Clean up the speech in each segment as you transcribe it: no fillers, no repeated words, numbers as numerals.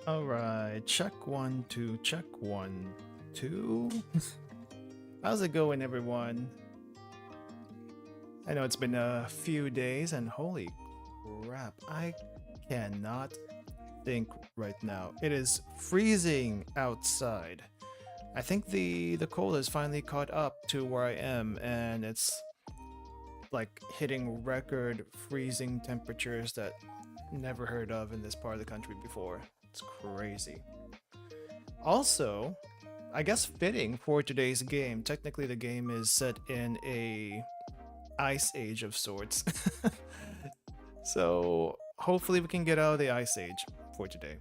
Alright, check 1, 2, check 1, 2. How's it going, everyone? I know it's been a few days, and holy crap, I cannot think right now. It is freezing outside. I think the cold has finally caught up to where I am, and it's like hitting record freezing temperatures that never heard of in this part of the country before. It's crazy. Also, I guess fitting for today's game. Technically, the game is set in a ice age of sorts. So hopefully we can get out of the ice age for today.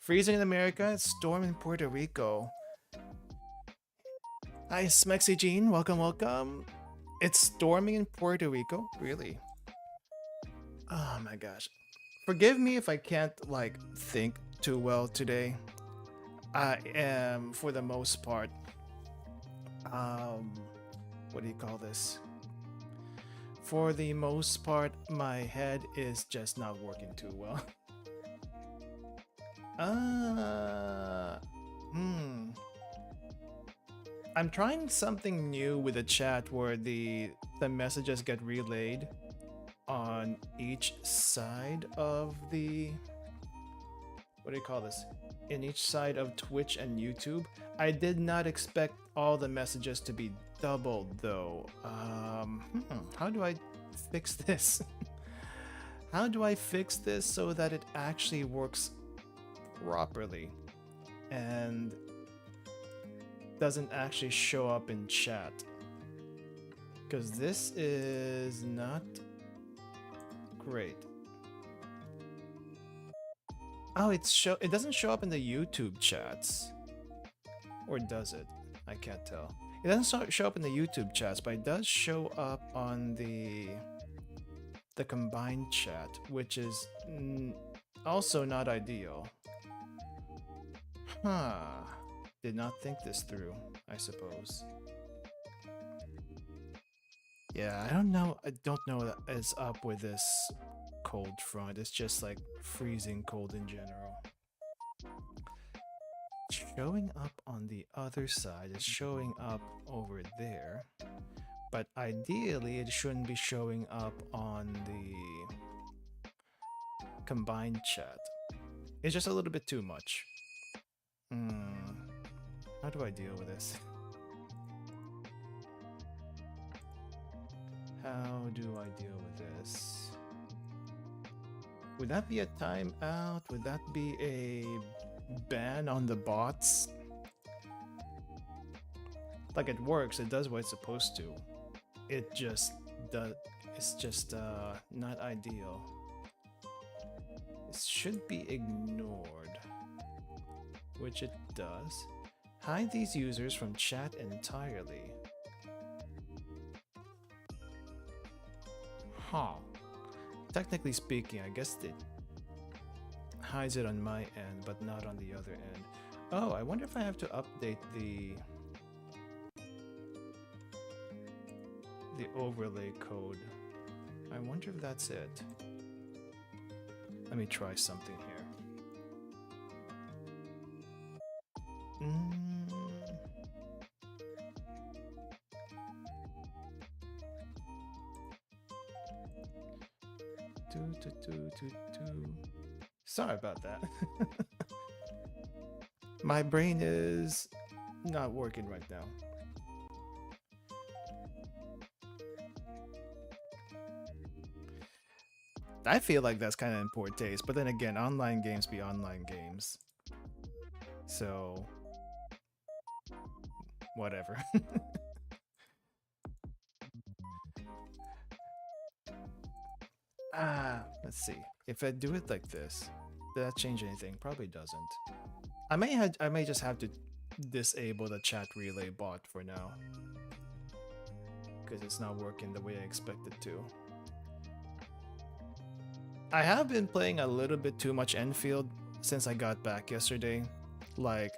Freezing in America, storm in Puerto Rico. Hi, Smexy Jean. Welcome, welcome. It's storming in Puerto Rico? Really? Oh my gosh. Forgive me if I can't, like, think too well today. I am, for the most part, what do you call this? For the most part, my head is just not working too well. Hmm. I'm trying something new with the chat where the messages get relayed on each side of the, what do you call this? In each side of Twitch and YouTube. I did not expect all the messages to be doubled though. How do I fix this? How do I fix this so that it actually works properly and doesn't actually show up in chat? Because this is not great. Oh, it doesn't show up in the YouTube chats. Or does it? I can't tell. It doesn't show up in the YouTube chats, but it does show up on the combined chat, which is also not ideal. Huh. Did not think this through, I suppose. Yeah, I don't know what is up with this cold front. It's just like freezing cold in general. Showing up on the other side is showing up over there, but ideally it shouldn't be showing up on the combined chat. It's just a little bit too much. How do I deal with this? How do I deal with this? Would that be a timeout? Would that be a ban on the bots? Like, it works, it does what it's supposed to. It just does, it's just not ideal. It should be ignored, which it does. Hide these users from chat entirely. Huh. Technically speaking, I guess it hides it on my end, but not on the other end. Oh, I wonder if I have to update the overlay code. I wonder if that's it. Let me try something here. Sorry about that. My brain is not working right now. I feel like that's kind of in poor taste, but then again, online games be online games. So, whatever. Let's see. If I do it like this, does that change anything? Probably doesn't. I may just have to disable the chat relay bot for now, because it's not working the way I expect it to. I have been playing a little bit too much Enfield since I got back yesterday. Like,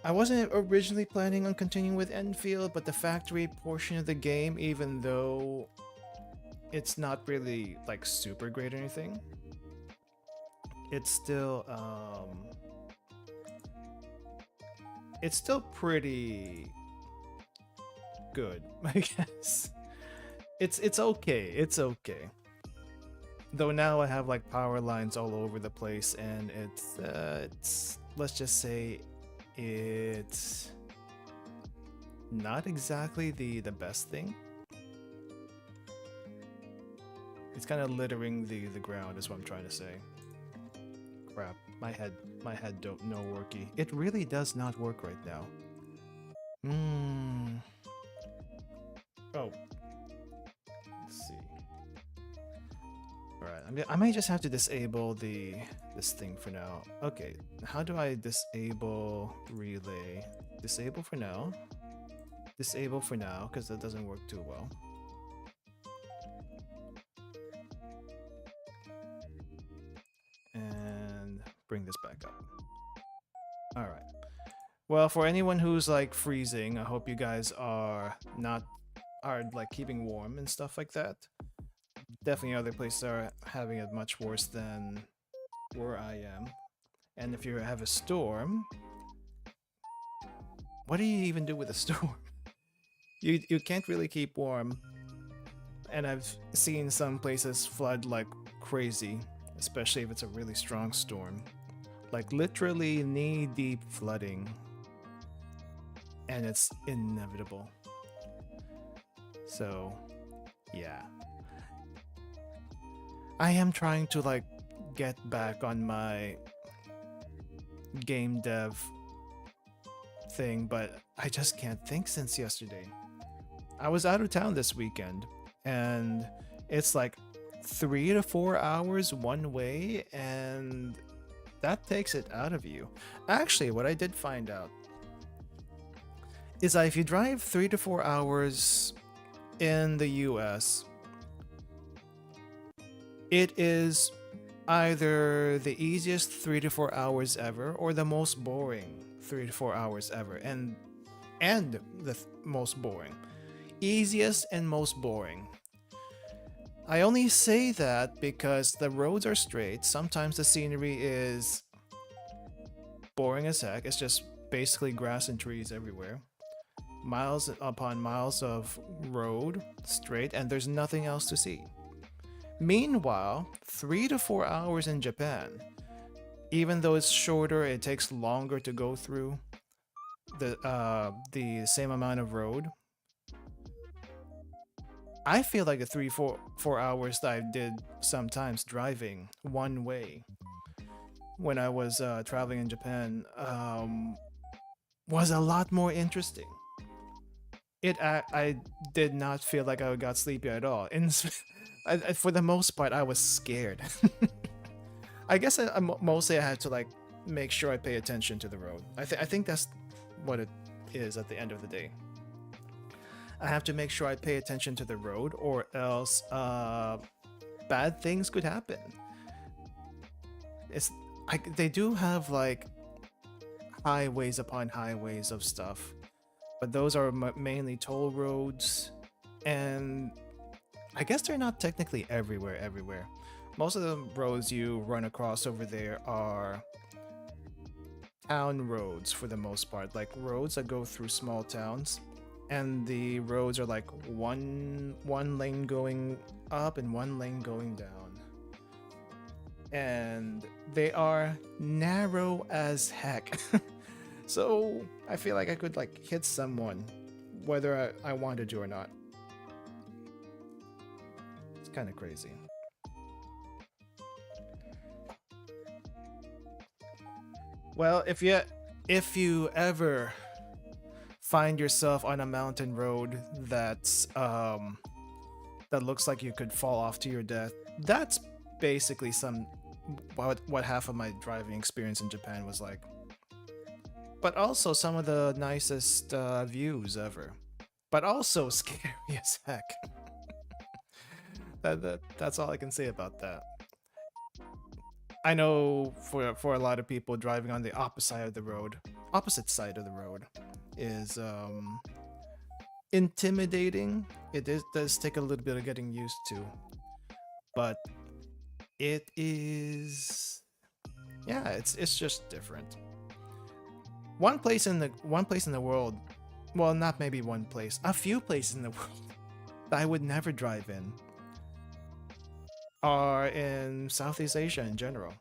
I wasn't originally planning on continuing with Enfield, but the factory portion of the game, even though it's not really like super great or anything, it's still pretty good, I guess. It's okay. It's okay. Though now I have like power lines all over the place, and it's let's just say it's not exactly the best thing. It's kind of littering the ground, is what I'm trying to say. Crap, my head don't no worky. It really does not work right now. Hmm. Oh, let's see. All right, I might just have to disable this thing for now. Okay, how do I disable relay? Disable for now. Disable for now, because that doesn't work too well. And bring this back up. All right. Well, for anyone who's like freezing, I hope you guys are not are like keeping warm and stuff like that. Definitely other places are having it much worse than where I am. And if you have a storm, what do you even do with a storm? You can't really keep warm. And I've seen some places flood like crazy, especially if it's a really strong storm. Like literally knee-deep flooding. And it's inevitable. So, yeah. I am trying to like get back on my game dev thing, but I just can't think since yesterday. I was out of town this weekend, and it's like 3 to 4 hours one way, and that takes it out of you. Actually, what I did find out is that if you drive 3 to 4 hours in the US, it is either the easiest 3 to 4 hours ever or the most boring 3 to 4 hours ever, and the most boring. Easiest and most boring. I only say that because the roads are straight. Sometimes the scenery is boring as heck. It's just basically grass and trees everywhere. Miles upon miles of road, straight, and there's nothing else to see. Meanwhile, 3 to 4 hours in Japan, even though it's shorter, it takes longer to go through the same amount of road. I feel like the 4 hours that I did sometimes driving one way when I was traveling in Japan was a lot more interesting. I did not feel like I got sleepy at all. And for the most part, I was scared. I guess mostly I had to like make sure I pay attention to the road. I think that's what it is at the end of the day. I have to make sure I pay attention to the road, or else bad things could happen. They do have like highways upon highways of stuff, but those are mainly toll roads, and I guess they're not technically everywhere. Most of the roads you run across over there are town roads for the most part, like roads that go through small towns, and the roads are like one lane going up and one lane going down, and they are narrow as heck. So I feel like I could like hit someone whether I wanted to or not. It's kind of crazy. Well, if you ever find yourself on a mountain road that's that looks like you could fall off to your death, that's basically what half of my driving experience in Japan was like. But also some of the nicest views ever. But also scary as heck. That's all I can say about that. I know for a lot of people, driving on the opposite side of the road is intimidating. Does take a little bit of getting used to, but it is Yeah, it's just different. One place in the world, well, not maybe one place, a few places in the world that I would never drive in are in Southeast Asia in general.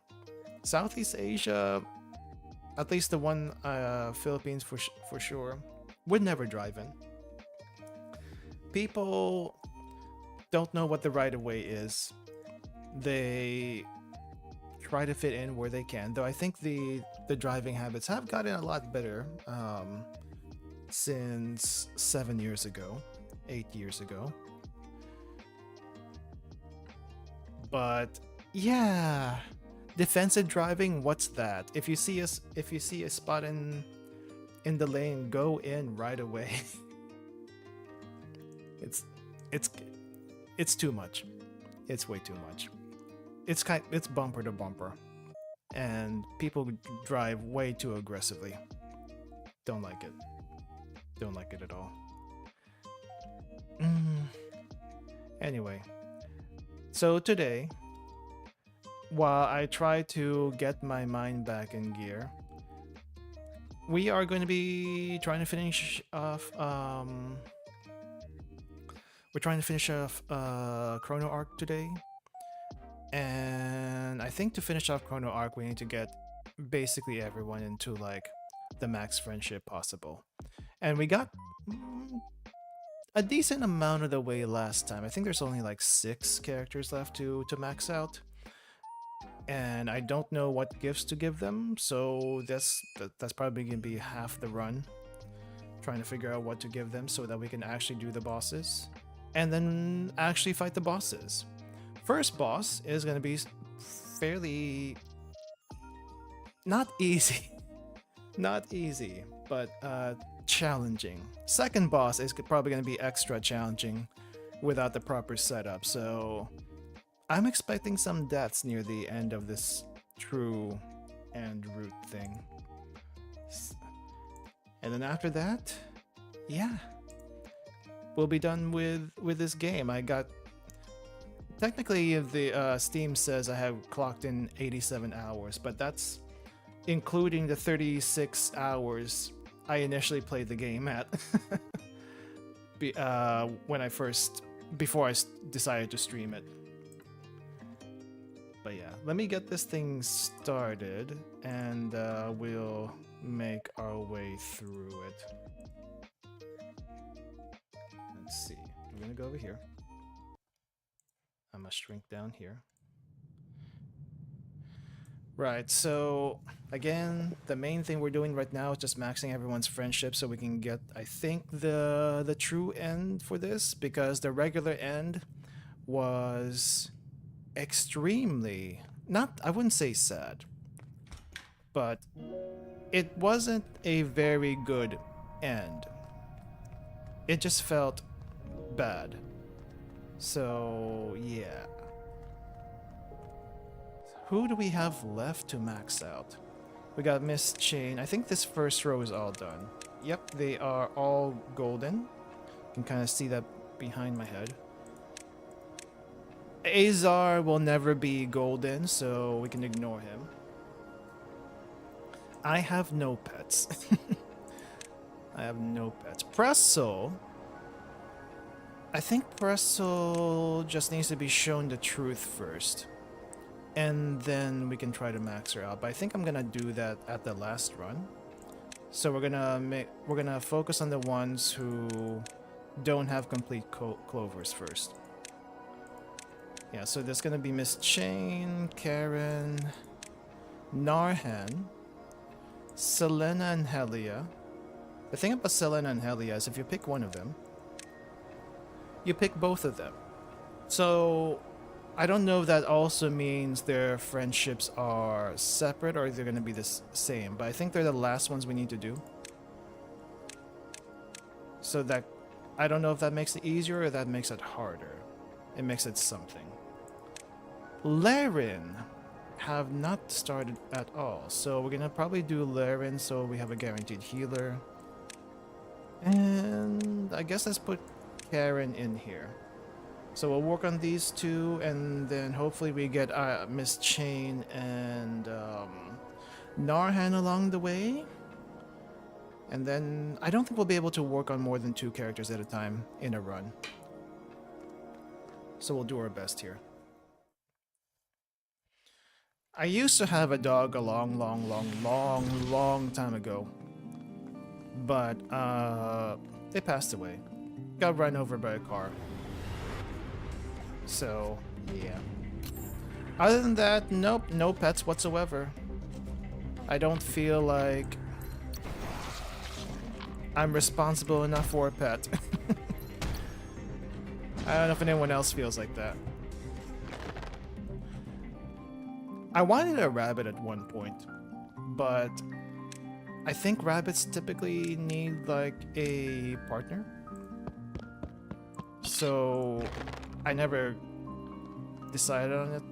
Southeast Asia, at least the one Philippines for sure, would never drive in. People don't know what the right of way is. They try to fit in where they can, though I think the driving habits have gotten a lot better since 7 years ago, 8 years ago. But yeah, defensive driving, what's that? If you see a spot in the lane, go in right away. it's it's it's too much. It's way too much. It's bumper to bumper, and people drive way too aggressively. Don't like it. Don't like it at all. Anyway, so today, while I try to get my mind back in gear, we are going to be trying to finish off. We're trying to finish off Chrono Ark today, and I think to finish off Chrono Ark, we need to get basically everyone into like the max friendship possible, and we got a decent amount of the way last time. I think there's only like 6 characters left to max out, and I don't know what gifts to give them, so that's probably gonna be half the run, trying to figure out what to give them so that we can actually do the bosses and then actually fight the bosses. First boss is gonna be fairly not easy, not easy, but challenging. Second boss is probably going to be extra challenging without the proper setup, so I'm expecting some deaths near the end of this true end route thing. And then after that, yeah, we'll be done with this game. I got technically the Steam says I have clocked in 87 hours, but that's including the 36 hours I initially played the game at before I decided to stream it. But yeah, let me get this thing started and we'll make our way through it. Let's see, I'm gonna go over here. I'm gonna shrink down here. Right, so again, the main thing we're doing right now is just maxing everyone's friendship so we can get, I think, the true end for this, because the regular end was extremely, not, I wouldn't say sad, but it wasn't a very good end. It just felt bad. So, yeah. Who do we have left to max out? We got Miss Chain. I think this first row is all done. Yep, they are all golden. You can kind of see that behind my head. Azar will never be golden, so we can ignore him. I have no pets. I have no pets. Presso. I think Presso just needs to be shown the truth first, and then we can try to max her out. But I think I'm gonna do that at the last run. So we're gonna focus on the ones who don't have complete clovers first. Yeah, so there's gonna be Miss Chain, Karen, Narhan, Selena, and Helia. The thing about Selena and Helia is if you pick one of them, you pick both of them. So I don't know if that also means their friendships are separate or they're going to be the same, but I think they're the last ones we need to do. So that, I don't know if that makes it easier or that makes it harder. It makes it something. Laren have not started at all, so we're going to probably do Laren so we have a guaranteed healer. And I guess let's put Karen in here. So we'll work on these two, and then hopefully we get Miss Chain and Narhan along the way. And then I don't think we'll be able to work on more than 2 characters at a time in a run. So we'll do our best here. I used to have a dog a long time ago. But they passed away. Got run over by a car. So, yeah. Other than that, nope, no pets whatsoever. I don't feel like I'm responsible enough for a pet. I don't know if anyone else feels like that. I wanted a rabbit at one point, but I think rabbits typically need like a partner. So I never decided on it.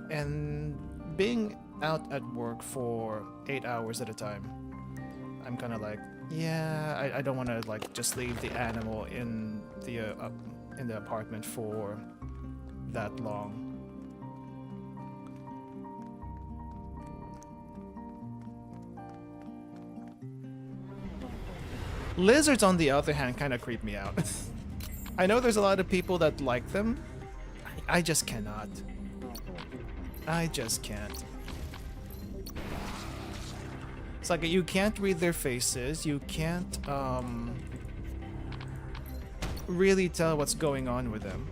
And being out at work for 8 hours at a time, I'm kind of like, yeah, I don't want to like just leave the animal in the apartment for that long. Lizards, on the other hand, kind of creep me out. I know there's a lot of people that like them. I just cannot. I just can't. It's like you can't read their faces. You can't really tell what's going on with them.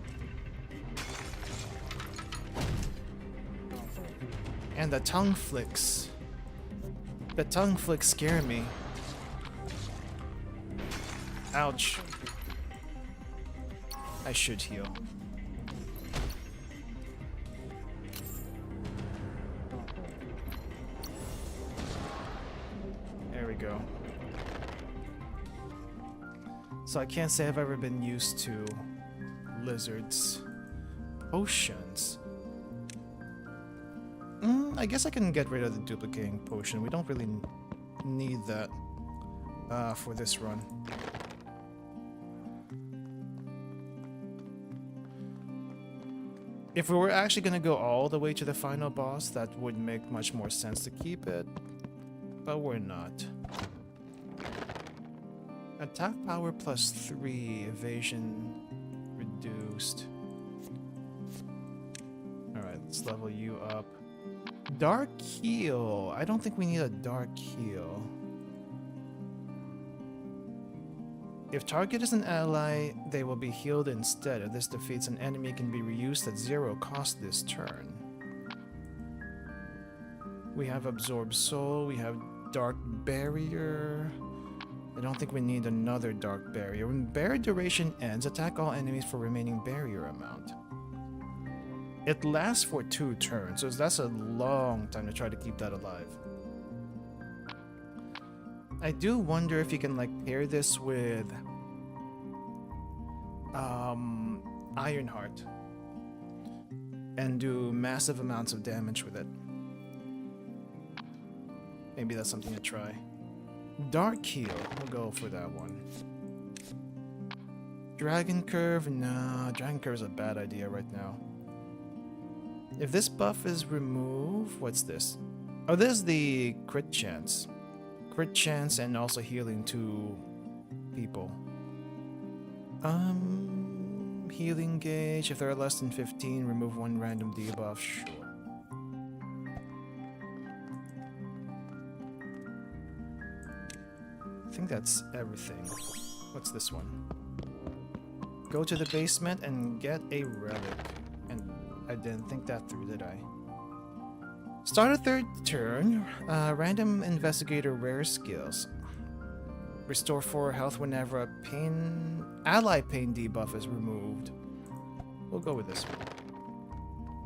And the tongue flicks. The tongue flicks scare me. Ouch. I should heal. There we go. So I can't say I've ever been used to lizards. Potions. I guess I can get rid of the duplicating potion. We don't really need that for this run. If we were actually going to go all the way to the final boss, that would make much more sense to keep it. But we're not. Attack power +3, evasion reduced. Alright, let's level you up. Dark heal. I don't think we need a dark heal. If target is an ally, they will be healed instead. If this defeats an enemy, it can be reused at 0 cost this turn. We have Absorb Soul, we have Dark Barrier. I don't think we need another Dark Barrier. When barrier duration ends, attack all enemies for remaining barrier amount. It lasts for 2 turns, so that's a long time to try to keep that alive. I do wonder if you can like pair this with Ironheart and do massive amounts of damage with it. Maybe that's something to try. Dark Heal, we'll go for that one. Dragon Curve, nah, Dragon Curve is a bad idea right now. If this buff is removed, what's this? Oh, this is the crit chance. Crit chance and also healing to people. Healing gauge. If there are less than 15, remove 1 random debuff. Sure. I think that's everything. What's this one? Go to the basement and get a relic. And I didn't think that through, did I? Start a 3rd turn. Random investigator rare skills. Restore 4 health whenever a ally pain debuff is removed. We'll go with this one.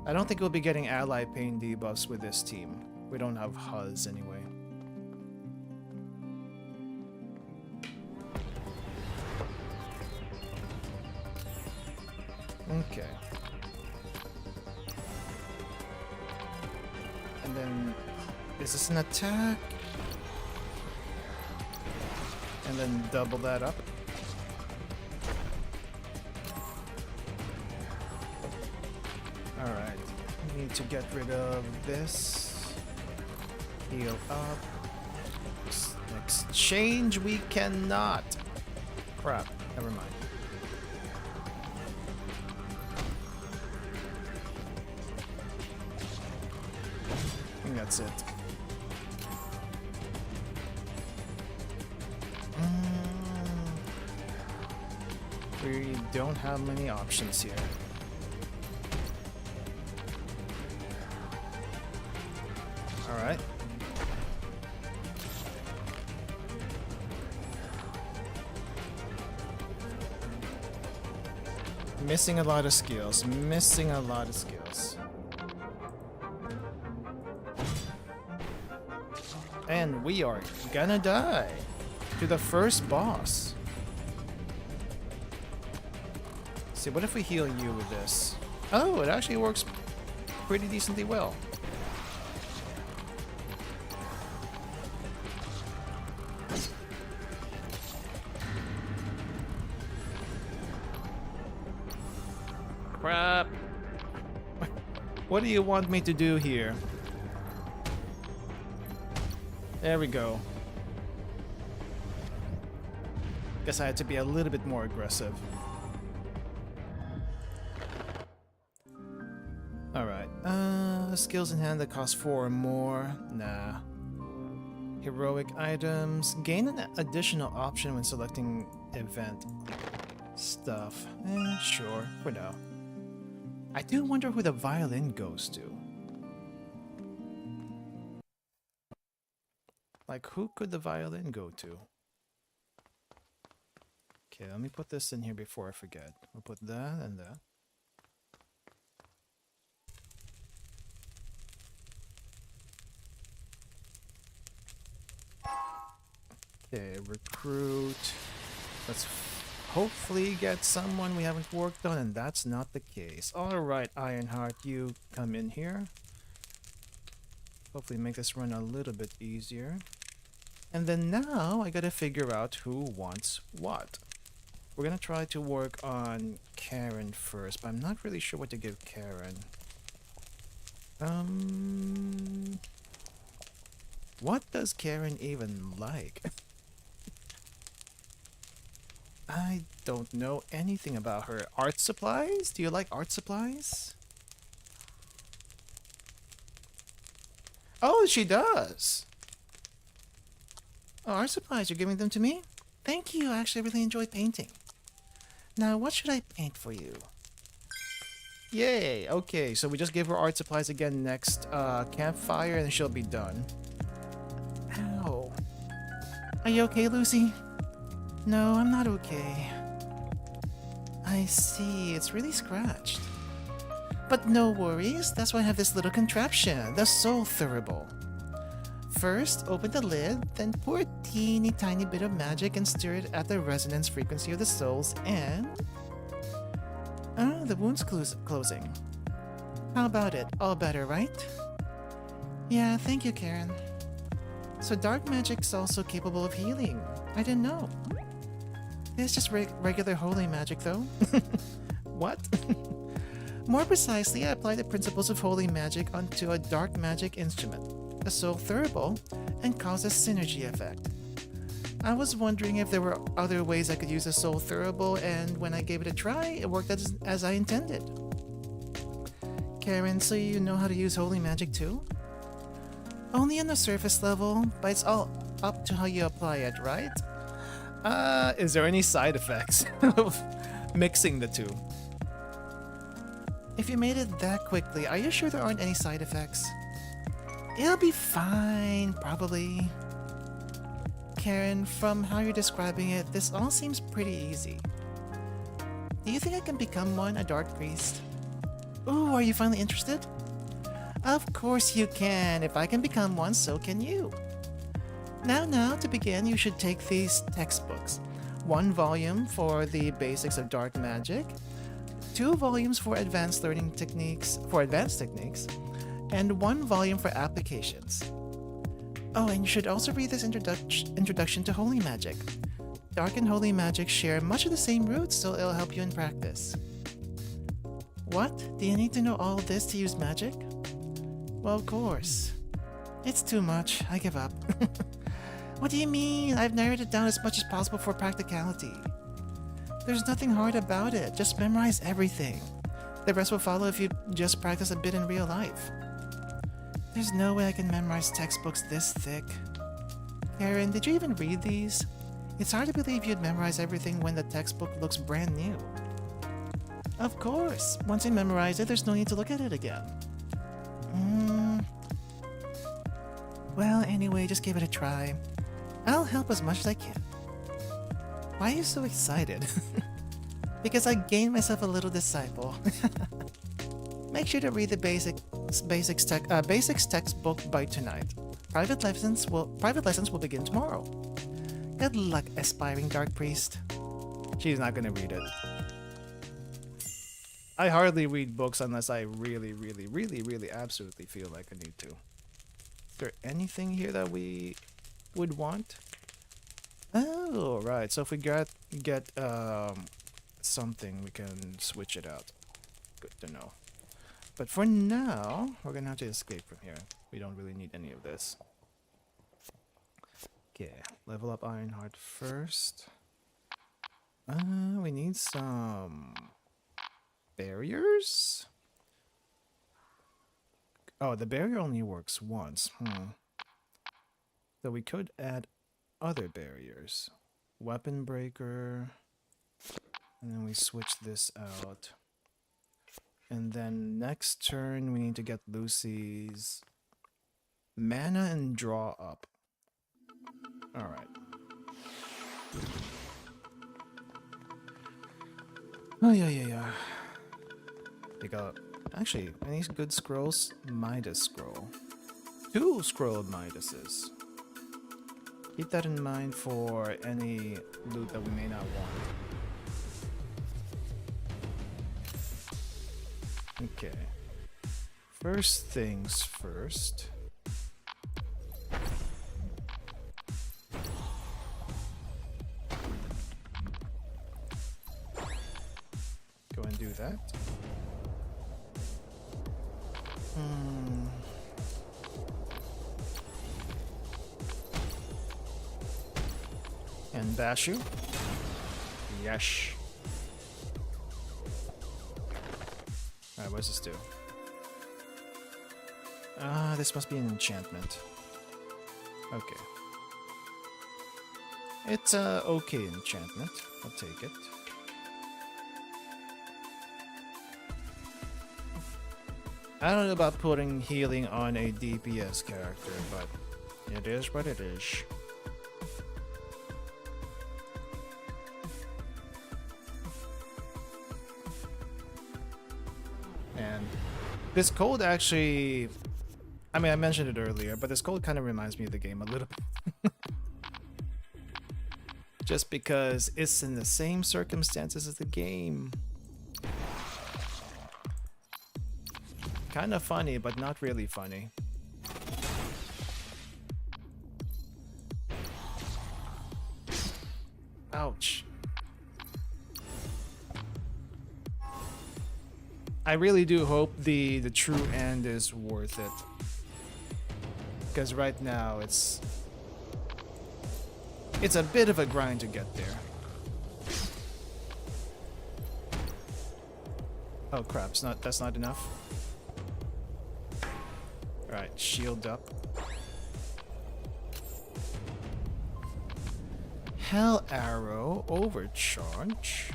I don't think we'll be getting ally pain debuffs with this team. We don't have Huz anyway. Okay. And then, is this an attack? And then double that up. Alright, we need to get rid of this. Heal up. Exchange, we cannot. Crap, never mind. I think that's it. We don't have many options here. Alright. Missing a lot of skills. Missing a lot of skills. And we are gonna die to the first boss. See, what if we heal you with this? Oh, it actually works pretty decently well. Crap. What do you want me to do here? There we go. Guess I had to be a little bit more aggressive. Alright, skills in hand that cost 4 or more. Nah. Heroic items. Gain an additional option when selecting event stuff. Sure, for now. I do wonder who the violin goes to. Like, who could the violin go to? Okay, let me put this in here before I forget. We'll put that and that. Okay, recruit. Let's hopefully get someone we haven't worked on, and that's not the case. Alright, Ironheart, you come in here. Hopefully make this run a little bit easier. And then now I gotta figure out who wants what. We're gonna try to work on Karen first, but I'm not really sure what to give Karen. What does Karen even like? I don't know anything about her. Art supplies? Do you like art supplies? Oh, she does! Oh, art supplies, you're giving them to me? Thank you, I actually really enjoy painting. Now, what should I paint for you? Yay, okay, so we just give her art supplies again next campfire and she'll be done. Ow. Are you okay, Lucy? No, I'm not okay. I see, it's really scratched. But no worries, that's why I have this little contraption, the Soul Thurible. First, open the lid, then pour a teeny tiny bit of magic and stir it at the resonance frequency of the souls, and... Ah, the wound's closing. How about it? All better, right? Yeah, thank you, Karen. So dark magic's also capable of healing. I didn't know. It's just regular holy magic, though. What? More precisely, I apply the principles of holy magic onto a dark magic instrument, the Soul Thurible, and cause a synergy effect. I was wondering if there were other ways I could use the Soul Thurible, and when I gave it a try, it worked as I intended. Karen, so you know how to use holy magic too? Only on the surface level, but it's all up to how you apply it, right? Is there any side effects of mixing the two? If you made it that quickly, are you sure there aren't any side effects? It'll be fine, probably. Karen, from how you're describing it, this all seems pretty easy. Do you think I can become one, a dark priest? Ooh, are you finally interested? Of course you can. If I can become one, so can you. Now, to begin, you should take these textbooks. 1 volume for the basics of dark magic, 2 volumes for advanced techniques, and 1 volume for applications. Oh, and you should also read this introduction to holy magic. Dark and holy magic share much of the same roots, so it'll help you in practice. What? Do you need to know all this to use magic? Well, of course. It's too much. I give up. What do you mean? I've narrowed it down as much as possible for practicality. There's nothing hard about it. Just memorize everything. The rest will follow if you just practice a bit in real life. There's no way I can memorize textbooks this thick. Aaron, did you even read these? It's hard to believe you'd memorize everything when the textbook looks brand new. Of course. Once you memorize it, there's no need to look at it again. Well, anyway, just give it a try. I'll help as much as I can. Why are you so excited? Because I gained myself a little disciple. Make sure to read the basics textbook by tonight. Private lessons will begin tomorrow. Good luck, aspiring dark priest. She's not gonna read it. I hardly read books unless I really absolutely feel like I need to. Is there anything here that we would want? Oh, right. So if we get something, we can switch it out. Good to know. But for now, we're gonna have to escape from here. We don't really need any of this. Okay, level up Ironheart first. We need some barriers? Oh, the barrier only works once. So we could add other barriers. Weapon breaker. And then we switch this out. And then next turn we need to get Lucy's mana and draw up. Alright. Oh yeah. They got actually any good scrolls? Midas scroll. 2 scroll Midases. Keep that in mind for any loot that we may not want. Okay. First things first. Go and do that. And bash you. Yes. Alright, what does this do? This must be an enchantment. Okay. It's a okay enchantment. I'll take it. I don't know about putting healing on a DPS character, but it is what it is. And this code actually, I mean, I mentioned it earlier, but this code kind of reminds me of the game a little bit. Just because it's in the same circumstances as the game. Kind of funny, but not really funny. Ouch. I really do hope the true end is worth it. Because right now it's a bit of a grind to get there. Oh crap, that's not enough. Alright, shield up. Hell Arrow, overcharge.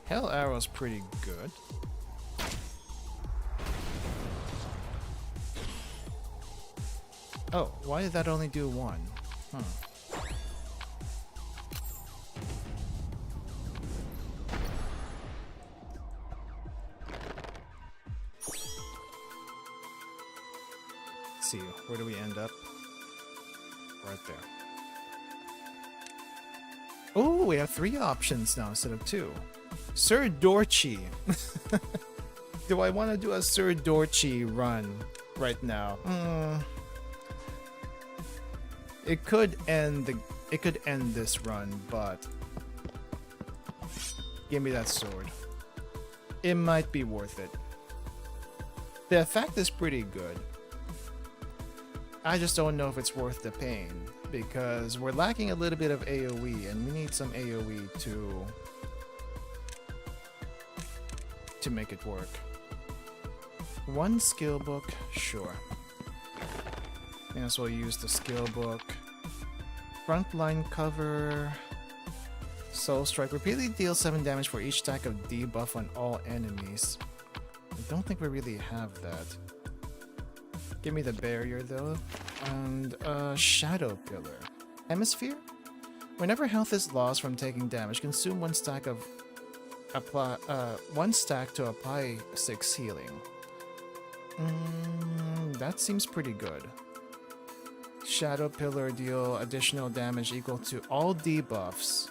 Hell Arrow's pretty good. Oh, why did that only do 1? Let's see, where do we end up? Right there. Oh, we have 3 options now instead of 2. Sir Dorchi. Do I want to do a Sir Dorchi run right now? It could end this run, but give me that sword. It might be worth it. The effect is pretty good. I just don't know if it's worth the pain, because we're lacking a little bit of AoE, and we need some AoE to make it work. One skill book, sure. May as well use the skill book. Frontline cover. Soul Strike repeatedly deals 7 damage for each stack of debuff on all enemies. I don't think we really have that. Give me the barrier though. And Shadow Pillar. Hemisphere? Whenever health is lost from taking damage, consume 1 stack to apply 6 healing. That seems pretty good. Shadow Pillar deal additional damage equal to all debuffs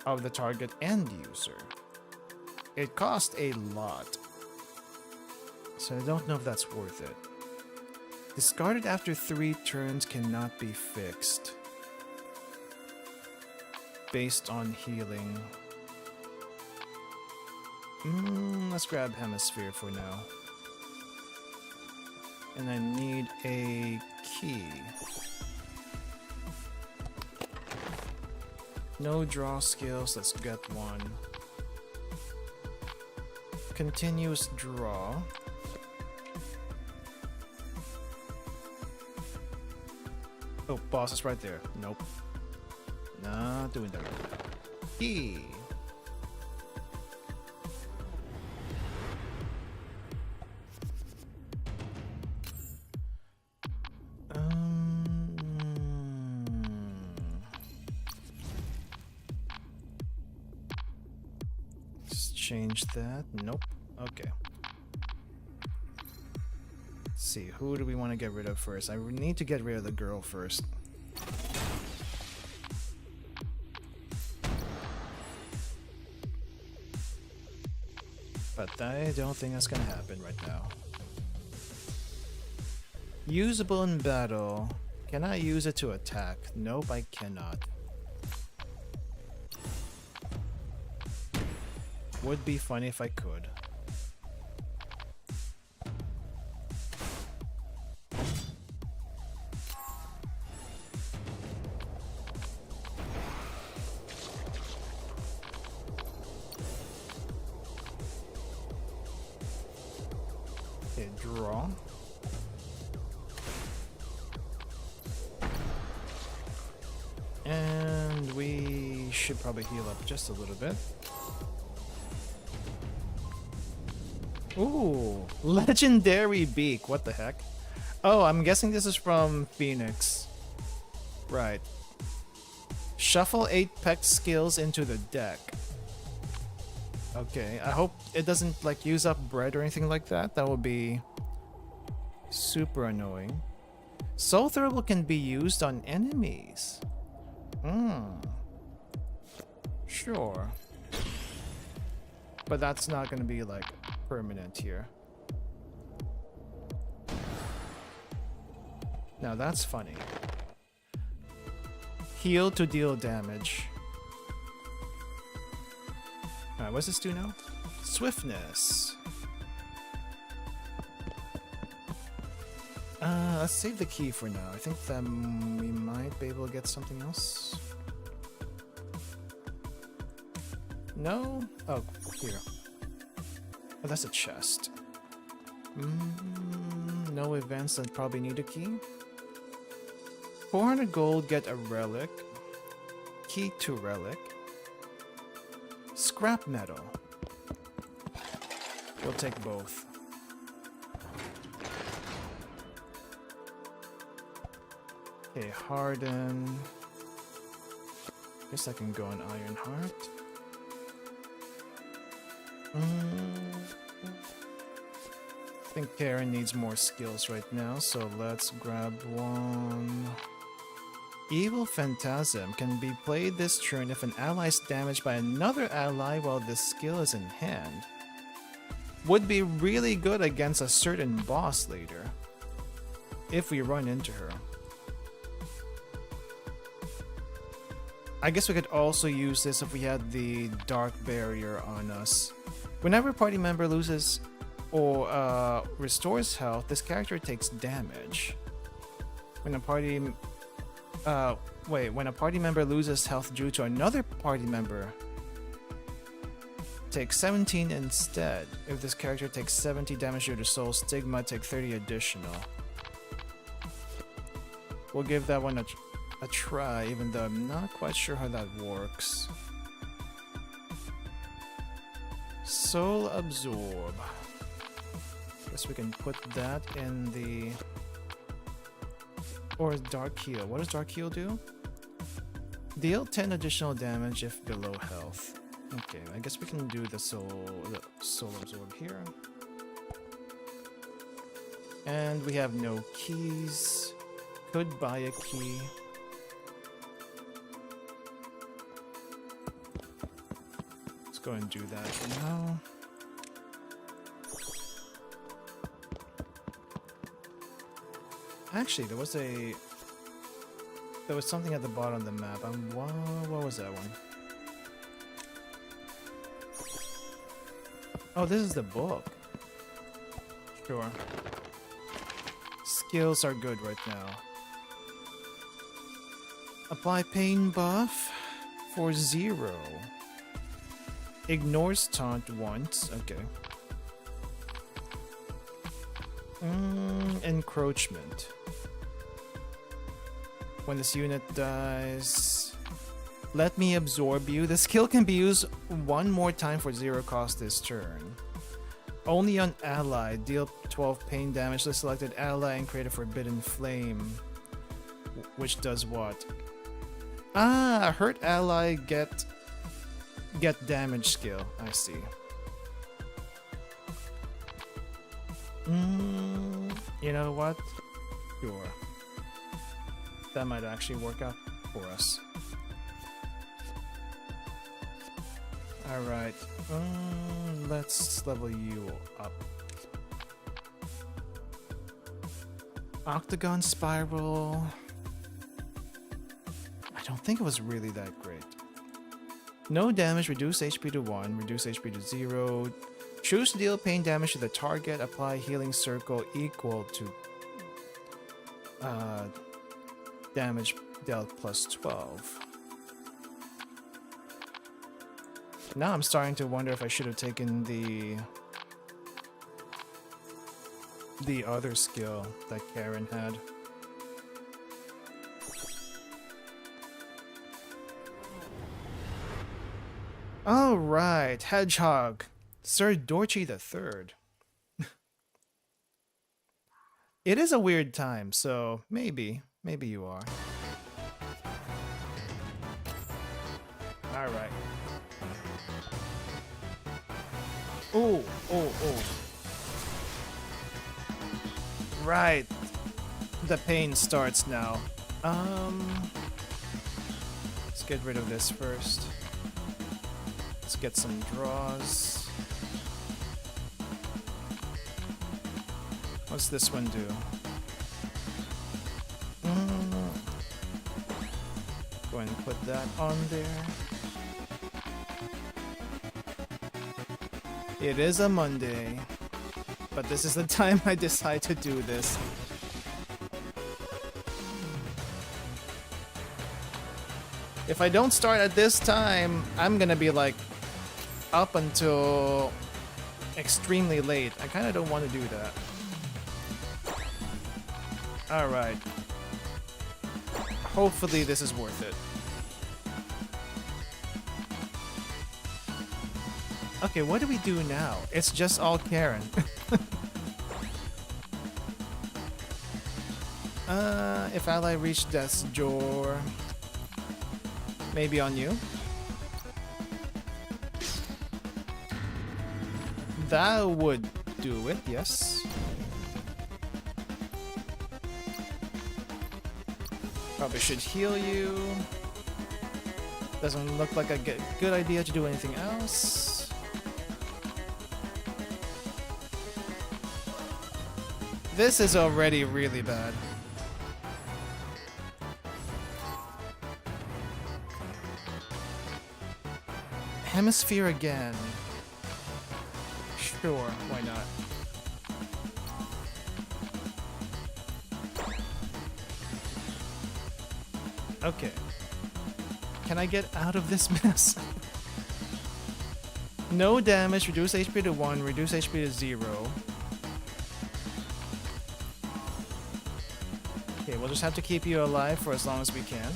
of the target end user. It costs a lot, so I don't know if that's worth it. Discarded after 3 turns cannot be fixed based on healing. Let's grab Hemisphere for now. And I need a key. No draw skills, let's get one. Continuous draw. Oh, boss is right there. Nope. Not doing that. Key. Change that. Nope. Okay. Let's see. Who do we want to get rid of first? I need to get rid of the girl first. But I don't think that's gonna happen right now. Usable in battle. Can I use it to attack? Nope, I cannot. Would be funny if I could. Okay, draw. And we should probably heal up just a little bit. Ooh, legendary beak. What the heck? Oh, I'm guessing this is from Phoenix. Right. Shuffle 8 pet skills into the deck. Okay, I hope it doesn't like use up bread or anything like that. That would be super annoying. Soul Thermal can be used on enemies. Sure. But that's not gonna be like permanent here. Now that's funny. Heal to deal damage. Alright, what's this do now? Swiftness. Let's save the key for now. I think that we might be able to get something else. No? Oh, here. Oh, that's a chest. No events that probably need a key. 400 gold, get a relic. Key to relic. Scrap metal. We'll take both. Okay, harden. Guess I can go on Iron Heart. I think Karen needs more skills right now, so let's grab one. Evil Phantasm can be played this turn if an ally is damaged by another ally while this skill is in hand. Would be really good against a certain boss later, if we run into her. I guess we could also use this if we had the Dark Barrier on us. Whenever a party member loses or restores health, this character takes damage. When a party... when a party member loses health due to another party member, take 17 instead. If this character takes 70 damage due to Soul Stigma, take 30 additional. We'll give that one a try, even though I'm not quite sure how that works. Soul Absorb. Guess we can put that in the... Or Dark Heal. What does Dark Heal do? Deal 10 additional damage if below health. Okay, I guess we can do the Soul Absorb here. And we have no keys. Could buy a key. Let's go and do that now. Actually, there was something at the bottom of the map. What was that one? Oh, this is the book. Sure. Skills are good right now. Apply pain buff for 0. Ignores taunt once. Okay. Encroachment. When this unit dies, let me absorb you. The skill can be used one more time for 0 cost this turn. Only on ally. Deal 12 pain damage to selected ally and create a forbidden flame. Which does what? Ah, hurt ally get damage skill. I see. You know what? Sure. That might actually work out for us. Alright. Let's level you up. Octagon Spiral. I don't think it was really that great. No damage, reduce HP to 1, reduce HP to 0. Choose to deal pain damage to the target, apply healing circle equal to damage dealt plus 12. Now I'm starting to wonder if I should have taken the other skill that Karen had. All right, Hedgehog, Sir Dorchi III. It is a weird time, so maybe you are. All right. Oh. Right. The pain starts now. Let's get rid of this first. Let's get some draws. What's this one do? Go ahead and put that on there. It is a Monday, but this is the time I decide to do this. If I don't start at this time, I'm gonna be like up until extremely late. I kinda don't want to do that. Alright. Hopefully this is worth it. Okay, what do we do now? It's just all Karen. If ally reach death's door, maybe on you. That would do it, yes. Probably should heal you. Doesn't look like a good idea to do anything else. This is already really bad. Hemisphere again. Sure, why not? Okay. Can I get out of this mess? No damage, reduce HP to 1, reduce HP to 0. Okay, we'll just have to keep you alive for as long as we can.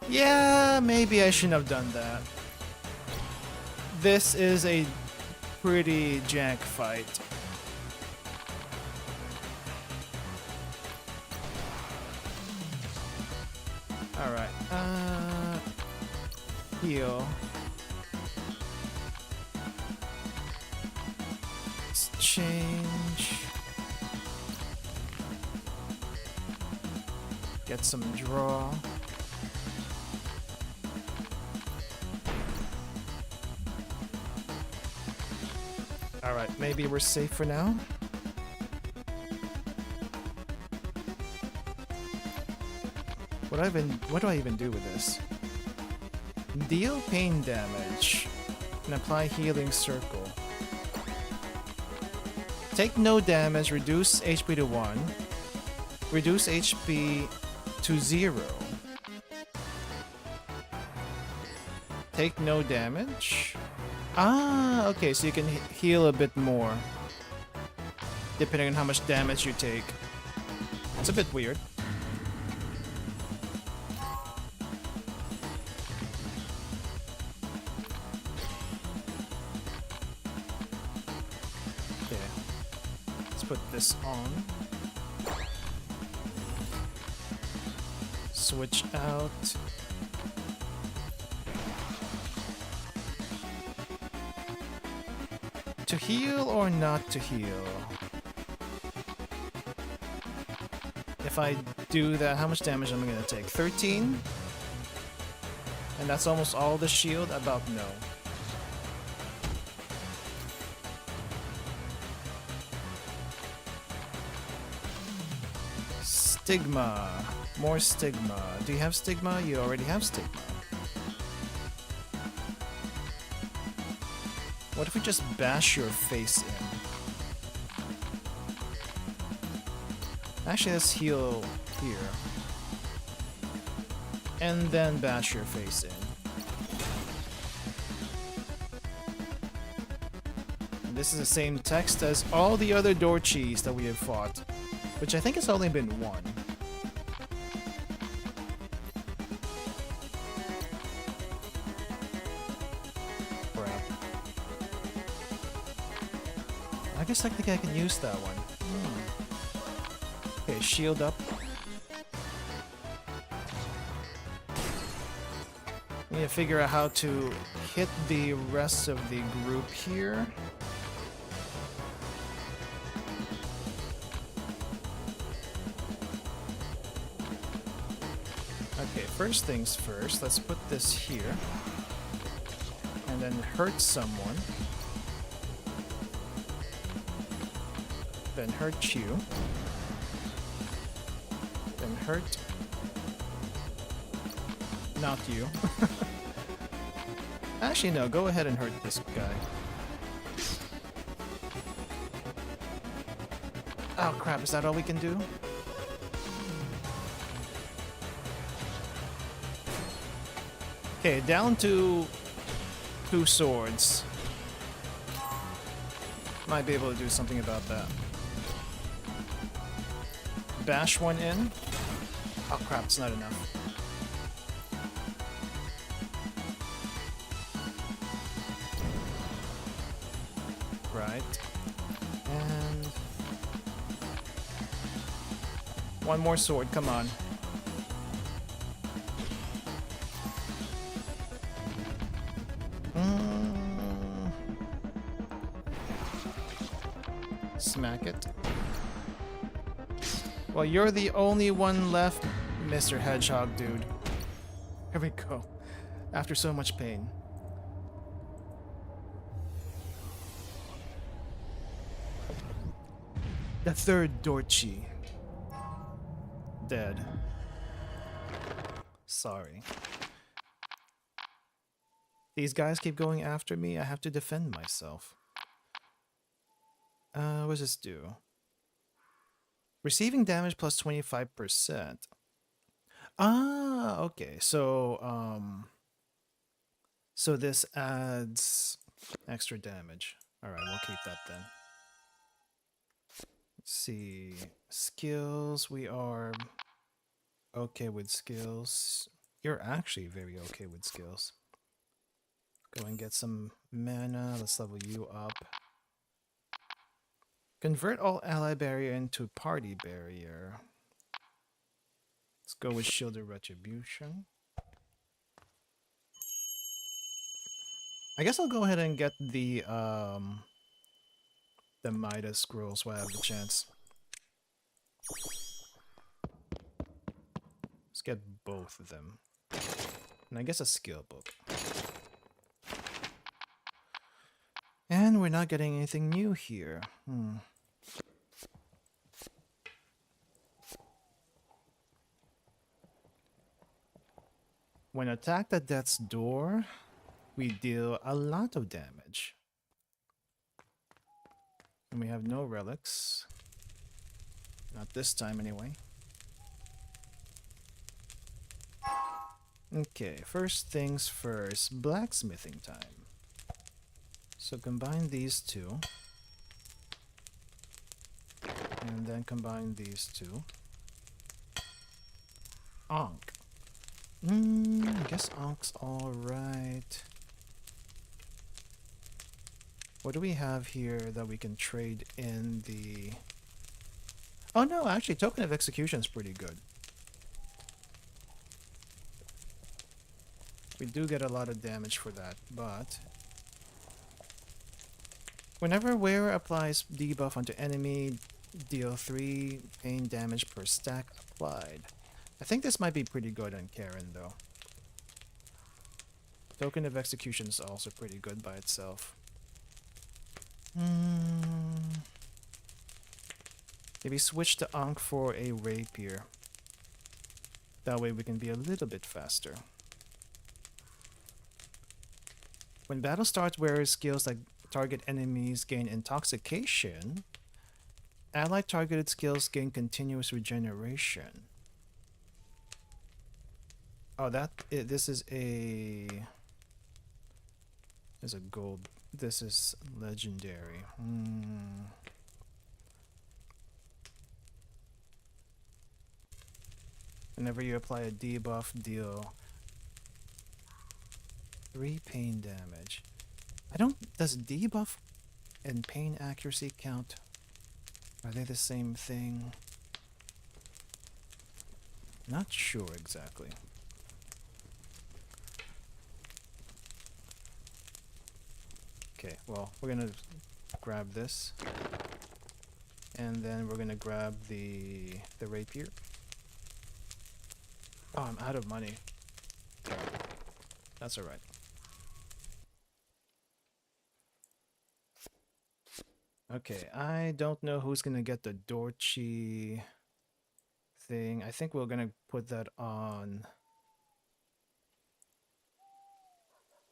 Yeah, maybe I shouldn't have done that. This is a pretty jank fight. Alright, heal. Let's change. Get some draw. Alright, maybe we're safe for now. What do I even do with this? Deal pain damage and apply healing circle. Take no damage, reduce HP to 1. Reduce HP to 0. Take no damage. Ah, okay, so you can heal a bit more depending on how much damage you take. It's a bit weird. Okay, let's put this on. Switch out. To heal or not to heal? If I do that, how much damage am I going to take? 13? And that's almost all the shield? About no. Stigma. More stigma. Do you have stigma? You already have stigma. What if we just bash your face in? Actually, let's heal here. And then bash your face in. And this is the same text as all the other Dorchis that we have fought, which I think has only been one. I guess technically I can use that one. Okay, shield up. Need to figure out how to hit the rest of the group here. Okay, first things first, let's put this here. And then hurt someone. Then hurt you. Then hurt. Not you. Actually, no, go ahead and hurt this guy. Oh crap, is that all we can do? Okay, down to 2 swords. Might be able to do something about that. Bash one in. Oh crap, it's not enough. Right. And one more sword, come on. Smack it. Well, you're the only one left, Mr. Hedgehog dude. Here we go. After so much pain. The third Dorchi. Dead. Sorry. These guys keep going after me. I have to defend myself. What does this do? Receiving damage plus 25%. Ah, okay. So this adds extra damage. All right, we'll keep that then. Let's see. Skills, we are okay with skills. You're actually very okay with skills. Go and get some mana. Let's level you up. Convert all ally barrier into party barrier. Let's go with Shielded Retribution. I guess I'll go ahead and get the Midas scrolls while I have the chance. Let's get both of them. And I guess a skill book. And we're not getting anything new here. When attacked at death's door, we deal a lot of damage. And we have no relics. Not this time anyway. Okay, first things first, blacksmithing time. So combine these two. And then combine these two. Ankh. I guess Ankh's alright. What do we have here that we can trade in the... Oh no, actually Token of Execution is pretty good. We do get a lot of damage for that, but... Whenever wearer applies debuff onto enemy, deal 3 pain damage per stack applied. I think this might be pretty good on Karen though. Token of Execution is also pretty good by itself. Maybe switch to Ankh for a rapier. That way we can be a little bit faster. When battle starts, wearer's skills like target enemies gain intoxication. Allied targeted skills gain continuous regeneration. Oh, this is a gold. This is legendary. Whenever you apply a debuff, deal 3 pain damage. Does debuff and pain accuracy count? Are they the same thing? Not sure exactly. Okay, well, we're gonna grab this. And then we're gonna grab the rapier. Oh, I'm out of money. That's alright. Okay, I don't know who's gonna get the Dorchi thing. I think we're gonna put that on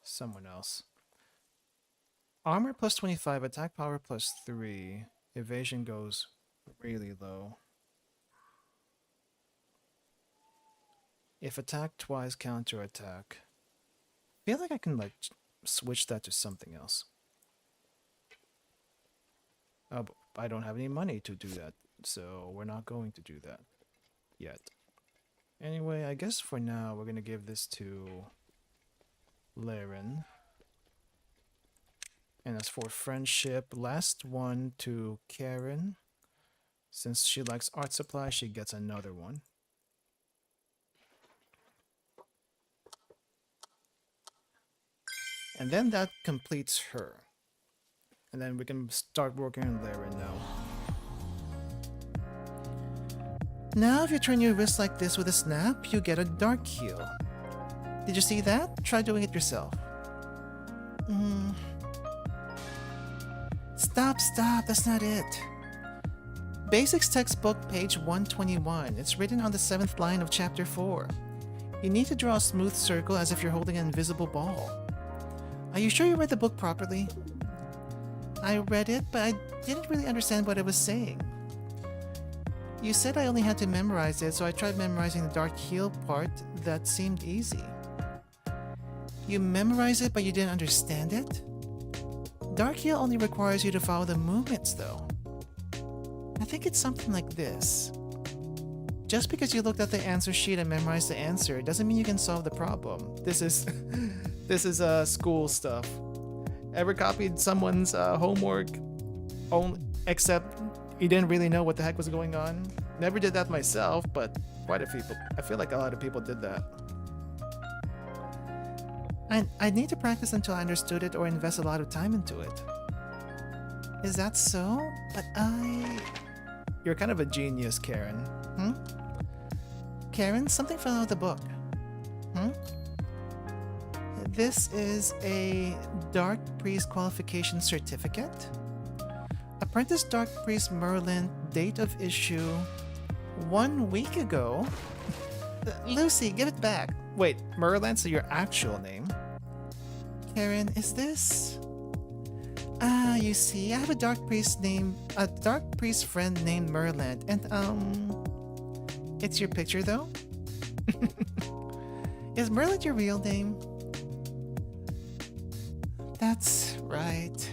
someone else. Armor plus 25, attack power plus 3. Evasion goes really low. If attacked twice, counter attack. I feel like I can like switch that to something else. But I don't have any money to do that, so we're not going to do that yet. Anyway, I guess for now we're gonna give this to Laren. And as for friendship, last one to Karen. Since she likes art supply, she gets another one. And then that completes her. And then we can start working on Laren now. Now if you turn your wrist like this with a snap, you get a dark heal. Did you see that? Try doing it yourself. Stop, that's not it. Basics textbook, page 121. It's written on the 7th line of chapter 4. You need to draw a smooth circle as if you're holding an invisible ball. Are you sure you read the book properly? I read it, but I didn't really understand what it was saying. You said I only had to memorize it, so I tried memorizing the Dark Heel part. That seemed easy. You memorized it, but you didn't understand it? Dark Heel only requires you to follow the movements, though. I think it's something like this. Just because you looked at the answer sheet and memorized the answer doesn't mean you can solve the problem. This is this is school stuff. Ever copied someone's homework only except you didn't really know what the heck was going on? Never did that myself, but quite a few people. I feel like a lot of people did that. I'd need to practice until I understood it or invest a lot of time into it. Is that so? But You're kind of a genius, Karen. Karen, something fell out of the book. This is a Dark Priest Qualification Certificate. Apprentice Dark Priest Merlin, date of issue 1 week ago. Lucy, give it back. Wait, Merlin's your actual name? Karen, is this? You see, I have a Dark Priest friend named Merlin, and it's your picture though? Is Merlin your real name? That's right.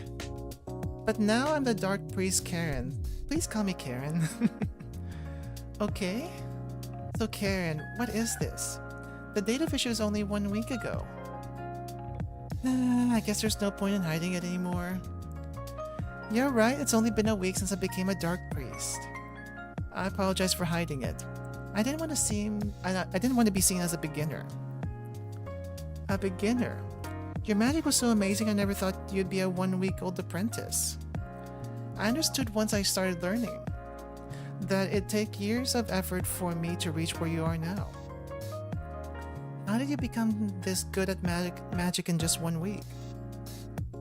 But now I'm the Dark Priest Karen. Please call me Karen. Okay. So Karen, what is this? The date of issue is only 1 week ago. I guess there's no point in hiding it anymore. You're right, it's only been a week since I became a Dark Priest. I apologize for hiding it. I didn't want to be seen as a beginner. A beginner? Your magic was so amazing I never thought you'd be a 1 week old apprentice. I understood once I started learning that it'd take years of effort for me to reach where you are now. How did you become this good at magic in just 1 week?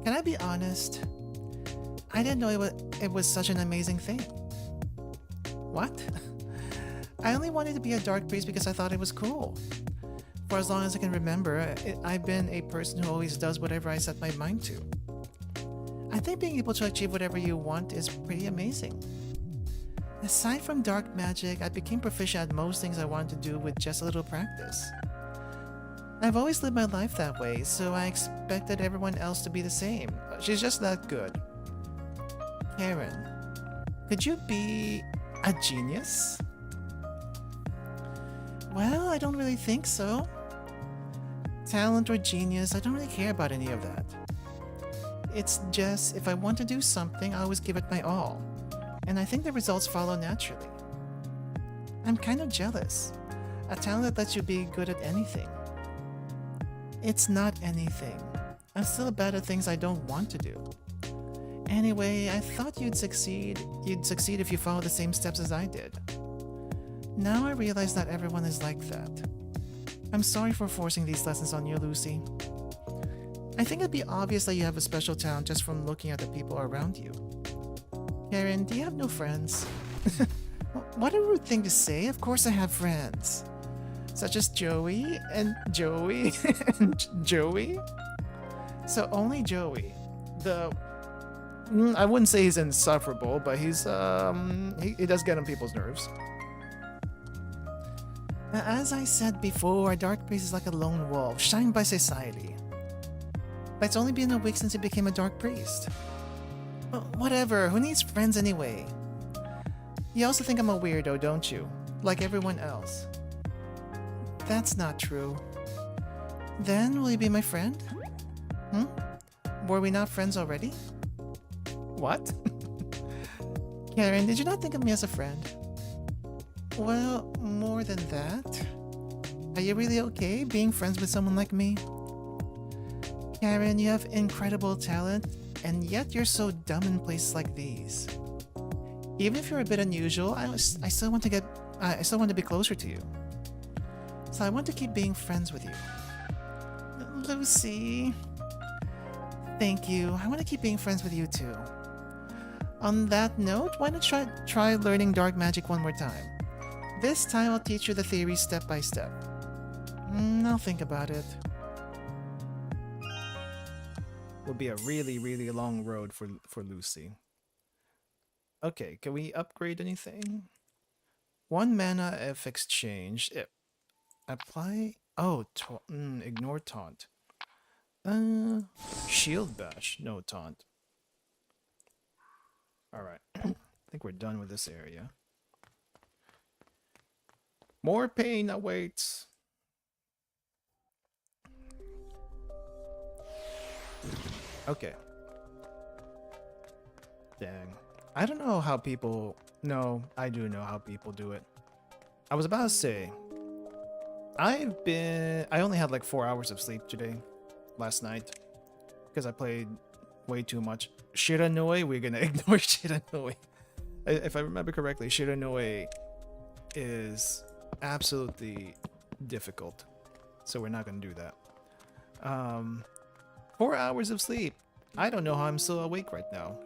Can I be honest? I didn't know it was such an amazing thing. What? I only wanted to be a Dark Priest because I thought it was cool. For as long as I can remember, I've been a person who always does whatever I set my mind to. I think being able to achieve whatever you want is pretty amazing. Aside from dark magic, I became proficient at most things I wanted to do with just a little practice. I've always lived my life that way, so I expected everyone else to be the same. She's just that good. Karen, could you be a genius? Well, I don't really think so. Talent or genius, I don't really care about any of that. It's just, if I want to do something, I always give it my all. And I think the results follow naturally. I'm kind of jealous. A talent that lets you be good at anything. It's not anything. I'm still bad at things I don't want to do. Anyway, I thought you'd succeed if you followed the same steps as I did. Now I realize not everyone is like that. I'm sorry for forcing these lessons on you, Lucy. I think it'd be obvious that you have a special talent just from looking at the people around you. Karen, do you have no friends? What a rude thing to say. Of course I have friends. Such as Joey and Joey and Joey. So only Joey. I wouldn't say he's insufferable, but he's he does get on people's nerves. Now, as I said before, a Dark Priest is like a lone wolf, shunned by society. But it's only been a week since he became a Dark Priest. Well, whatever, who needs friends anyway? You also think I'm a weirdo, don't you? Like everyone else. That's not true. Then, will you be my friend? Were we not friends already? What? Karen, did you not think of me as a friend? Well, more than that. Are you really okay being friends with someone like me? Karen, you have incredible talent, and yet you're so dumb in places like these. Even if you're a bit unusual, I still want to be closer to you. So I want to keep being friends with you. Lucy. Thank you. I want to keep being friends with you too. On that note, why not try learning dark magic one more time? This time I'll teach you the theory step by step. I'll think about it. will be a really, really long road for Lucy. Okay, can we upgrade anything? 1 mana if exchanged. Apply. Oh, ignore taunt. Shield bash. No taunt. All right. I think we're done with this area. More pain awaits. Okay. Dang. I don't know how people... No, I do know how people do it. I was about to say... I only had like 4 hours of sleep today. Last night. Because I played way too much. Shiranui, we're gonna ignore Shiranui. If I remember correctly, Shiranui is absolutely difficult. So we're not gonna do that. 4 hours of sleep. I don't know how I'm still awake right now.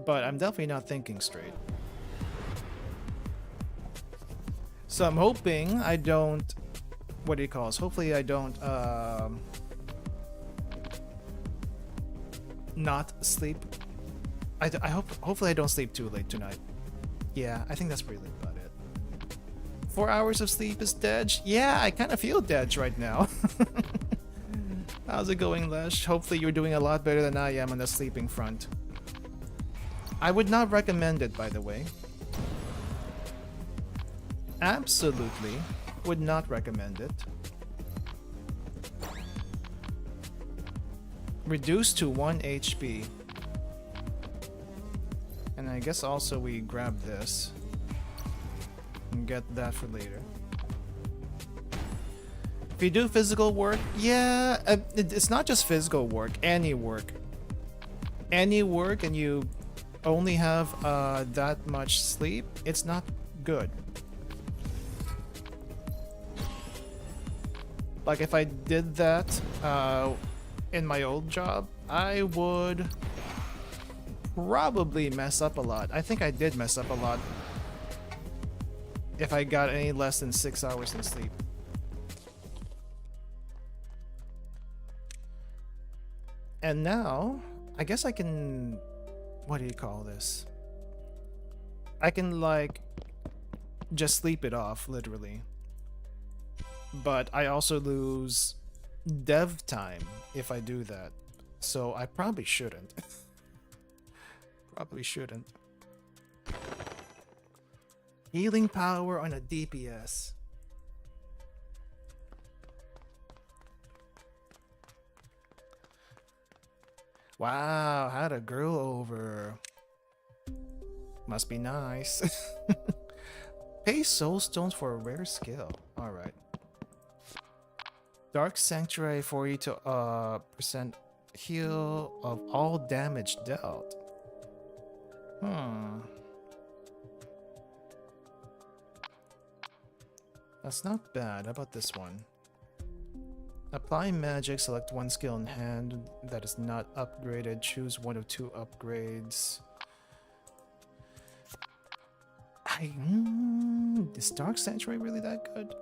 But I'm definitely not thinking straight. So I'm hoping I don't... What do you call this? Hopefully I don't not sleep. Hopefully I don't sleep too late tonight. Yeah, I think that's really about it. 4 hours of sleep is dead. Yeah, I kind of feel dead right now. How's it going, Lesh? Hopefully you're doing a lot better than I am on the sleeping front. I would not recommend it, by the way. Absolutely would not recommend it. Reduce to 1 HP. And I guess also we grab this and get that for later. If you do physical work, yeah, it's not just physical work, any work. Any work and you only have that much sleep, it's not good. Like if I did that in my old job, I would probably mess up a lot. I think I did mess up a lot if I got any less than 6 hours in sleep. And now, I guess I can... What do you call this? I can, like, just sleep it off, literally. But I also lose dev time if I do that. So I probably shouldn't. Probably shouldn't. Healing power on a DPS. Wow, had a girl over. Must be nice. Pay soul stones for a rare skill. Alright. Dark Sanctuary for you to percent heal of all damage dealt. That's not bad. How about this one? Apply magic, select one skill in hand that is not upgraded. Choose one of 2 upgrades. Is Dark Sanctuary really that good?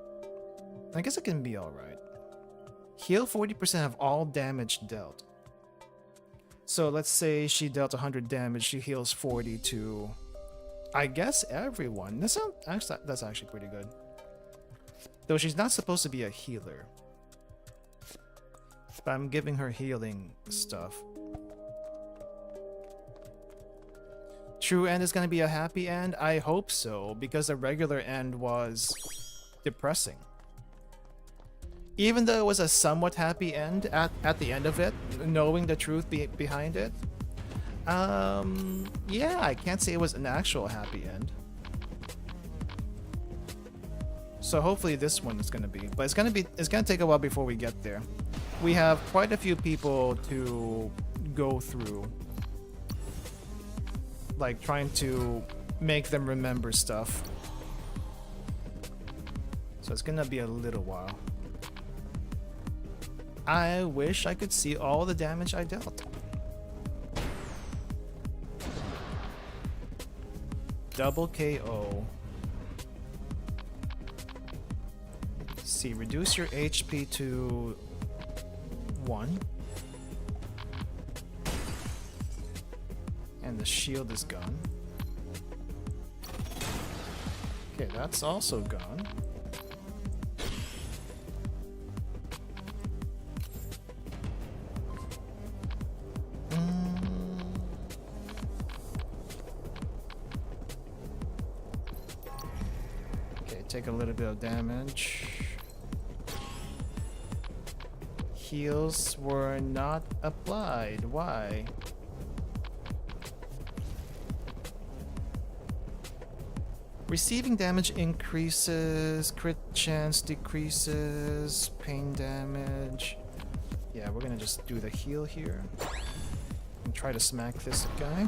I guess it can be alright. Heal 40% of all damage dealt. So let's say she dealt 100 damage, she heals 40 to, I guess, everyone. That's actually pretty good. Though she's not supposed to be a healer. But I'm giving her healing stuff. True end is going to be a happy end? I hope so, because the regular end was depressing. Even though it was a somewhat happy end at the end of it, knowing the truth behind it, yeah, I can't say it was an actual happy end. So hopefully this one is gonna be, but it's gonna take a while before we get there. We have quite a few people to go through, like trying to make them remember stuff. So it's gonna be a little while. I wish I could see all the damage I dealt. Double KO. See, reduce your HP to 1. And the shield is gone. Okay, that's also gone. Okay, take a little bit of damage. Heals were not applied. Why? Receiving damage increases, crit chance decreases, pain damage. Yeah, we're gonna just do the heal here. And try to smack this guy.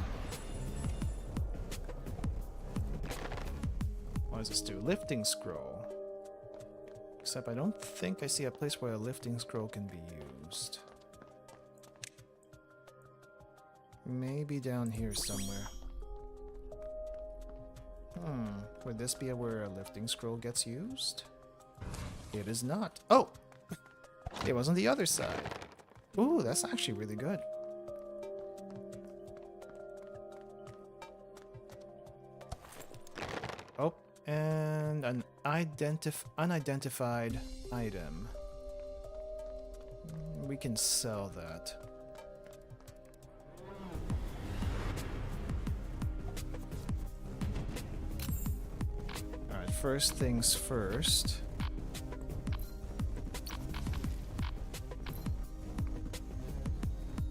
What does this do? Lifting scroll. Except I don't think I see a place where a lifting scroll can be used. Maybe down here somewhere. Would this be where a lifting scroll gets used? It is not. Oh! It was on the other side. Ooh, that's actually really good. Oh, and an unidentified item. We can sell that. Alright, first things first.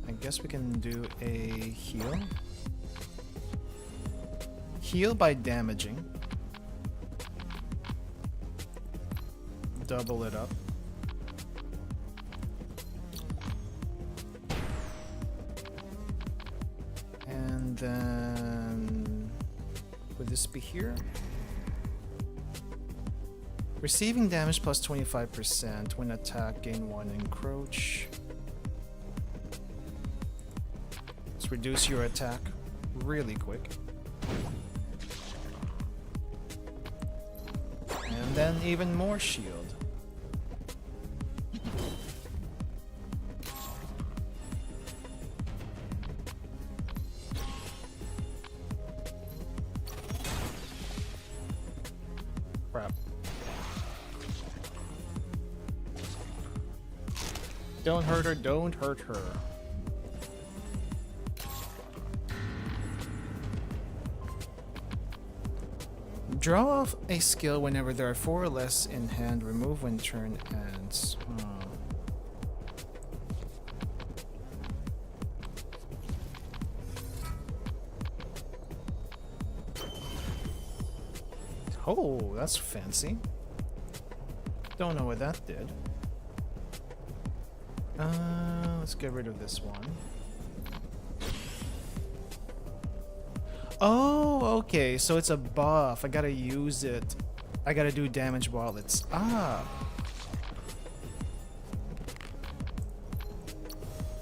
I guess we can do a heal. Heal by damaging. Double it up. And then would this be here? Receiving damage plus 25% when attack, gain 1 encroach. Let's reduce your attack really quick. And then even more shield. Crap. Don't hurt her, don't hurt her. Draw off a skill whenever there are 4 or less in hand. Remove when turn ends. Oh, that's fancy. Don't know what that did. Let's get rid of this one. Oh, okay, so it's a buff. I gotta use it. I gotta do damage while it's... Ah!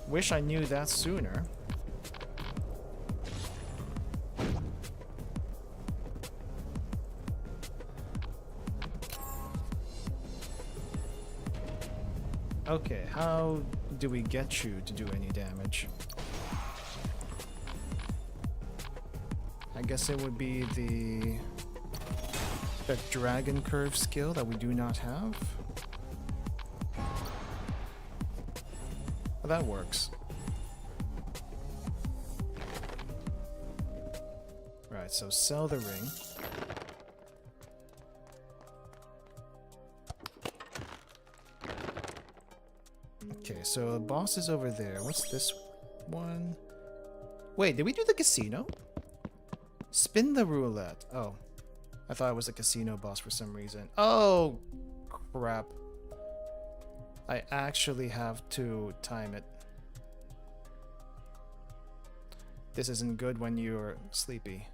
Wish I knew that sooner. Okay, how do we get you to do any damage? I guess it would be the dragon curve skill that we do not have. Well, that works. Right, so sell the ring. Okay, so the boss is over there. What's this one? Wait, did we do the casino? Spin the roulette. Oh, I thought it was a casino boss for some reason. Oh, crap. I actually have to time it. This isn't good when you're sleepy.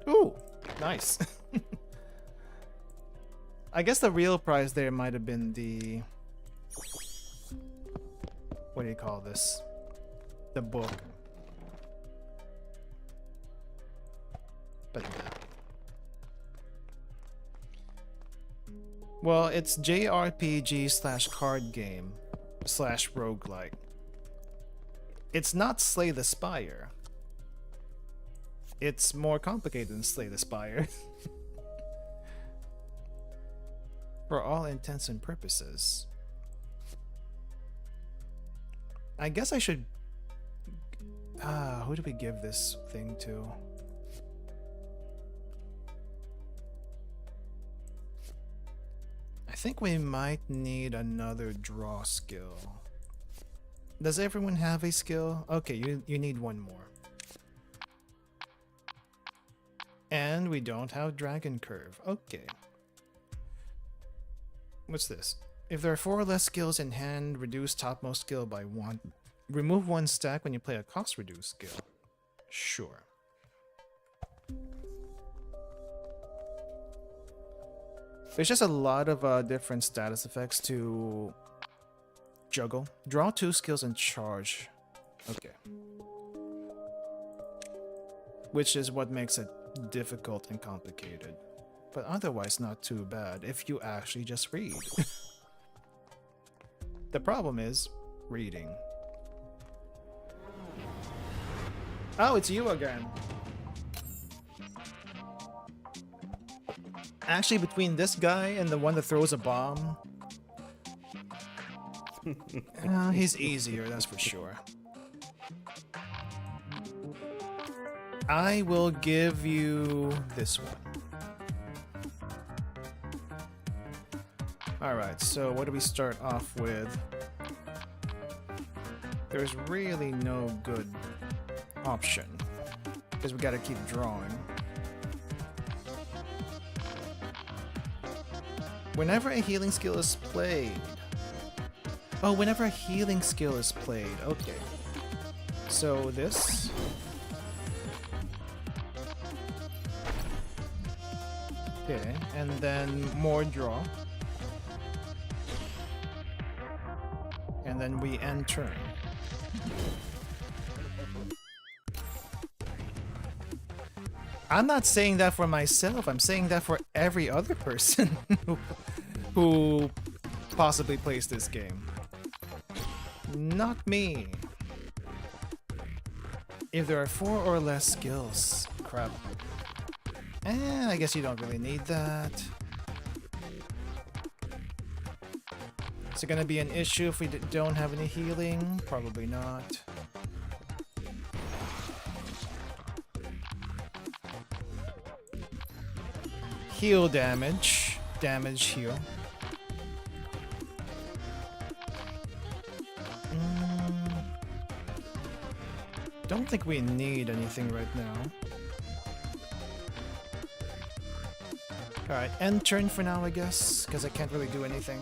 Ooh, nice. I guess the real prize there might have been the... What do you call this? The book. But nah. Well, it's JRPG/card game/roguelike. It's not Slay the Spire. It's more complicated than Slay the Spire. For all intents and purposes. I guess I should... who do we give this thing to? I think we might need another draw skill. Does everyone have a skill? Okay, you need one more. And we don't have Dragon Curve. Okay. What's this? If there are 4 or less skills in hand, reduce topmost skill by 1. Remove 1 stack when you play a cost reduced skill. Sure. There's just a lot of different status effects to juggle. Draw 2 skills and charge. Okay. Which is what makes it difficult and complicated. But otherwise not too bad if you actually just read. The problem is reading. Oh, it's you again. Actually, between this guy and the one that throws a bomb, he's easier, that's for sure. I will give you this one. Alright, so what do we start off with? There's really no good option, because we gotta keep drawing. Whenever a healing skill is played. Oh, whenever a healing skill is played. Okay. So this. Okay, and then more draw. And then we end turn. I'm not saying that for myself, I'm saying that for every other person who possibly plays this game. Not me. If there are 4 or less skills, crap. I guess you don't really need that. Is it gonna be an issue if we don't have any healing? Probably not. Heal damage. Damage heal. Don't think we need anything right now. Alright, end turn for now, I guess, because I can't really do anything.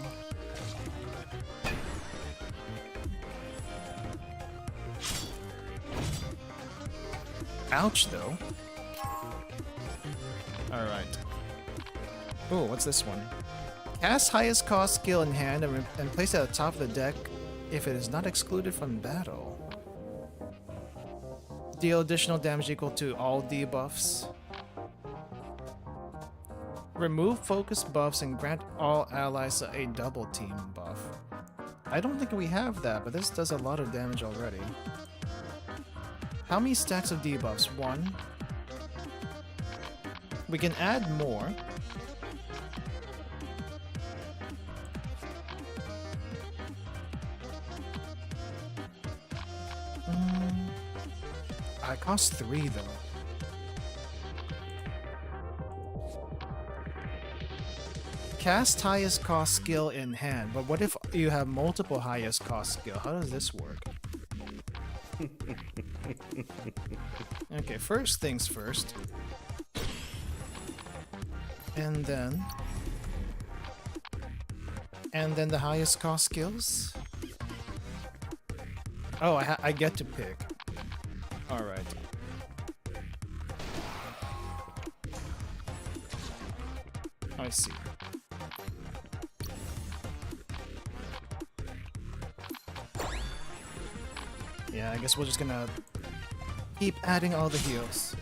Ouch, though. Alright. Oh, what's this one? Cast highest cost skill in hand and place it at the top of the deck if it is not excluded from battle. Deal additional damage equal to all debuffs. Remove focus buffs and grant all allies a double team buff. I don't think we have that, but this does a lot of damage already. How many stacks of debuffs? 1. We can add more. It costs 3 though. Cast highest cost skill in hand, but what if you have multiple highest cost skill? How does this work? Okay, first things first. And then the highest cost skills? Oh, I get to pick. Alright. I see. Yeah, I guess we're just gonna keep adding all the heals.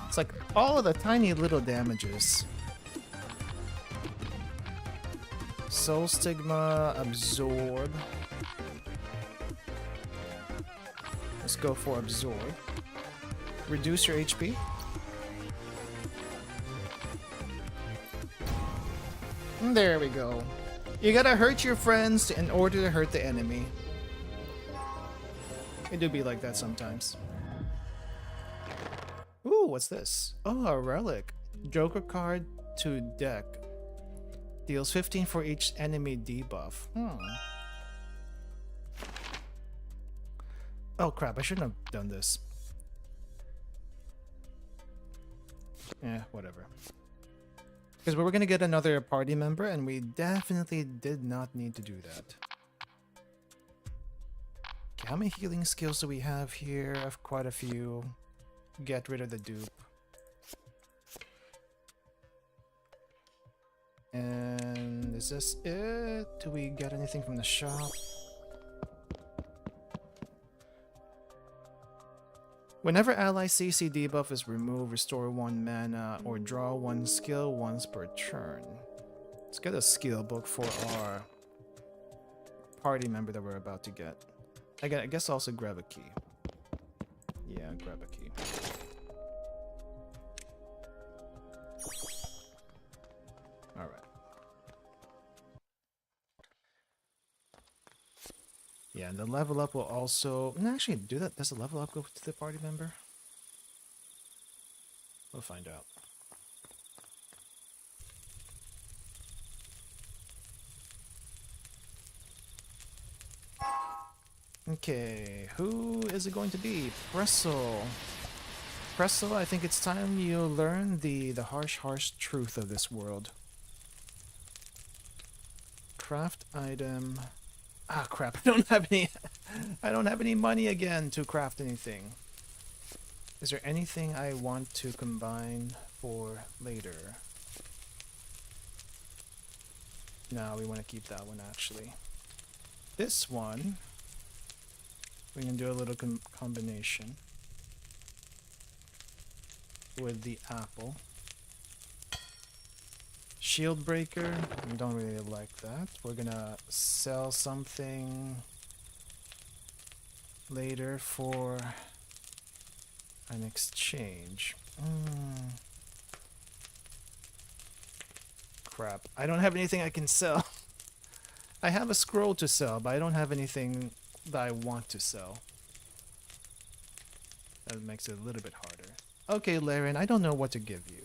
It's like all of the tiny little damages. Soul Stigma, Absorb. Let's go for Absorb. Reduce your HP. There we go. You gotta hurt your friends in order to hurt the enemy. It do be like that sometimes. Ooh, what's this? Oh, a relic. Joker card to deck. Deals 15 for each enemy debuff. Oh crap, I shouldn't have done this. Whatever. Because we were gonna get another party member and we definitely did not need to do that. Okay, how many healing skills do we have here? I have quite a few. Get rid of the dupe. And is this it? Do we get anything from the shop? Whenever ally CC debuff is removed, restore 1 mana or draw 1 skill once per turn. Let's get a skill book for our party member that we're about to get. I guess also grab a key. Yeah, grab a key. Alright. Yeah, and the level up will also... Actually, do that. Does the level up go to the party member? We'll find out. Okay, who is it going to be? Pressel. Pressel, I think it's time you learn the harsh truth of this world. Craft item... Ah, crap, I don't have any... I don't have any money again to craft anything. Is there anything I want to combine for later? No, we want to keep that one, actually. This one... We can do a little combination with the apple. Shield breaker, we don't really like that. We're gonna sell something later for an exchange. Crap, I don't have anything I can sell. I have a scroll to sell, but I don't have anything that I want to sell. That makes it a little bit harder. Okay, Laren, I don't know what to give you.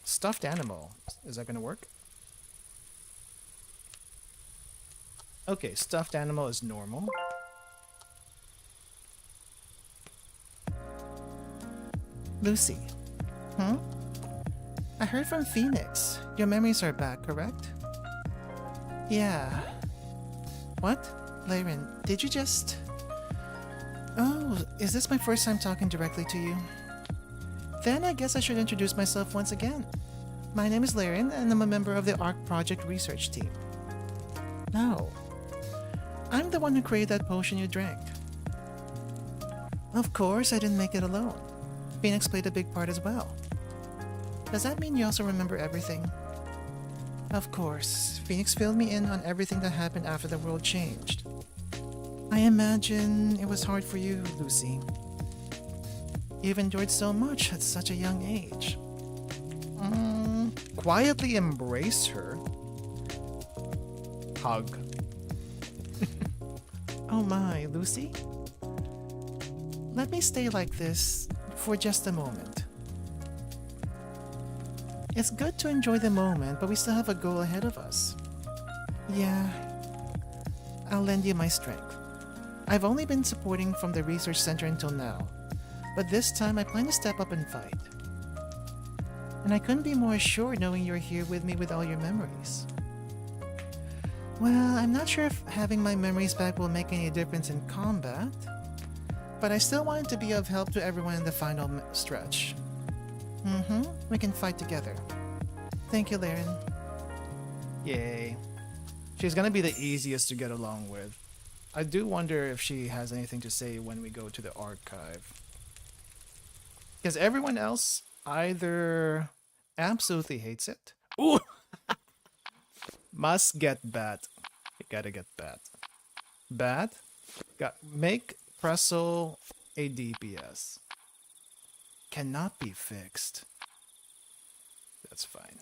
Stuffed animal. Is that gonna work? Okay, stuffed animal is normal. Lucy. I heard from Phoenix. Your memories are back, correct? Yeah. What? Laren, did you just... Oh, is this my first time talking directly to you? Then I guess I should introduce myself once again. My name is Laren, and I'm a member of the Ark Project research team. No. I'm the one who created that potion you drank. Of course, I didn't make it alone. Phoenix played a big part as well. Does that mean you also remember everything? Of course. Phoenix filled me in on everything that happened after the world changed. I imagine it was hard for you, Lucy. You've endured so much at such a young age. Quietly embrace her. Hug. Oh my, Lucy? Let me stay like this for just a moment. It's good to enjoy the moment, but we still have a goal ahead of us. Yeah, I'll lend you my strength. I've only been supporting from the research center until now, but this time I plan to step up and fight. And I couldn't be more assured knowing you're here with me with all your memories. Well, I'm not sure if having my memories back will make any difference in combat, but I still wanted to be of help to everyone in the final stretch. We can fight together. Thank you, Laren. Yay. She's gonna be the easiest to get along with. I do wonder if she has anything to say when we go to the archive. Because everyone else either absolutely hates it. Ooh! Must get bat. You gotta get bat. Bat. Make Pretzel a DPS. Cannot be fixed. That's fine.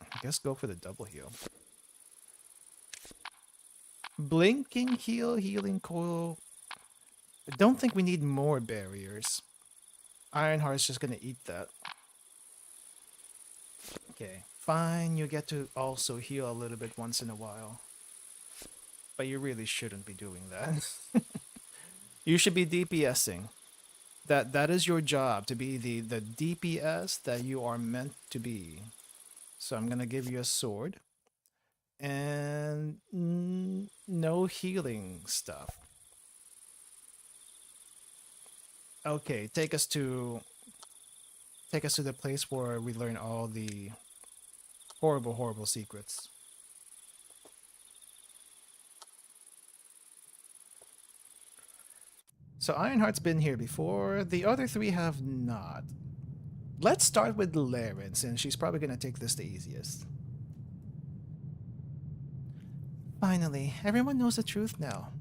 I guess go for the double heal. Blinking heal, healing coil. I don't think we need more barriers. Ironheart's just gonna eat that. Okay, fine, you get to also heal a little bit once in a while. But you really shouldn't be doing that. You should be DPSing. That is your job, to be the DPS that you are meant to be. So I'm gonna give you a sword. And no healing stuff. Okay, take us to the place where we learn all the horrible secrets. So Ironheart's been here before. The other three have not. Let's start with Laren, since she's probably gonna take this the easiest. Finally, everyone knows the truth now.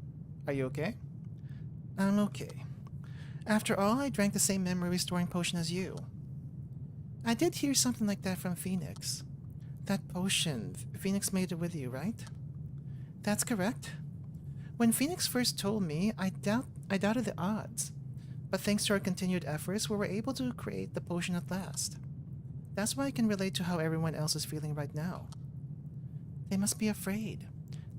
Are you okay? I'm okay. After all, I drank the same memory restoring potion as you. I did hear something like that from Phoenix. That potion, Phoenix made it with you, right? That's correct. When Phoenix first told me, I doubted the odds. But thanks to our continued efforts, we were able to create the potion at last. That's why I can relate to how everyone else is feeling right now. They must be afraid.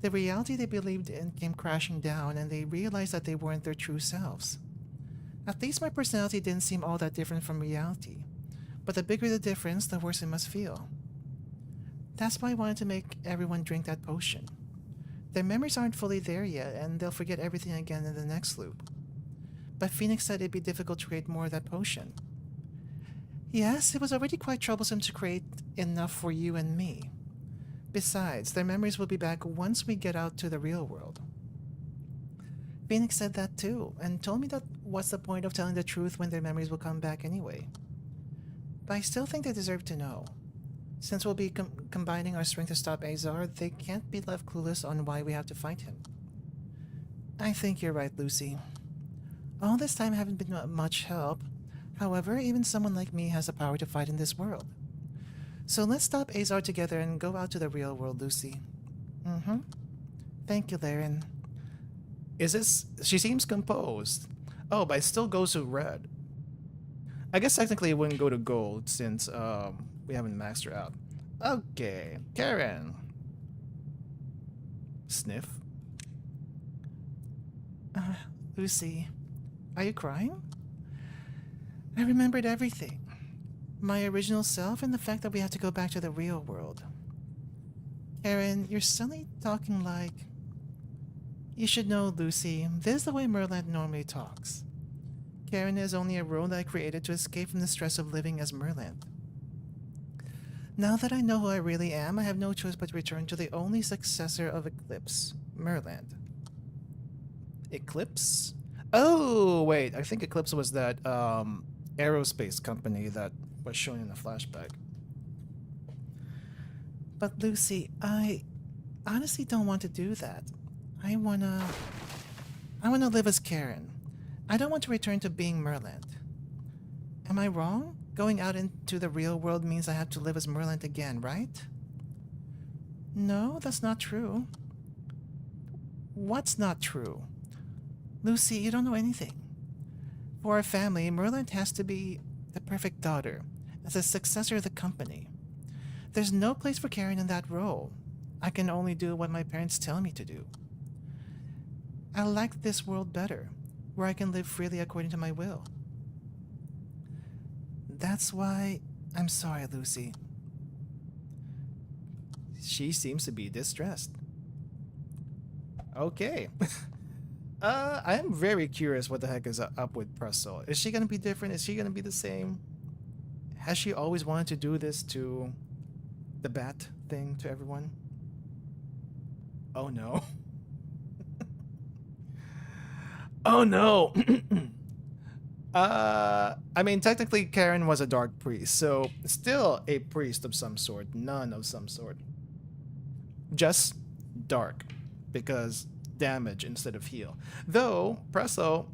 The reality they believed in came crashing down, and they realized that they weren't their true selves. At least my personality didn't seem all that different from reality. But the bigger the difference, the worse it must feel. That's why I wanted to make everyone drink that potion. Their memories aren't fully there yet, and they'll forget everything again in the next loop. But Phoenix said it'd be difficult to create more of that potion. Yes, it was already quite troublesome to create enough for you and me. Besides, their memories will be back once we get out to the real world. Phoenix said that too, and told me that what's the point of telling the truth when their memories will come back anyway. But I still think they deserve to know. Since we'll be combining our strength to stop Azar, they can't be left clueless on why we have to fight him. I think you're right, Lucy. All this time I haven't been much help. However, even someone like me has the power to fight in this world. So let's stop Azar together and go out to the real world, Lucy. Thank you, Laren. She seems composed. Oh, but it still goes to red. I guess technically it wouldn't go to gold since we haven't maxed her out. Okay, Karen. Sniff. Lucy, are you crying? I remembered everything. My original self and the fact that we have to go back to the real world. Karen, you're suddenly talking like... You should know, Lucy, this is the way Merland normally talks. Karen is only a role that I created to escape from the stress of living as Merland. Now that I know who I really am, I have no choice but to return to the only successor of Eclipse, Merland. Eclipse? Oh, wait, I think Eclipse was that aerospace company that was shown in the flashback. But Lucy, I honestly don't want to do that. I wanna live as Karen. I don't want to return to being Merland. Am I wrong? Going out into the real world means I have to live as Merland again, right? No, that's not true. What's not true? Lucy, you don't know anything. For our family, Merland has to be the perfect daughter, as a successor of the company. There's no place for Karen in that role. I can only do what my parents tell me to do. I like this world better, where I can live freely according to my will. That's why I'm sorry, Lucy. She seems to be distressed. Okay. I am very curious what the heck is up with Pretzel. Is she gonna be different? Is she gonna be the same? Has she always wanted to do this to the bat thing to everyone? Oh no. Oh no. I mean, technically, Karen was a dark priest, so still a priest of some sort, none of some sort. Just dark, because damage instead of heal. Though, Presso,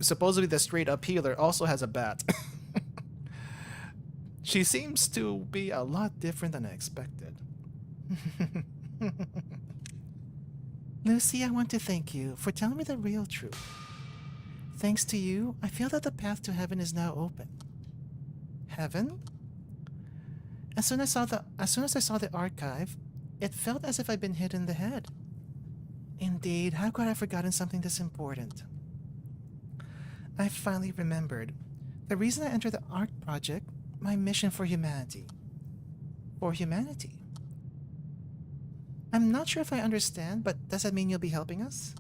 supposedly the straight up healer, also has a bat. She seems to be a lot different than I expected. Lucy, I want to thank you for telling me the real truth. Thanks to you, I feel that the path to heaven is now open. Heaven? As soon as I saw the archive, it felt as if I'd been hit in the head. Indeed, how could I have forgotten something this important? I finally remembered. The reason I entered the Ark project, my mission for humanity. For humanity. I'm not sure if I understand, but does that mean you'll be helping us?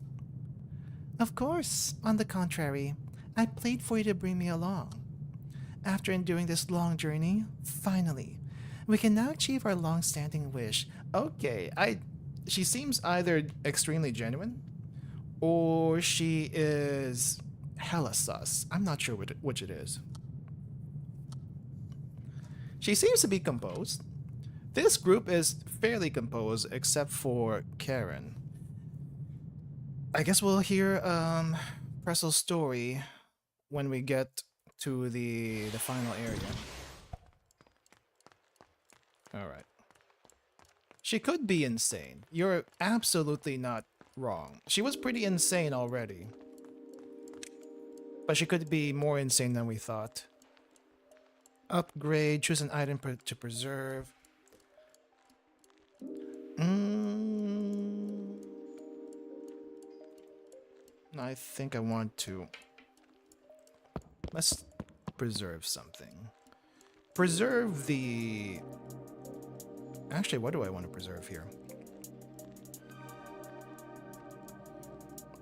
Of course. On the contrary, I played for you to bring me along. After enduring this long journey, finally, we can now achieve our long-standing wish. Okay, she seems either extremely genuine, or she is hella sus. I'm not sure which it is. She seems to be composed. This group is fairly composed, except for Karen. I guess we'll hear Pressel's story when we get to the final area. Alright. She could be insane. You're absolutely not wrong. She was pretty insane already. But she could be more insane than we thought. Upgrade, choose an item to preserve. I think I want to... Let's preserve something. Preserve the... Actually, what do I want to preserve here?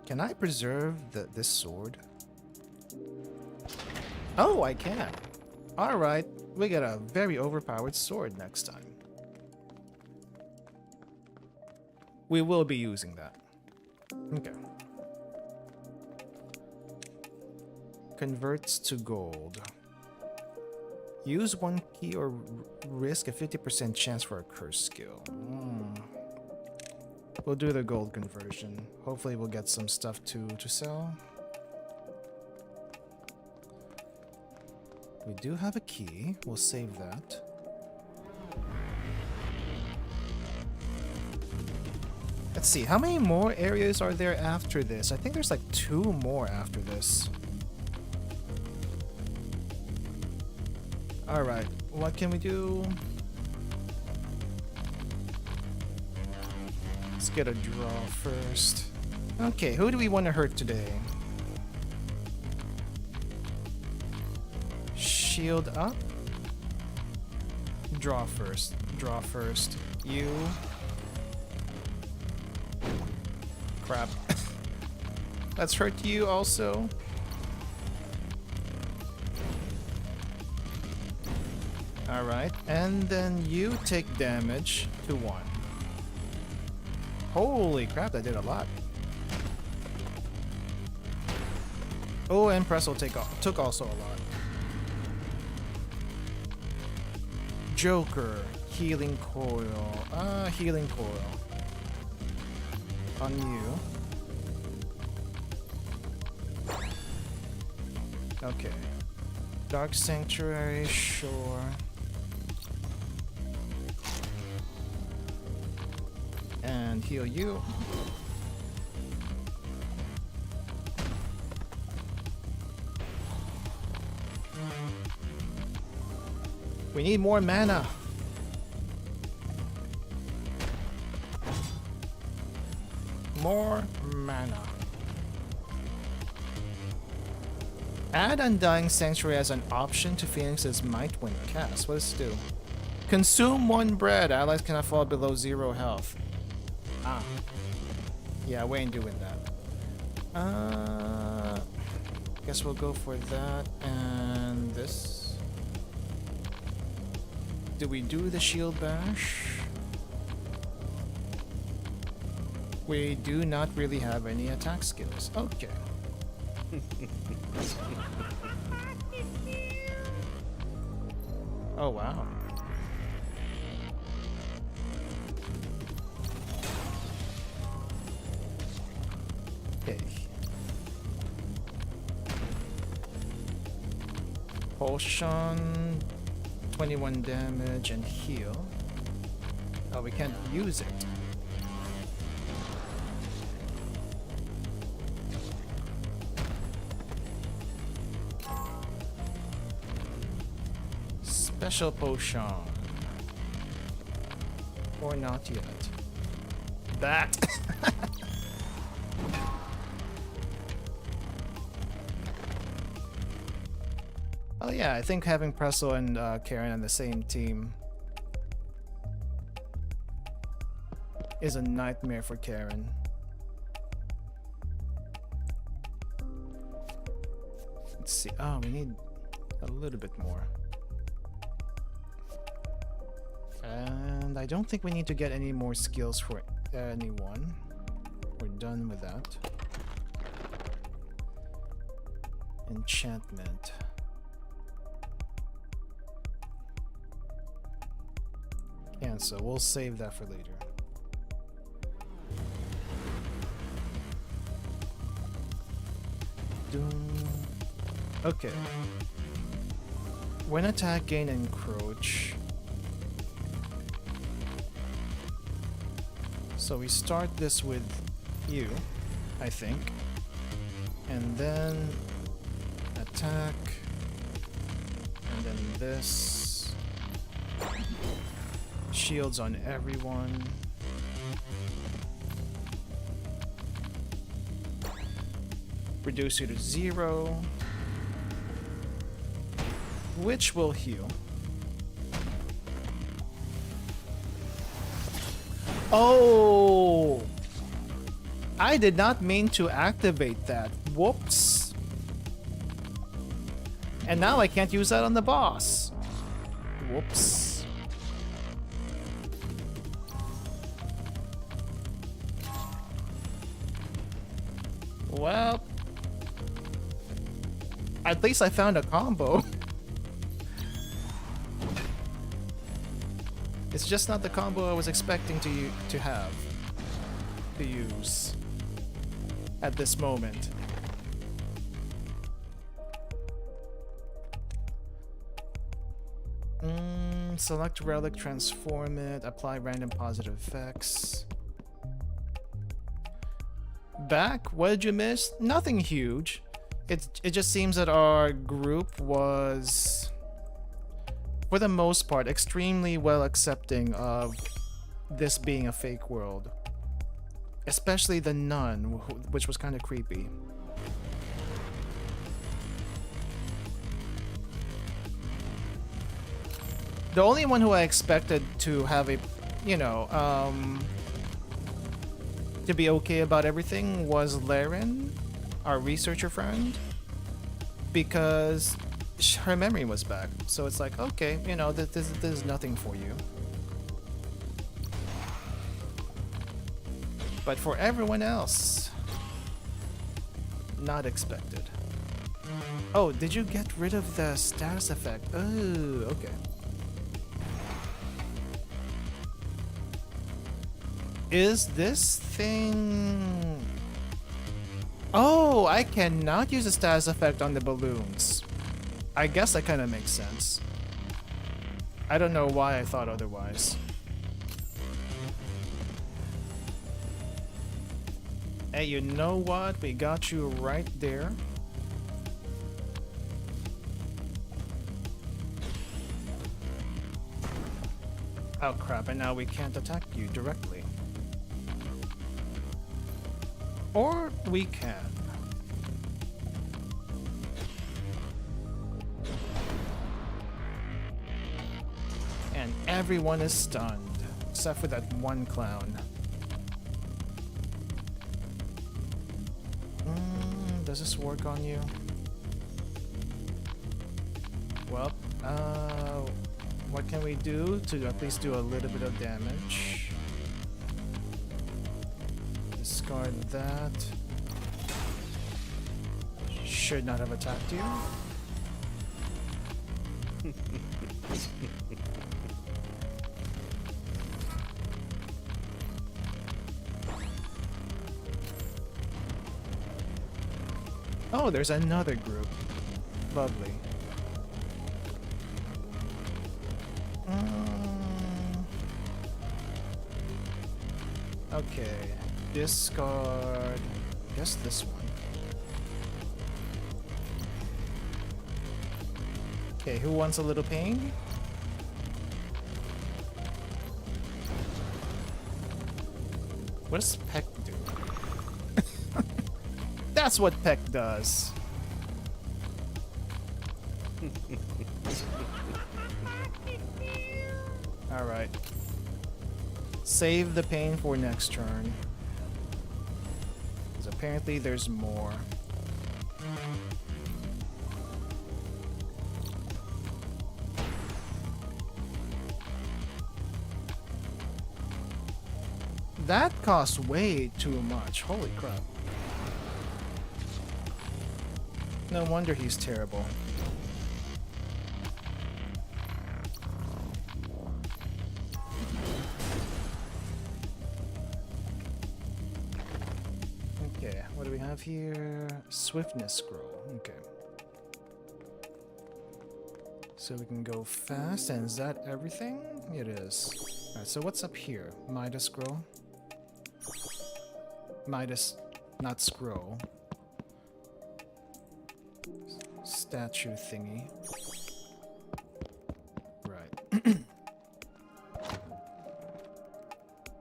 Can I preserve this sword? Oh, I can. Alright, we get a very overpowered sword next time. We will be using that. Okay. Converts to gold. Use one key or risk a 50% chance for a curse skill. We'll do the gold conversion. Hopefully we'll get some stuff to sell. We do have a key. We'll save that. Let's see, how many more areas are there after this? I think there's like 2 more after this. Alright, what can we do? Let's get a draw first. Okay, who do we want to hurt today? Shield up. Draw first. Draw first. You. Crap. Let's hurt you also. Alright, and then you take damage to 1. Holy crap, that did a lot. Oh, and Pressel took also a lot. Joker, healing coil. Healing coil. On you. Okay. Dark Sanctuary, sure. And heal you. We need more mana. More mana. Add Undying Sanctuary as an option to Phoenix's Might when cast. What does this do? Consume 1 bread. Allies cannot fall below 0 health. Ah. Yeah, we ain't doing that. Guess we'll go for that and this. Do we do the shield bash? We do not really have any attack skills. Okay. Oh, wow. Okay. Potion, 21 damage and heal. Oh, we can't use it. Special potion. Or not yet. That! Oh yeah, I think having Presso and Karen on the same team is a nightmare for Karen. Let's see. Oh, we need a little bit more. And I don't think we need to get any more skills for anyone. We're done with that. Enchantment. Cancel. We'll save that for later. Okay. When attack, gain encroach. So we start this with you, I think. And then attack. And then this. Shields on everyone. Reduce you to 0. Which will heal. Oh! I did not mean to activate that. Whoops. And now I can't use that on the boss. Whoops. Well, at least I found a combo. It's just not the combo I was expecting to use at this moment. Select relic, transform it, apply random positive effects. Back? What did you miss? Nothing huge. It just seems that our group was, for the most part, extremely well accepting of this being a fake world. Especially the nun, which was kind of creepy. The only one who I expected to have a, you know, to be okay about everything was Laren, our researcher friend, because her memory was back. So it's like, okay, you know, this is nothing for you. But for everyone else, not expected. Oh, did you get rid of the status effect? Oh, okay. Is this thing... Oh, I cannot use a status effect on the balloons. I guess that kind of makes sense. I don't know why I thought otherwise. Hey, you know what? We got you right there. Oh crap, and now we can't attack you directly. Or we can. And everyone is stunned, except for that one clown. Does this work on you? Well, what can we do to at least do a little bit of damage? Discard that. Should not have attacked you. Oh, there's another group. Lovely. Okay. Discard. I guess this one. Okay, who wants a little pain? What does Peck do? That's what Peck does. Alright. Save the pain for next turn. Because apparently there's more. That costs way too much. Holy crap. No wonder he's terrible. Okay, what do we have here? Swiftness scroll. Okay. So we can go fast, and is that everything? It is. Alright, so what's up here? Midas scroll? Midas, not scroll. Statue thingy. Right.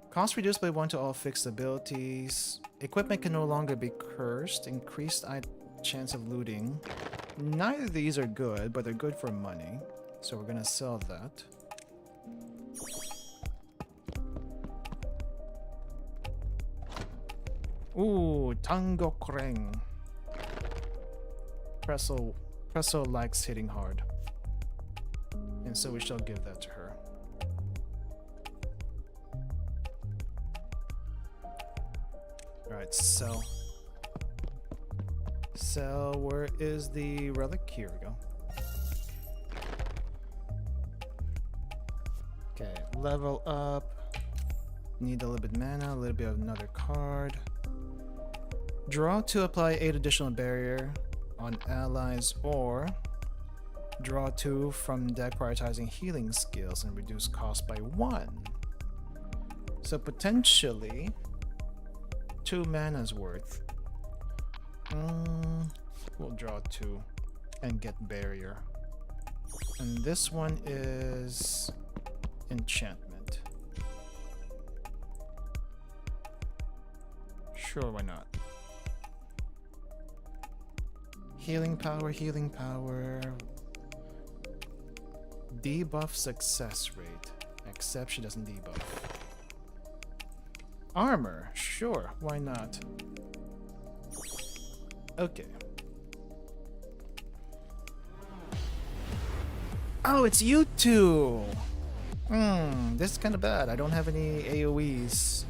Cost reduced by 1 to all fixed abilities. Equipment can no longer be cursed. Increased chance of looting. Neither of these are good, but they're good for money. So we're gonna sell that. Ooh, Tango Kreng. Presso likes hitting hard. And so we shall give that to her. Alright, sell. Sell, where is the relic? Here we go. Okay, level up. Need a little bit of mana, a little bit of another card. Draw to apply 8 additional barrier on allies, or draw 2 from deck prioritizing healing skills and reduce cost by 1. So potentially 2 mana's worth. We'll draw 2 and get barrier. And this one is enchantment. Sure, why not? Healing power, healing power. Debuff success rate. Except she doesn't debuff. Armor, sure, why not? Okay. Oh, it's you two! This is kind of bad. I don't have any AoEs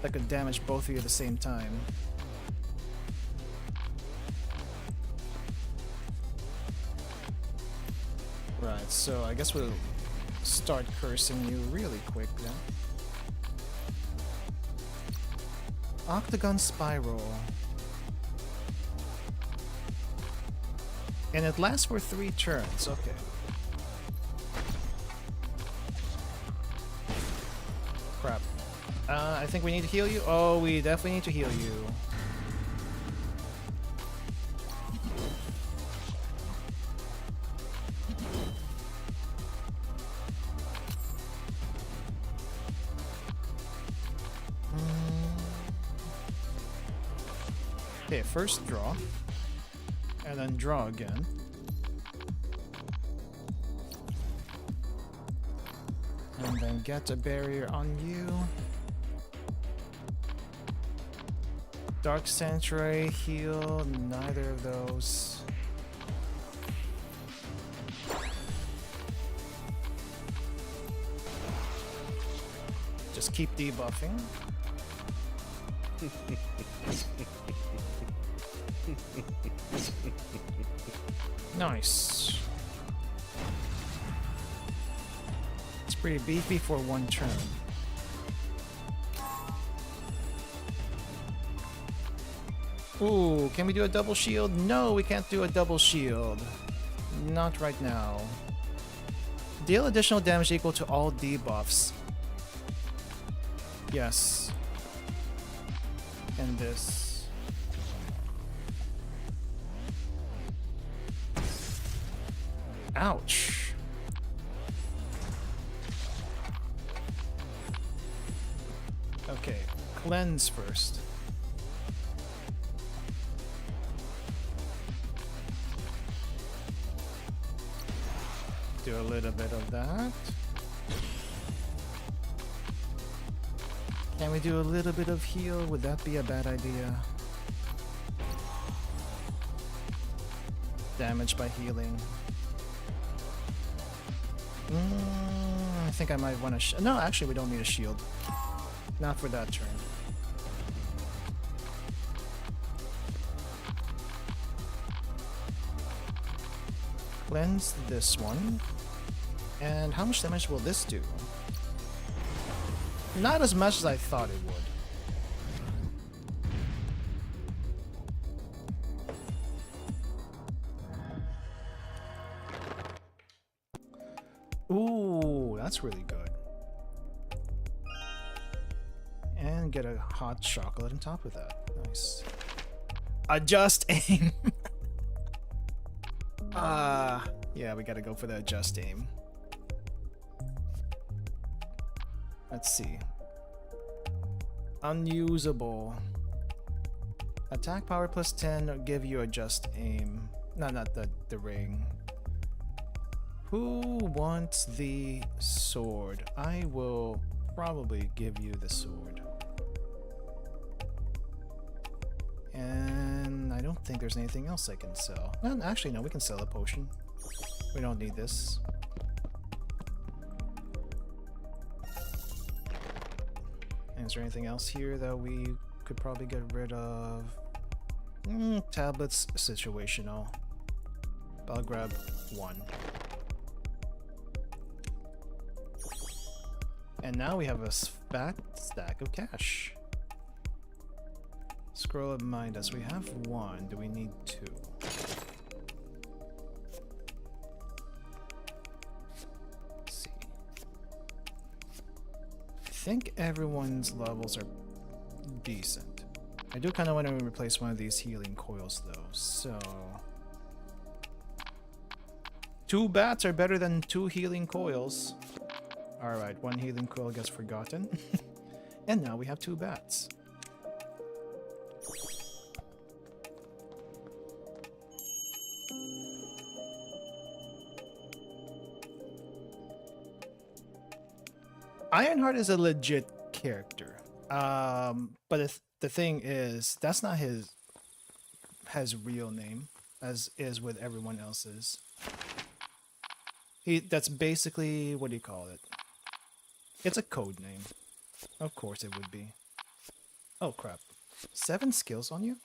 that could damage both of you at the same time. Right, so I guess we'll start cursing you really quick then. Octagon Spiral. And it lasts for 3 turns, okay. Crap. I think we need to heal you. Oh, we definitely need to heal you. Okay, first draw. And then draw again. And then get a barrier on you. Dark Sanctuary, heal, neither of those. Just keep debuffing. Nice. pretty beefy for one turn. Ooh, can we do a double shield? No, we can't do a double shield. Not right now. Deal additional damage equal to all debuffs. Yes. And this. Ouch. Okay, cleanse first. Do a little bit of that. Can we do a little bit of heal? Would that be a bad idea? Damage by healing. I think I might want to... No, actually we don't need a shield. Not for that turn. Cleanse this one. And how much damage will this do? Not as much as I thought it would. Ooh, that's really good. And get a hot chocolate on top of that. Nice. Adjust aim. Yeah, we gotta go for the adjust aim. Let's see. Unusable. Attack power plus 10 or give you adjust aim. No, not the ring. Who wants the sword? I will probably give you the sword. And I don't think there's anything else I can sell. Well, actually, no, we can sell a potion. We don't need this. And is there anything else here that we could probably get rid of? Tablets situational. I'll grab one. And now we have a fat stack of cash. Scroll of mind us. We have one. Do we need two? Let's see. I think everyone's levels are decent. I do kind of want to replace one of these healing coils though, so... 2 bats are better than 2 healing coils. Alright, 1 healing coil gets forgotten. And now we have 2 bats. Ironheart is a legit character. But the thing is, that's not his real name, as is with everyone else's. That's basically, what do you call it? It's a code name. Of course it would be. Oh crap. 7 skills on you?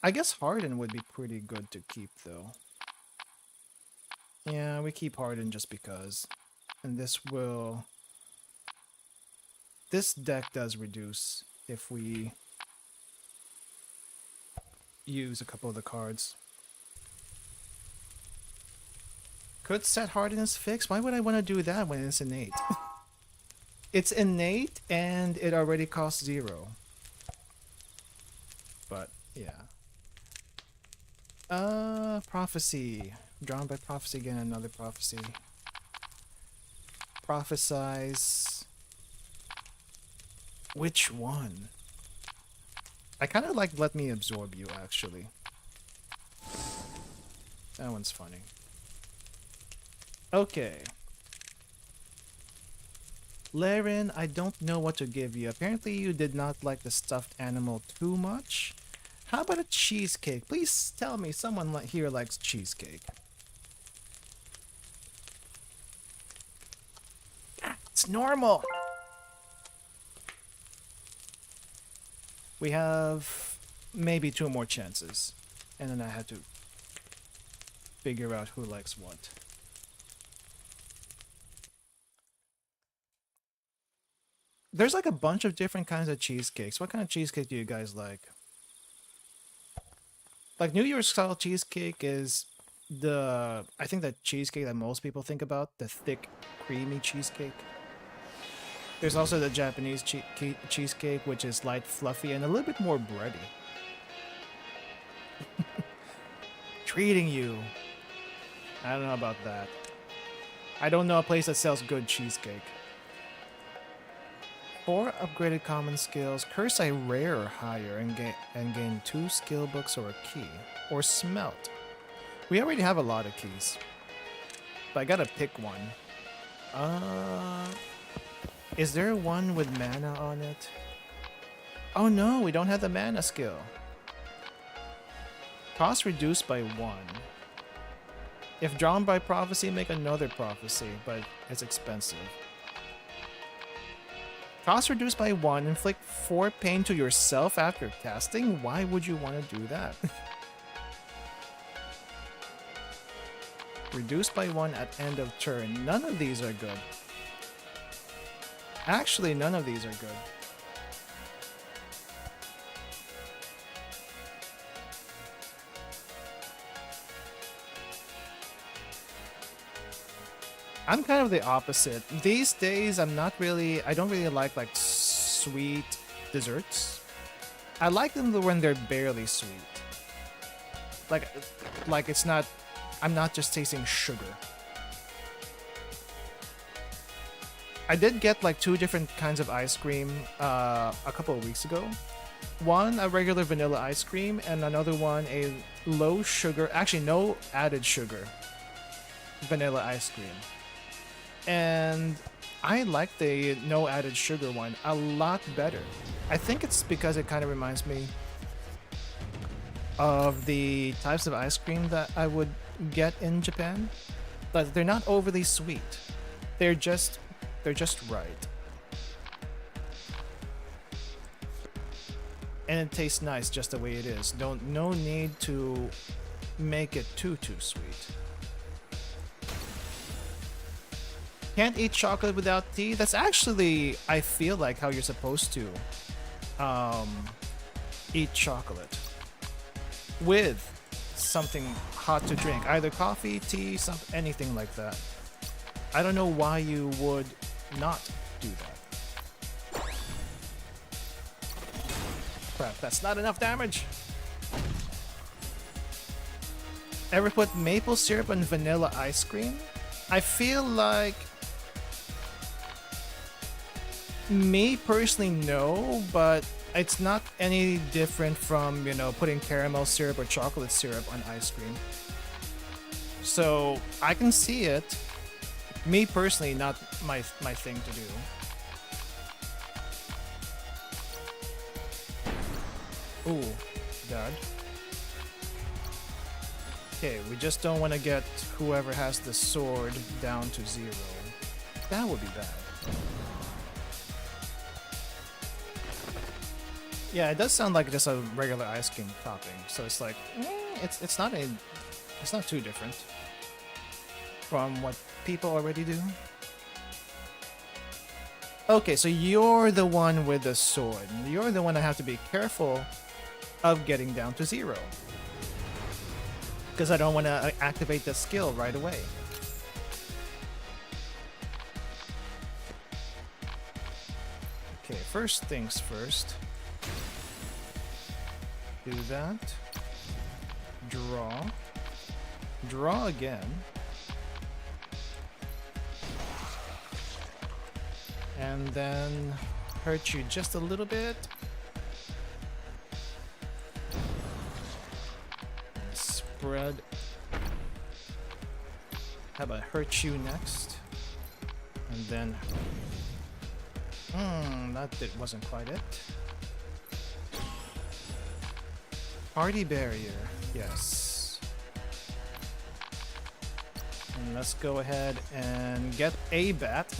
I guess Harden would be pretty good to keep though. Yeah, we keep Harden just because. And this deck does reduce if we use a couple of the cards. Could set Harden as fixed? Why would I want to do that when it's innate? It's innate and it already costs 0. But, yeah. Prophecy. Drawn by prophecy again, another prophecy. Prophesize. Which one? I kind of like Let Me Absorb You, actually. That one's funny. Okay. Laren, I don't know what to give you. Apparently you did not like the stuffed animal too much. How about a cheesecake? Please tell me someone here likes cheesecake. It's normal. We have maybe 2 more chances. And then I had to figure out who likes what. There's like a bunch of different kinds of cheesecakes. What kind of cheesecake do you guys like? Like New York style cheesecake is I think the cheesecake that most people think about, the thick, creamy cheesecake. There's also the Japanese cheesecake, which is light, fluffy, and a little bit more bready. Treating you. I don't know about that. I don't know a place that sells good cheesecake. 4 upgraded common skills. Curse a rare or higher and gain 2 skill books or a key. Or smelt. We already have a lot of keys. But I gotta pick one. Is there one with mana on it? Oh no, we don't have the mana skill. Cost reduced by 1. If drawn by prophecy, make another prophecy, but it's expensive. Cost reduced by 1, inflict 4 pain to yourself after casting? Why would you want to do that? Reduced by 1 at end of turn. None of these are good. Actually, none of these are good. I'm kind of the opposite. These days, I don't really like sweet desserts. I like them when they're barely sweet. Like it's not, I'm not just tasting sugar. I did get like 2 different kinds of ice cream a couple of weeks ago. One, a regular vanilla ice cream, and another one, a low sugar, actually no added sugar, vanilla ice cream. And I like the no added sugar one a lot better. I think it's because it kind of reminds me of the types of ice cream that I would get in Japan. But they're not overly sweet. They're just right. And it tastes nice just the way it is. No need to make it too sweet. Can't eat chocolate without tea? That's actually, I feel like, how you're supposed to eat chocolate. With something hot to drink. Either coffee, tea, anything like that. I don't know why you would not do that. Crap, that's not enough damage! Ever put maple syrup on vanilla ice cream? I feel like... Me personally, no, but it's not any different from, you know, putting caramel syrup or chocolate syrup on ice cream. So, I can see it. Me personally, not my thing to do. Ooh, God. Okay, we just don't want to get whoever has the sword down to 0. That would be bad. Yeah, it does sound like just a regular ice cream topping. So it's like, it's not too different from what people already do. Okay, so you're the one with the sword. You're the one I have to be careful of getting down to 0. Because I don't want to activate the skill right away. Okay, first things first. Do that. Draw. Draw again. And then hurt you just a little bit. Spread. How about hurt you next? And then... that wasn't quite it. Party barrier, yes. And let's go ahead and get a bat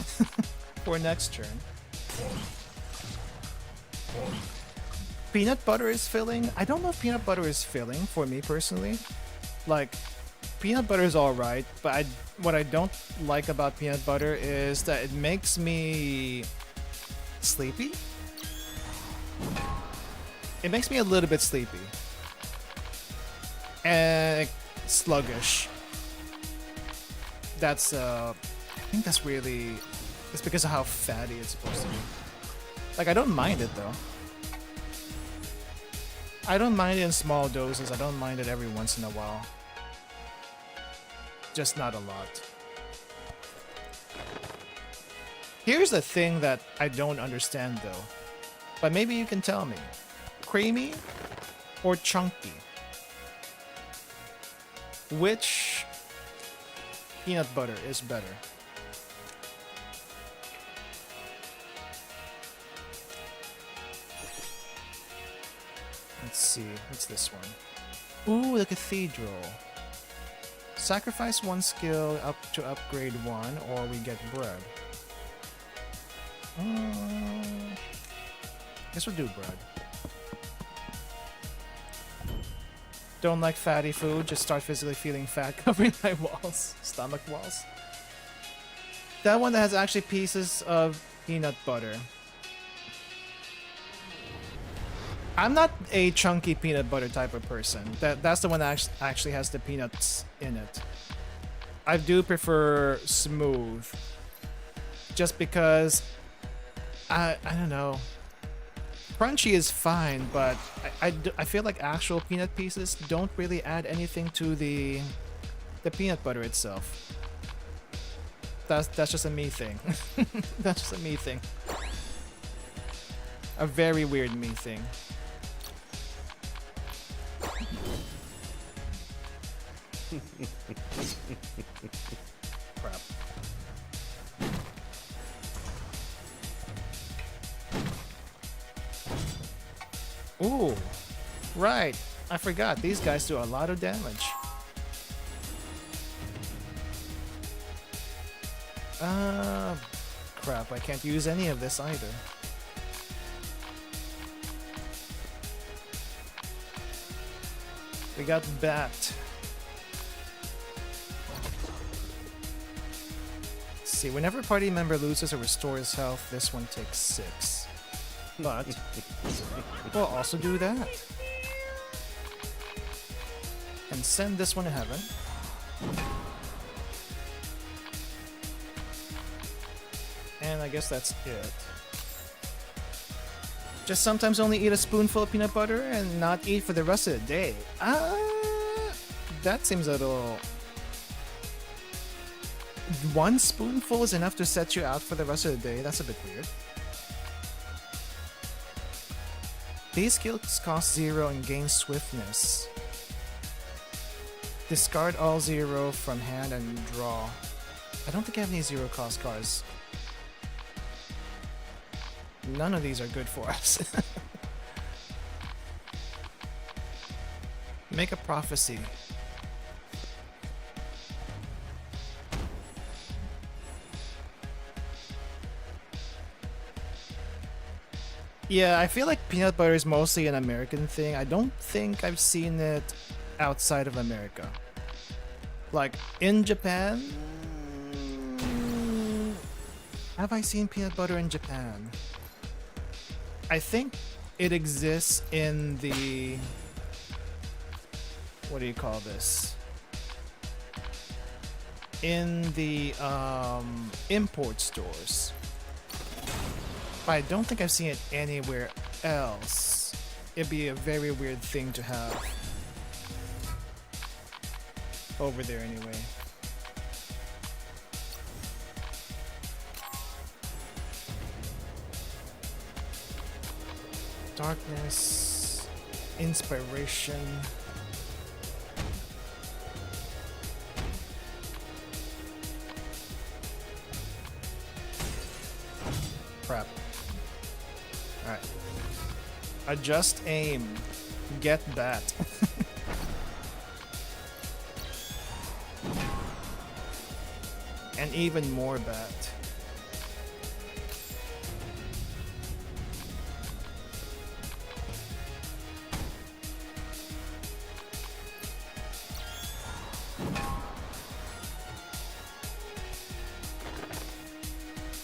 for next turn. Peanut butter is filling? I don't know if peanut butter is filling for me personally. Like, peanut butter is alright, but what I don't like about peanut butter is that it makes me Sleepy? It makes me a little bit sleepy. And sluggish. That's, I think that's really... It's because of how fatty it's supposed to be. Like, I don't mind it, though. I don't mind it in small doses. I don't mind it every once in a while. Just not a lot. Here's the thing that I don't understand, though. But maybe you can tell me. Creamy or chunky? Which peanut butter is better? Let's see. What's this one? Ooh, the cathedral. Sacrifice one skill up to upgrade one, or we get bread. Guess we'll do bread. Don't like fatty food, just start physically feeling fat covering my walls. Stomach walls. That one that has actually pieces of peanut butter. I'm not a chunky peanut butter type of person. That's the one that actually has the peanuts in it. I do prefer smooth. Just because... I don't know. Crunchy is fine, but I feel like actual peanut pieces don't really add anything to the peanut butter itself. That's just a me thing. That's just a me thing. A very weird me thing. Crap. Ooh, right. I forgot. These guys do a lot of damage. Crap. I can't use any of this either. We got Bat. Let's see, whenever a party member loses or restores health, this one takes 6. But we'll also do that. And send this one to heaven. And I guess that's it. Just sometimes only eat a spoonful of peanut butter and not eat for the rest of the day. That seems a little... One spoonful is enough to set you out for the rest of the day. That's a bit weird. These skills cost 0 and gain swiftness. Discard all 0 from hand and draw. I don't think I have any 0 cost cards. None of these are good for us. Make a prophecy. Yeah, I feel like peanut butter is mostly an American thing. I don't think I've seen it outside of America. Like, in Japan? Have I seen peanut butter in Japan? I think it exists in the... What do you call this? In the import stores. But I don't think I've seen it anywhere else. It'd be a very weird thing to have. Over there anyway. Darkness, inspiration. Crap. Alright. Adjust aim. Get that. And even more bat.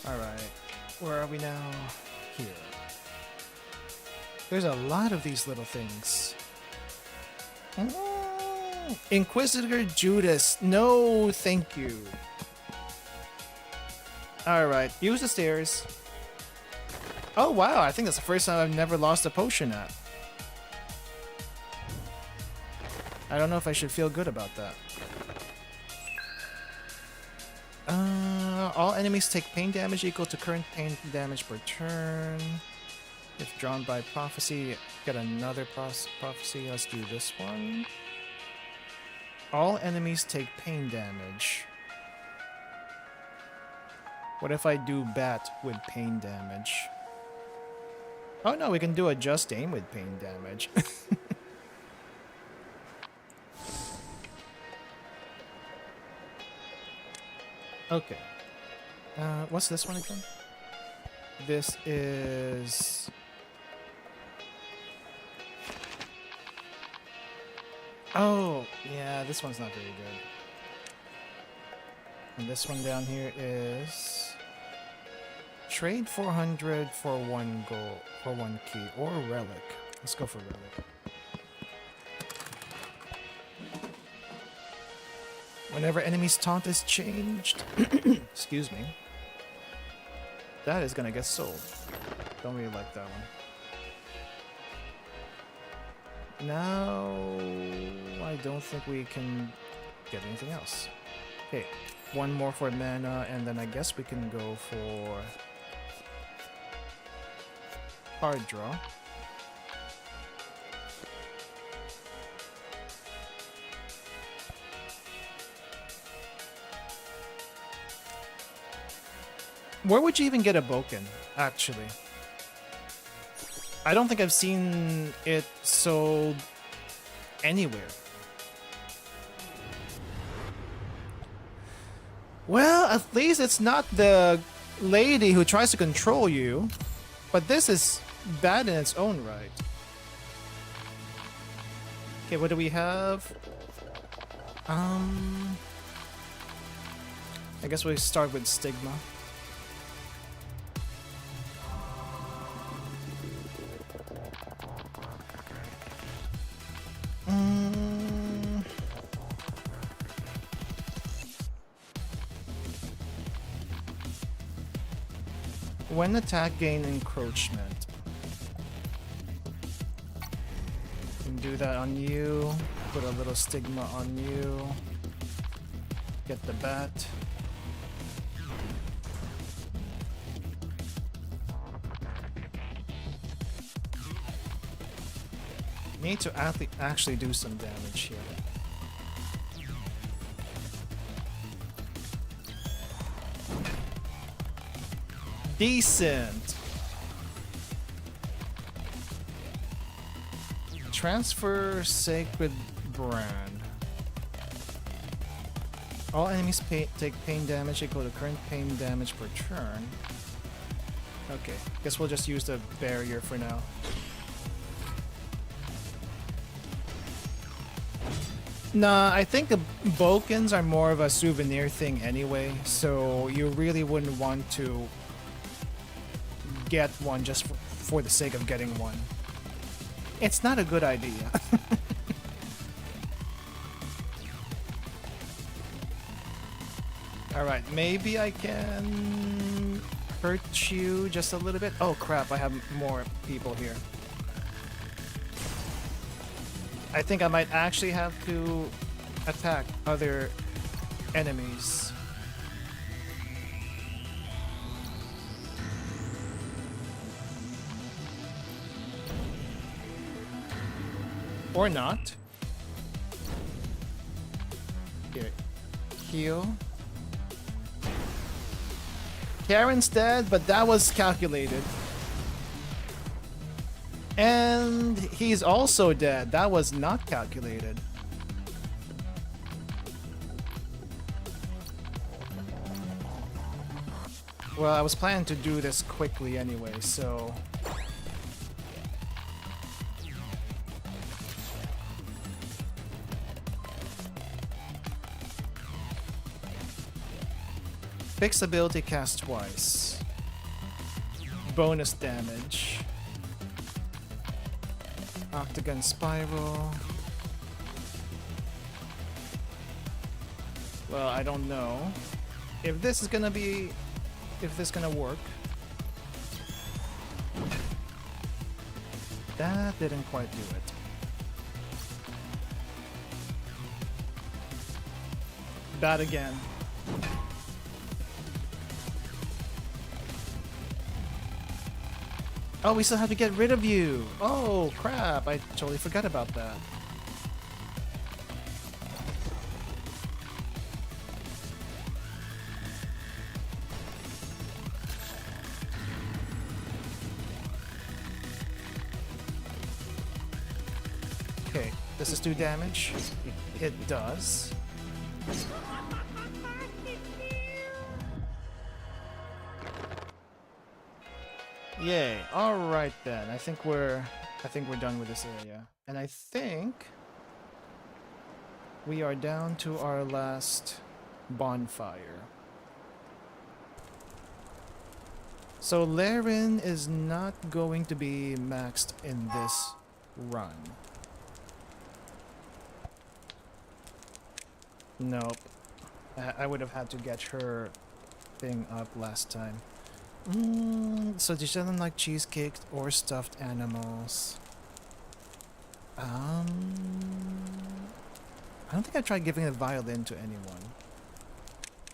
Alright, where are we now? here? There's a lot of these little things. Inquisitor Judas. No, thank you. Alright, use the stairs. Oh wow, I think that's the first time I've never lost a potion at. I don't know if I should feel good about that. All enemies take pain damage equal to current pain damage per turn. If drawn by prophecy, get another prophecy. Let's do this one. All enemies take pain damage. What if I do bat with pain damage? Oh no, we can do a just aim with pain damage. Okay. What's this one again? This is... Oh, yeah, this one's not very good. And this one down here is... Trade 400 for 1 gold, for 1 key, or relic. Let's go for relic. Whenever enemy's taunt is changed, excuse me, that is gonna get sold. Don't really like that one. Now, I don't think we can get anything else. Okay, one more for mana, and then I guess we can go for card draw. Where would you even get a Boken, actually? I don't think I've seen it sold anywhere. Well, at least it's not the lady who tries to control you, but this is bad in its own right. Okay, what do we have? I guess we start with Stigma. When attack gain encroachment. You can do that on you. Put a little stigma on you. Get the bat. Need to actually do some damage here. Decent. Transfer Sacred Brand. All enemies take pain damage equal to current pain damage per turn. Okay, guess we'll just use the barrier for now. Nah, I think the Bokens are more of a souvenir thing anyway, so you really wouldn't want to get one just for the sake of getting one. It's not a good idea. Alright, maybe I can hurt you just a little bit. Oh crap, I have more people here. I think I might actually have to attack other enemies. Or not. Here. Heal. Karen's dead, but that was calculated. And he's also dead. That was not calculated. Well, I was planning to do this quickly anyway, so... Fixed ability cast twice. bonus damage. Octagon Spiral. Well, I don't know if this is gonna be, if this is gonna work. That didn't quite do it. Bad again. Oh, we still have to get rid of you. Oh, crap. I totally forgot about that. Okay, does this do damage? It does. Yay. Alright then. I think we're done with this area. And I think we are down to our last bonfire. So Laren is not going to be maxed in this run. Nope. I would have had to get her thing up last time. So she doesn't like cheesecake or stuffed animals. I don't think I tried giving a violin to anyone.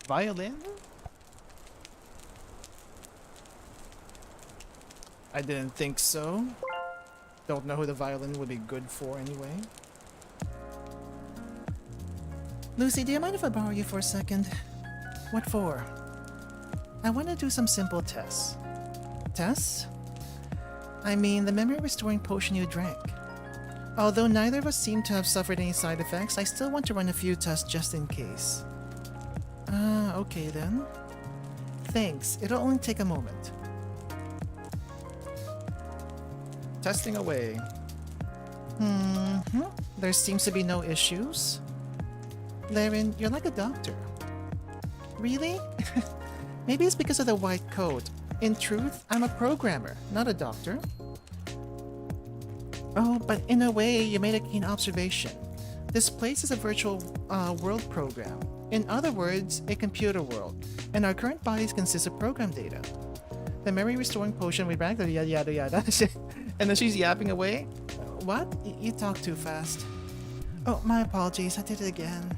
Violin? I didn't think so. Don't know who the violin would be good for anyway. Lucy, do you mind if I borrow you for a second? What for? I want to do some simple tests. Tests? I mean, the memory restoring potion you drank. Although neither of us seem to have suffered any side effects, I still want to run a few tests just in case. Okay then. Thanks, it'll only take a moment. Testing away. There seems to be no issues. Laren, you're like a doctor. Really? Maybe it's because of the white coat. In truth, I'm a programmer, not a doctor. Oh, but in a way, you made a keen observation. This place is a virtual world program. In other words, a computer world. And our current bodies consist of program data. The memory restoring potion we drank, yada yada yada. And then she's yapping away. What? You talk too fast. Oh, my apologies, I did it again.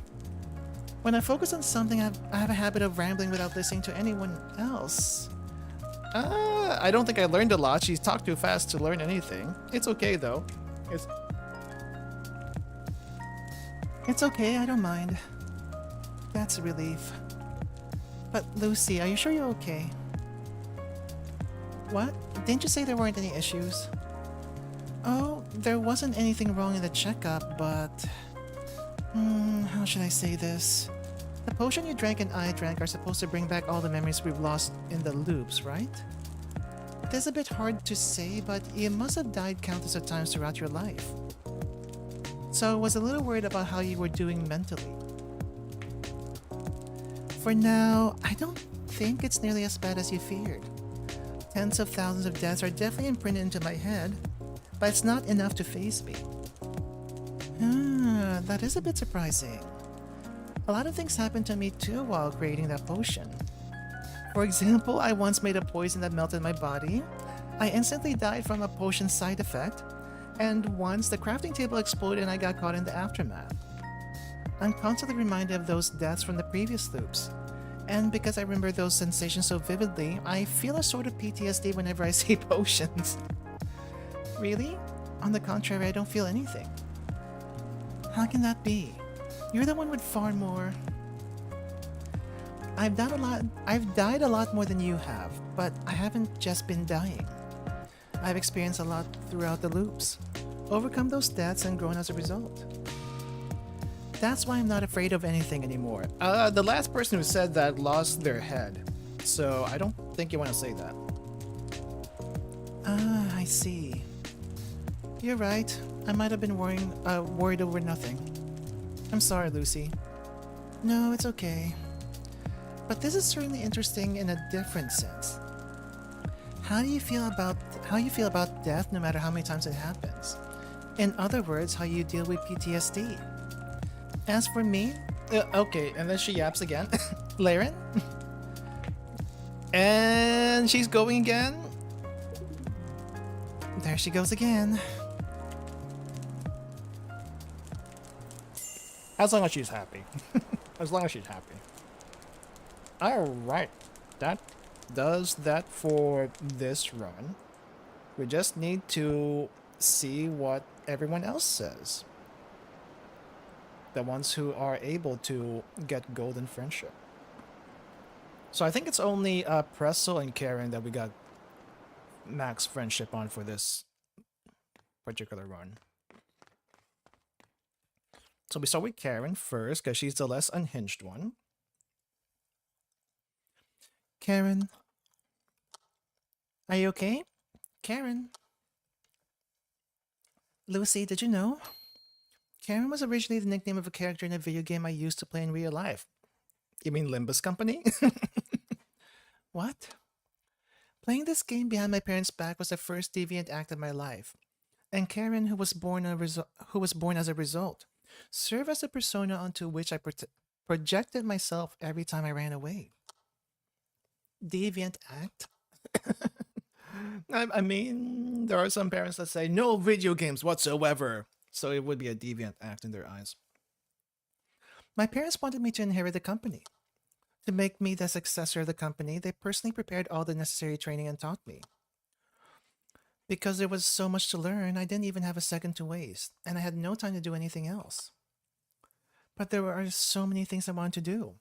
When I focus on something, I have a habit of rambling without listening to anyone else. I don't think I learned a lot. She's talked too fast to learn anything. It's okay, though. It's okay, I don't mind. That's a relief. But, Lucy, are you sure you're okay? What? Didn't you say there weren't any issues? Oh, there wasn't anything wrong in the checkup, but... how should I say this? The potion you drank and I drank are supposed to bring back all the memories we've lost in the loops, right? It is a bit hard to say, but you must have died countless of times throughout your life. So I was a little worried about how you were doing mentally. For now, I don't think it's nearly as bad as you feared. Tens of thousands of deaths are definitely imprinted into my head, but it's not enough to faze me. That is a bit surprising. A lot of things happened to me too while creating that potion. For example, I once made a poison that melted my body. I instantly died from a potion side effect. And once the crafting table exploded and I got caught in the aftermath. I'm constantly reminded of those deaths from the previous loops. And because I remember those sensations so vividly, I feel a sort of PTSD whenever I say potions. Really? On the contrary, I don't feel anything. How can that be? You're the one with far more... I've died a lot more than you have, but I haven't just been dying. I've experienced a lot throughout the loops, overcome those deaths and grown as a result. That's why I'm not afraid of anything anymore. The last person who said that lost their head, so I don't think you want to say that. I see. You're right. I might have been worried over nothing. I'm sorry, Lucy. No, it's okay. But this is certainly interesting in a different sense. how you feel about death no matter how many times it happens? In other words, how you deal with PTSD. As for me, okay, and then she yaps again. Laren? And she's going again. There she goes again. As long as she's happy. As long as she's happy. Alright. That does that for this run. We just need to see what everyone else says. The ones who are able to get golden friendship. So I think it's only Presso and Karen that we got max friendship on for this particular run. So we start with Karen first because she's the less unhinged one. Karen, are you okay? Karen? Lucy, did you know? Karen was originally the nickname of a character in a video game I used to play in real life. You mean Limbus Company? What? Playing this game behind my parents' back was the first deviant act of my life, and Karen, who was born as a result, served as the persona onto which I projected myself every time I ran away. Deviant act? I mean, there are some parents that say no video games whatsoever, so it would be a deviant act in their eyes. My parents wanted me to inherit the company. To make me the successor of the company, they personally prepared all the necessary training and taught me. Because there was so much to learn, I didn't even have a second to waste, and I had no time to do anything else. But there were so many things I wanted to do.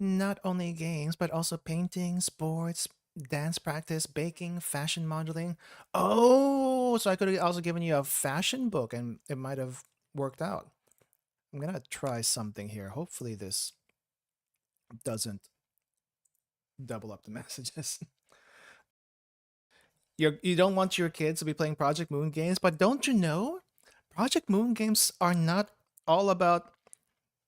Not only games, but also painting, sports, dance practice, baking, fashion modeling. Oh, so I could have also given you a fashion book and it might have worked out. I'm gonna try something here. Hopefully this doesn't double up the messages. You don't want your kids to be playing Project Moon games, but don't you know? Project Moon games are not all about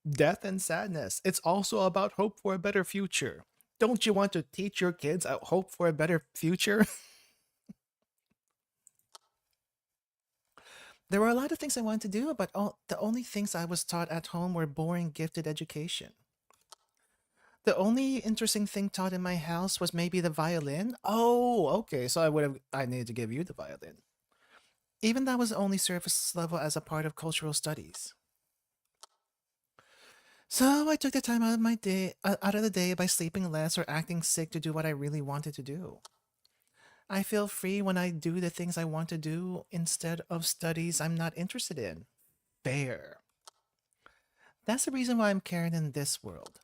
death and sadness. It's also about hope for a better future. Don't you want to teach your kids a hope for a better future? There were a lot of things I wanted to do, but the only things I was taught at home were boring gifted education. The only interesting thing taught in my house was maybe the violin. Oh, okay. So I needed to give you the violin. Even that was only surface level as a part of cultural studies. So I took the time out of my day, out of the day by sleeping less or acting sick to do what I really wanted to do. I feel free when I do the things I want to do instead of studies I'm not interested in. Fair. That's the reason why I'm Karen in this world.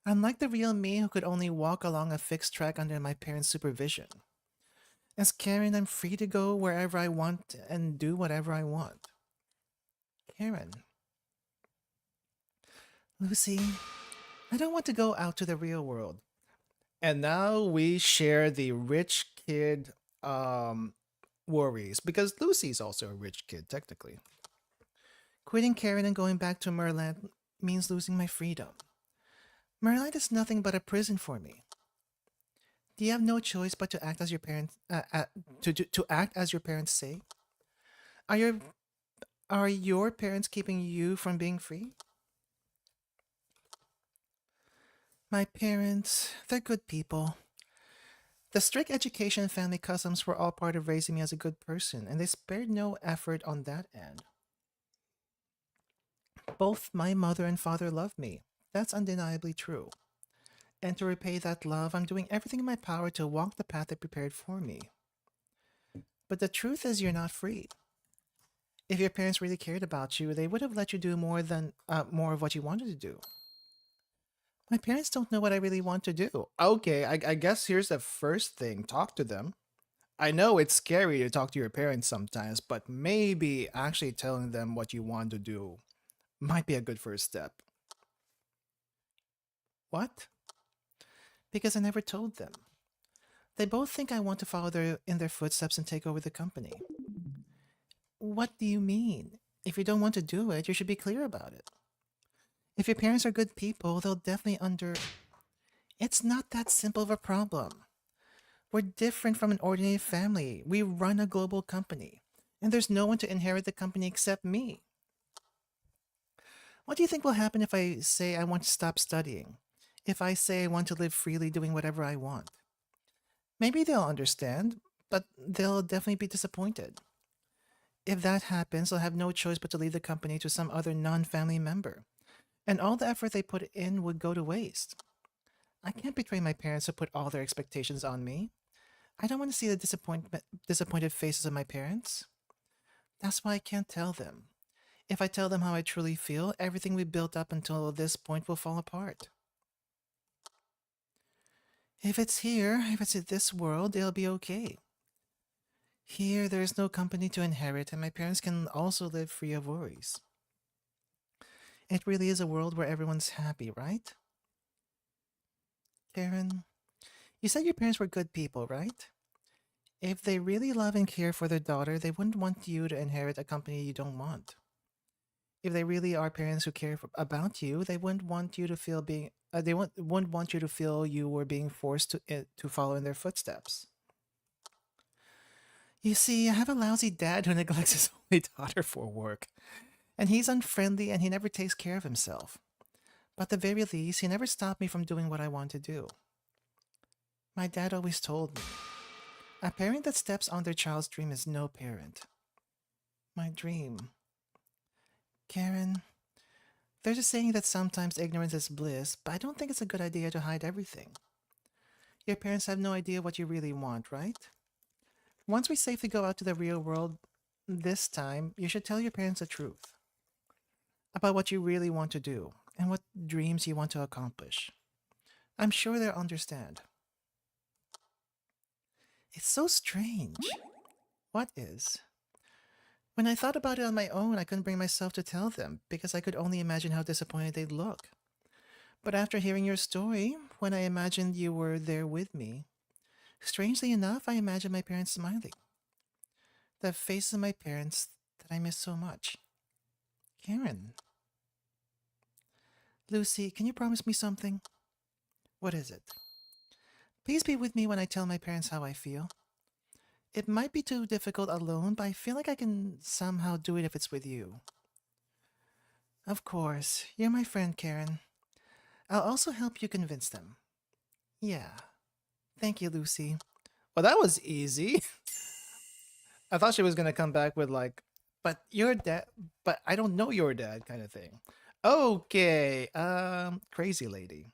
Unlike the real me who could only walk along a fixed track under my parents' supervision. As Karen, I'm free to go wherever I want and do whatever I want. Karen. Lucy, I don't want to go out to the real world. And now we share the rich kid worries because Lucy's also a rich kid, technically. Quitting Karen and going back to Merland means losing my freedom. Merland is nothing but a prison for me. Do you have no choice but to act as your parents to act as your parents say? Are your parents keeping you from being free? My parents, they're good people. The strict education and family customs were all part of raising me as a good person, and they spared no effort on that end. Both my mother and father love me. That's undeniably true. And to repay that love, I'm doing everything in my power to walk the path they prepared for me. But the truth is, you're not free. If your parents really cared about you, they would have let you do more of what you wanted to do. My parents don't know what I really want to do. Okay, I guess here's the first thing. Talk to them. I know it's scary to talk to your parents sometimes, but maybe actually telling them what you want to do might be a good first step. What? Because I never told them. They both think I want to follow in their footsteps and take over the company. What do you mean? If you don't want to do it, you should be clear about it. If your parents are good people, they'll definitely It's not that simple of a problem. We're different from an ordinary family. We run a global company, and there's no one to inherit the company except me. What do you think will happen if I say I want to stop studying? If I say I want to live freely doing whatever I want? Maybe they'll understand, but they'll definitely be disappointed. If that happens, I'll have no choice but to leave the company to some other non family member, and all the effort they put in would go to waste. I can't betray my parents who put all their expectations on me. I don't want to see the disappointed faces of my parents. That's why I can't tell them. If I tell them how I truly feel, everything we built up until this point will fall apart. If it's in this world, it'll be okay. Here, there is no company to inherit, and my parents can also live free of worries. It really is a world where everyone's happy, right? Karen, you said your parents were good people, right? If they really love and care for their daughter, they wouldn't want you to inherit a company you don't want. If they really are parents who care about you, they wouldn't want you to feel being wouldn't want you to feel you were being forced to follow in their footsteps. You see, I have a lousy dad who neglects his only daughter for work, and he's unfriendly and he never takes care of himself. But at the very least, he never stopped me from doing what I want to do. My dad always told me, a parent that steps on their child's dream is no parent. My dream. Karen, there's a saying that sometimes ignorance is bliss, but I don't think it's a good idea to hide everything. Your parents have no idea what you really want, right? Once we safely go out to the real world, this time, you should tell your parents the truth about what you really want to do and what dreams you want to accomplish. I'm sure they'll understand. It's so strange. What is? When I thought about it on my own, I couldn't bring myself to tell them because I could only imagine how disappointed they'd look. But after hearing your story, when I imagined you were there with me, strangely enough, I imagined my parents smiling. The faces of my parents that I miss so much. Karen. Lucy, can you promise me something? What is it? Please be with me when I tell my parents how I feel. It might be too difficult alone, but I feel like I can somehow do it if it's with you. Of course, you're my friend, Karen. I'll also help you convince them. Yeah. Thank you, Lucy. Well, that was easy. I thought she was gonna come back with like, but your dad, but I don't know your dad kind of thing. Okay, crazy lady.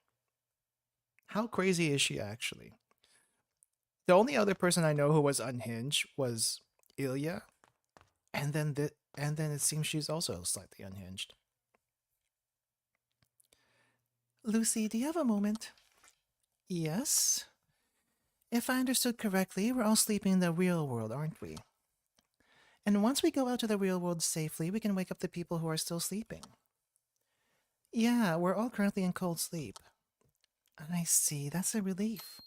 How crazy is she actually? The only other person I know who was unhinged was Ilya, and then it seems she's also slightly unhinged. Lucy, do you have a moment? Yes. If I understood correctly, we're all sleeping in the real world, aren't we? And once we go out to the real world safely, we can wake up the people who are still sleeping. Yeah, we're all currently in cold sleep. I see, that's a relief.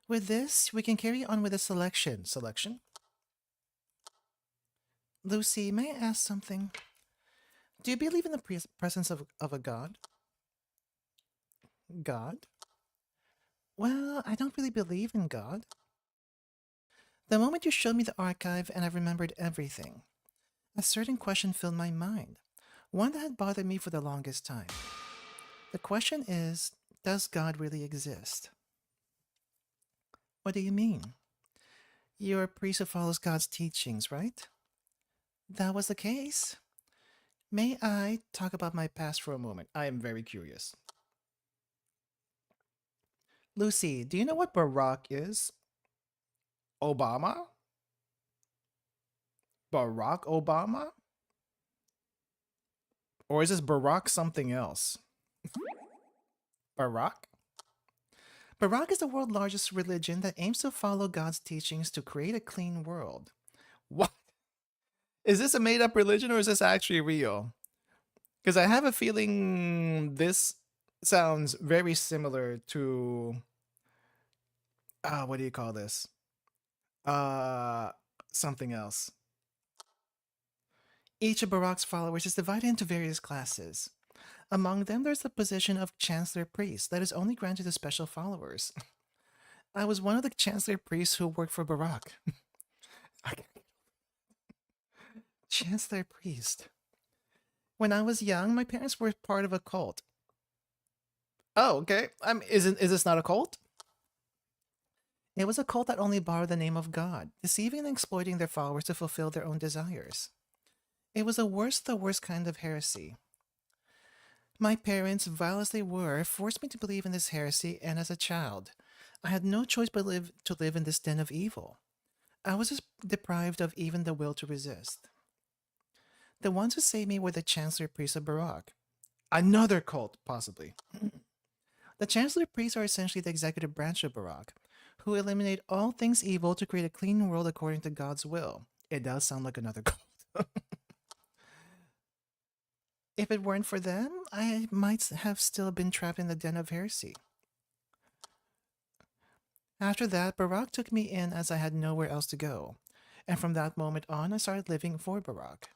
With this, we can carry on with the selection. Selection? Lucy, may I ask something? Do you believe in the presence of a god? God? Well, I don't really believe in God. The moment you showed me the archive and I remembered everything, a certain question filled my mind, one that had bothered me for the longest time. The question is, does God really exist? What do you mean? You're a priest who follows God's teachings, right? That was the case. May I talk about my past for a moment? I am very curious. Lucy, do you know what Barack is? Obama? Barack Obama? Or is this Barack something else? Barack? Barack is the world's largest religion that aims to follow God's teachings to create a clean world. What? Is this a made up religion or is this actually real? Because I have a feeling this sounds very similar to what do you call this? Uh Something else. Each of Barack's followers is divided into various classes. Among them, there's the position of Chancellor Priest that is only granted to special followers. I was one of the chancellor priests who worked for Barack. Chancellor priest. When I was young, my parents were part of a cult. Oh, okay. Is this not a cult? It was a cult that only borrowed the name of God, deceiving and exploiting their followers to fulfill their own desires. It was the worst kind of heresy. My parents, vile as they were, forced me to believe in this heresy, and as a child, I had no choice but to live in this den of evil. I was just deprived of even the will to resist. The ones who saved me were the Chancellor Priests of Barak. Another cult, possibly. The Chancellor Priests are essentially the executive branch of Barak, who eliminate all things evil to create a clean world according to God's will. It does sound like another cult. If it weren't for them, I might have still been trapped in the den of heresy. After that, Barak took me in as I had nowhere else to go, and from that moment on, I started living for Barak.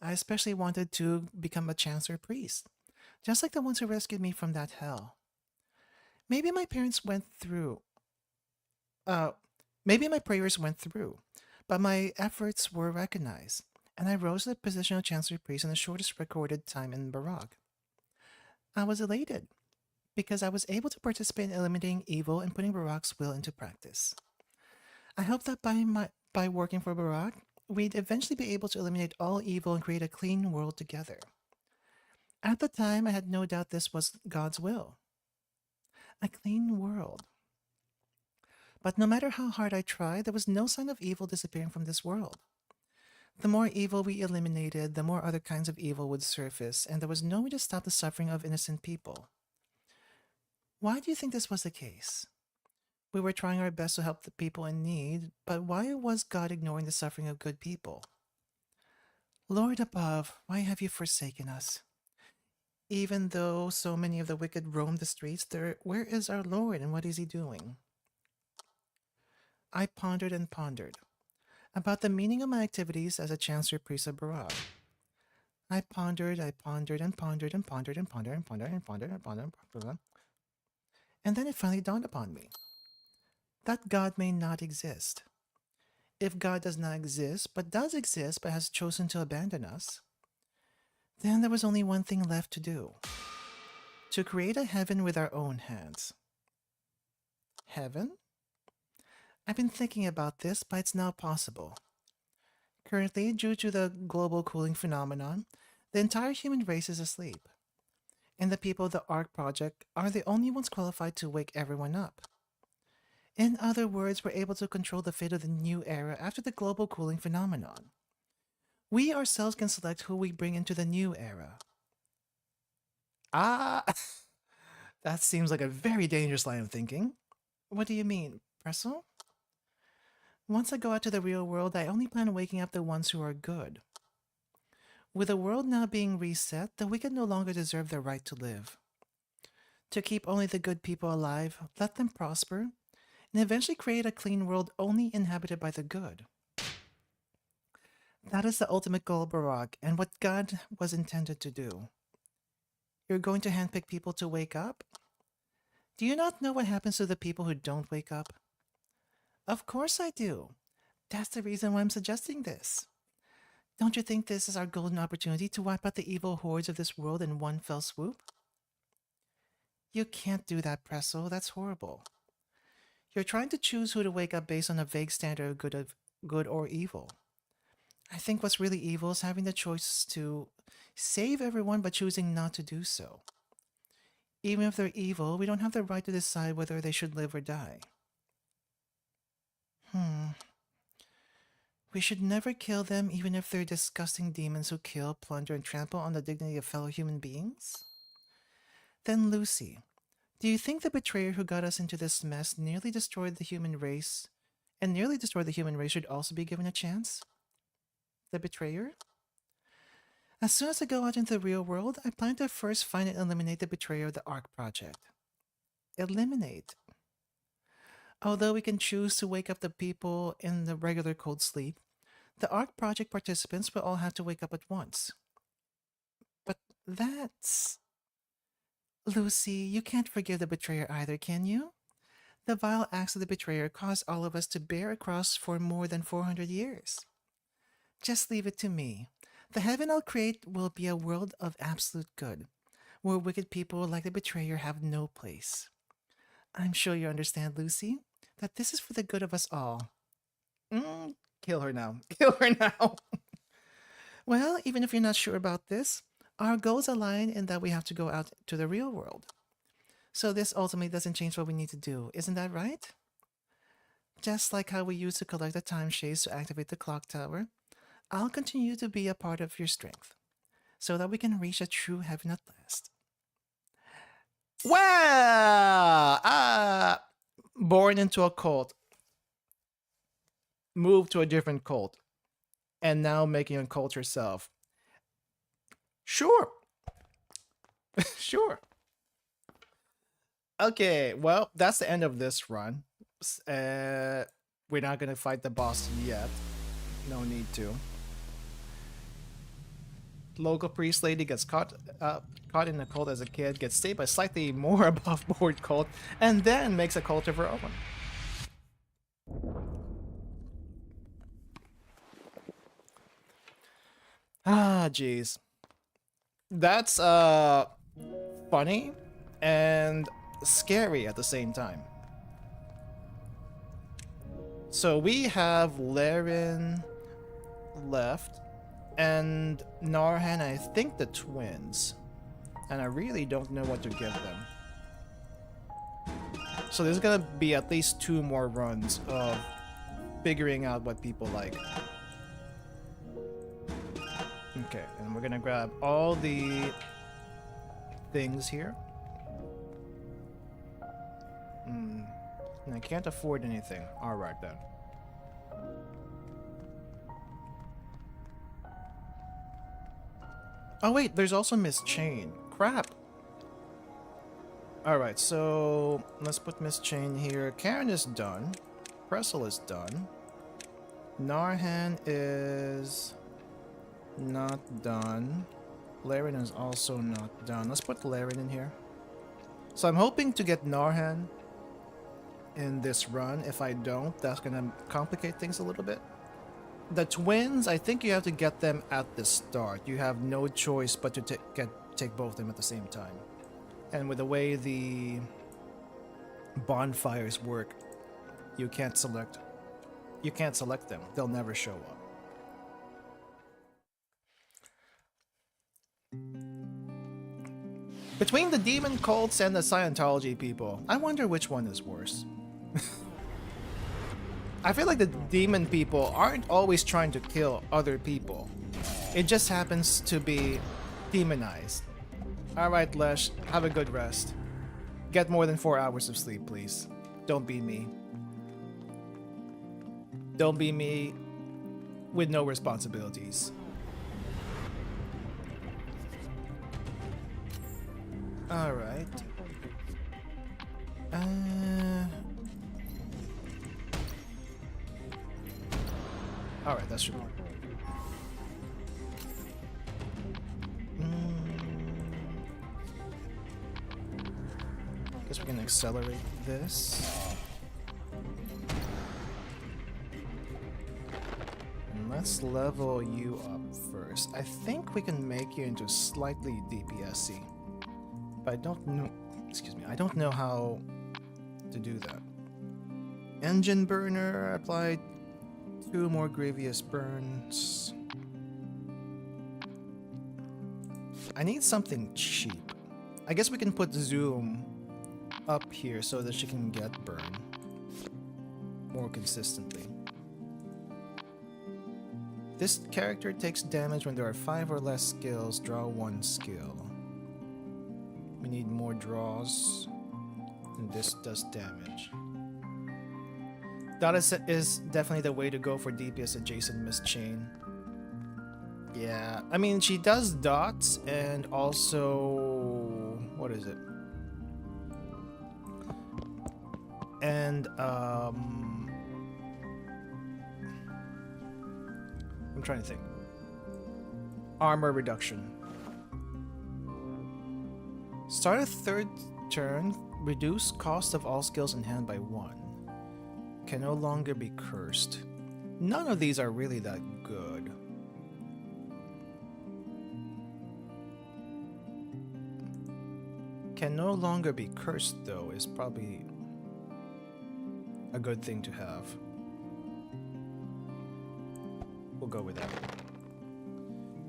I especially wanted to become a Chancellor priest, just like the ones who rescued me from that hell. Maybe my parents went through. Uh, Maybe my prayers went through, but my efforts were recognized, and I rose to the position of Chancellor priest in the shortest recorded time in Barak. I was elated because I was able to participate in eliminating evil and putting Barak's will into practice. I hope that by working for Barak, we'd eventually be able to eliminate all evil and create a clean world together. At the time, I had no doubt this was God's will. A clean world. But no matter how hard I tried, there was no sign of evil disappearing from this world. The more evil we eliminated, the more other kinds of evil would surface, and there was no way to stop the suffering of innocent people. Why do you think this was the case? We were trying our best to help the people in need, but why was God ignoring the suffering of good people? Lord above, why have you forsaken us? Even though so many of the wicked roam the streets, where is our Lord and what is he doing? I pondered and pondered about the meaning of my activities as a Chancellor priest of Barak. I pondered and pondered and pondered and pondered and pondered and pondered and pondered and pondered, and then it finally dawned upon me that God may not exist. If God does not exist, but does exist but has chosen to abandon us, then there was only one thing left to do: to create a heaven with our own hands. Heaven? I've been thinking about this, but it's now possible. Currently, due to the global cooling phenomenon, the entire human race is asleep, and the people of the Ark project are the only ones qualified to wake everyone up. In other words, we're able to control the fate of the new era after the global cooling phenomenon. We ourselves can select who we bring into the new era. Ah, that seems like a very dangerous line of thinking. What do you mean, Presso? Once I go out to the real world, I only plan on waking up the ones who are good. With the world now being reset, the wicked no longer deserve their right to live. To keep only the good people alive, let them prosper, and eventually create a clean world only inhabited by the good. That is the ultimate goal of Barak and what God was intended to do. You're going to handpick people to wake up? Do you not know what happens to the people who don't wake up? Of course I do. That's the reason why I'm suggesting this. Don't you think this is our golden opportunity to wipe out the evil hordes of this world in one fell swoop? You can't do that, Presso. That's horrible. You're trying to choose who to wake up based on a vague standard of good or evil. I think what's really evil is having the choice to save everyone but choosing not to do so. Even if they're evil, we don't have the right to decide whether they should live or die. We should never kill them even if they're disgusting demons who kill, plunder, and trample on the dignity of fellow human beings? Then Lucy, do you think the betrayer who got us into this mess nearly destroyed the human race should also be given a chance? The betrayer? As soon as I go out into the real world, I plan to first find and eliminate the betrayer of the Ark project. Eliminate. Although we can choose to wake up the people in the regular cold sleep, the Ark project participants will all have to wake up at once. But that's... Lucy, you can't forgive the betrayer either, can you? The vile acts of the betrayer caused all of us to bear a cross for more than 400 years. Just leave it to me. The heaven I'll create will be a world of absolute good, where wicked people like the betrayer have no place. I'm sure you understand, Lucy, that this is for the good of us all. Kill her now. Kill her now. Well, even if you're not sure about this, our goals align in that we have to go out to the real world. So this ultimately doesn't change what we need to do, isn't that right? Just like how we used to collect the time shades to activate the clock tower, I'll continue to be a part of your strength, so that we can reach a true heaven at last. Well, born into a cult, moved to a different cult, and now making a cult herself. Sure. Sure. Okay, well, that's the end of this run. We're not gonna fight the boss yet. No need to. Local priest lady gets caught in a cult as a kid, gets saved by slightly more above board cult, and then makes a cult of her own. Ah, jeez. That's funny and scary at the same time. So we have Laren left, and Narhan, I think the twins. And I really don't know what to give them. So there's gonna be at least 2 more runs of figuring out what people like. Okay, and we're gonna grab all the things here. And I can't afford anything. Alright then. Oh wait, there's also Miss Chain. Crap. Alright, so let's put Miss Chain here. Karen is done. Pressel is done. Narhan is not done. Laren is also not done. Let's put Laren in here. So I'm hoping to get Narhan in this run. If I don't, that's gonna complicate things a little bit. The twins, I think you have to get them at the start. You have no choice but to take both of them at the same time. And with the way the bonfires work, you can't select them. They'll never show up. Between the demon cults and the Scientology people, I wonder which one is worse. I feel like the demon people aren't always trying to kill other people. It just happens to be demonized. Alright, Lesh, have a good rest. Get more than 4 hours of sleep, please. Don't be me. Don't be me with no responsibilities. Alright. Alright, that should work. Guess we can accelerate this. And let's level you up first. I think we can make you into slightly DPS-y. But I don't know... Excuse me. I don't know how to do that. Engine burner applied 2 more grievous burns. I need something cheap. I guess we can put Zoom up here so that she can get burn more consistently. This character takes damage when there are 5 or less skills. Draw 1 skill. We need more draws, and this does damage. That is definitely the way to go for DPS adjacent Miss Chain. Yeah, I mean, she does dots and also... what is it? And, I'm trying to think. Armor reduction. Start a 3rd turn, Reduce cost of all skills in hand by 1. Can no longer be cursed. None of these are really that good. Can no longer be cursed, though, is probably a good thing to have. We'll go with that.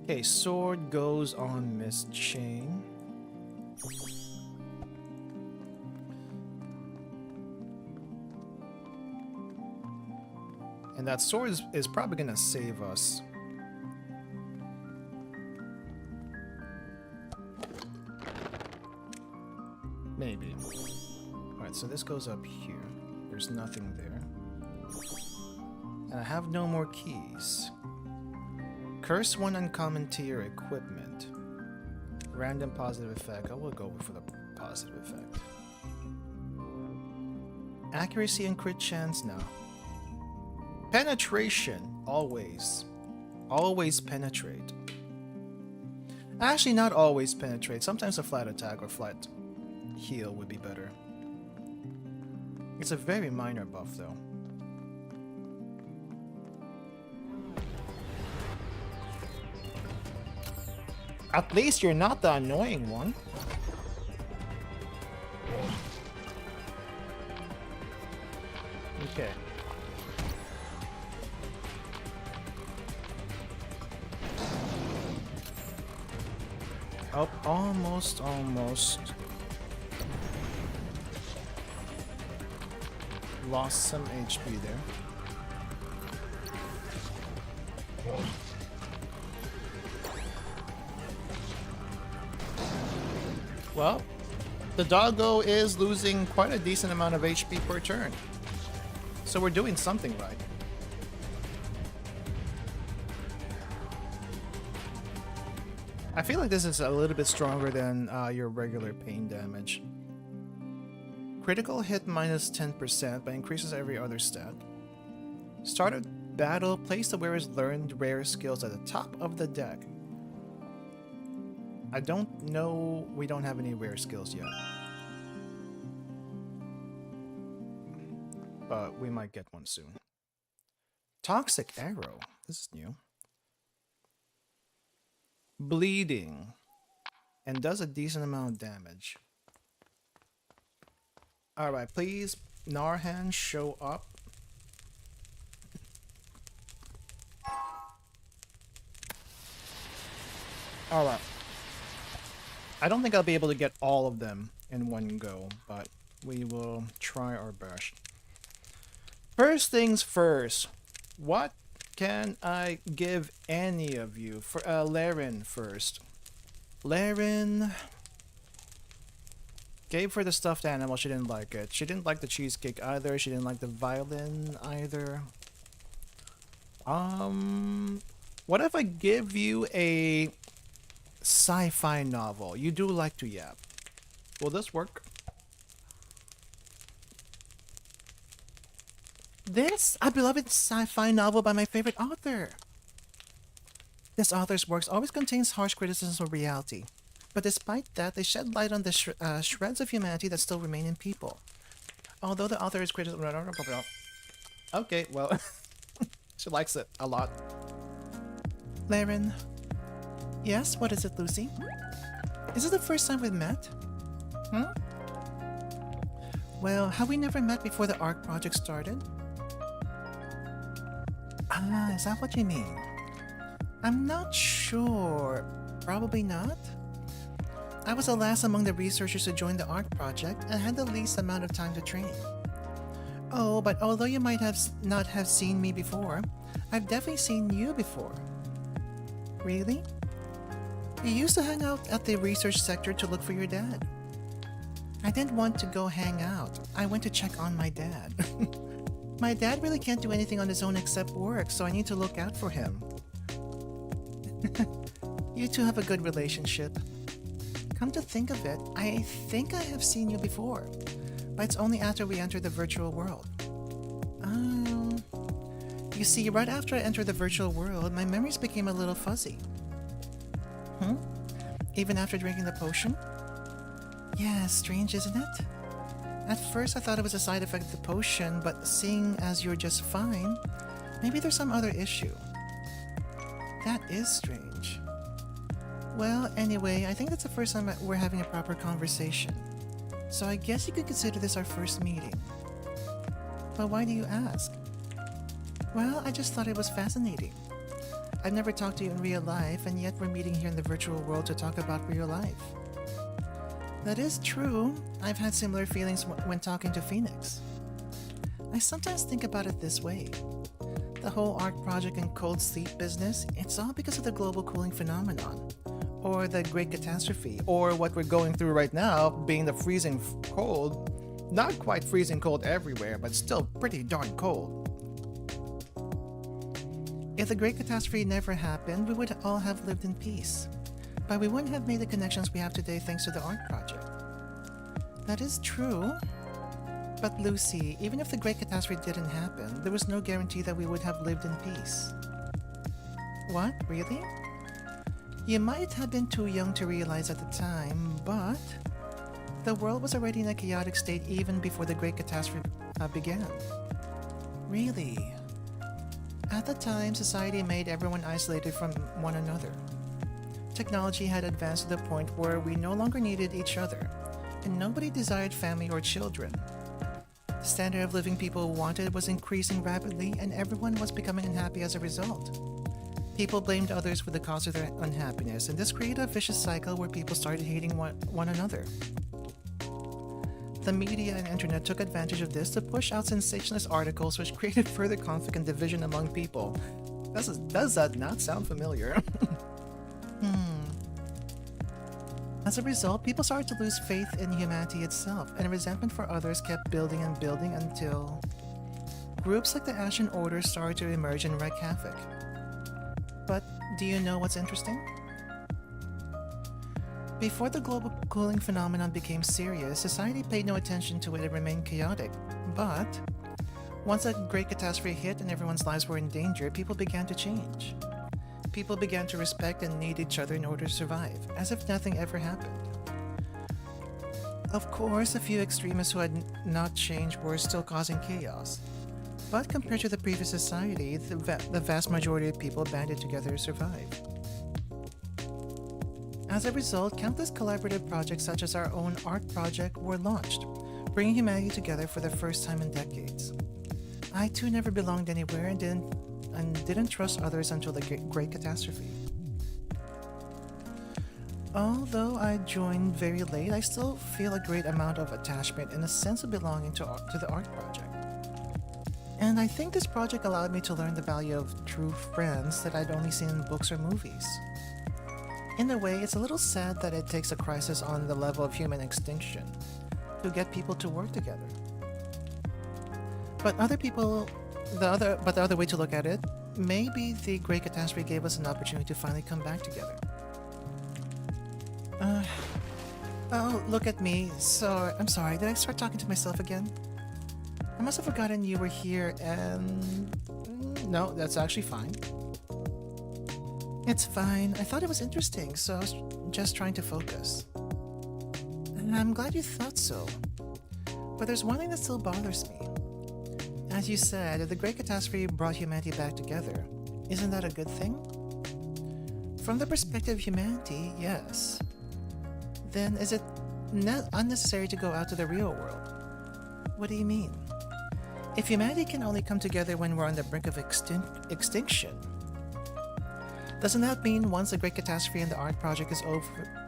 Okay, sword goes on Miss Chain. And that sword is probably gonna save us. Maybe. Alright, so this goes up here. There's nothing there. And I have no more keys. Curse 1 uncommon to your equipment. Random positive effect. I will go for the positive effect. Accuracy and crit chance? No. Penetration. Always. Always penetrate. Actually, not always penetrate. Sometimes a flat attack or flat heal would be better. It's a very minor buff, though. At least you're not the annoying one. Okay. Oh, almost. Lost some HP there. Well, the doggo is losing quite a decent amount of HP per turn. So we're doing something right. I feel like this is a little bit stronger than your regular pain damage. Critical hit minus 10%, but increases every other stat. Start a battle, place the wearer's learned rare skills at the top of the deck. I don't know, we don't have any rare skills yet. But we might get one soon. Toxic arrow, this is new. Bleeding, and does a decent amount of damage. Alright, please, Narhan, show up. Alright. I don't think I'll be able to get all of them in one go, but we will try our best. First things first, what can I give any of you? For Laren first. Laren gave her the stuffed animal, she didn't like it. She didn't like the cheesecake either, she didn't like the violin either. What if I give you a sci-fi novel? You do like to yap. Will this work? This, a beloved sci-fi novel by my favorite author. This author's works always contains harsh criticisms of reality, but despite that, they shed light on the shreds of humanity that still remain in people. Although the author is critical... Okay, well, she likes it a lot. Laren. Yes, what is it, Lucy? Is this the first time we've met? Well, have we never met before the Ark project started? Ah, is that what you mean? I'm not sure. Probably not. I was the last among the researchers to join the Ark project and had the least amount of time to train. Oh, but although you might not have seen me before, I've definitely seen you before. Really? You used to hang out at the research sector to look for your dad. I didn't want to go hang out. I went to check on my dad. My dad really can't do anything on his own except work, so I need to look out for him. You two have a good relationship. Come to think of it, I think I have seen you before, but it's only after we entered the virtual world. You see, right after I entered the virtual world, my memories became a little fuzzy. Even after drinking the potion? Yeah, strange, isn't it? At first I thought it was a side effect of the potion, but seeing as you're just fine, maybe there's some other issue. That is strange. Well, anyway, I think that's the first time we're having a proper conversation. So I guess you could consider this our first meeting. But why do you ask? Well, I just thought it was fascinating. I've never talked to you in real life, and yet we're meeting here in the virtual world to talk about real life. That is true. I've had similar feelings when talking to Phoenix. I sometimes think about it this way. The whole Ark project and cold sleep business, it's all because of the global cooling phenomenon. Or the Great Catastrophe. Or what we're going through right now, being the freezing cold. Not quite freezing cold everywhere, but still pretty darn cold. If the Great Catastrophe never happened, we would all have lived in peace. But we wouldn't have made the connections we have today thanks to the Ark project. That is true. But Lucy, even if the Great Catastrophe didn't happen, there was no guarantee that we would have lived in peace. What? Really? You might have been too young to realize at the time, but the world was already in a chaotic state even before the Great Catastrophe began. Really? At the time, society made everyone isolated from one another. Technology had advanced to the point where we no longer needed each other, and nobody desired family or children. The standard of living people wanted was increasing rapidly, and everyone was becoming unhappy as a result. People blamed others for the cause of their unhappiness, and this created a vicious cycle where people started hating one another. The media and internet took advantage of this to push out sensationalist articles which created further conflict and division among people. Does that not sound familiar? As a result, people started to lose faith in humanity itself, and resentment for others kept building and building until groups like the Ashen Order started to emerge and wreak havoc. But do you know what's interesting? Before the global cooling phenomenon became serious, society paid no attention to it and remained chaotic. But once a great catastrophe hit and everyone's lives were in danger, people began to change. People began to respect and need each other in order to survive, as if nothing ever happened. Of course, a few extremists who had not changed were still causing chaos. But compared to the previous society, the vast majority of people banded together to survive. As a result, countless collaborative projects such as our own Ark project were launched, bringing humanity together for the first time in decades. I too never belonged anywhere and didn't trust others until the Great Catastrophe. Although I joined very late, I still feel a great amount of attachment and a sense of belonging to the Ark project. And I think this project allowed me to learn the value of true friends that I'd only seen in books or movies. In a way, it's a little sad that it takes a crisis on the level of human extinction to get people to work together. But the other way to look at it, maybe the Great Catastrophe gave us an opportunity to finally come back together. Oh, look at me. I'm sorry, did I start talking to myself again? I must have forgotten you were here and... No, that's actually fine. It's fine. I thought it was interesting, so I was just trying to focus. And I'm glad you thought so. But there's one thing that still bothers me. As you said, the Great Catastrophe brought humanity back together. Isn't that a good thing? From the perspective of humanity, yes. Then is it unnecessary to go out to the real world? What do you mean? If humanity can only come together when we're on the brink of extinction, doesn't that mean once the Great Catastrophe and the Ark project is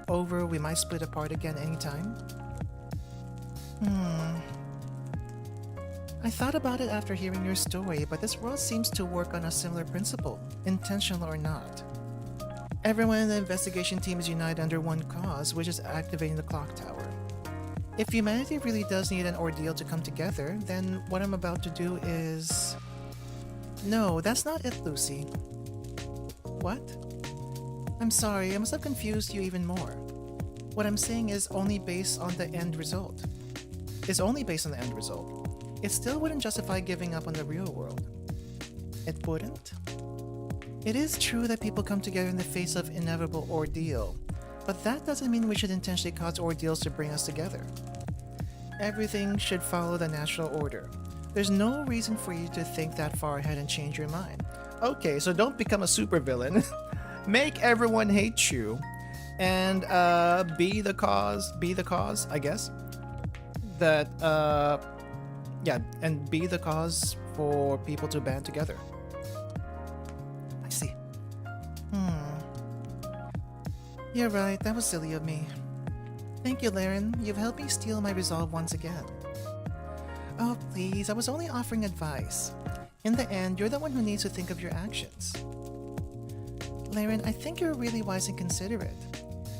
over, we might split apart again anytime? I thought about it after hearing your story, but this world seems to work on a similar principle, intentional or not. Everyone in the investigation team is united under one cause, which is activating the clock tower. If humanity really does need an ordeal to come together, then what I'm about to do is... No, that's not it, Lucy. What? I'm sorry, I must have confused you even more. What I'm saying is only based on the end result. It still wouldn't justify giving up on the real world. It wouldn't? It is true that people come together in the face of inevitable ordeal, but that doesn't mean we should intentionally cause ordeals to bring us together. Everything should follow the natural order. There's no reason for you to think that far ahead and change your mind. Okay, so don't become a supervillain. Make everyone hate you. And be the cause, I guess. That, yeah, and be the cause for people to band together. I see. You're right, that was silly of me. Thank you, Laren. You've helped me steel my resolve once again. Oh, please, I was only offering advice. In the end, you're the one who needs to think of your actions. Laren, I think you're really wise and considerate.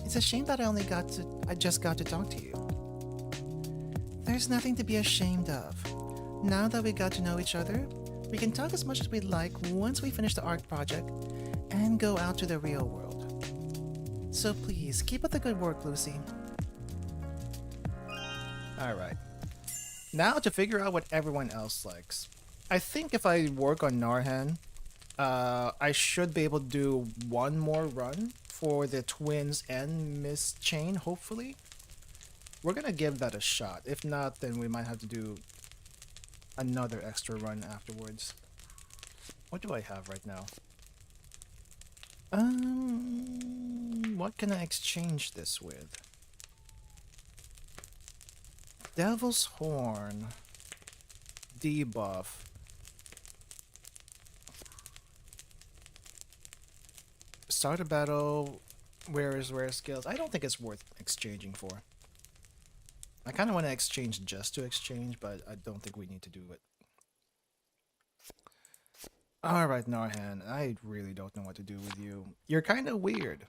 It's a shame that I just got to talk to you. There's nothing to be ashamed of. Now that we got to know each other, we can talk as much as we'd like once we finish the Ark project and go out to the real world. So please, keep up the good work, Lucy. Alright. Now to figure out what everyone else likes. I think if I work on Narhan, I should be able to do one more run for the twins and Miss Chain, hopefully. We're gonna give that a shot. If not, then we might have to do another extra run afterwards. What do I have right now? What can I exchange this with? Devil's Horn. Debuff. Start a battle. Where is rare skills? I don't think it's worth exchanging for. I kind of want to exchange just to exchange, but I don't think we need to do it. Alright, Narhan. I really don't know what to do with you. You're kind of weird.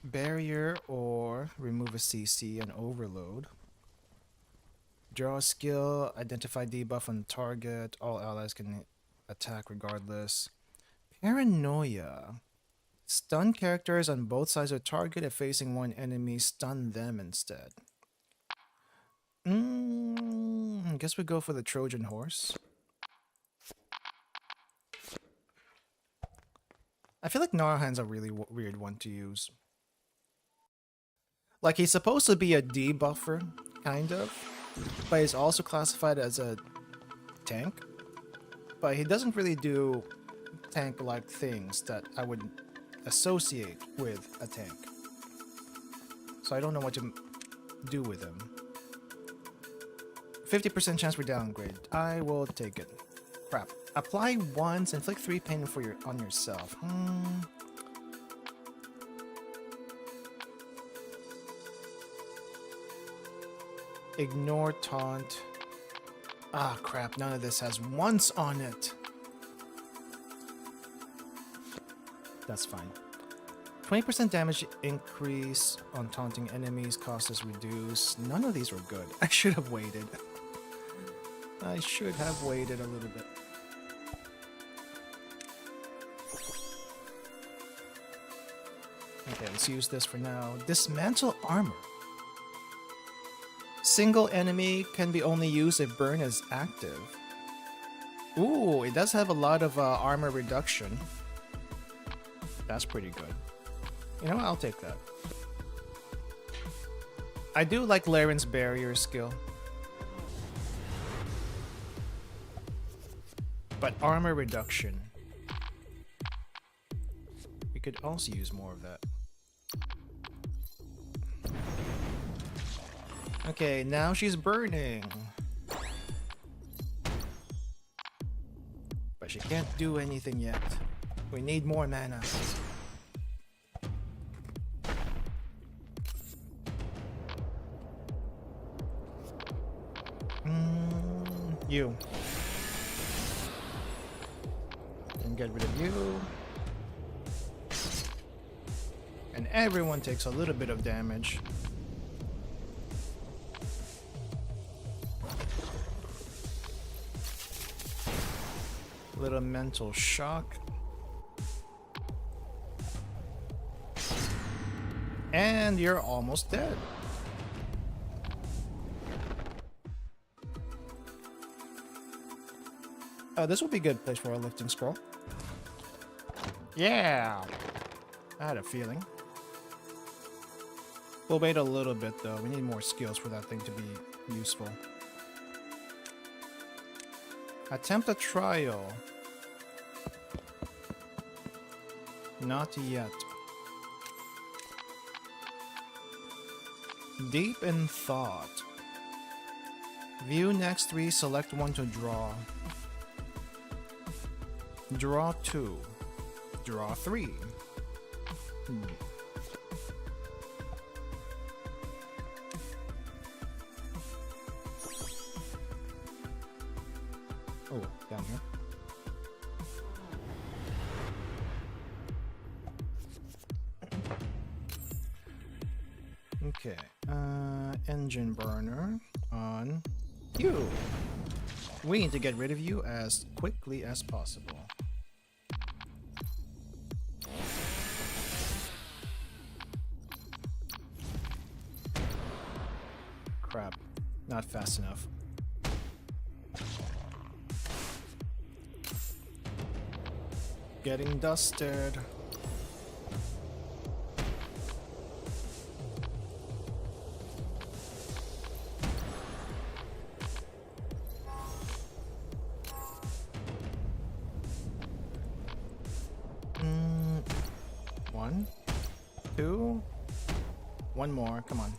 Barrier or remove a CC and overload. Draw a skill, identify debuff on target. All allies can attack regardless. Paranoia. Stun characters on both sides of target. If facing one enemy, stun them instead. I guess we go for the Trojan horse. I feel like Narhan's a really weird one to use. Like, he's supposed to be a debuffer, kind of, but he's also classified as a tank. But he doesn't really do tank-like things that I would associate with a tank. So I don't know what to do with him. 50% chance for downgrade. I will take it. Crap. Apply once, inflict 3 pain on yourself. Ignore taunt. Ah, crap. None of this has once on it. That's fine. 20% damage increase on taunting enemies. Cost is reduced. None of these were good. I should have waited. I should have waited a little bit. Okay, let's use this for now. Dismantle armor. Single enemy can be only used if burn is active. Ooh, it does have a lot of armor reduction. That's pretty good. You know what? I'll take that. I do like Laren's barrier skill. But armor reduction. We could also use more of that. Okay, now she's burning. But she can't do anything yet. We need more mana. You. And get rid of you. And everyone takes a little bit of damage. Little mental shock. And you're almost dead. This will be a good place for a lifting scroll. Yeah! I had a feeling. We'll wait a little bit though. We need more skills for that thing to be useful. Attempt a trial. Not yet. Deep in thought. View next 3, select 1 to draw. Draw 2. Draw 3. Oh, down here. Okay, engine burner on you. We need to get rid of you as quickly as possible. Crap, not fast enough. Getting dusted. One, two, one more, come on.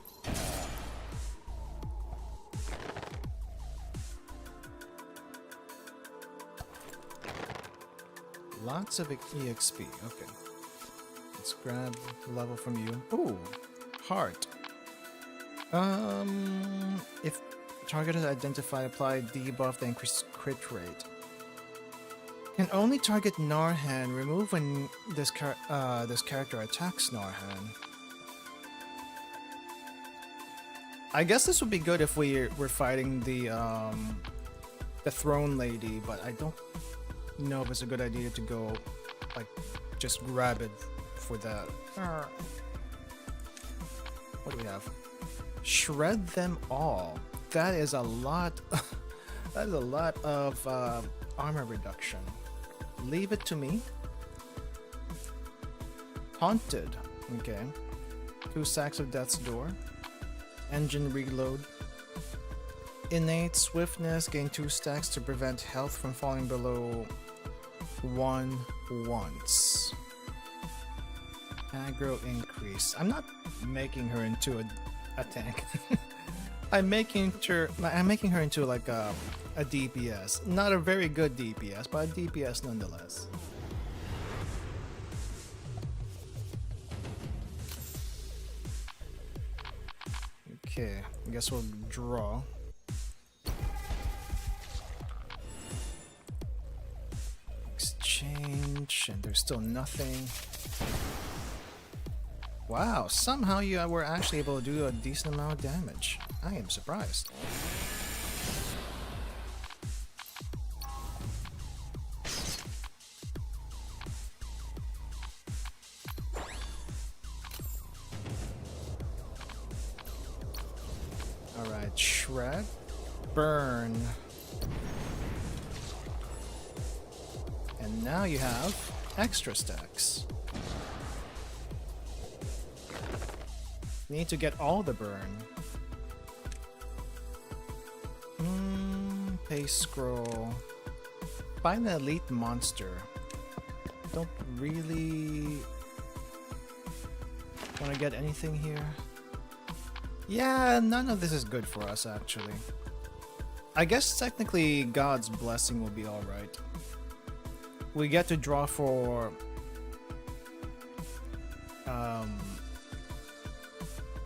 Lots of EXP, okay. Let's grab the level from you. Ooh, heart. If targeted identify, apply debuff, then increase crit rate. Can only target Narhan. Remove when this character attacks Narhan. I guess this would be good if we're fighting the throne lady, but I don't know if it's a good idea to go like just grab it for that. What do we have? Shred them all. That is a lot. That is a lot of armor reduction. Leave it to me. Haunted. Okay. 2 sacks of death's door. Engine reload. Innate swiftness. Gain 2 stacks to prevent health from falling below 1 once. Aggro increase. I'm not making her into a tank. I'm making her into like a DPS. Not a very good DPS, but a DPS nonetheless. Okay, I guess we'll draw. Exchange, and there's still nothing. Wow, somehow you were actually able to do a decent amount of damage. I am surprised. Alright, shred, burn. And now you have extra stacks. Need to get all the burn. Paste scroll. Find an elite monster. Don't really want to get anything here. Yeah, none of this is good for us actually. I guess technically God's blessing will be alright. We get to draw for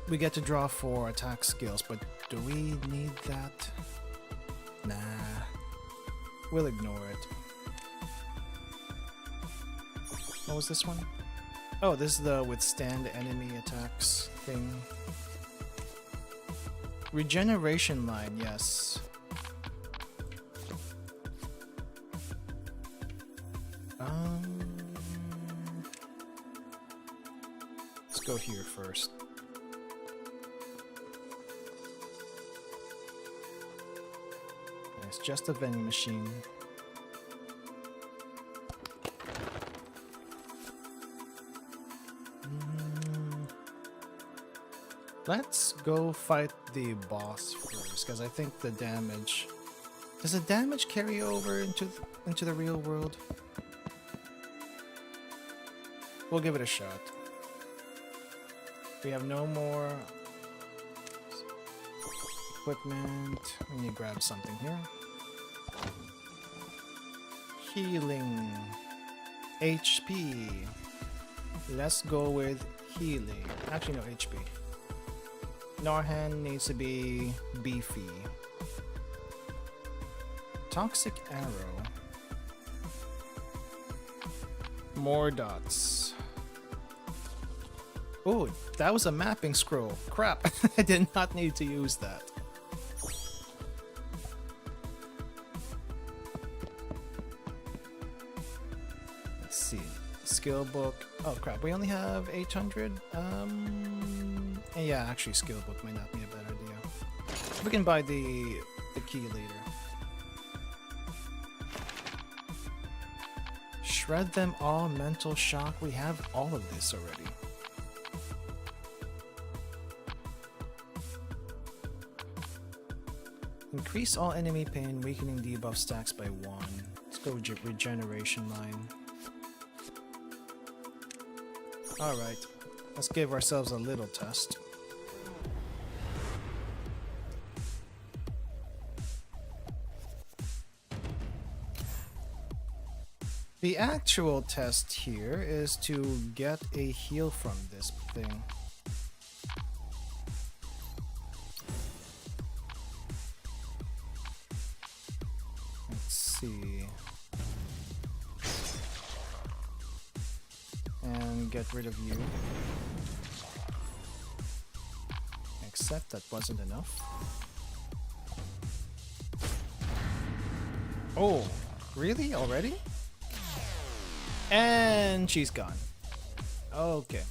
we get to draw for attack skills, but do we need that? Nah. We'll ignore it. What was this one? Oh, this is the withstand enemy attacks thing. Regeneration line, yes. Let's go here first. It's just a vending machine. Let's go fight the boss first, because I think the damage... Does the damage carry over into the real world? We'll give it a shot. We have no more equipment. We need to grab something here. Healing. HP. Let's go with healing. Actually, no HP. Narhan needs to be beefy. Toxic arrow. More dots. Oh, that was a mapping scroll. Crap, I did not need to use that. Let's see. Skill book. Oh crap, we only have 800. Yeah, actually skill book might not be a bad idea. We can buy the key later. Shred them all, mental shock. We have all of this already. Increase all enemy pain, weakening debuff stacks by 1. Let's go regeneration line. Alright, let's give ourselves a little test. The actual test here is to get a heal from this thing. Let's see. And get rid of you. Except that wasn't enough. Oh, really? Already? And she's gone. Okay.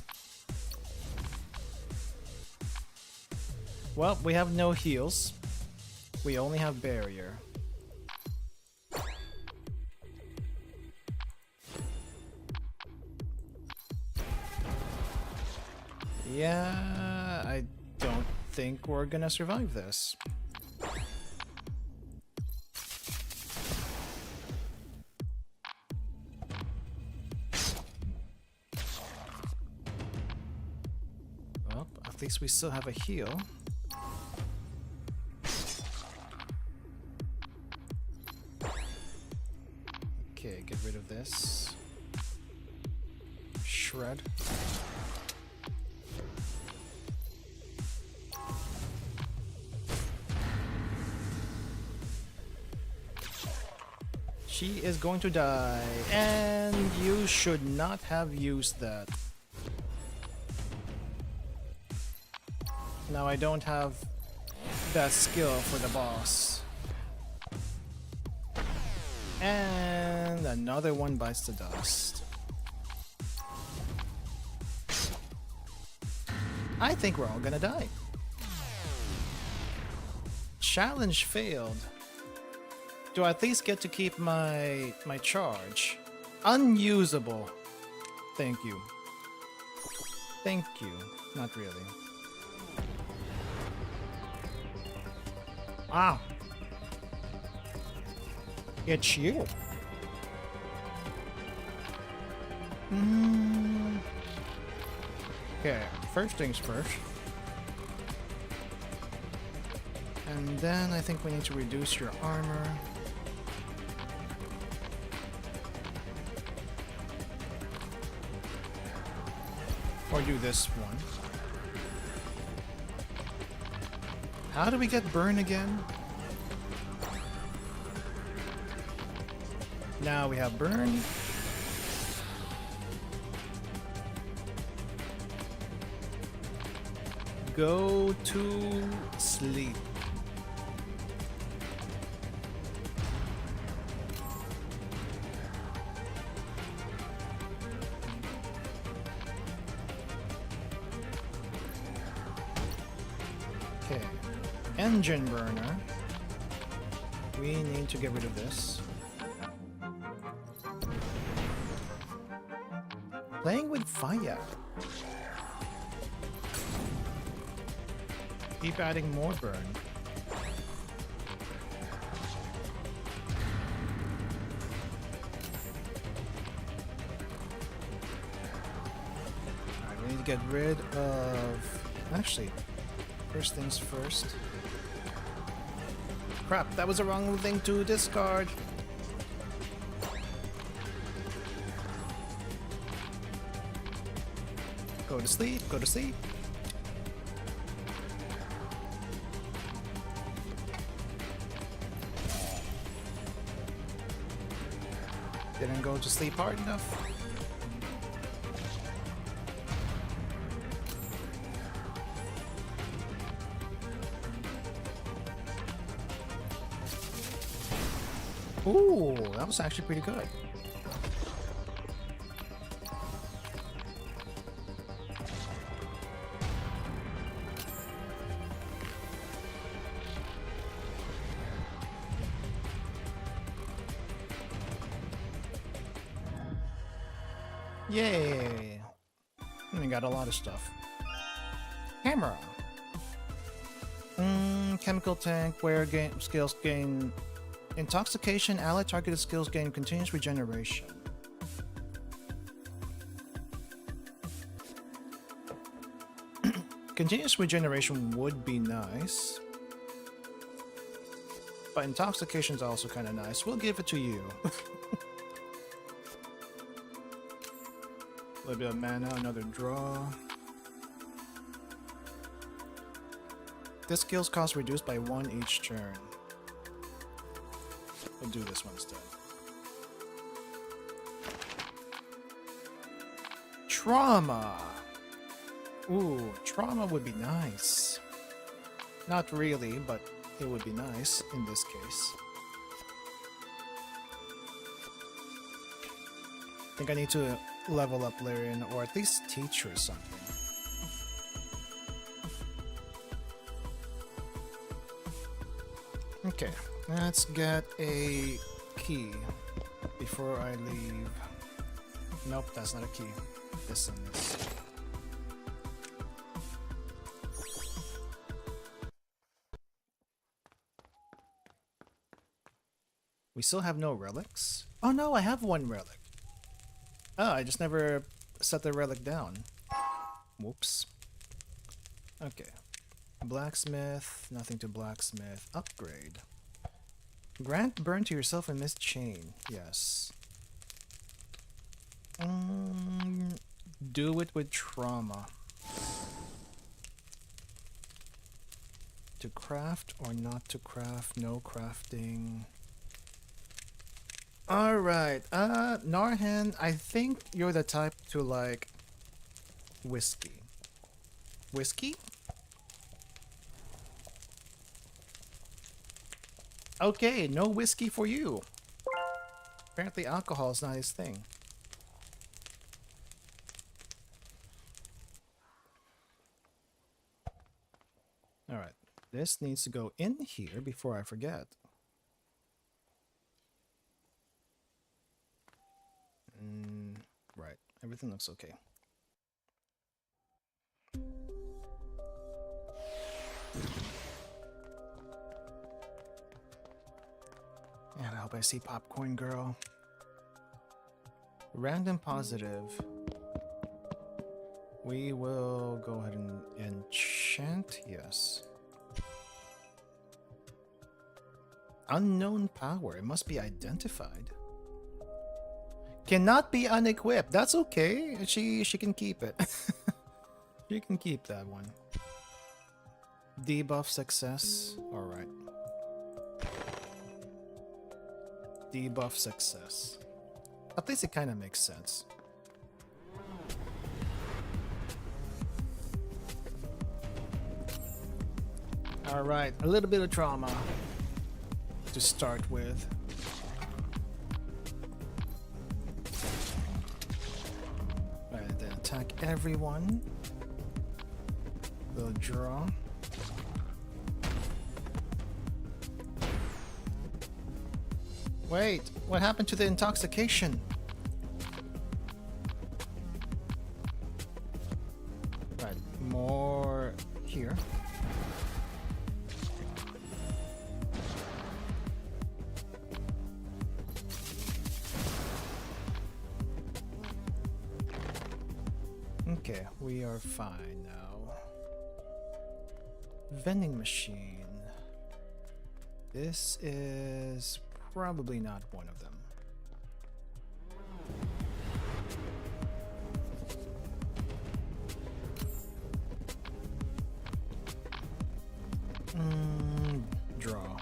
Well, we have no heals. We only have barrier. Yeah, I don't think we're gonna survive this. At least we still have a heal. Okay, get rid of this. Shred. She is going to die, and you should not have used that. Now I don't have that skill for the boss. And another one bites the dust. I think we're all gonna die. Challenge failed. Do I at least get to keep my charge? Unusable. Thank you. Thank you. Not really. Ah! It's you. Okay, first things first. And then I think we need to reduce your armor. Or do this one. How do we get burn again? Now we have burn. Go to sleep. Okay. Engine burner. We need to get rid of this. Playing with fire. Keep adding more burn. Alright, we need to get rid of... Actually, first things first. Crap, that was the wrong thing to discard. Go to sleep, go to sleep. Didn't go to sleep hard enough. Ooh, that was actually pretty good. Yay! We got a lot of stuff. Hammer. Chemical tank, where skills gain intoxication, allied targeted skills gain continuous regeneration. Continuous regeneration would be nice. But intoxication's also kind of nice. We'll give it to you. A little bit of mana, another draw. This skill's cost reduced by 1 each turn. We'll do this one instead. Trauma! Ooh, trauma would be nice. Not really, but it would be nice in this case. I think I need to level up Lyrian, or at least teach her something. Okay, let's get a key before I leave. Nope, that's not a key. This one is. We still have no relics? Oh no, I have one relic. Oh, I just never set the relic down. Whoops. Okay. Blacksmith, nothing to blacksmith. Upgrade. Grant burn to yourself and miss chain. Yes. Do it with trauma. To craft or not to craft? No crafting. Alright, Narhan, I think you're the type to like whiskey. Whiskey? Okay, no whiskey for you. Apparently alcohol is not his thing. Alright, this needs to go in here before I forget. Right, everything looks okay. And I hope I see Popcorn Girl. Random positive. We will go ahead and enchant, yes. Unknown power, it must be identified. Cannot be unequipped. That's okay. She can keep it. She can keep that one. Debuff success. Alright. Debuff success. At least it kind of makes sense. Alright, a little bit of trauma to start with. Alright, then attack everyone. We'll draw. Wait, what happened to the intoxication? Right, more here. Okay, we are fine now. Vending machine. This is probably not one of them. Draw.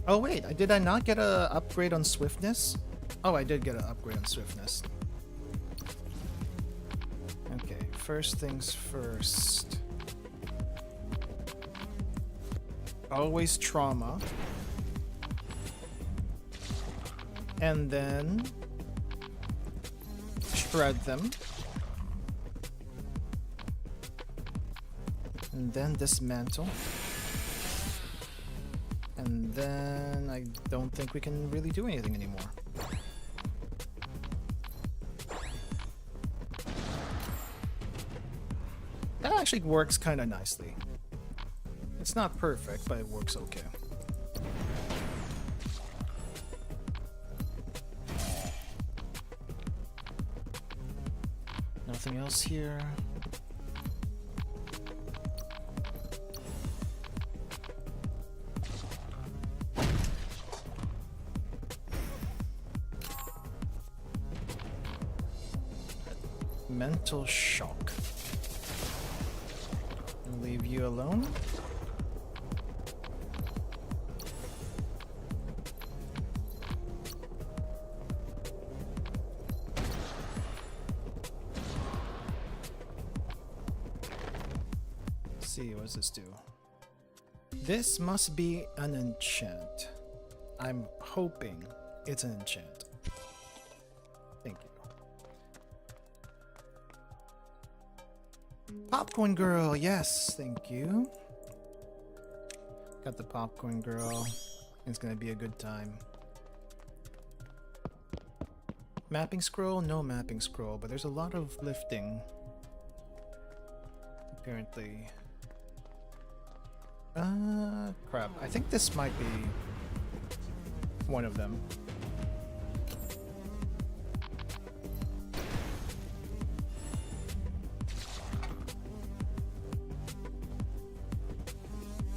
Oh wait, did I not get a upgrade on swiftness? Oh, I did get an upgrade on swiftness. Okay, first things first. Always trauma. And then shred them. And then dismantle. And then I don't think we can really do anything anymore. That actually works kind of nicely. It's not perfect, but it works okay. Nothing else here. Mental shock. I'll leave you alone. Let's see, what does this do? This must be an enchant. I'm hoping it's an enchant. Thank you. Popcorn girl, yes, thank you. Got the popcorn girl. It's gonna be a good time. Mapping scroll? No mapping scroll, but there's a lot of lifting. Apparently. Crap. I think this might be one of them.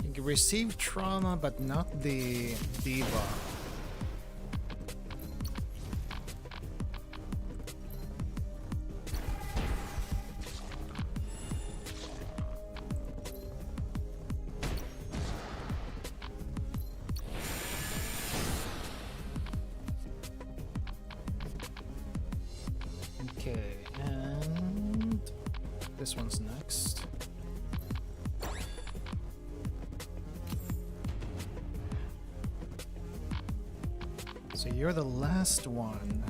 You can receive trauma, but not the debuff. Okay, and this one's next. So you're the last one.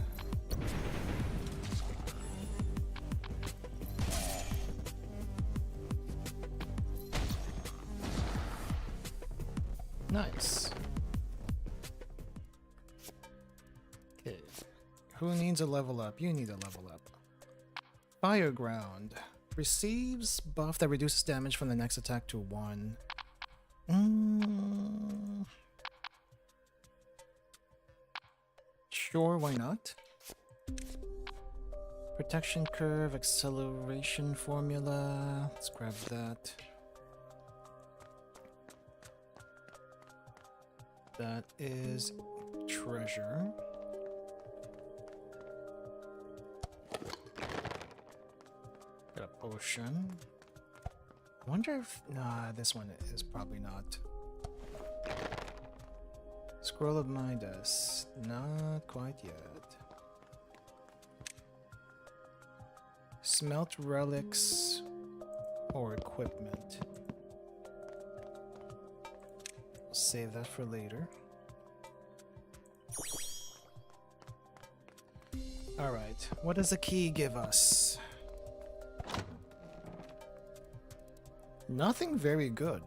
Nice. Okay. Who needs a level up? You need a level up. Fire Ground. Receives buff that reduces damage from the next attack to 1. Sure, why not? Protection curve, acceleration formula. Let's grab that. That is treasure. Got a potion. I wonder if... Nah, this one is probably not. Scroll of Midas. Not quite yet. Smelt relics or equipment. I'll save that for later. Alright, what does the key give us? Nothing very good.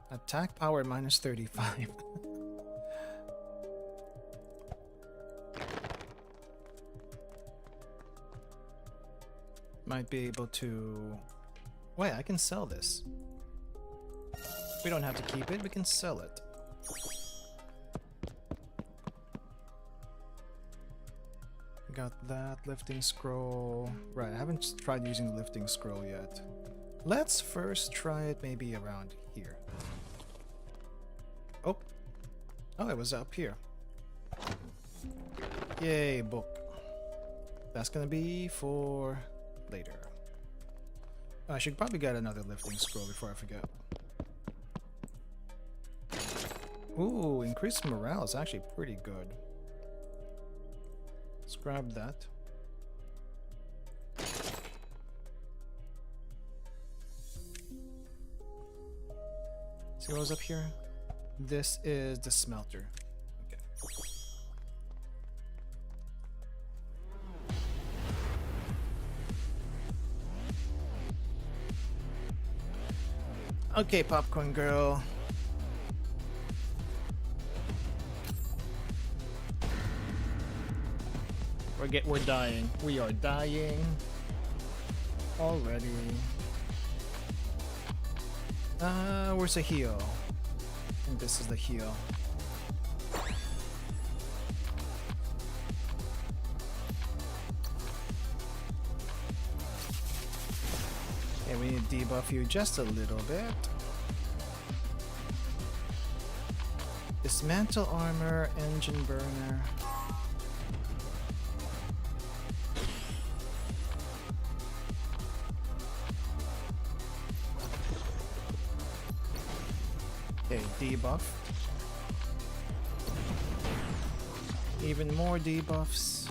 Attack power minus 35. Might be able to... Wait, I can sell this. We don't have to keep it, we can sell it. Got that lifting scroll. Right, I haven't tried using the lifting scroll yet. Let's first try it maybe around here. Oh. Oh, it was up here. Yay, book. That's gonna be for later. I should probably get another lifting scroll before I forget. Ooh, increased morale is actually pretty good. Let's grab that. See what's up here? This is the smelter. Okay. Okay, popcorn girl. We're dying. We are dying already. Where's the heal? I think this is the heal. Okay, we need to debuff you just a little bit. Dismantle armor, engine burner. Okay, debuff. Even more debuffs.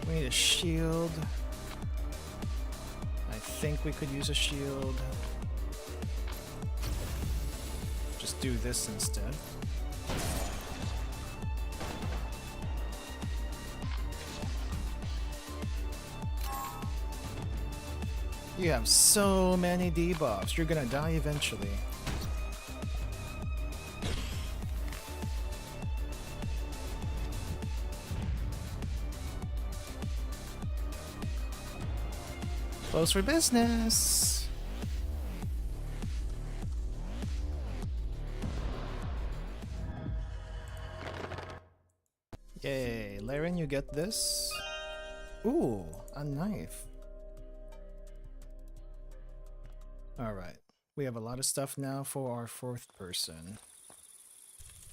We need a shield. I think we could use a shield. Just do this instead. You have so many debuffs, you're gonna die eventually. Close for business. Yay, Laren, you get this. Ooh, a knife. Alright, we have a lot of stuff now for our fourth person.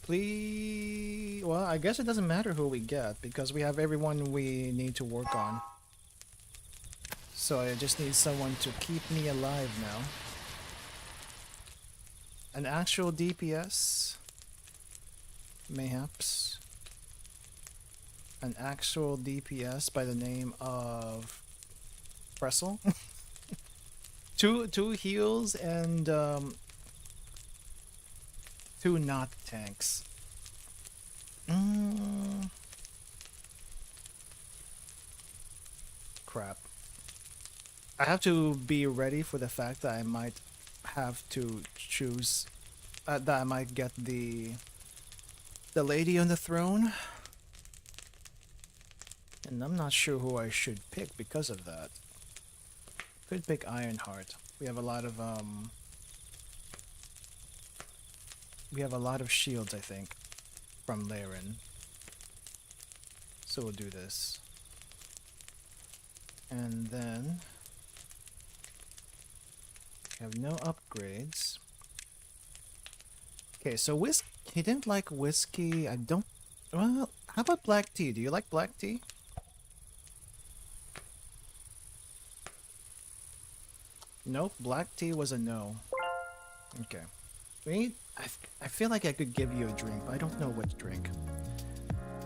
Please... Well, I guess it doesn't matter who we get, because we have everyone we need to work on. So I just need someone to keep me alive now. An actual DPS? Mayhaps. An actual DPS by the name of... Pretzel? two heals and two not tanks. Crap. I have to be ready for the fact that I might have to choose that I might get the lady on the throne, and I'm not sure who I should pick because of that. Could pick Ironheart. We have a lot of shields, I think, from Laren. So we'll do this. And then we have no upgrades. Okay, so he didn't like whiskey. I don't... Well, how about black tea? Do you like black tea? Nope, black tea was a no. Okay. I feel like I could give you a drink, but I don't know which drink.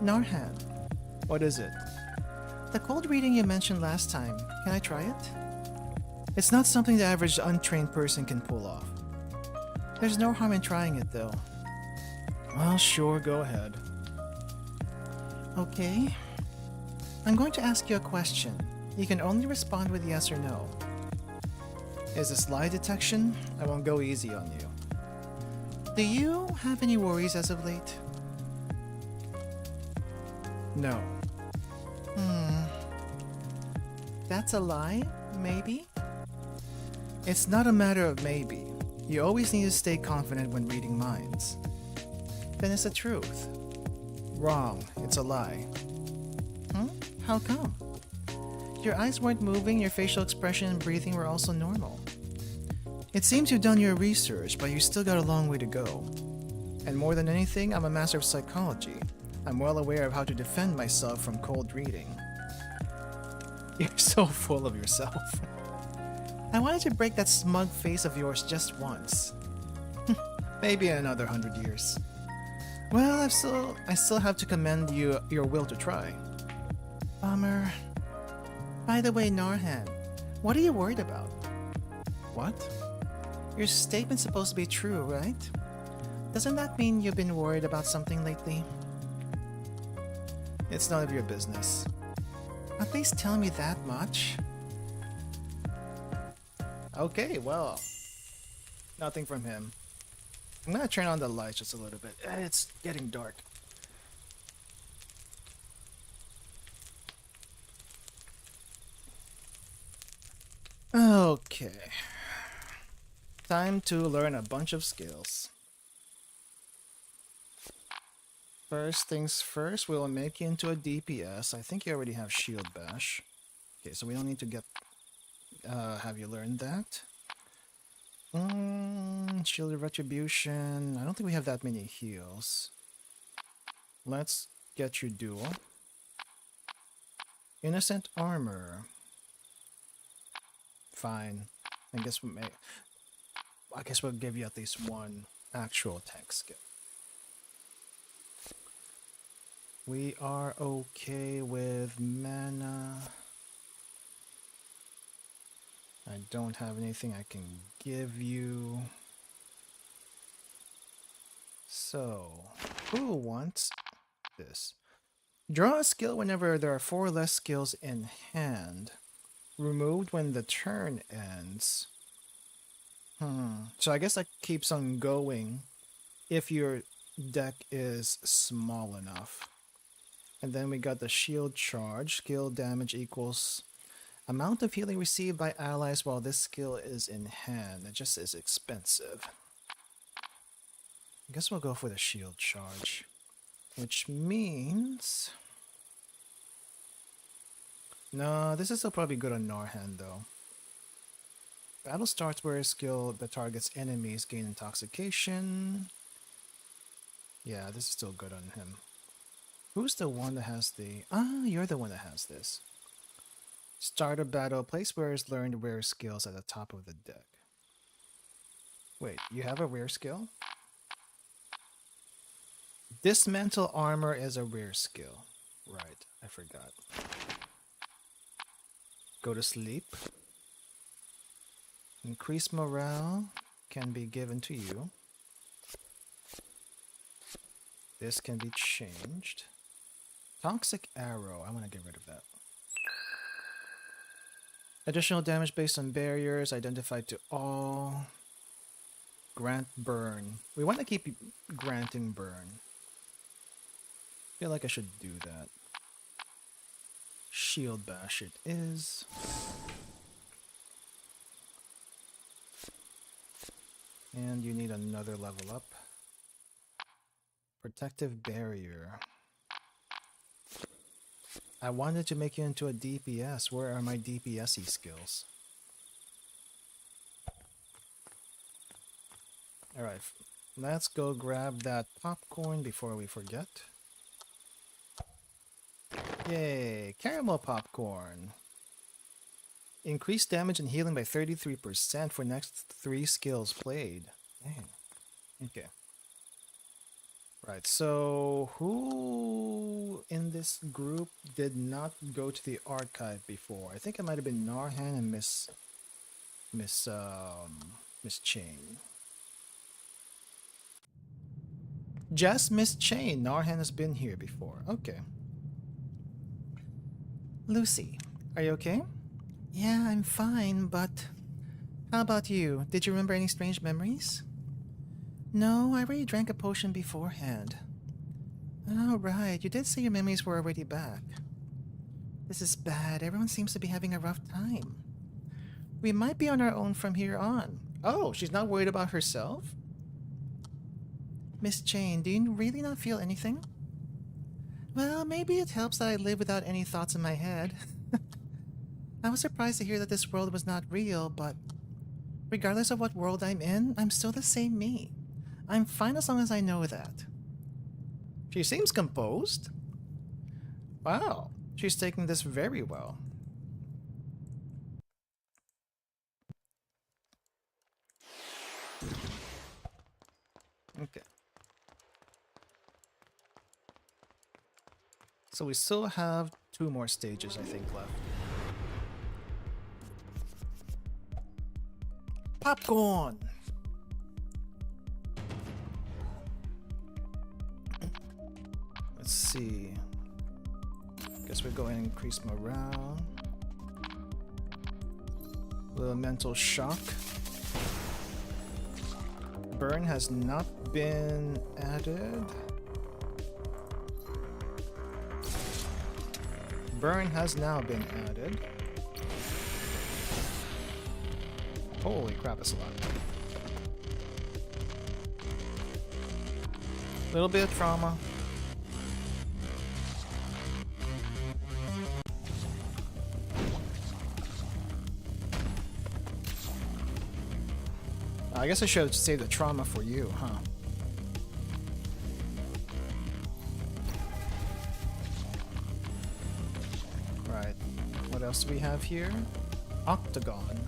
Narhan. What is it? The cold reading you mentioned last time. Can I try it? It's not something the average untrained person can pull off. There's no harm in trying it, though. Well, sure, go ahead. Okay. I'm going to ask you a question. You can only respond with yes or no. Is this lie detection? I won't go easy on you. Do you have any worries as of late? No. Hmm. That's a lie, maybe? It's not a matter of maybe. You always need to stay confident when reading minds. Then it's the truth. Wrong. It's a lie. Hmm? How come? Your eyes weren't moving, your facial expression and breathing were also normal. It seems you've done your research, but you still got a long way to go. And more than anything, I'm a master of psychology. I'm well aware of how to defend myself from cold reading. You're so full of yourself. I wanted to break that smug face of yours just once. Maybe in another 100 years. Well, I still have to commend your will to try. Bummer. By the way, Narhan, what are you worried about? What? Your statement's supposed to be true, right? Doesn't that mean you've been worried about something lately? It's none of your business. At least tell me that much. Okay, well, nothing from him. I'm gonna turn on the lights just a little bit. It's getting dark. Okay. Time to learn a bunch of skills. First things first, we'll make you into a DPS. I think you already have Shield Bash. Okay, so we don't need to get have you learn that. Shield of Retribution. I don't think we have that many heals. Let's get you dual. Innocent Armor. Fine. I guess we'll give you at least one actual tank skill. We are okay with mana. I don't have anything I can give you. So, who wants this? Draw a skill whenever there are 4 less skills in hand. Removed when the turn ends. So I guess that keeps on going if your deck is small enough. And then we got the shield charge. Skill damage equals amount of healing received by allies while this skill is in hand. It just is expensive. I guess we'll go for the shield charge. Which means... No, this is still probably good on Narhan though. Battle starts where a skill that targets enemies gain intoxication. Yeah, this is still good on him. Who's the one that has the... Ah, you're the one that has this. Start a battle. Place where is learned rare skills at the top of the deck. Wait, you have a rare skill? Dismantle armor is a rare skill. Right, I forgot. Go to sleep. Increase morale can be given to you. This can be changed. Toxic arrow. I want to get rid of that. Additional damage based on barriers identified to all. Grant burn. We want to keep granting burn. Feel like I should do that. Shield bash it is. And you need another level up. Protective barrier. I wanted to make you into a DPS. Where are my DPS-y skills? Alright, let's go grab that popcorn before we forget. Yay, caramel popcorn. Increase damage and healing by 33% for next 3 skills played. Dang. Okay. Right, so who in this group did not go to the archive before? I think it might have been Narhan and Miss Chain. Just Miss Chain. Narhan has been here before. Okay. Lucy, are you okay? Yeah, I'm fine, but how about you? Did you remember any strange memories? No, I already drank a potion beforehand. Oh, right. You did say your memories were already back. This is bad. Everyone seems to be having a rough time. We might be on our own from here on. Oh, she's not worried about herself? Miss Jane, do you really not feel anything? Well, maybe it helps that I live without any thoughts in my head. I was surprised to hear that this world was not real, but regardless of what world I'm in, I'm still the same me. I'm fine as long as I know that. She seems composed. Wow, she's taking this very well. Okay. So we still have 2 more stages, I think, left. Popcorn! Let's see. Guess we're going to increase morale. A little mental shock. Burn has not been added. Burn has now been added. Holy crap, that's a lot. Little bit of trauma. I guess I should save the trauma for you, huh? Right. What else do we have here? Octagon.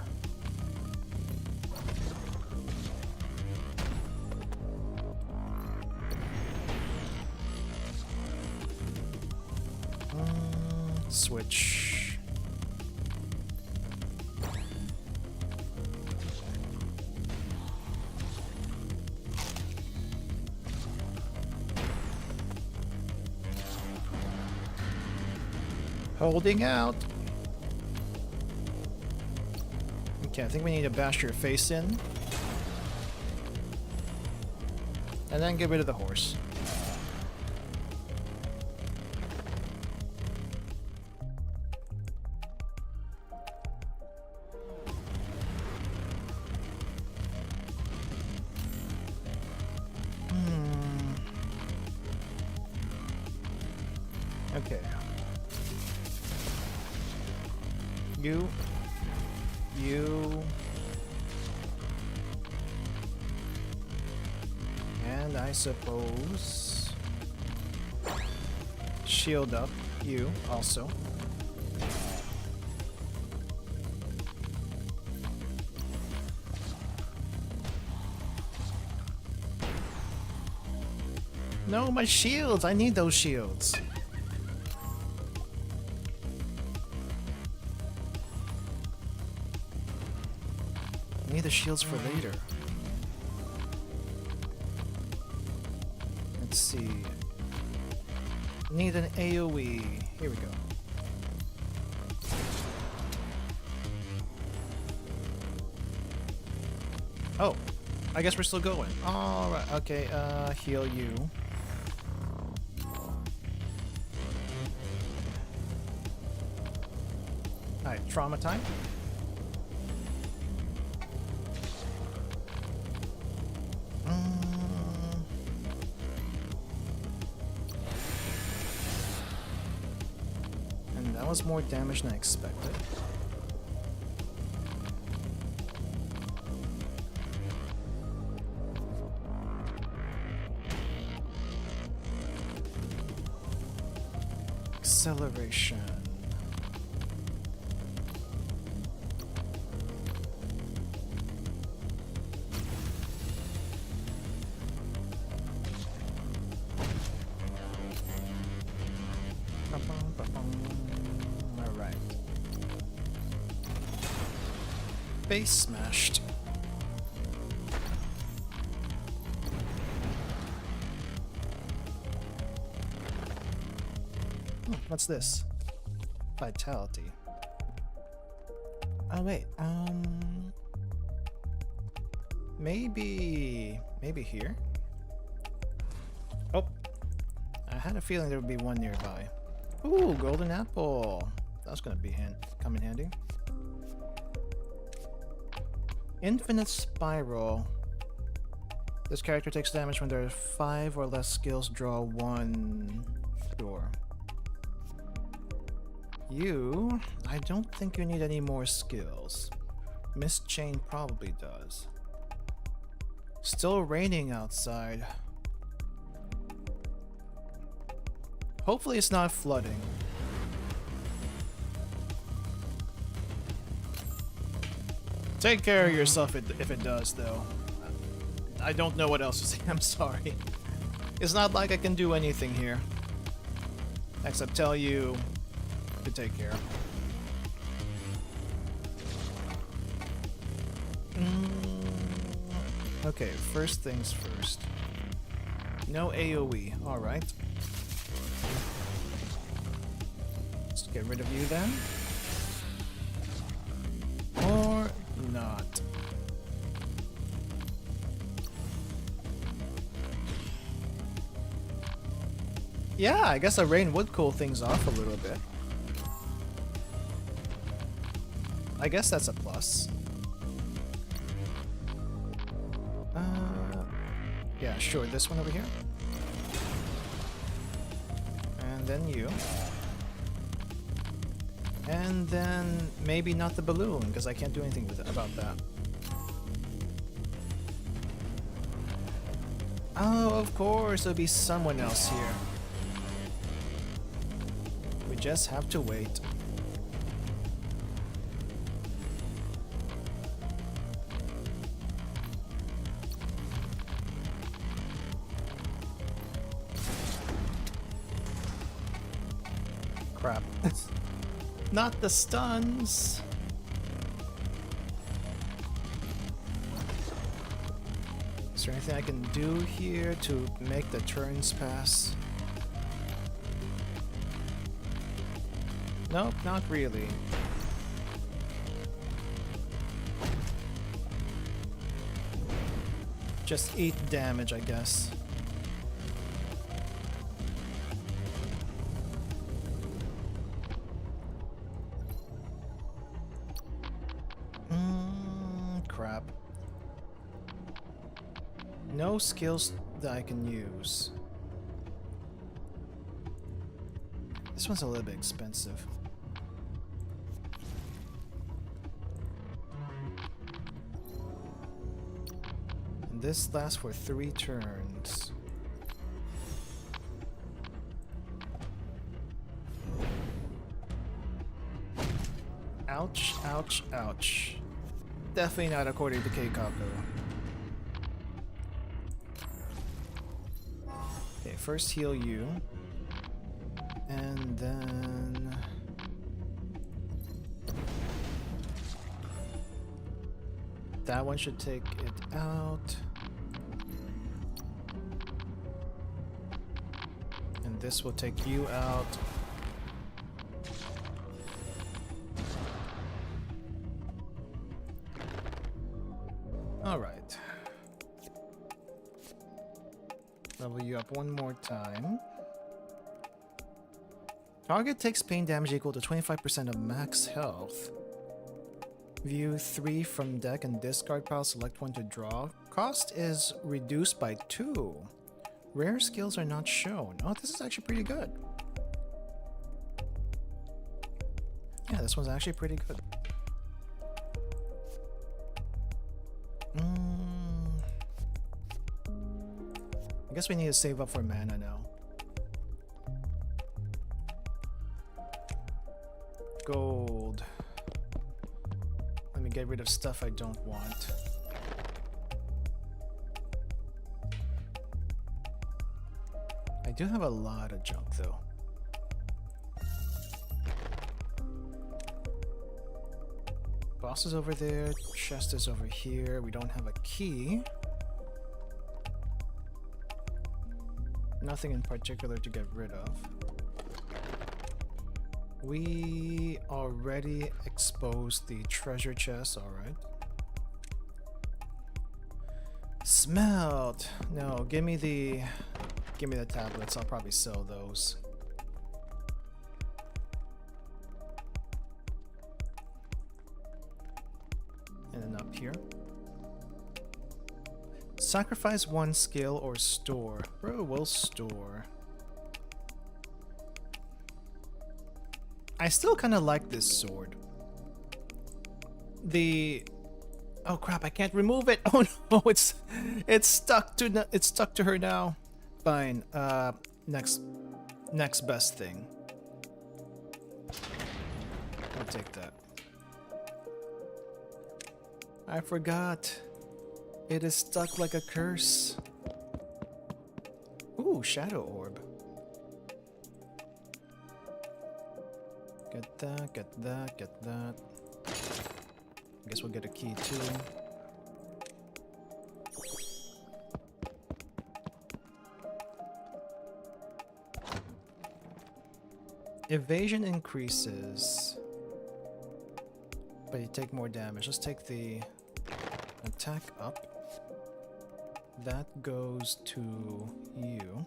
Switch. Holding out. Okay, I think we need to bash your face in. And then get rid of the horse. Okay. You. And I suppose... Shield up. You, also. No, my shields! I need those shields. I need the shields for later. Let's see. Need an AoE. Here we go. Oh, I guess we're still going. Alright, okay, heal you. Alright, trauma time. And that was more damage than I expected. Acceleration. Alright. Base smashed. What's this? Vitality. Oh wait, Maybe here? Oh, I had a feeling there would be one nearby. Ooh, golden apple. That's gonna be come in handy. Infinite spiral. This character takes damage when there are 5 or less skills. Draw 1. Sure. You, I don't think you need any more skills. Mist Chain probably does. Still raining outside. Hopefully it's not flooding. Take care of yourself if it does, though. I don't know what else to say. I'm sorry. It's not like I can do anything here. Except tell you to take care. Okay, first things first. No AoE. Alright. Let's get rid of you then. Or not. Yeah, I guess the rain would cool things off a little bit. I guess that's a plus. Yeah, sure, this one over here. And then you. And then maybe not the balloon, because I can't do anything with it about that. Oh, of course, there'll be someone else here. We just have to wait. Crap. Not the stuns. Is there anything I can do here to make the turns pass? Nope, not really. Just eat damage, I guess. Crap. No skills that I can use. This one's a little bit expensive. And this lasts for 3 turns. Ouch, ouch, ouch. Definitely not according to Keikaku. Okay, first heal you. And then... that one should take it out. And this will take you out. Alright. Level you up one more time. Target takes pain damage equal to 25% of max health. View 3 from deck and discard pile, select one to draw. Cost is reduced by 2. Rare skills are not shown. Oh, this is actually pretty good. Yeah, this one's actually pretty good. I guess we need to save up for mana now. Gold. Let me get rid of stuff I don't want. I do have a lot of junk though. Boss is over there, chest is over here. We don't have a key. Nothing in particular to get rid of. We already exposed the treasure chest, alright. Smelt. No, give me the tablets. I'll probably sell those. And then up here. Sacrifice one skill or store. Bro, we'll store. I still kind of like this sword. Oh crap! I can't remove it. Oh no! It's stuck to her now. Fine. Next best thing. I'll take that. I forgot. It is stuck like a curse. Ooh, shadow orb. Get that, get that, get that. I guess we'll get a key too. Evasion increases, but you take more damage. Let's take the attack up. That goes to you.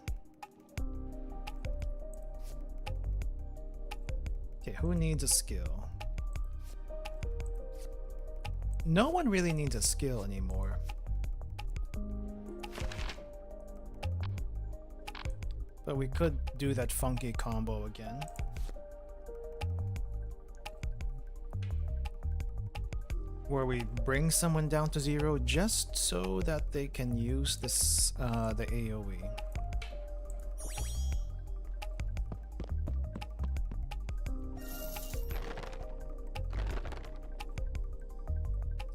Okay, who needs a skill? No one really needs a skill anymore. But we could do that funky combo again. Where we bring someone down to 0 just so that they can use this the AoE.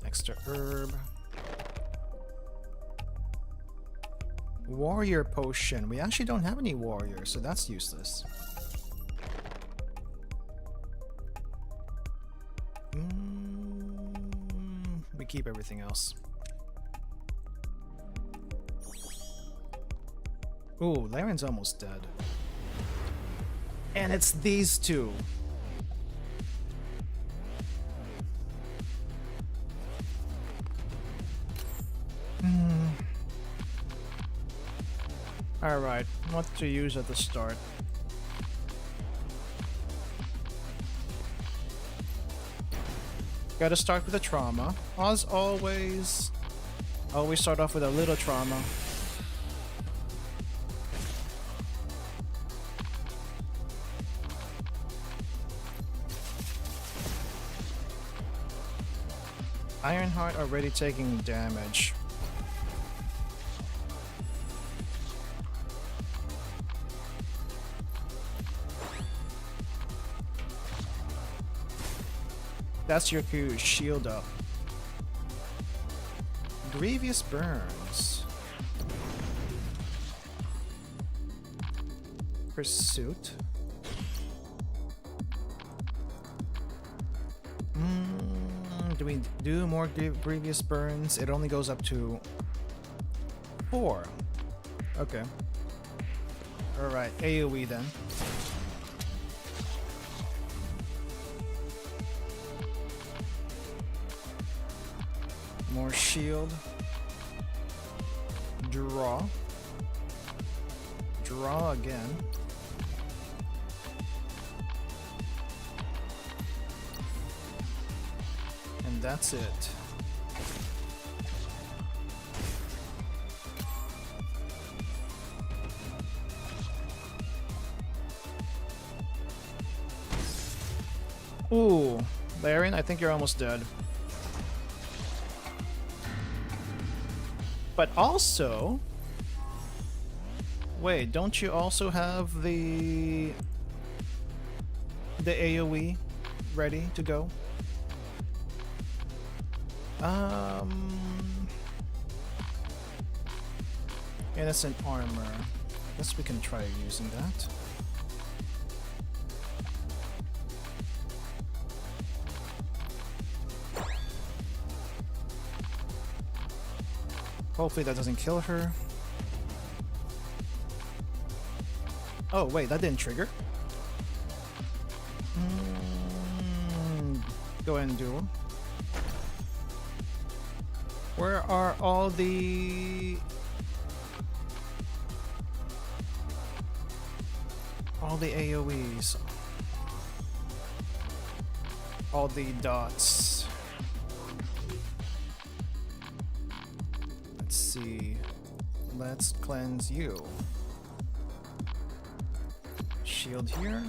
Extra herb. Warrior potion. We actually don't have any warriors, so that's useless. We keep everything else. Ooh, Laren's almost dead. And it's these two. Alright, what to use at the start? Gotta start with a trauma. As always, always start off with a little trauma. Ironheart already taking damage. That's your cue, shield up. Grievous burns. Pursuit. Do we do more grievous burns? It only goes up to 4. Okay. Alright, AoE then. More shield. Draw. Draw again. And that's it. Ooh, Laren, I think you're almost dead. But also, wait, don't you also have the AoE ready to go? Innocent armor. Guess we can try using that. Hopefully that doesn't kill her. Oh wait, that didn't trigger. Go ahead and duel. Where are all the AoEs? All the dots. Let's see. Let's cleanse you. Shield here.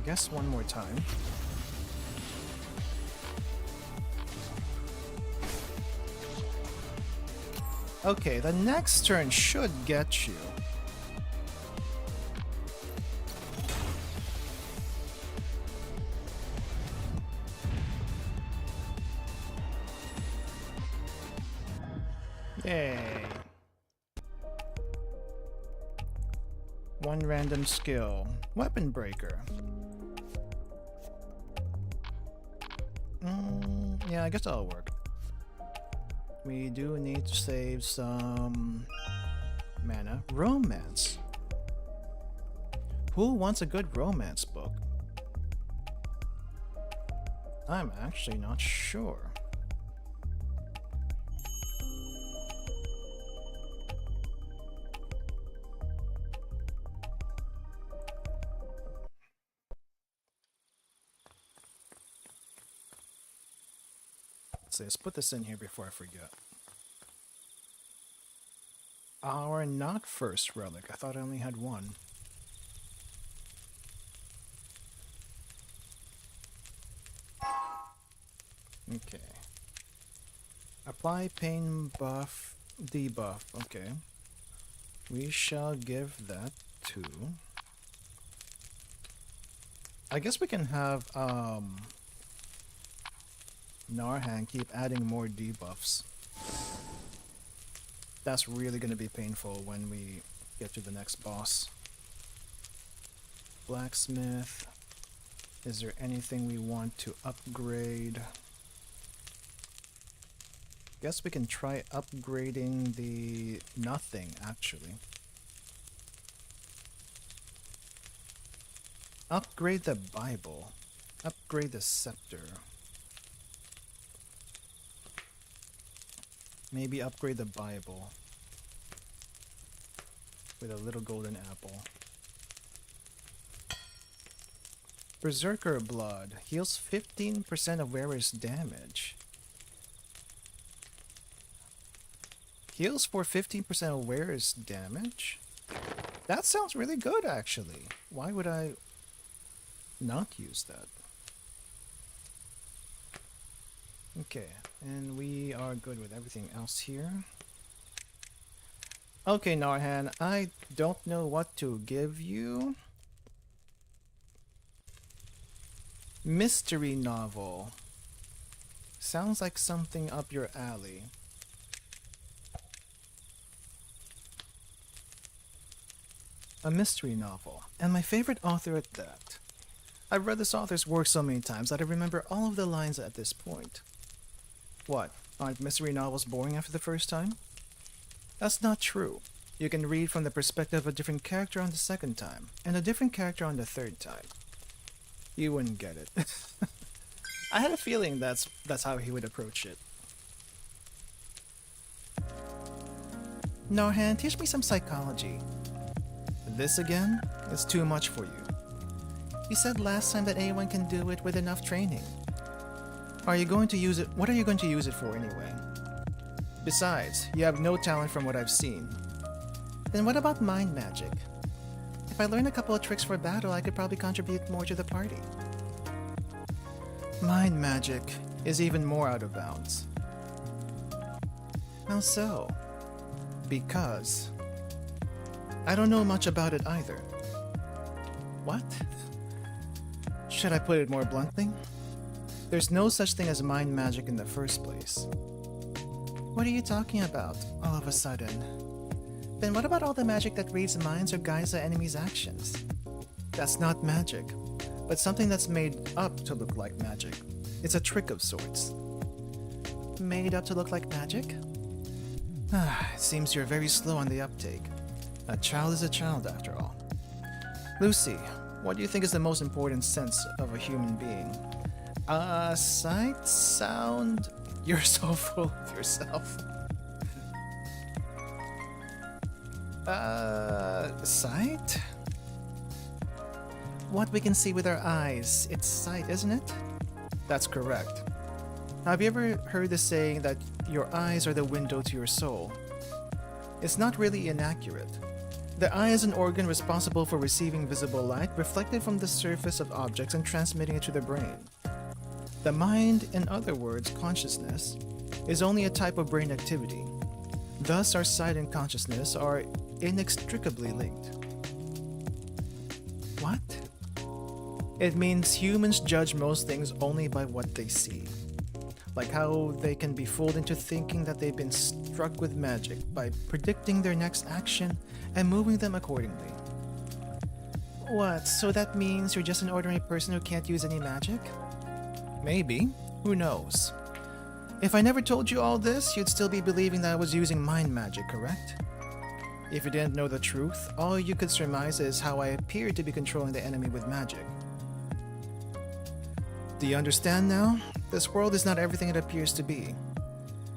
Guess one more time. Okay, the next turn should get you. Yay. One random skill. Weapon Breaker. Yeah, I guess that'll work. We do need to save some mana. Romance. Who wants a good romance book? I'm actually not sure. Let's put this in here before I forget. Our not first relic. I thought I only had one. Okay. Apply pain buff, debuff. Okay. We shall give that to... I guess we can have Narhan keep adding more debuffs. That's really going to be painful when we get to the next boss. Blacksmith. Is there anything we want to upgrade? Guess we can try upgrading the nothing, actually. Upgrade the Bible. Upgrade the scepter. Maybe upgrade the Bible with a little golden apple. Berserker Blood heals 15% of wearer's damage. Heals for 15% of wearer's damage? That sounds really good, actually. Why would I not use that? Okay, and we are good with everything else here. Okay, Narhan, I don't know what to give you. Mystery novel. Sounds like something up your alley. A mystery novel, and my favorite author at that. I've read this author's work so many times that I remember all of the lines at this point. What? Aren't mystery novels boring after the first time? That's not true. You can read from the perspective of a different character on the second time, and a different character on the third time. You wouldn't get it. I had a feeling that's how he would approach it. Narhan, teach me some psychology. This again is too much for you. You said last time that anyone can do it with enough training. Are you going to use it? What are you going to use it for anyway? Besides, you have no talent from what I've seen. Then what about mind magic? If I learn a couple of tricks for battle, I could probably contribute more to the party. Mind magic is even more out of bounds. How so? Because I don't know much about it either. What? Should I put it more bluntly? There's no such thing as mind magic in the first place. What are you talking about, all of a sudden? Then what about all the magic that reads minds or guides the enemy's actions? That's not magic, but something that's made up to look like magic. It's a trick of sorts. Made up to look like magic? It seems you're very slow on the uptake. A child is a child, after all. Lucy, What do you think is the most important sense of a human being? Sight, sound. You're so full of yourself. Sight? What we can see with our eyes. It's sight, isn't it? That's correct. Have you ever heard the saying that your eyes are the window to your soul? It's not really inaccurate. The eye is an organ responsible for receiving visible light reflected from the surface of objects and transmitting it to the brain. The mind, in other words, consciousness, is only a type of brain activity. Thus, our sight and consciousness are inextricably linked. What? It means humans judge most things only by what they see. Like how they can be fooled into thinking that they've been struck with magic by predicting their next action and moving them accordingly. What, so that means you're just an ordinary person who can't use any magic? Maybe. Who knows? If I never told you all this, you'd still be believing that I was using mind magic, correct? If you didn't know the truth, all you could surmise is how I appeared to be controlling the enemy with magic. Do you understand now? This world is not everything it appears to be.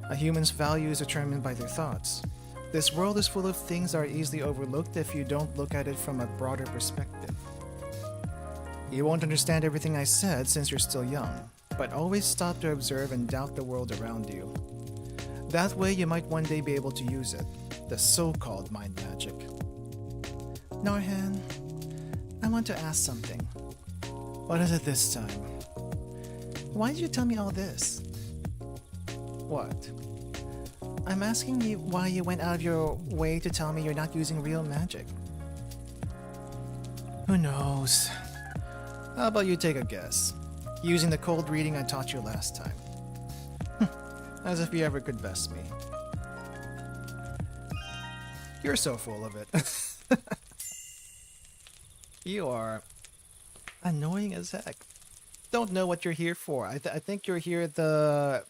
A human's value is determined by their thoughts. This world is full of things that are easily overlooked if you don't look at it from a broader perspective. You won't understand everything I said since you're still young, but always stop to observe and doubt the world around you. That way you might one day be able to use it, the so-called mind magic. Narhan, I want to ask something. What is it this time? Why did you tell me all this? What? I'm asking you why you went out of your way to tell me you're not using real magic. Who knows? How about you take a guess? Using the cold reading I taught you last time. As if you ever could best me. You're so full of it. You are annoying as heck. Don't know what you're here for. I think you're here the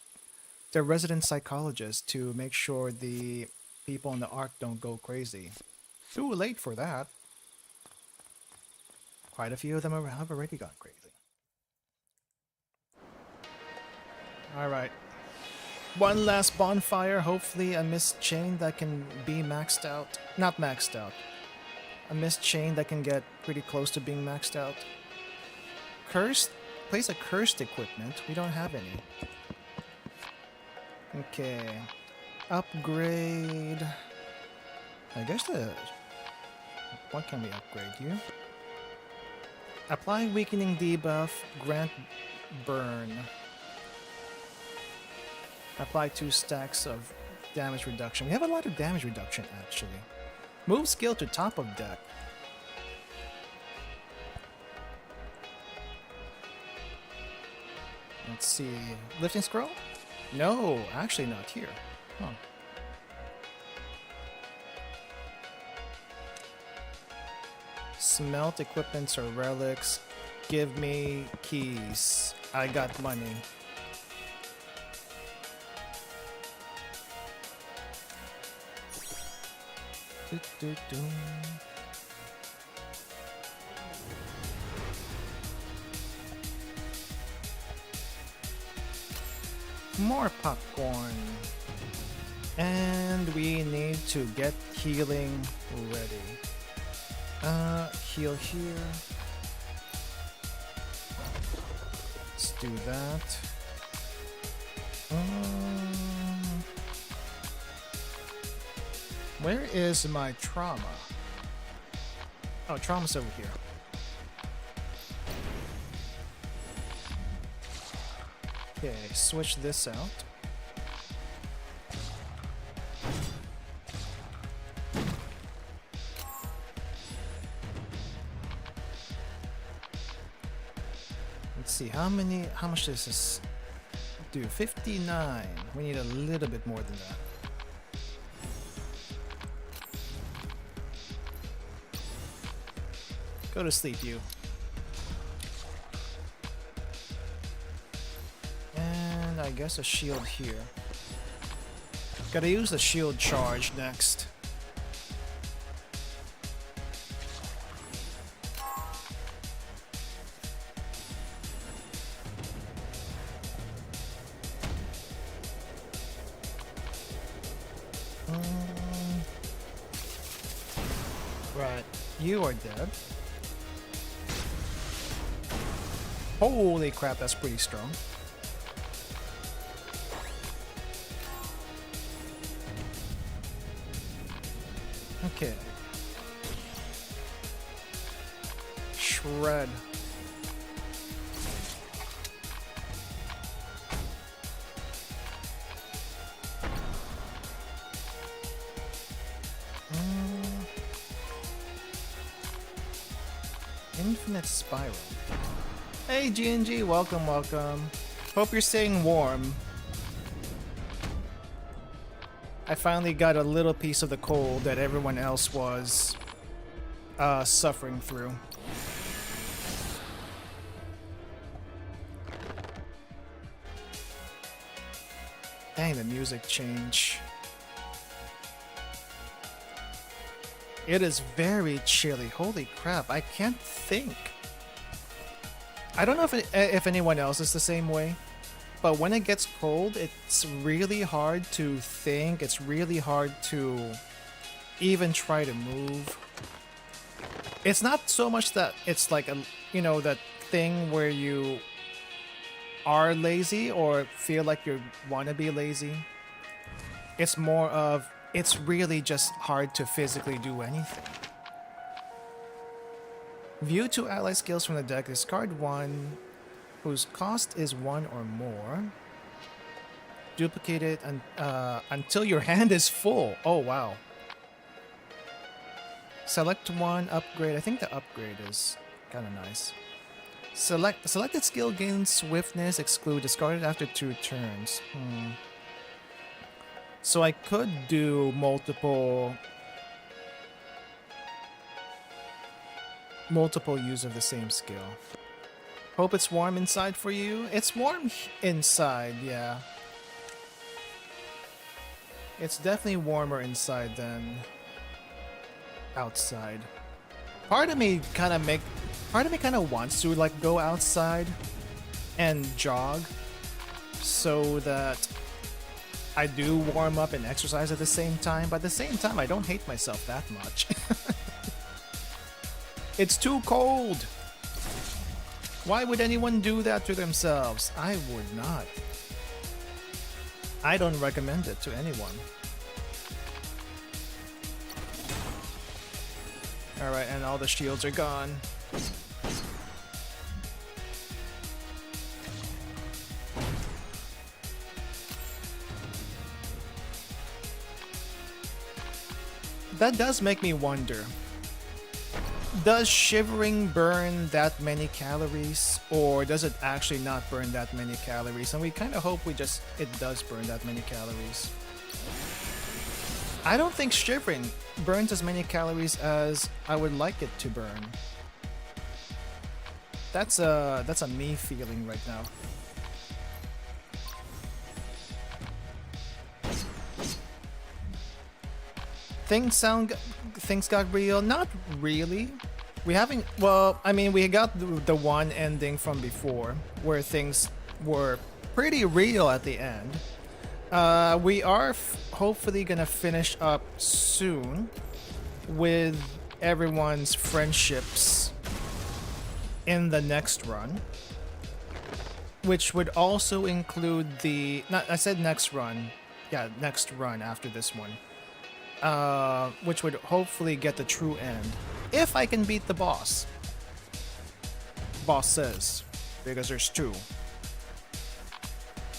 resident psychologist to make sure the people in the Ark don't go crazy. Too late for that. Quite a few of them have already gone crazy. Alright. One last bonfire, hopefully a mist chain that can be maxed out. Not maxed out. A mist chain that can get pretty close to being maxed out. Cursed? Place a cursed equipment. We don't have any. Okay. Upgrade. I guess what can we upgrade here? Apply weakening debuff. Grant burn. Apply 2 stacks of damage reduction. We have a lot of damage reduction actually. Move skill to top of deck. Let's see. Lifting scroll? No, actually not here. Huh. Smelt equipments or relics. Give me keys. I got money. More popcorn. And we need to get healing ready. Heal here. Let's do that. Where is my trauma? Oh, trauma's over here. Okay, switch this out. Let's see, how much does this do? 59. We need a little bit more than that. Go to sleep, you. And I guess a shield here. Gotta use the shield charge next. Right. You are dead. Holy crap, that's pretty strong. Okay. Shred. Infinite Spiral. Hey GNG, welcome, welcome. Hope you're staying warm. I finally got a little piece of the cold that everyone else was suffering through. Dang, the music change. It is very chilly. Holy crap, I can't think. I don't know if anyone else is the same way, but when it gets cold, it's really hard to think. It's really hard to even try to move. It's not so much that it's like a, you know, that thing where you are lazy or feel like you want to be lazy. It's more of, it's really just hard to physically do anything. View 2 ally skills from the deck. Discard 1 whose cost is 1 or more. Duplicate it until your hand is full. Oh, wow. Select 1, upgrade. I think the upgrade is kind of nice. Selected skill gains swiftness, exclude, discarded after 2 turns. So I could do multiple use of the same skill. Hope it's warm inside for you. It's warm inside, yeah. It's definitely warmer inside than outside. Part of me kind of wants to like go outside and jog so that I do warm up and exercise at the same time, but at the same time I don't hate myself that much. It's too cold. Why would anyone do that to themselves? I would not. I don't recommend it to anyone. Alright, and all the shields are gone. That does make me wonder. Does shivering burn that many calories, or does it actually not burn that many calories? And we kind of hope it does burn that many calories. I don't think shivering burns as many calories as I would like it to burn. That's a me feeling right now. Things got real? Not really. We haven't. Well, I mean, we got the one ending from before where things were pretty real at the end. We are hopefully gonna finish up soon with everyone's friendships in the next run, which would also include the. I said next run. Yeah, next run after this one. Which would hopefully get the true end. If I can beat the boss. Boss says. Because there's 2.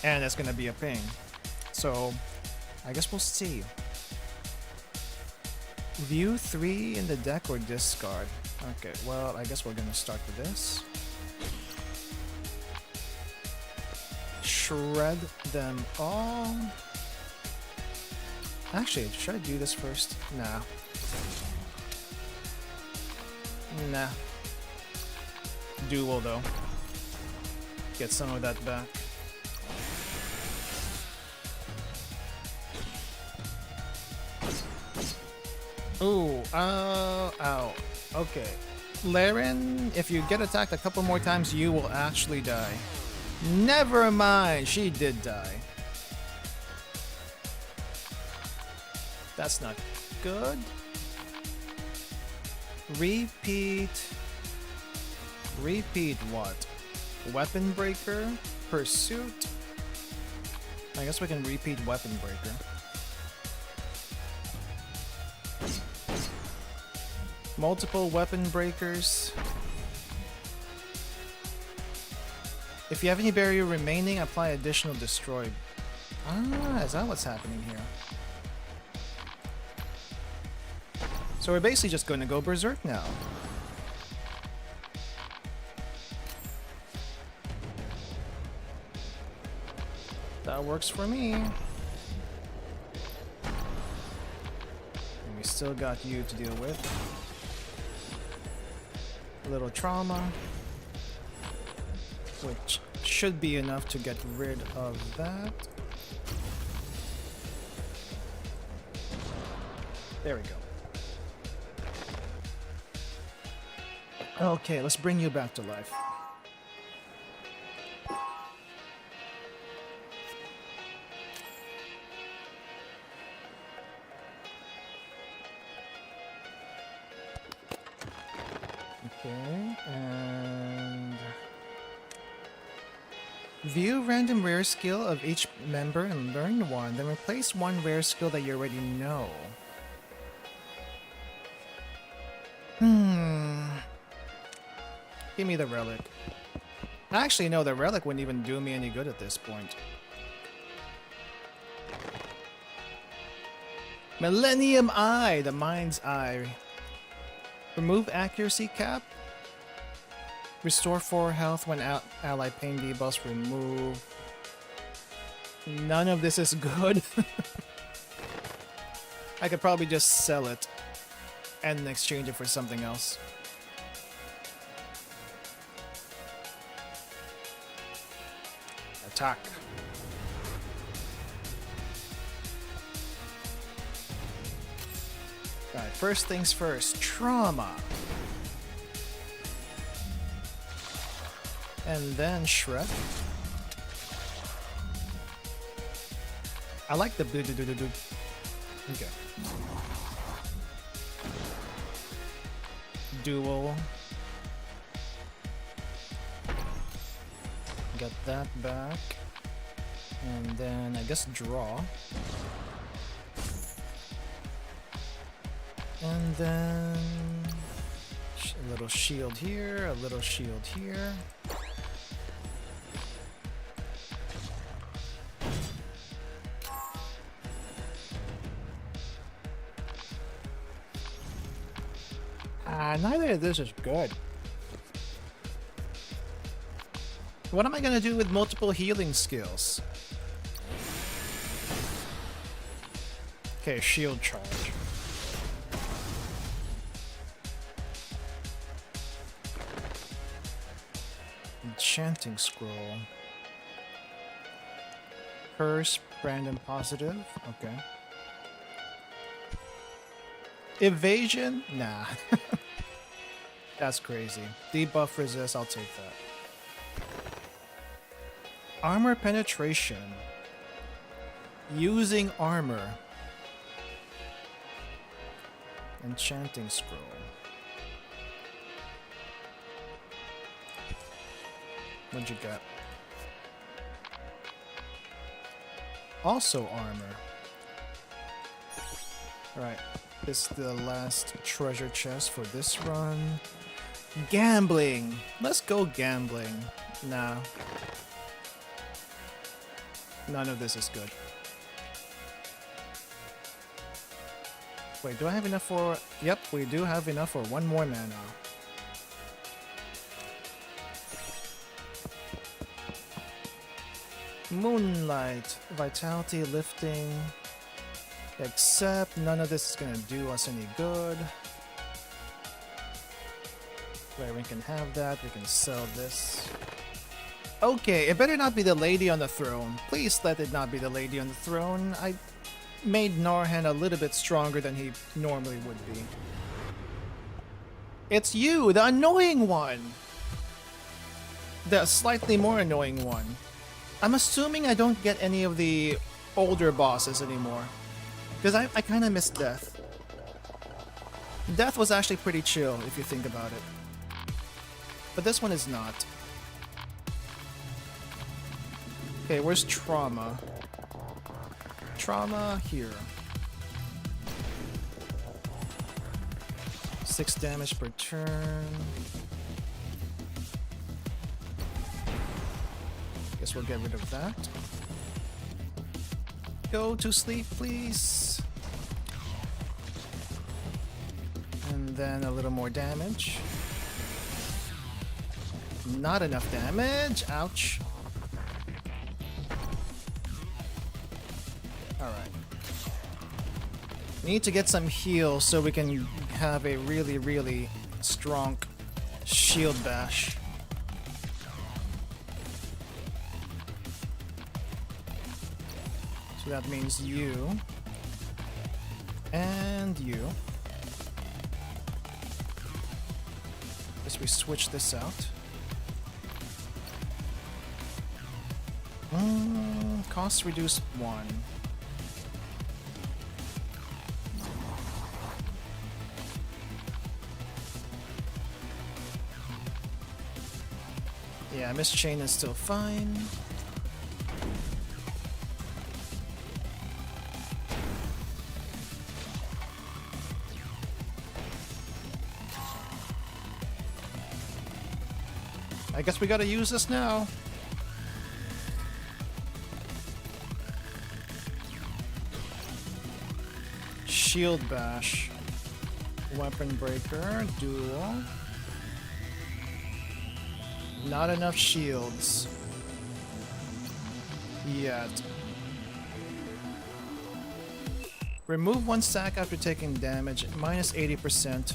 And it's gonna be a pain. So, I guess we'll see. View 3 in the deck or discard? Okay, well, I guess we're gonna start with this. Shred them all. Actually, should I do this first? Nah. Nah. Duel though. Get some of that back. Ooh, ow. Okay. Laren, if you get attacked a couple more times, you will actually die. Never mind, she did die. That's not good. Repeat. Repeat what? Weapon Breaker? Pursuit? I guess we can repeat Weapon Breaker. Multiple Weapon Breakers. If you have any barrier remaining, apply additional destroy. Ah, is that what's happening here? So we're basically just going to go berserk now. That works for me. And we still got you to deal with. A little trauma, which should be enough to get rid of that. There we go. Okay, let's bring you back to life. Okay, and view random rare skill of each member and learn one, then replace one rare skill that you already know. Give me the relic. Actually, no, the relic wouldn't even do me any good at this point. Millennium Eye, the mind's eye. Remove accuracy cap. Restore 4 health when ally pain debuffs remove. None of this is good. I could probably just sell it and exchange it for something else. Attack. Alright, first things first, trauma. And then shred. I like the do. Okay. Duel. Get that back. And then I guess draw. And then a little shield here, a little shield here. Neither of this is good. What am I gonna do with multiple healing skills? Okay, shield charge. Enchanting scroll. Curse, random positive. Okay. Evasion? Nah. That's crazy. Debuff resist, I'll take that. Armor penetration. Using armor. Enchanting scroll. What'd you get? Also armor. Alright, this is the last treasure chest for this run. Gambling! Let's go gambling. Nah. None of this is good. Wait, do I have enough for... Yep, we do have enough for one more mana. Moonlight, vitality, lifting, except none of this is gonna do us any good. Right, we can have that, we can sell this. Okay, it better not be the lady on the throne. Please let it not be the lady on the throne. I made Narhan a little bit stronger than he normally would be. It's you, the annoying one! The slightly more annoying one. I'm assuming I don't get any of the older bosses anymore. Because I kind of miss death. Death was actually pretty chill if you think about it. But this one is not. Okay, where's trauma? Trauma here. 6 damage per turn. Guess we'll get rid of that. Go to sleep, please. And then a little more damage. Not enough damage. Ouch. Alright. We need to get some heal so we can have a really, really strong shield bash. So that means you and you. Guess we switch this out. Cost reduced 1. Yeah, Miss Chain is still fine. I guess we gotta use this now. Shield bash. Weapon breaker. Duel. Not enough shields. Yet. Remove 1 stack after taking damage. Minus 80%.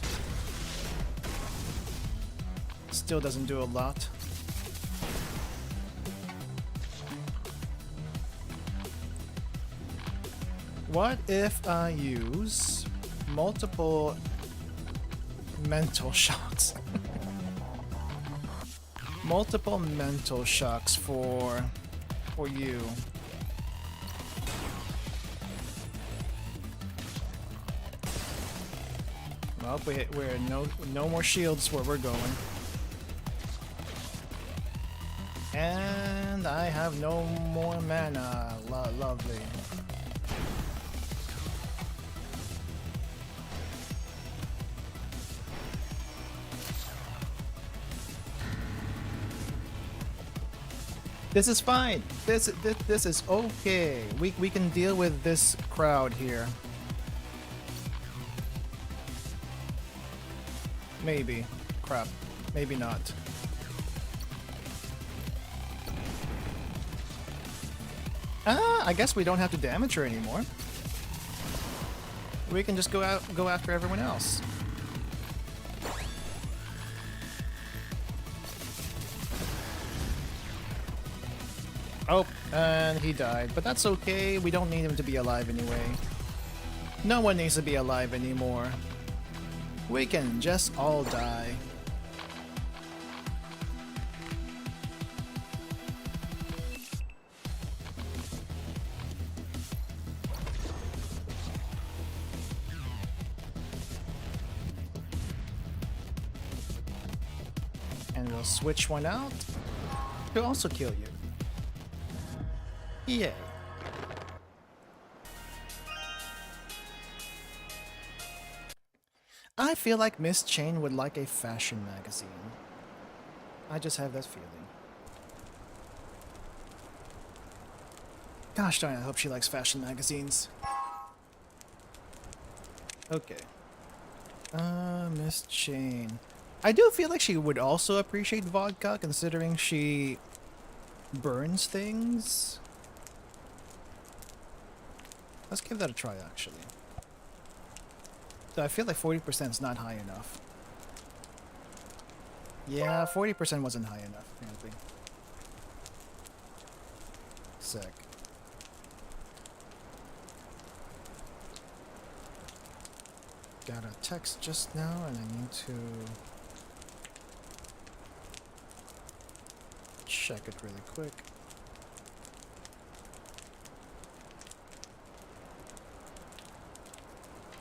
Still doesn't do a lot. What if I use multiple mental shocks? Multiple mental shocks for you. Well, we're no more shields where we're going. And I have no more mana. Lovely. This is fine. This is okay. We can deal with this crowd here. Maybe. Crap. Maybe not. I guess we don't have to damage her anymore. We can just go after everyone else. Oh, and he died, but that's okay. We don't need him to be alive anyway. No one needs to be alive anymore. We can just all die. And we'll switch one out to also kill you. Yay. I feel like Miss Chain would like a fashion magazine. I just have that feeling. Gosh darn, I hope she likes fashion magazines. Okay. Miss Chain. I do feel like she would also appreciate vodka, considering she burns things. Let's give that a try, actually. So I feel like 40% is not high enough. Yeah, 40% wasn't high enough, apparently. Sick. Got a text just now, and I need to check it really quick.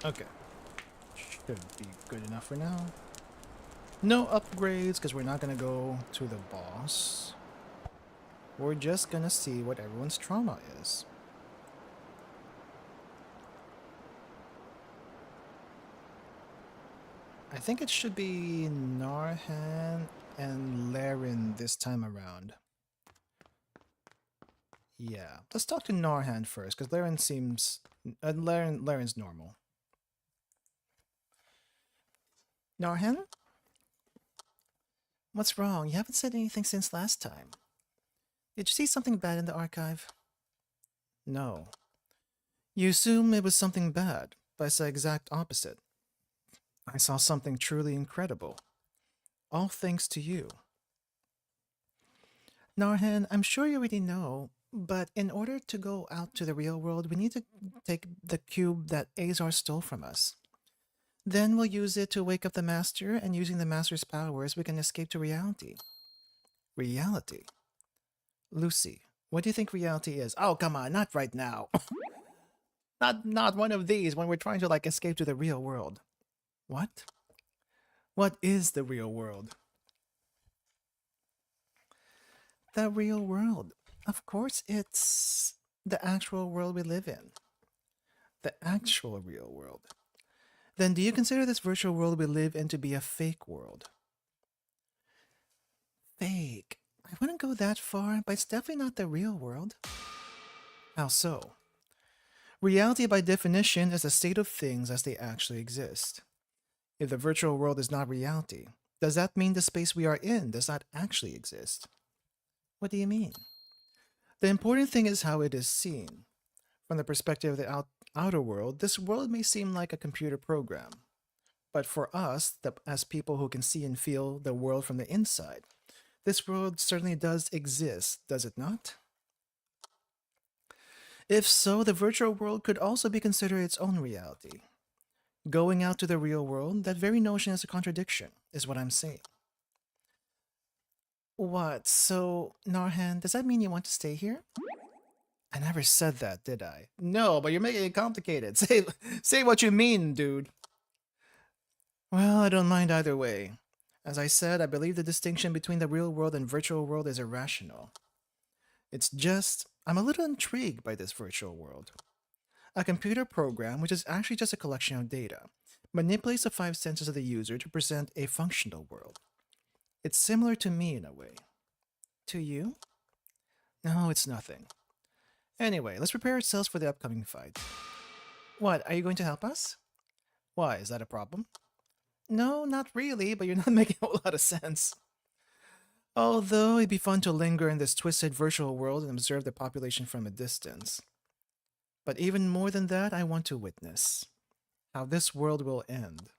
Okay. Should be good enough for now. No upgrades, because we're not gonna go to the boss. We're just gonna see what everyone's trauma is. I think it should be Narhan and Laren this time around. Yeah, let's talk to Narhan first, because Laren seems... Laren's normal. Narhan? What's wrong? You haven't said anything since last time. Did you see something bad in the archive? No. You assume it was something bad, but it's the exact opposite. I saw something truly incredible. All thanks to you. Narhan, I'm sure you already know, but in order to go out to the real world, we need to take the cube that Azar stole from us. Then we'll use it to wake up the Master, and using the Master's powers, we can escape to reality. Reality? Lucy, what do you think reality is? Oh, come on, not right now. Not one of these when we're trying to, like, escape to the real world. What? What is the real world? The real world. Of course, it's the actual world we live in. The actual real world. Then do you consider this virtual world we live in to be a fake world? Fake? I wouldn't go that far, but it's definitely not the real world. How so? Reality by definition is a state of things as they actually exist. If the virtual world is not reality, does that mean the space we are in does not actually exist? What do you mean? The important thing is how it is seen. From the perspective of the outer world, this world may seem like a computer program. But for us, as people who can see and feel the world from the inside, this world certainly does exist, does it not? If so, the virtual world could also be considered its own reality. Going out to the real world, that very notion is a contradiction, is what I'm saying. What? So, Narhan, does that mean you want to stay here? I never said that, did I? No, but you're making it complicated. Say what you mean, dude. Well, I don't mind either way. As I said, I believe the distinction between the real world and virtual world is irrational. It's just, I'm a little intrigued by this virtual world. A computer program, which is actually just a collection of data, manipulates the five senses of the user to present a functional world. It's similar to me in a way. To you? No, it's nothing. Anyway, let's prepare ourselves for the upcoming fight. What, are you going to help us? Why, is that a problem? No, not really, but you're not making a whole lot of sense. Although it'd be fun to linger in this twisted virtual world and observe the population from a distance. But even more than that, I want to witness how this world will end.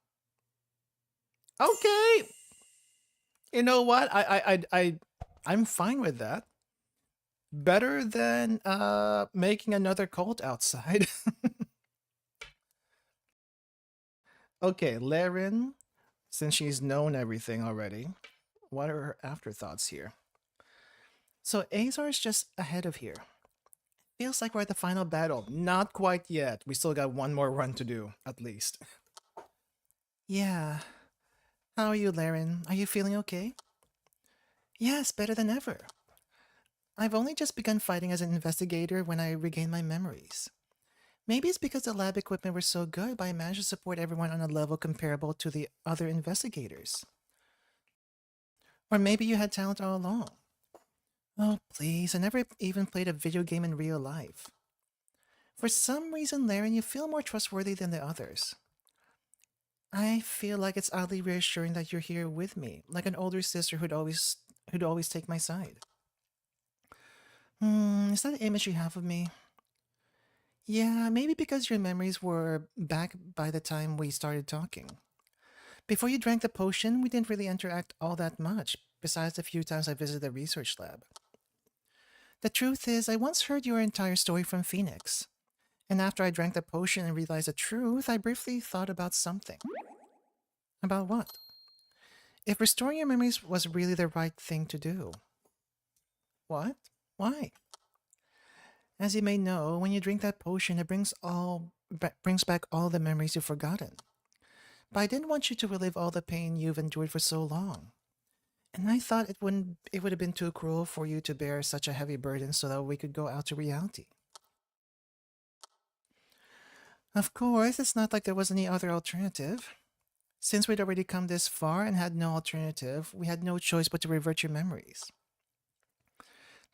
Okay! You know what? I'm fine with that. Better than making another cult outside. Okay, Laren, since she's known everything already, what are her afterthoughts here? So Azar's just ahead of here. Feels like we're at the final battle. Not quite yet. We still got one more run to do, at least. Yeah. How are you, Laren? Are you feeling okay? Yes, better than ever. I've only just begun fighting as an investigator when I regained my memories. Maybe it's because the lab equipment was so good, but I managed to support everyone on a level comparable to the other investigators. Or maybe you had talent all along. Oh, please, I never even played a video game in real life. For some reason, Laren, you feel more trustworthy than the others. I feel like it's oddly reassuring that you're here with me, like an older sister who'd always take my side. Is that the image you have of me? Yeah, maybe because your memories were back by the time we started talking. Before you drank the potion, we didn't really interact all that much, besides the few times I visited the research lab. The truth is, I once heard your entire story from Phoenix. And after I drank the potion and realized the truth, I briefly thought about something. About what? If restoring your memories was really the right thing to do. What? Why? As you may know, when you drink that potion, it brings back all the memories you've forgotten. But I didn't want you to relive all the pain you've endured for so long. And I thought it would have been too cruel for you to bear such a heavy burden so that we could go out to reality. Of course, it's not like there was any other alternative. Since we'd already come this far and had no alternative, we had no choice but to revert your memories.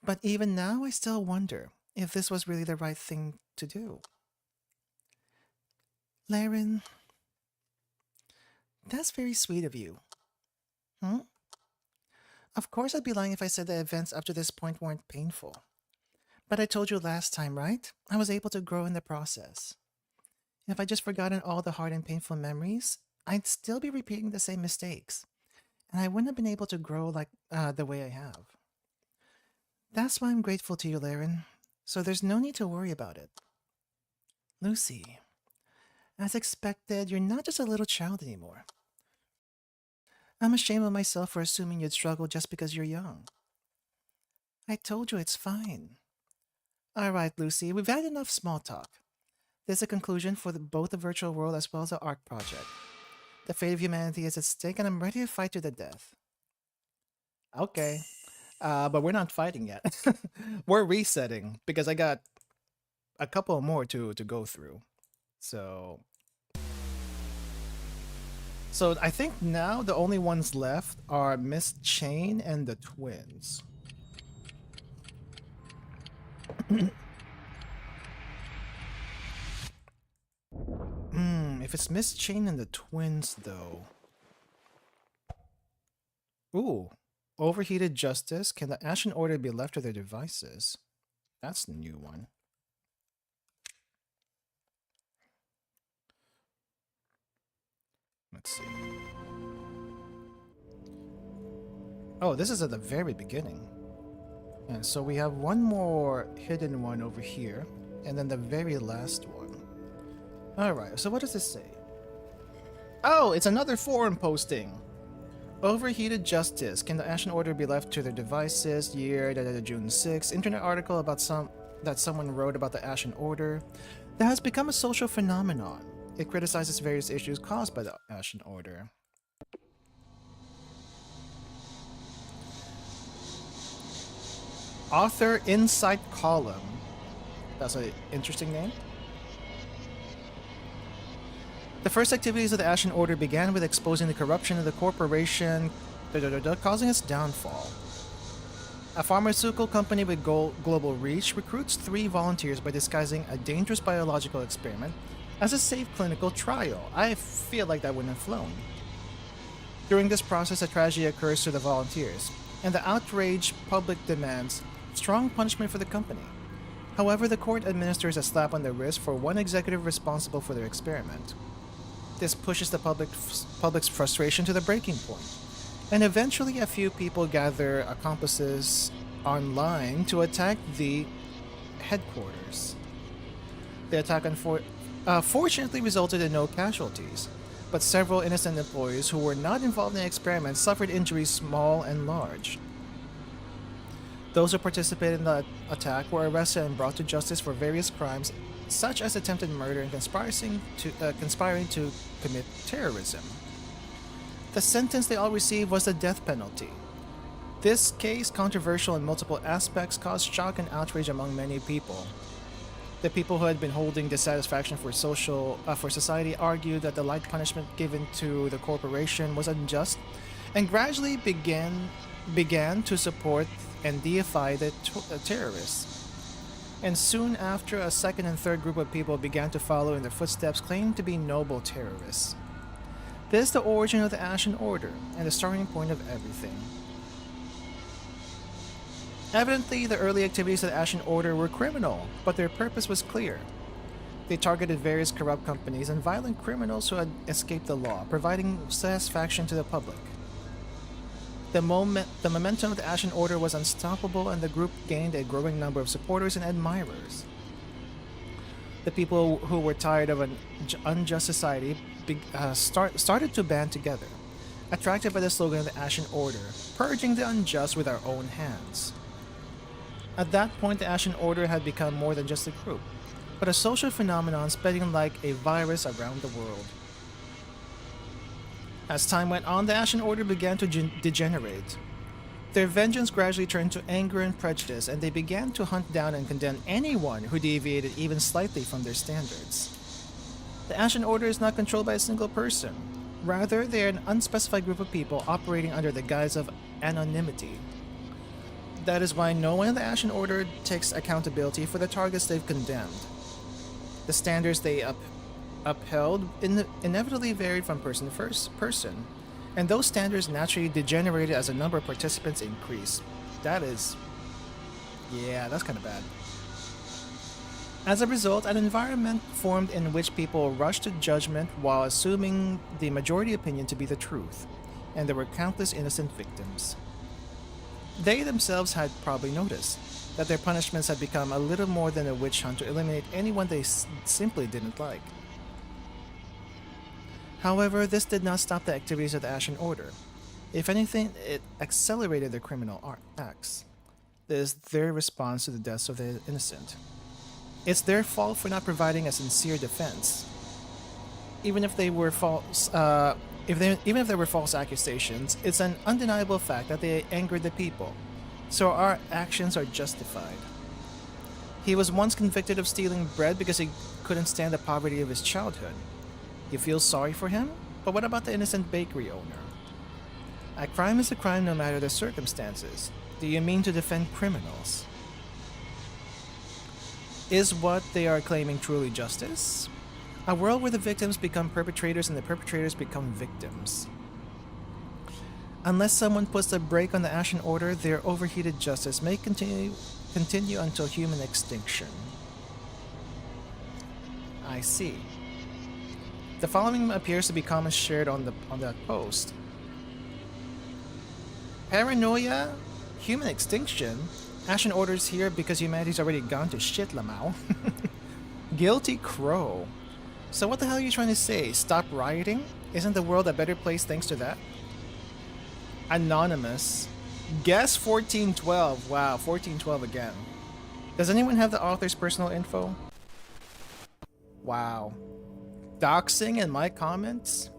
But even now, I still wonder if this was really the right thing to do. Laren, that's very sweet of you. Hmm? Of course I'd be lying if I said the events up to this point weren't painful. But I told you last time, right? I was able to grow in the process. If I just forgotten all the hard and painful memories, I'd still be repeating the same mistakes. And I wouldn't have been able to grow like the way I have. That's why I'm grateful to you, Laren. So there's no need to worry about it. Lucy, as expected, you're not just a little child anymore. I'm ashamed of myself for assuming you'd struggle just because you're young. I told you it's fine. Alright, Lucy, we've had enough small talk. There's a conclusion for both the virtual world as well as the Ark project. The fate of humanity is at stake and I'm ready to fight to the death. Okay. But we're not fighting yet. We're resetting because I got a couple more to go through. So I think now the only ones left are Miss Chain and the twins. If it's Miss Chain and the twins, though. Ooh. Overheated justice. Can the Ashen Order be left to their devices? That's the new one. Let's see. Oh, this is at the very beginning. And so we have one more hidden one over here. And then the very last one. Alright, so what does this say? Oh, it's another forum posting! Overheated justice. Can the Ashen Order be left to their devices? Year June 6. Internet article about that someone wrote about the Ashen Order that has become a social phenomenon. It criticizes various issues caused by the Ashen Order. Author Insight Column. That's an interesting name. The first activities of the Ashen Order began with exposing the corruption of the corporation, causing its downfall. A pharmaceutical company with global reach recruits 3 volunteers by disguising a dangerous biological experiment as a safe clinical trial. I feel like that wouldn't have flown. During this process, a tragedy occurs to the volunteers, and the outraged public demands strong punishment for the company. However, the court administers a slap on the wrist for one executive responsible for their experiment. This pushes the public's frustration to the breaking point, and eventually a few people gather accomplices online to attack the headquarters. The attack fortunately resulted in no casualties, but several innocent employees who were not involved in the experiment suffered injuries small and large. Those who participated in the attack were arrested and brought to justice for various crimes such as attempted murder and conspiring to commit terrorism. The sentence they all received was the death penalty. This case, controversial in multiple aspects, caused shock and outrage among many people. The people who had been holding dissatisfaction for society argued that the light punishment given to the corporation was unjust, and gradually began to support and deify the terrorists. And soon after, a second and third group of people began to follow in their footsteps, claiming to be noble terrorists. This is the origin of the Ashen Order, and the starting point of everything. Evidently, the early activities of the Ashen Order were criminal, but their purpose was clear. They targeted various corrupt companies and violent criminals who had escaped the law, providing satisfaction to the public. The momentum of the Ashen Order was unstoppable, and the group gained a growing number of supporters and admirers. The people who were tired of an unjust society started to band together, attracted by the slogan of the Ashen Order, purging the unjust with our own hands. At that point, the Ashen Order had become more than just a group, but a social phenomenon spreading like a virus around the world. As time went on, the Ashen Order began to degenerate. Their vengeance gradually turned to anger and prejudice, and they began to hunt down and condemn anyone who deviated even slightly from their standards. The Ashen Order is not controlled by a single person. Rather, they are an unspecified group of people operating under the guise of anonymity. That is why no one in the Ashen Order takes accountability for the targets they've condemned. The standards they upheld inevitably varied from person to person, and those standards naturally degenerated as the number of participants increased. That is... yeah, that's kind of bad. As a result, an environment formed in which people rushed to judgment while assuming the majority opinion to be the truth, and there were countless innocent victims. They themselves had probably noticed that their punishments had become a little more than a witch hunt to eliminate anyone they simply didn't like. However, this did not stop the activities of the Ashen Order. If anything, it accelerated their criminal acts. This is their response to the deaths of the innocent. It's their fault for not providing a sincere defense. Even if they were false, even if there were false accusations, it's an undeniable fact that they angered the people, so our actions are justified. He was once convicted of stealing bread because he couldn't stand the poverty of his childhood. You feel sorry for him? But what about the innocent bakery owner? A crime is a crime no matter the circumstances. Do you mean to defend criminals? Is what they are claiming truly justice? A world where the victims become perpetrators and the perpetrators become victims. Unless someone puts a brake on the Ashen Order, their overheated justice may continue until human extinction. I see. The following appears to be comments shared on that post. Paranoia? Human extinction? Ashen Order's here because humanity's already gone to shit, Lamau. Guilty Crow. So what the hell are you trying to say? Stop rioting? Isn't the world a better place thanks to that? Anonymous. Guess 1412. Wow, 1412 again. Does anyone have the author's personal info? Wow. Doxing in my comments?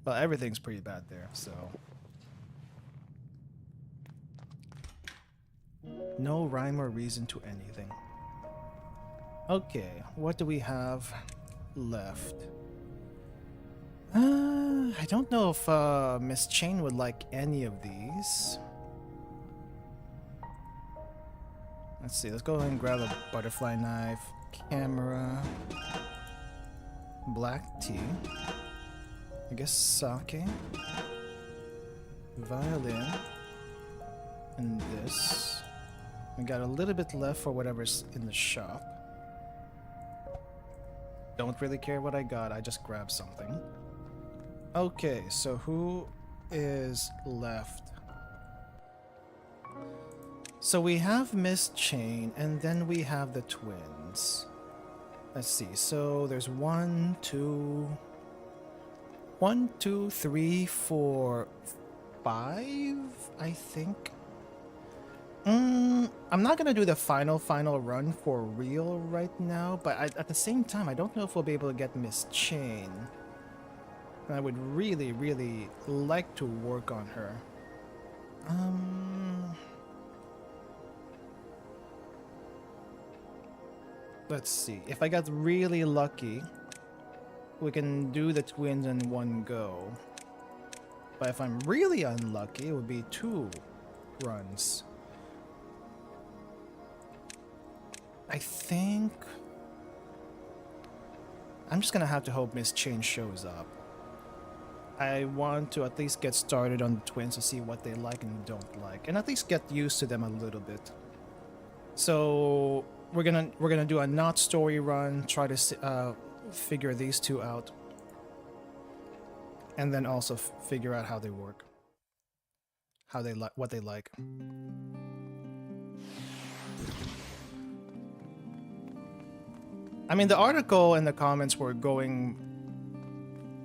Well, everything's pretty bad there, so... no rhyme or reason to anything. Okay, what do we have left? I don't know if Miss Chain would like any of these. Let's see, let's go ahead and grab a butterfly knife, camera, black tea, I guess sake, violin, and this. We got a little bit left for whatever's in the shop. Don't really care what I got, I just grabbed something. Okay, so who is left? So we have Miss Chain, and then we have the twins. Let's see, so there's 1, 2, 3, 4, 5, I think. I'm not gonna do the final run for real right now, but at the same time, I don't know if we'll be able to get Miss Chain. I would really like to work on her. Let's see. If I got really lucky, we can do the twins in one go. But if I'm really unlucky, it would be 2 runs. I think... I'm just gonna have to hope Miss Chain shows up. I want to at least get started on the twins to see what they like and don't like, and at least get used to them a little bit. So we're gonna do a not story run, try to figure these two out, and then also figure out how they work, how they like, what they like. I mean, the article and the comments were going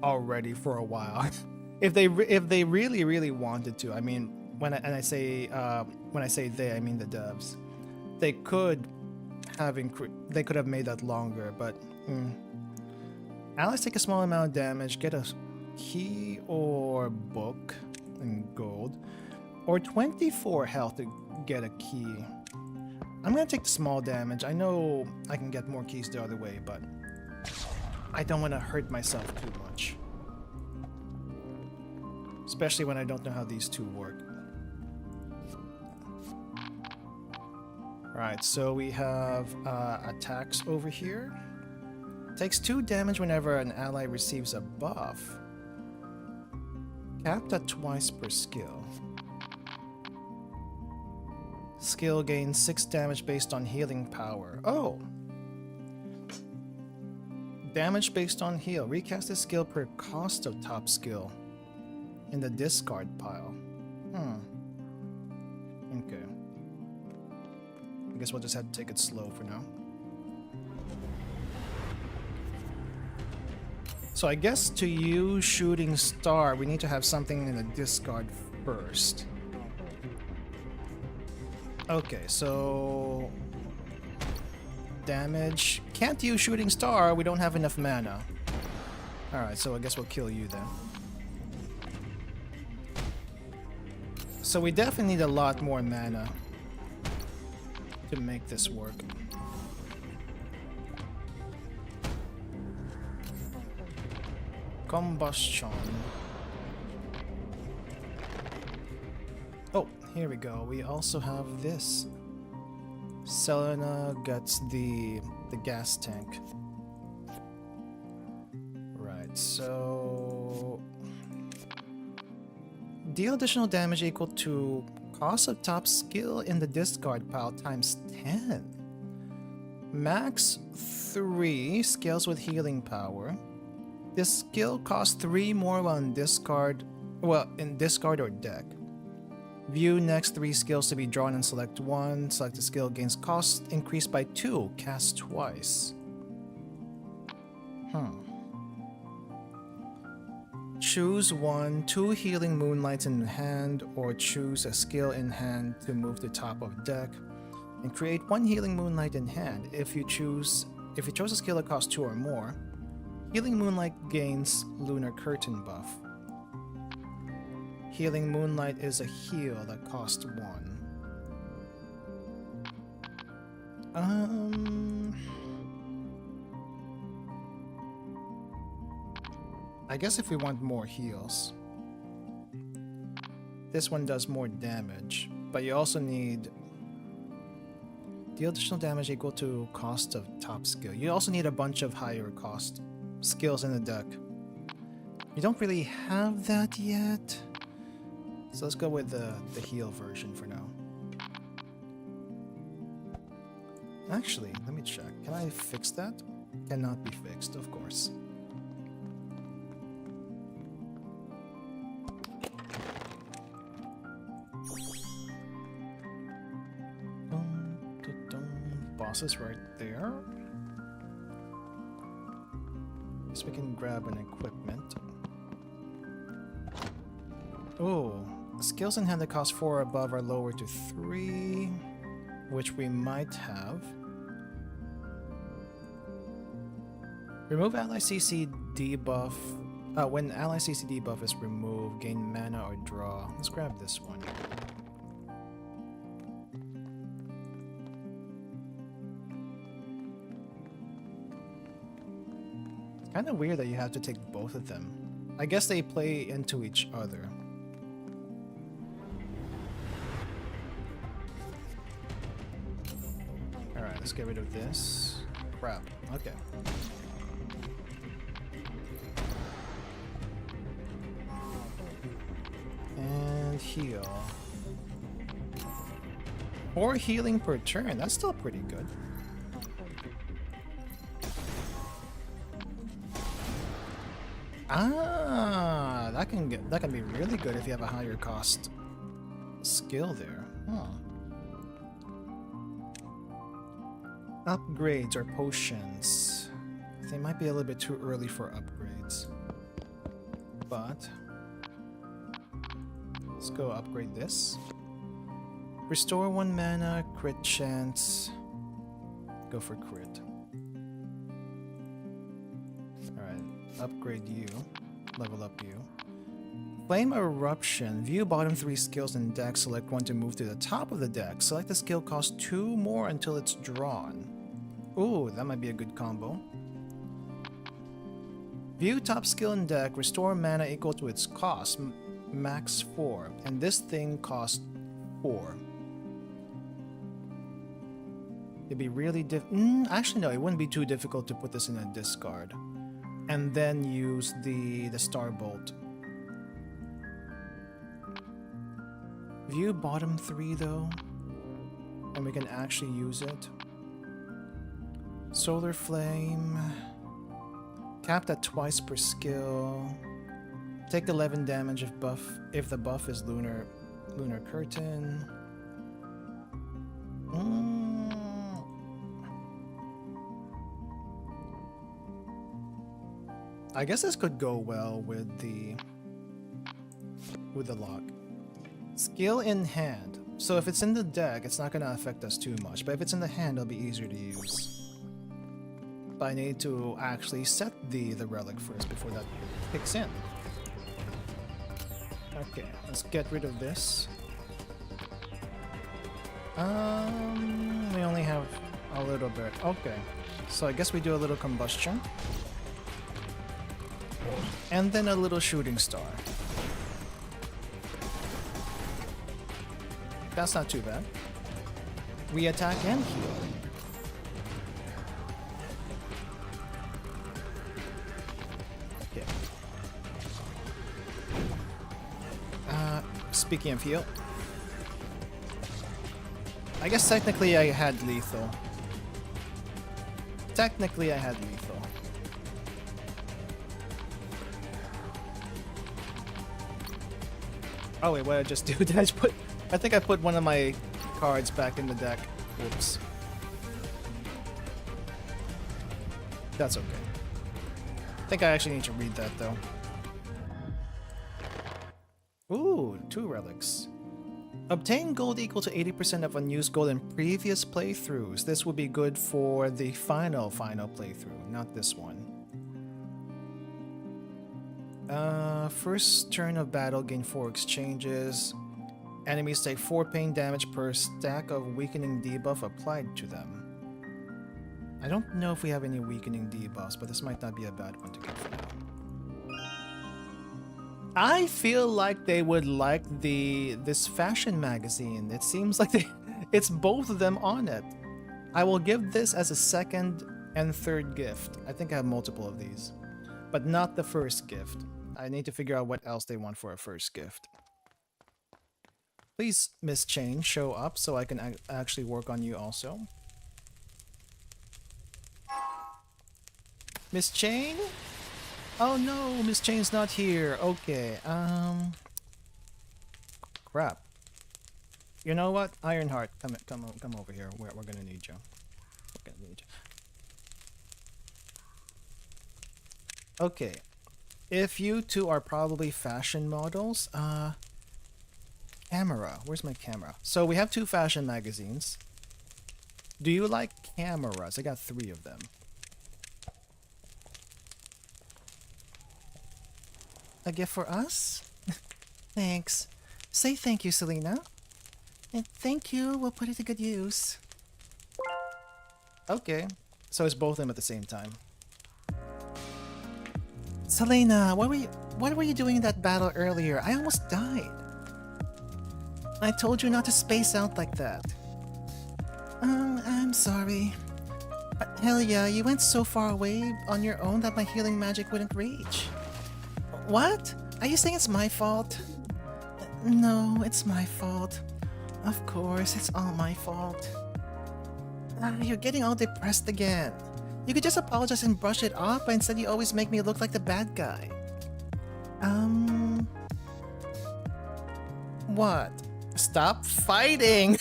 already for a while. if they really wanted to, I mean, when I say they, I mean the devs. They could have made that longer, but Allies take a small amount of damage, get a key or book in gold, or 24 health to get a key. I'm gonna take the small damage. I know I can get more keys the other way, but I don't want to hurt myself too much. Especially when I don't know how these two work. Alright, so we have attacks over here. Takes 2 damage whenever an ally receives a buff. Capped at twice per skill. Skill gains 6 damage based on healing power. Oh! Damage based on heal. Recast the skill per cost of top skill in the discard pile. Okay. I guess we'll just have to take it slow for now. So I guess to use Shooting Star, we need to have something in the discard first. Okay, so... damage. Can't use Shooting Star, we don't have enough mana. Alright, so I guess we'll kill you then. So we definitely need a lot more mana to make this work. Combustion. Oh, here we go. We also have this. Selena gets the gas tank. Right, so... deal additional damage equal to cost of top skill in the discard pile times 10. Max 3 scales with healing power. This skill costs 3 more while in discard, in discard or deck. View next 3 skills to be drawn and select one. Select the skill gains cost increased by 2. Cast twice. Choose 1, 2 healing moonlights in hand, or choose a skill in hand to move to top of deck, and create 1 healing moonlight in hand. If you chose a skill that costs 2 or more, Healing Moonlight gains Lunar Curtain buff. Healing Moonlight is a heal that costs 1. I guess if we want more heals. This one does more damage, but you also need... deal additional damage equal to cost of top skill. You also need a bunch of higher cost skills in the deck. You don't really have that yet. So let's go with the heal version for now. Actually, let me check. Can I fix that? Cannot be fixed, of course. Boss is right there. Guess we can grab an equipment. Oh, skills in hand that cost 4 or above are lowered to 3, which we might have. Remove ally CC debuff. When ally CC debuff is removed, gain mana or draw. Let's grab this one. Kind of weird that you have to take both of them. I guess they play into each other. Alright, let's get rid of this. Crap. Okay. And heal. 4 healing per turn. That's still pretty good. Ah, that can be really good if you have a higher cost skill there. Huh. Upgrades or potions. They might be a little bit too early for upgrades. But let's go upgrade this. Restore 1 mana, crit chance. Go for crit. Alright. upgrade you. Level up you. Flame Eruption. View bottom 3 skills in deck. Select one to move to the top of the deck. Select the skill, cost 2 more until it's drawn. Ooh, that might be a good combo. View top skill in deck. Restore mana equal to its cost. Max 4. And this thing costs 4. It'd be really actually no, it wouldn't be too difficult to put this in a discard. And then use the Starbolt. View bottom 3 though. And we can actually use it. Solar Flame. Capped at twice per skill. Take 11 damage if the buff is Lunar Curtain. I guess this could go well with the lock. Skill in hand. So if it's in the deck, it's not going to affect us too much. But if it's in the hand, it'll be easier to use. But I need to actually set the relic first before that kicks in. Okay, let's get rid of this. We only have a little bit. Okay, so I guess we do a little combustion. And then a little shooting star. That's not too bad. We attack and heal. Okay. Speaking of heal. I guess technically I had lethal. Technically I had lethal. Oh wait, what did I just do? Did I just put... I think I put one of my cards back in the deck. Whoops. That's okay. I think I actually need to read that though. Ooh, 2 relics. Obtain gold equal to 80% of unused gold in previous playthroughs. This would be good for the final playthrough, not this one. First turn of battle, gain 4 exchanges. Enemies take 4 pain damage per stack of weakening debuff applied to them. I don't know if we have any weakening debuffs, but this might not be a bad one to get for now. I feel like they would like this fashion magazine. It seems like it's both of them on it. I will give this as a second and third gift. I think I have multiple of these, but not the first gift. I need to figure out what else they want for a first gift. Please, Miss Chain, show up so I can actually work on you also. Miss Chain? Oh no, Miss Chain's not here. Okay, crap. You know what? Ironheart, come over here. We're gonna need you. We're gonna need you. Okay. If you two are probably fashion models, camera. Where's my camera? So we have 2 fashion magazines. Do you like cameras? I got 3 of them. A gift for us? Thanks. Say thank you, Selena. And thank you. We'll put it to good use. Okay. So it's both of them at the same time. Selena, what were you doing in that battle earlier? I almost died. I told you not to space out like that. I'm sorry. Hell yeah, you went so far away on your own that my healing magic wouldn't reach. What? Are you saying it's my fault? No, it's my fault. Of course, it's all my fault. You're getting all depressed again. You could just apologize and brush it off, but instead you always make me look like the bad guy. What? Stop fighting!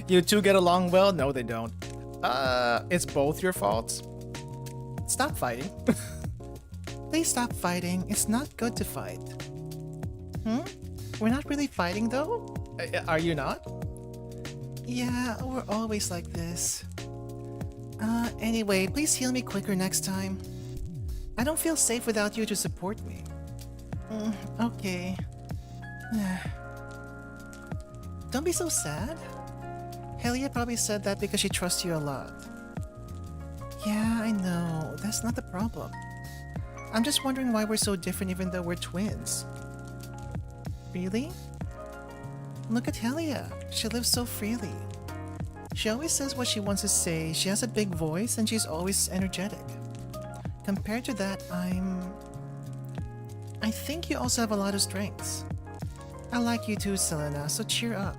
You two get along well? No, they don't. It's both your faults. Stop fighting. Please stop fighting. It's not good to fight. We're not really fighting though? Are you not? Yeah, we're always like this. Anyway, please heal me quicker next time. I don't feel safe without you to support me. Okay. Don't be so sad. Helia probably said that because she trusts you a lot. Yeah, I know. That's not the problem. I'm just wondering why we're so different even though we're twins. Really? Look at Helia. She lives so freely. She always says what she wants to say, she has a big voice, and she's always energetic. Compared to that, I think you also have a lot of strengths. I like you too, Selena, so cheer up.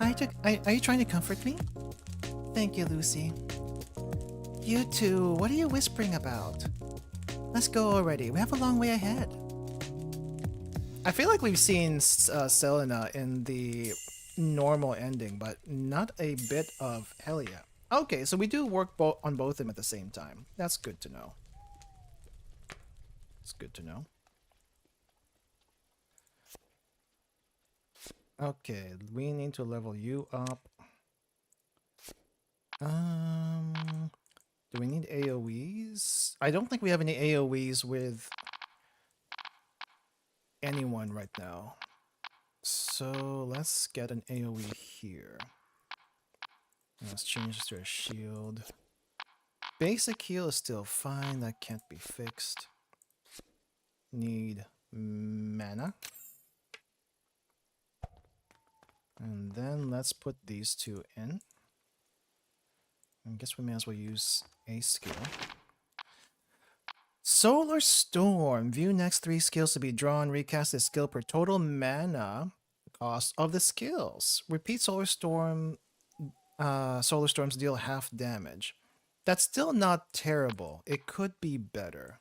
Are you trying to comfort me? Thank you, Lucy. You two, what are you whispering about? Let's go already, we have a long way ahead. I feel like we've seen Selena in the normal ending, but not a bit of Helia. Okay, so we do work on both of them at the same time. That's good to know. It's good to know. Okay, we need to level you up. Do we need AoEs? I don't think we have any AoEs with anyone right now. So let's get an AoE here. Let's change this to a shield. Basic heal is still fine, that can't be fixed. Need mana. And then let's put these two in. I guess we may as well use a skill. Solar Storm. View next 3 skills to be drawn. Recast a skill per total mana cost of the skills. Repeat Solar Storm. Solar Storms deal half damage. That's still not terrible. It could be better.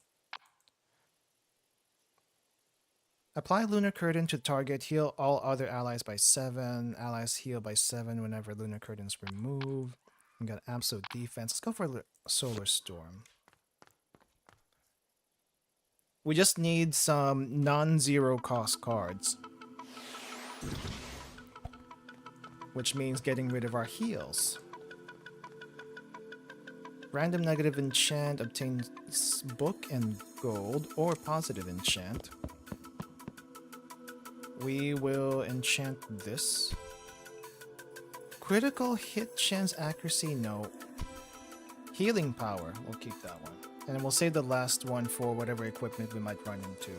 Apply Lunar Curtain to target. Heal all other allies by 7. Allies heal by 7 whenever Lunar Curtain's removed. We got absolute defense. Let's go for Solar Storm. We just need some non-zero cost cards. Which means getting rid of our heals. Random negative enchant obtains book and gold, or positive enchant. We will enchant this. Critical hit chance accuracy, no. Healing power, we'll keep that one. And we'll save the last one for whatever equipment we might run into.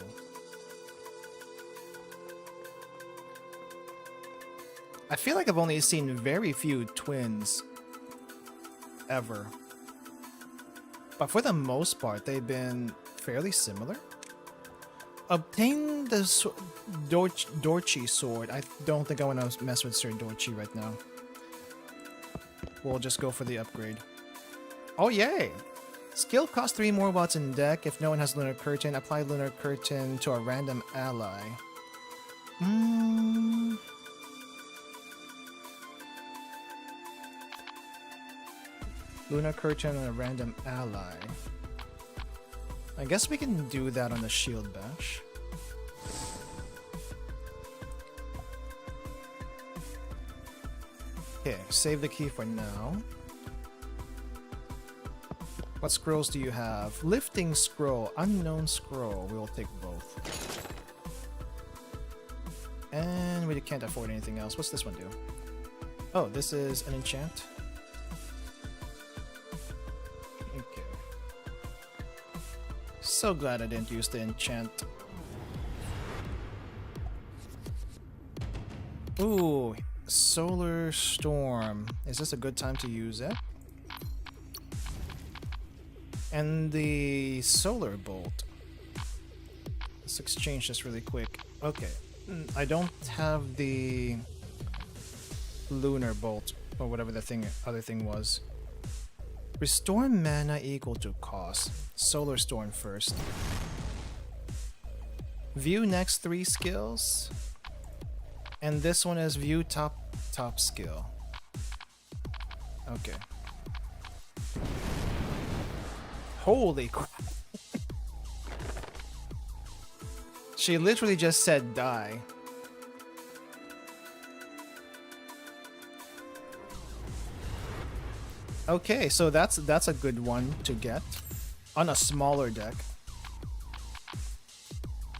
I feel like I've only seen very few twins ever. But for the most part, they've been fairly similar. Obtain the Dorchi sword. I don't think I want to mess with Sir Dorchi right now. We'll just go for the upgrade. Oh, yay! Skill costs 3 more while it's in deck. If no one has Lunar Curtain, apply Lunar Curtain to a random ally. Lunar Curtain on a random ally. I guess we can do that on the Shield Bash. Okay, save the key for now. What scrolls do you have? Lifting scroll, unknown scroll. We will take both. And we can't afford anything else. What's this one do? Oh, this is an enchant. Okay. So glad I didn't use the enchant. Ooh, Solar Storm. Is this a good time to use it? And the Solar Bolt. Let's exchange this really quick. Okay, I don't have the Lunar Bolt, or whatever the other thing was. Restore mana equal to cost. Solar Storm first. View next 3 skills. And this one is view top skill. Okay. Holy crap. She literally just said die. Okay, so that's a good one to get. on a smaller deck.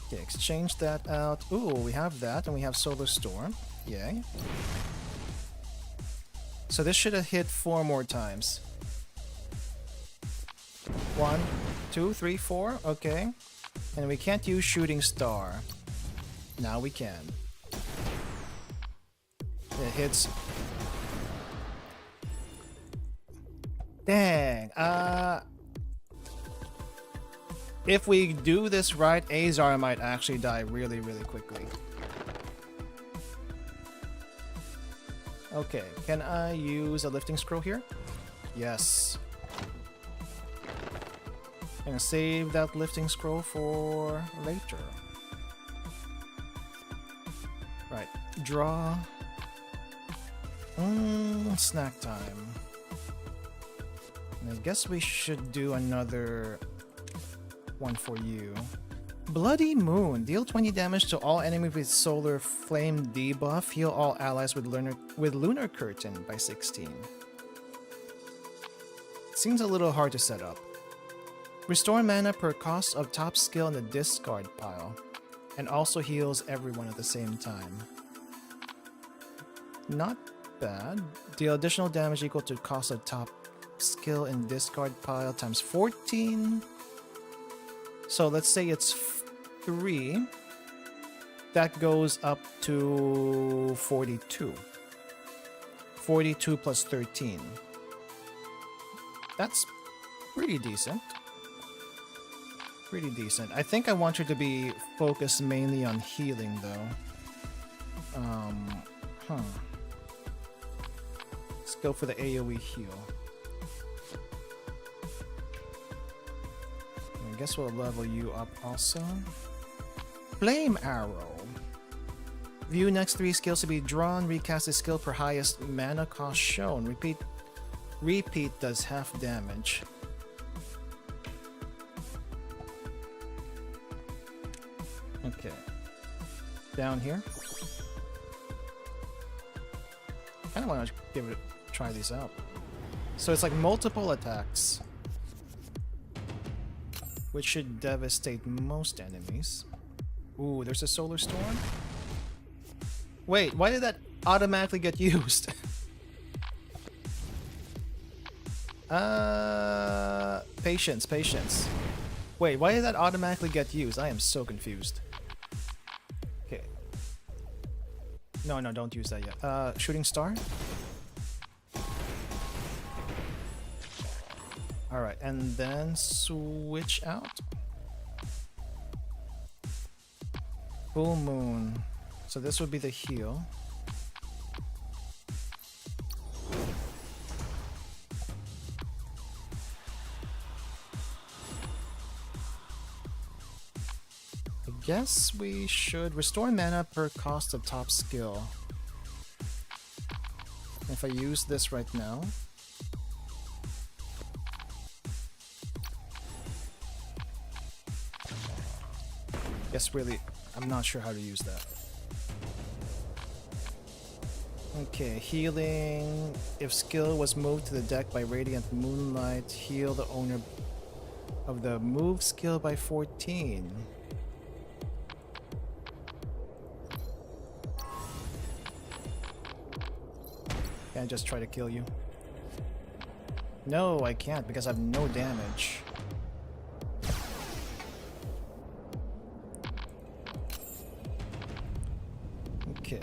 Okay, exchange that out. Ooh, we have that, and we have Solar Storm. Yay. So this should have hit 4 more times. 1, 2, 3, 4. Okay. And we can't use Shooting Star. Now we can. It hits. Dang. If we do this right, Azar might actually die really, really quickly. Okay, can I use a lifting scroll here? Yes. I'm gonna save that lifting scroll for later. Right, draw. Snack time. I guess we should do another one for you. Bloody Moon. Deal 20 damage to all enemies with Solar Flame debuff. Heal all allies with Lunar Curtain by 16. Seems a little hard to set up. Restore mana per cost of top skill in the discard pile. And also heals everyone at the same time. Not bad. Deal additional damage equal to cost of top skill in discard pile times 14. So let's say it's 3. That goes up to 42. 42 plus 13. That's pretty decent. Pretty decent. I think I want her to be focused mainly on healing though. Let's go for the AoE heal. I guess we'll level you up also. Flame Arrow. View next 3 skills to be drawn. Recast a skill per highest mana cost shown. Repeat does half damage. Okay. Down here. I kind of want to give it try these out. So it's like multiple attacks, which should devastate most enemies. Ooh, there's a Solar Storm? Wait, why did that automatically get used? Patience. Wait, why did that automatically get used? I am so confused. Okay. No, don't use that yet. Shooting Star? Alright, and then switch out. Full Moon. So this would be the heal. I guess we should restore mana per cost of top skill. If I use this right now. Guess really, I'm not sure how to use that. Okay, healing. If skill was moved to the deck by Radiant Moonlight, heal the owner of the move skill by 14. Can I just try to kill you? No, I can't because I have no damage. Okay.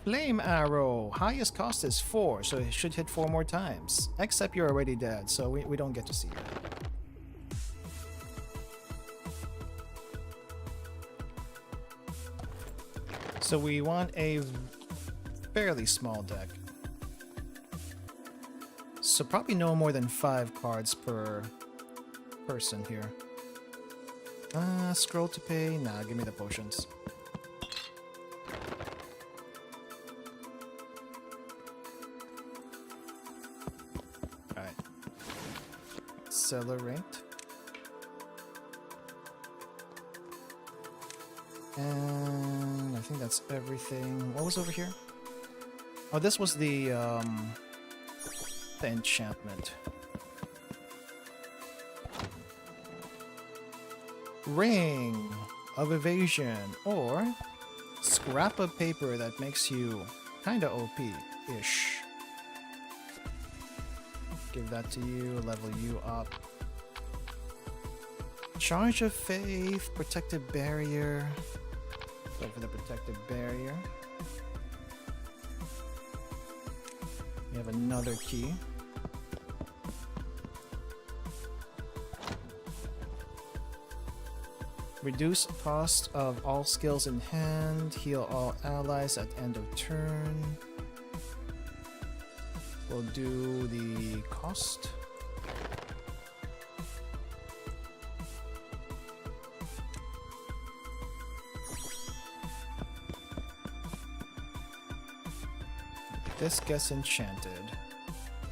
Flame Arrow. Highest cost is 4, so it should hit 4 more times. Except you're already dead, so we don't get to see it. So we want a fairly small deck. So probably no more than 5 cards per person here. Scroll to pay. Nah, give me the potions. Alright. Accelerate. And I think that's everything. What was over here? Oh, this was the the enchantment. Ring of evasion, or scrap of paper that makes you kinda OP-ish. Give that to you, level you up. Charge of faith, protective barrier. Go for the protective barrier. We have another key. Reduce cost of all skills in hand. Heal all allies at end of turn. We'll do the cost. This gets enchanted.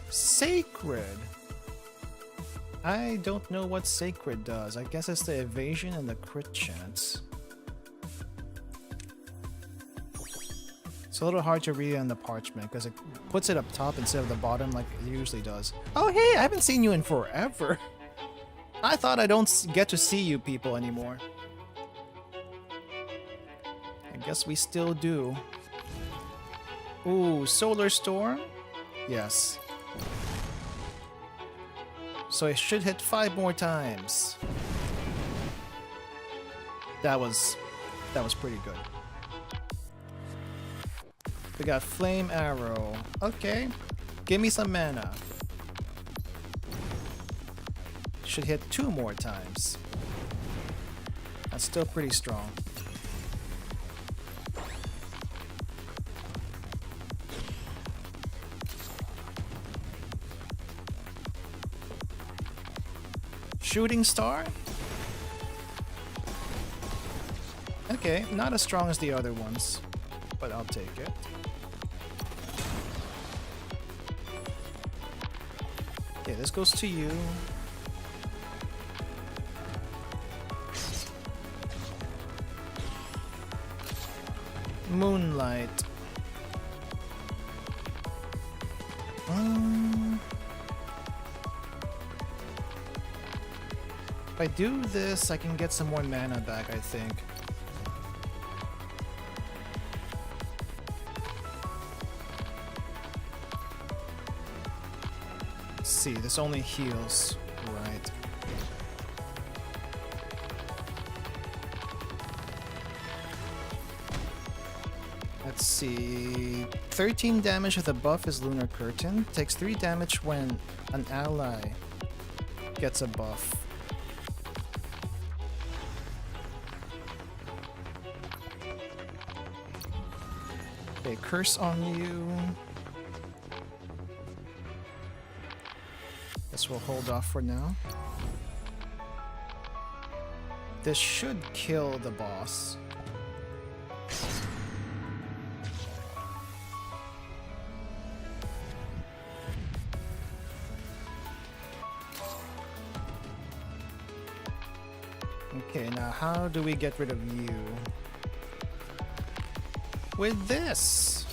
Sacred! I don't know what Sacred does. I guess it's the evasion and the crit chance. It's a little hard to read on the parchment because it puts it up top instead of the bottom like it usually does. Oh hey, I haven't seen you in forever. I thought I don't get to see you people anymore. I guess we still do. Ooh, Solar Storm? Yes. So it should hit 5 more times. That was pretty good. We got Flame Arrow. Okay. Give me some mana. Should hit 2 more times. That's still pretty strong. Shooting Star? Okay, not as strong as the other ones, but I'll take it. Okay, this goes to you. Moonlight. If I do this, I can get some more mana back, I think. Let's see, this only heals, right? Let's see. 13 damage with a buff is Lunar Curtain. Takes 3 damage when an ally gets a buff. Okay, Curse on you. Guess we'll hold off for now. This should kill the boss. Okay, now how do we get rid of you? With this!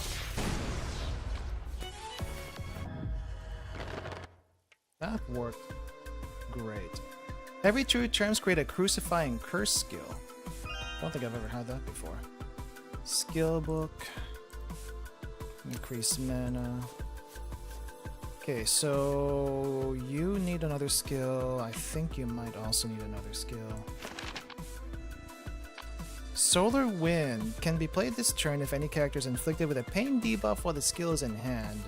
That worked great. Every 2 turns create a Crucifying Curse skill. Don't think I've ever had that before. Skill book. Increase mana. Okay, so you need another skill. I think you might also need another skill. Solar Wind can be played this turn if any character is inflicted with a pain debuff while the skill is in hand.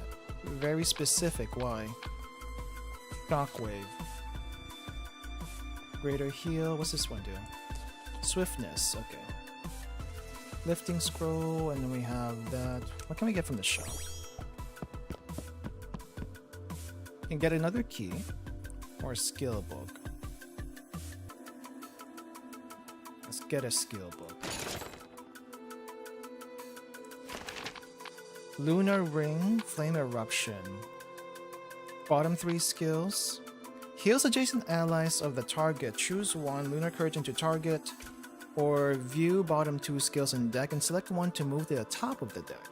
Very specific, why? Shockwave. Greater heal, what's this one do? Swiftness, okay. Lifting scroll, and then we have that. What can we get from the shop? You can get another key, or a skill book. Let's get a skill book. Lunar Ring, Flame Eruption. Bottom 3 skills. Heals adjacent allies of the target. Choose one, Lunar Curtain to target, or view bottom 2 skills in deck and select one to move to the top of the deck.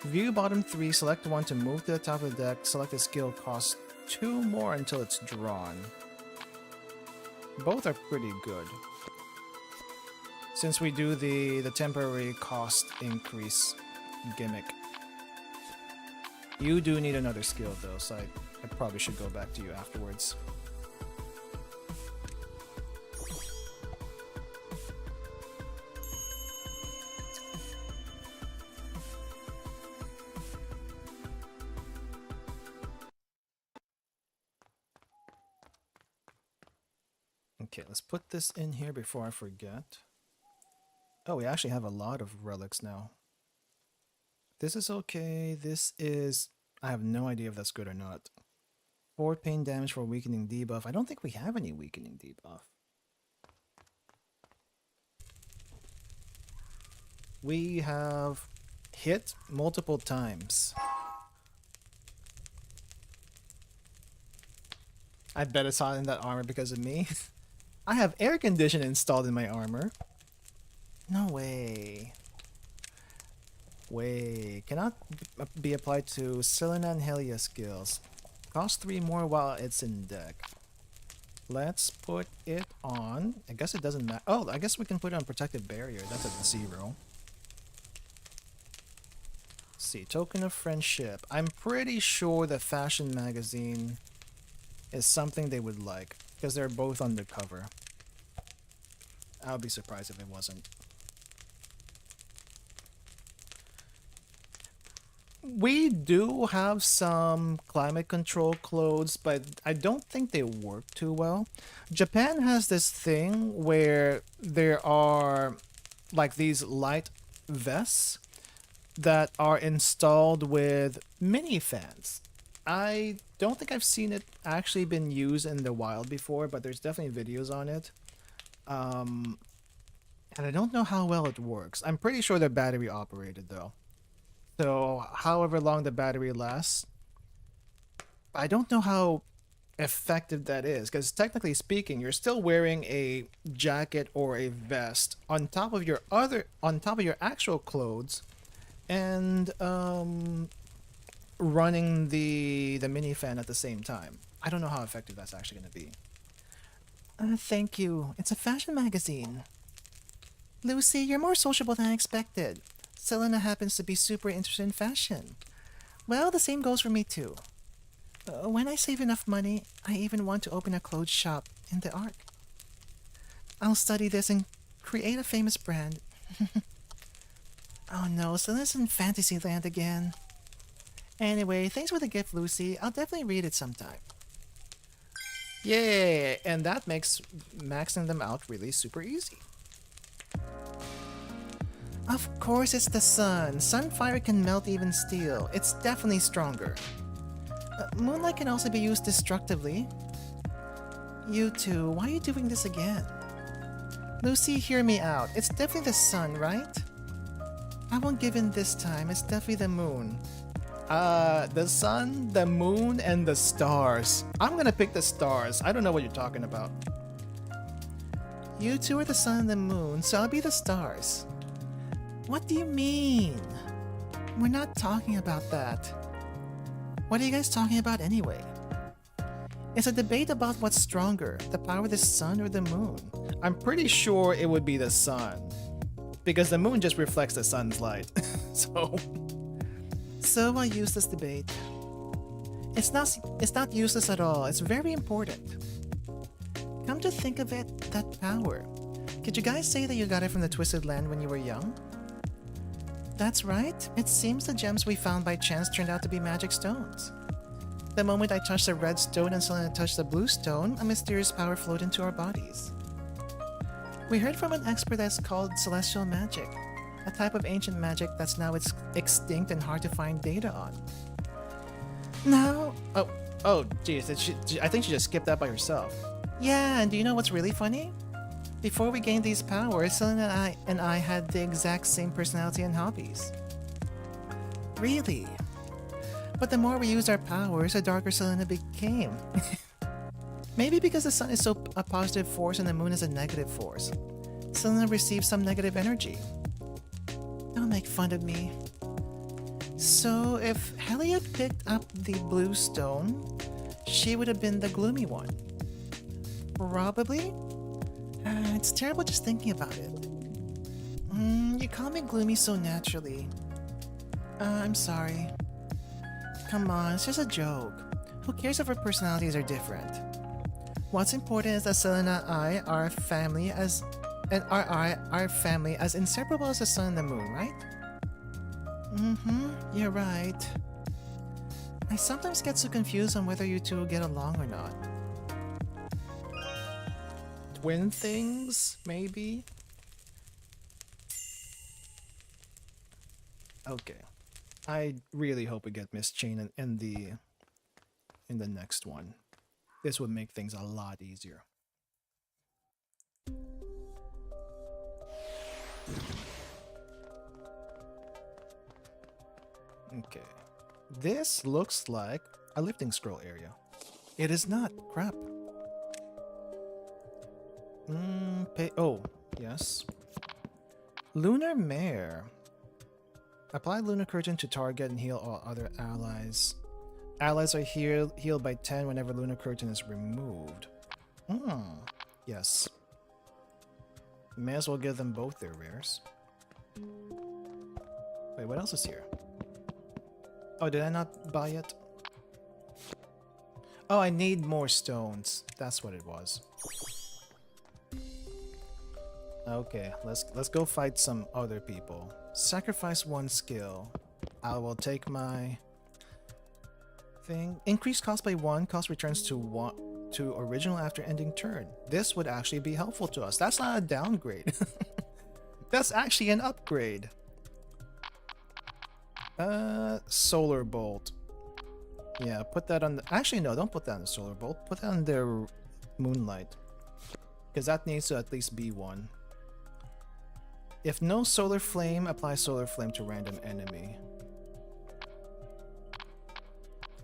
View bottom 3, select one to move to the top of the deck, select a skill, cost 2 more until it's drawn. Both are pretty good. Since we do the temporary cost increase gimmick. You do need another skill though, so I probably should go back to you afterwards. Okay, let's put this in here before I forget. Oh, we actually have a lot of relics now. This is okay. This is... I have no idea if that's good or not. 4 pain damage for weakening debuff. I don't think we have any weakening debuff. We have hit multiple times. I bet it's hot in that armor because of me. I have air condition installed in my armor. No way. Way. Cannot be applied to Selena and Helia skills. Cost 3 more while it's in deck. Let's put it on. I guess it doesn't matter. Oh, I guess we can put it on Protective Barrier. That's at 0. Let's see. Token of Friendship. I'm pretty sure the Fashion Magazine is something they would like, because they're both on the cover. I would be surprised if it wasn't. We do have some climate control clothes, but I don't think they work too well. Japan has this thing where there are like these light vests that are installed with mini fans. I don't think I've seen it actually been used in the wild before, but there's definitely videos on it. And I don't know how well it works. I'm pretty sure they're battery operated though. So however long the battery lasts, I don't know how effective that is, because technically speaking, you're still wearing a jacket or a vest on top of your actual clothes, and running the mini fan at the same time. I don't know how effective that's actually going to be. Thank you. It's a fashion magazine. Lucy, you're more sociable than I expected. Selena happens to be super interested in fashion. Well, the same goes for me too. When I save enough money, I even want to open a clothes shop in the Ark. I'll study this and create a famous brand. Oh no, Selena's in Fantasyland again. Anyway, thanks for the gift, Lucy. I'll definitely read it sometime. Yay! And that makes maxing them out really super easy. Of course it's the sun. Sunfire can melt even steel. It's definitely stronger. Moonlight can also be used destructively. You two, why are you doing this again? Lucy, hear me out. It's definitely the sun, right? I won't give in this time. It's definitely the moon. The sun, the moon, and the stars. I'm gonna pick the stars. I don't know what you're talking about. You two are the sun and the moon, so I'll be the stars. What do you mean? We're not talking about that. What are you guys talking about anyway? It's a debate about what's stronger, the power of the sun or the moon. I'm pretty sure it would be the sun, because the moon just reflects the sun's light. So I use this debate. It's not useless at all. It's very important. Come to think of it, that power. Could you guys say that you got it from the Twisted Land when you were young? That's right. It seems the gems we found by chance turned out to be magic stones. The moment I touched the red stone and Selena touched the blue stone, a mysterious power flowed into our bodies. We heard from an expert that's called celestial magic, a type of ancient magic that's now extinct and hard to find data on. Now... Oh, geez, I think she just skipped that by herself. Yeah, and do you know what's really funny? Before we gained these powers, Selena and I had the exact same personality and hobbies. Really? But the more we used our powers, the darker Selena became. Maybe because the sun is a positive force and the moon is a negative force. Selena receives some negative energy. Don't make fun of me. So if Helly had picked up the blue stone, she would have been the gloomy one. Probably? It's terrible just thinking about it. You call me gloomy so naturally. I'm sorry. Come on, it's just a joke. Who cares if our personalities are different? What's important is that Selena and I are family as inseparable as the sun and the moon, right? You're right. I sometimes get so confused on whether you two get along or not. Twin things, maybe? Okay. I really hope we get Miss Chain in the next one. This would make things a lot easier. Okay. This looks like a lifting scroll area. It is not. Crap. Oh, yes. Lunar Mare. Apply Lunar Curtain to target and heal all other allies. Allies are healed by 10 whenever Lunar Curtain is removed. Yes. May as well give them both their rares. Wait, what else is here? Oh, did I not buy it? Oh, I need more stones. That's what it was. Okay, let's go fight some other people. Sacrifice one skill. I will take my thing. Increase cost by 1. Cost returns to original after ending turn. This would actually be helpful to us. That's not a downgrade. That's actually an upgrade. Solar Bolt. Yeah, put that on the... Actually, no, don't put that on the Solar Bolt. Put that on their Moonlight. Because that needs to at least be 1. If no Solar Flame, apply Solar Flame to random enemy.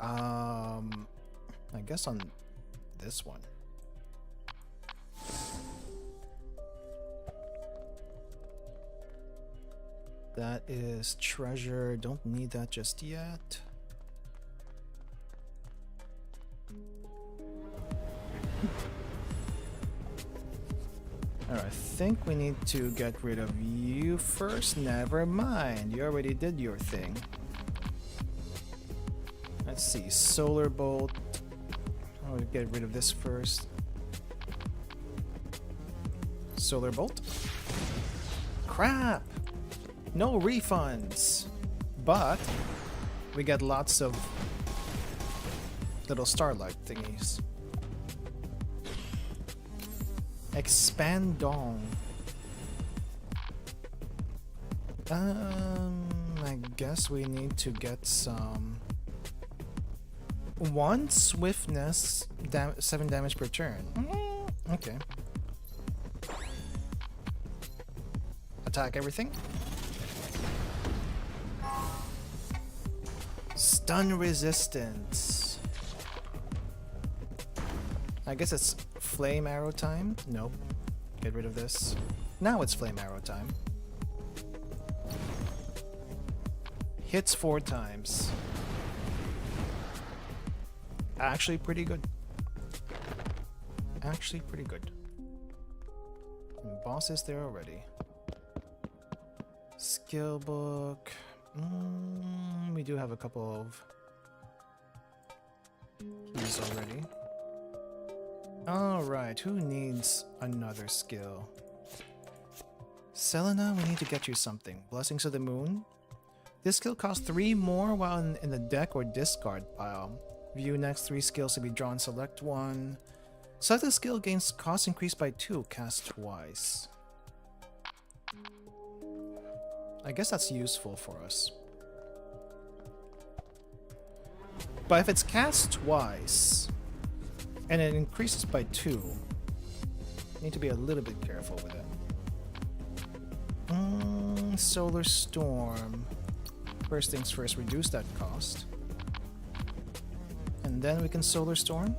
I guess on this one. That is treasure. Don't need that just yet. Alright, I think we need to get rid of you first. Never mind. You already did your thing. Let's see. Solar Bolt. I'll get rid of this first. Solar Bolt. Crap! No refunds! But we get lots of little starlight thingies. Expandong. I guess we need to get some... 1 swiftness, 7 damage per turn. Okay. Attack everything. Stun resistance. I guess it's flame arrow time? Nope. Get rid of this. Now it's flame arrow time. Hits 4 times. Actually pretty good. Actually pretty good. And boss is there already. Skill book. We do have a couple of keys already. Alright, who needs another skill? Selena, we need to get you something. Blessings of the Moon. This skill costs 3 more while in the deck or discard pile. View next 3 skills to be drawn, select 1. Select the skill gains cost increased by 2, cast twice. I guess that's useful for us. But if it's cast twice, and it increases by 2, you need to be a little bit careful with it. Solar Storm. First things first, reduce that cost. And then we can Solar Storm.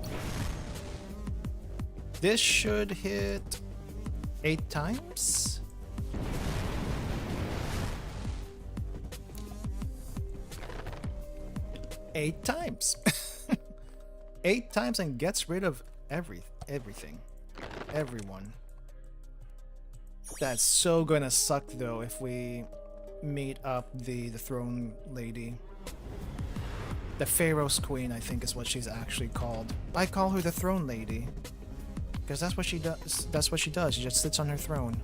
This should hit 8 times. 8 times. 8 times and gets rid of everything. Everyone. That's so gonna suck though if we meet up the throne lady. The Pharaoh's Queen, I think is what she's actually called. I call her the throne lady. Because that's what she does. That's what she does. She just sits on her throne.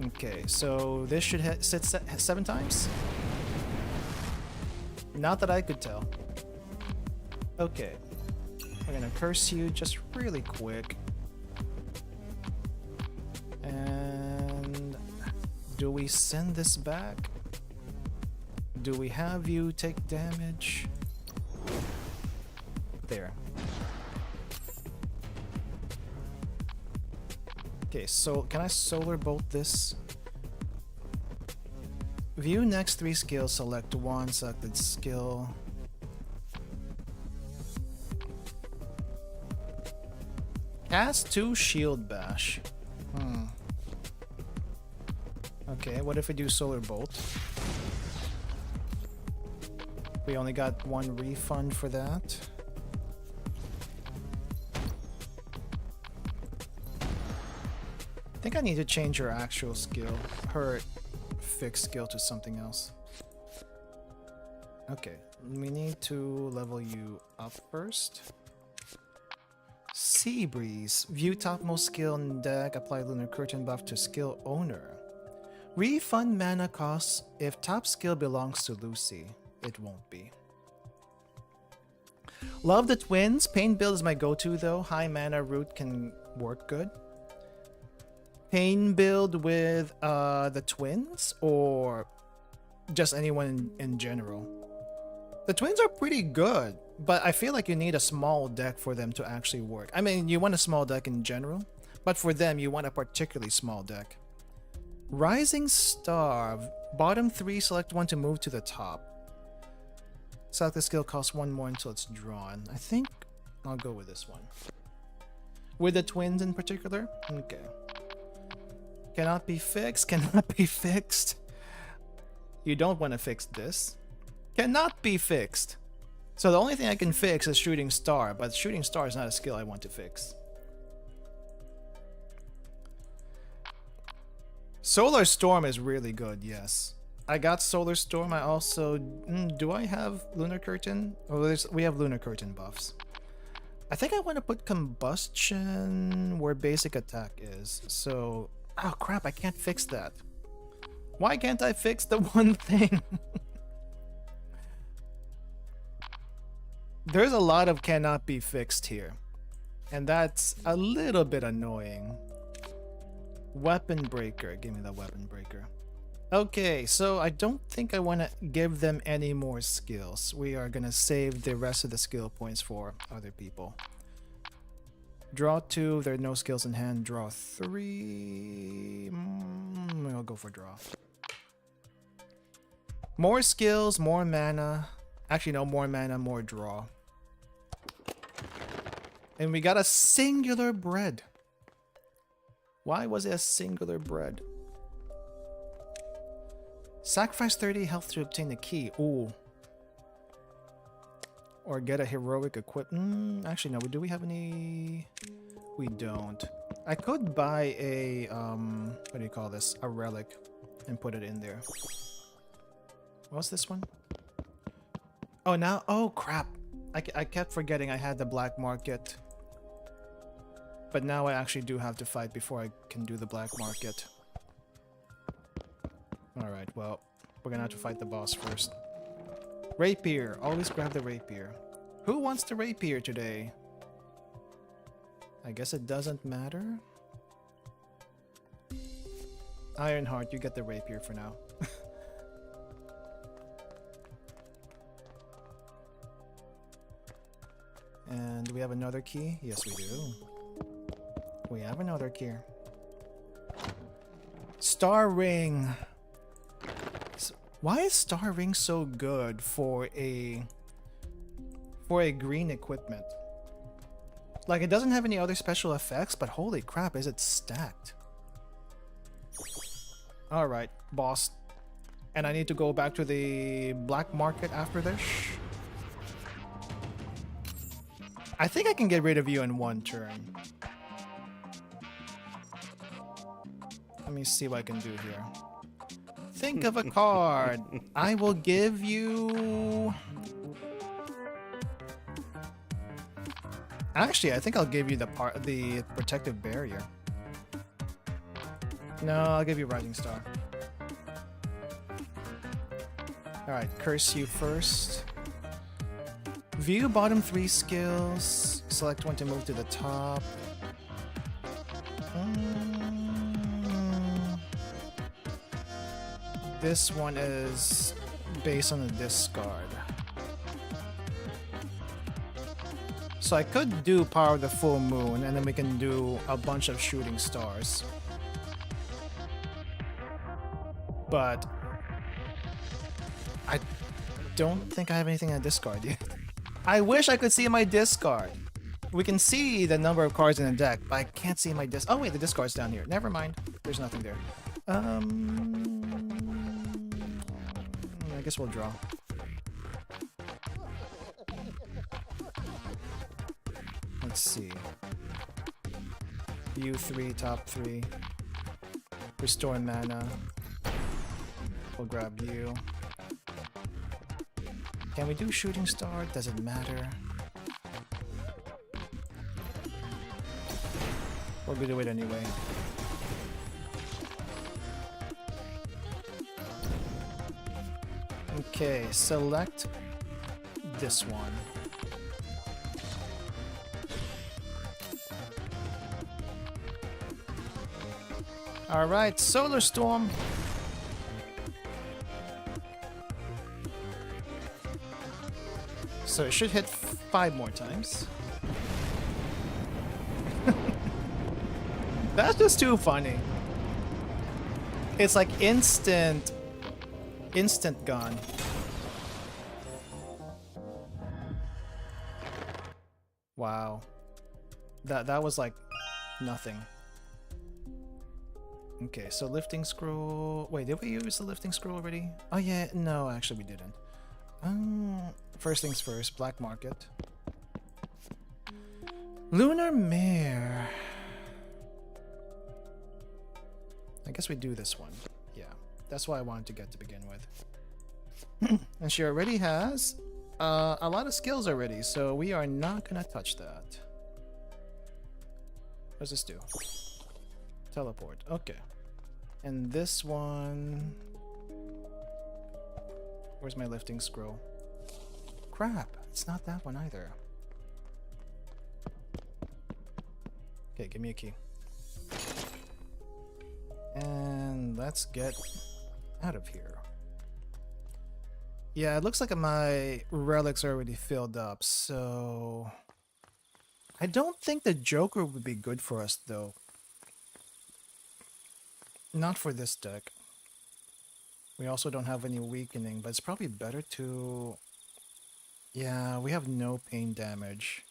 Okay, so this should sit 7 times? Not that I could tell. Okay. We're gonna curse you just really quick. And do we send this back? Do we have you take damage? There. Okay, so can I solar bolt this? View next 3 skills, select 1 selected skill. Cast 2 shield bash. Okay, what if we do solar bolt? We only got 1 refund for that. I think I need to change her actual skill, her fixed skill, to something else. Okay, we need to level you up first. Sea Breeze. View topmost skill in deck, apply Lunar Curtain buff to skill owner. Refund mana costs if top skill belongs to Lucy. It won't be. Love the twins. Pain build is my go-to though. High mana root can work good. Pain build with the twins or just anyone in general? The twins are pretty good, but I feel like you need a small deck for them to actually work. I mean, you want a small deck in general, but for them you want a particularly small deck. Rising Star. Bottom 3, select 1 to move to the top. Select the skill, costs 1 more until it's drawn. I think I'll go with this one. With the twins in particular? Okay. Cannot be fixed, cannot be fixed. You don't want to fix this. Cannot be fixed. So the only thing I can fix is Shooting Star, but Shooting Star is not a skill I want to fix. Solar Storm is really good, yes. I got Solar Storm. I also... do I have Lunar Curtain? Oh, we have Lunar Curtain buffs. I think I want to put Combustion where basic attack is. So... oh crap, I can't fix that. Why can't I fix the one thing? There's a lot of cannot be fixed here. And that's a little bit annoying. Weapon Breaker. Give me the Weapon Breaker. Okay, so I don't think I want to give them any more skills. We are going to save the rest of the skill points for other people. Draw 2. There are no skills in hand. Draw 3. I'll go for draw. More skills, more mana. Actually, no, more mana, more draw. And we got a singular bread. Why was it a singular bread? Sacrifice 30 health to obtain a key. Ooh. Or get a heroic equipment. Actually, no. Do we have any? We don't. I could buy a what do you call this? A relic, and put it in there. What's this one? Oh, now. Oh crap! I kept forgetting I had the black market. But now I actually do have to fight before I can do the black market. Alright, well, we're gonna have to fight the boss first. Rapier. Always grab the rapier. Who wants the rapier today? I guess it doesn't matter. Ironheart, you get the rapier for now. And we have another key? Yes, we do. We have another key. Star Ring. Why is Star Ring so good for a green equipment? Like, it doesn't have any other special effects, but holy crap, is it stacked? Alright, boss. And I need to go back to the black market after this. I think I can get rid of you in one turn. Let me see what I can do here. Think of a card. I will give you... Actually, I think I'll give you the protective barrier. No, I'll give you Rising Star. Alright, curse you first. View bottom 3 skills. Select one to move to the top. This one is based on the discard. So I could do Power of the Full Moon, and then we can do a bunch of Shooting Stars. But I don't think I have anything in discard yet. I wish I could see my discard. We can see the number of cards in the deck, but I can't see my discard. Oh wait, the discard's down here. Never mind. There's nothing there. I guess we'll draw. Let's see. View 3, top 3. Restore mana. We'll grab you. Can we do Shooting Star? Does it matter? We'll do it anyway. Okay, select this one. Alright, Solar Storm. So it should hit 5 more times. That's just too funny. It's like instant gone. Wow. That was like nothing. Okay, so lifting scroll. Wait, did we use the lifting scroll already? Oh yeah, no, actually we didn't. First things first, black market. Lunar Mare. I guess we do this one. Yeah, that's what I wanted to get to begin with. And she already has a lot of skills already, so we are not gonna touch that. What does this do? Teleport. Okay. And this one... Where's my lifting scroll? Crap, it's not that one either. Okay, give me a key. And let's get out of here. Yeah, it looks like my relics are already filled up, so... I don't think the Joker would be good for us, though. Not for this deck. We also don't have any weakening, but it's probably better to... Yeah, we have no pain damage.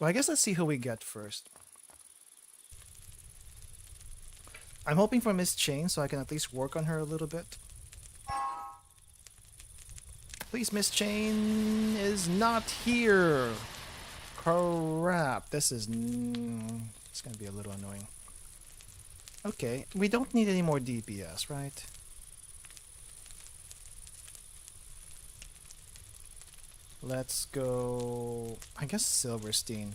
Well, I guess let's see who we get first. I'm hoping for Miss Chain so I can at least work on her a little bit. Please, Miss Chain is not here. Crap, this is... it's gonna be a little annoying. Okay, we don't need any more DPS, right? Let's go... I guess Silverstein.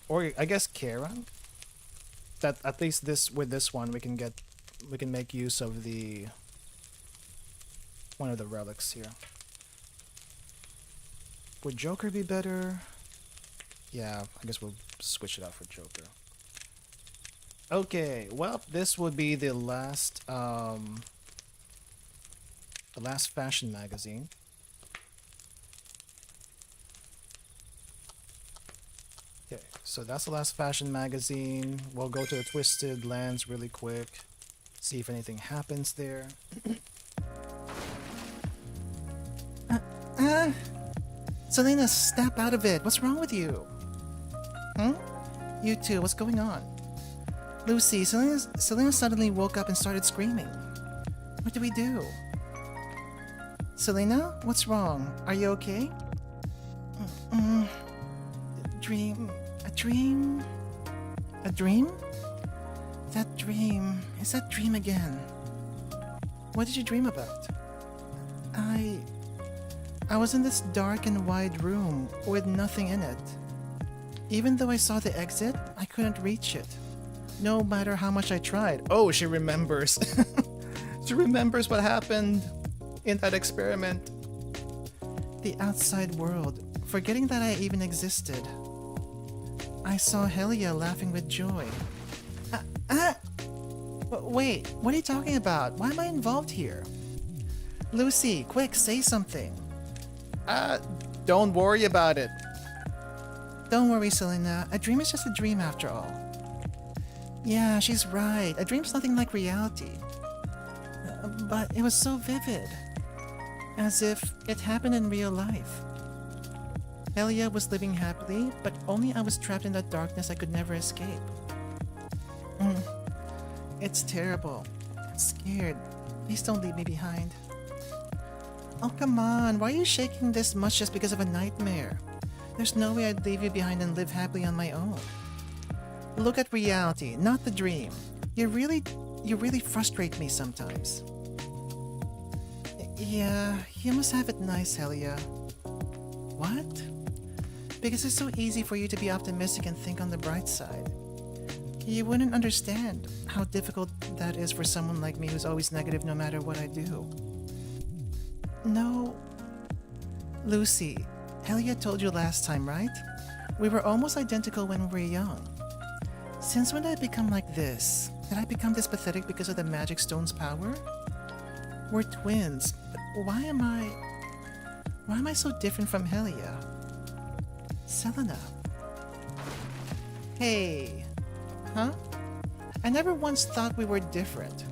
Or I guess Karen? That at least with this one we can make use of the one of the relics here. Would Joker be better? Yeah, I guess we'll switch it out for Joker. Okay, well, this would be the last fashion magazine. Okay, so that's the last fashion magazine. We'll go to the Twisted Lands really quick. See if anything happens there. Selena, snap out of it. What's wrong with you? Hmm? You too, what's going on? Lucy, Selena suddenly woke up and started screaming. What do we do? Selena, what's wrong? Are you okay? Mm, dream. A dream? A dream? That dream. Is that dream again? What did you dream about? I was in this dark and wide room with nothing in it. Even though I saw the exit, I couldn't reach it. No matter how much I tried. Oh, she remembers. She remembers what happened in that experiment. The outside world, forgetting that I even existed. I saw Helia laughing with joy. Wait, what are you talking about? Why am I involved here? Lucy, quick, say something. Don't worry about it. Don't worry, Selena. A dream is just a dream after all. Yeah, she's right. A dream's nothing like reality. But it was so vivid. As if it happened in real life. Helia was living happily, but only I was trapped in that darkness I could never escape. It's terrible. I'm scared. Please don't leave me behind. Oh, come on. Why are you shaking this much just because of a nightmare? There's no way I'd leave you behind and live happily on my own. Look at reality, not the dream. You really frustrate me sometimes. Yeah, you must have it nice, Helia. What? Because it's so easy for you to be optimistic and think on the bright side. You wouldn't understand how difficult that is for someone like me who's always negative no matter what I do. No. Lucy, Helia told you last time, right? We were almost identical when we were young. Since when did I become like this? Did I become this pathetic because of the magic stone's power? We're twins, but why am I so different from Helia? Selena. Hey. Huh? I never once thought we were different.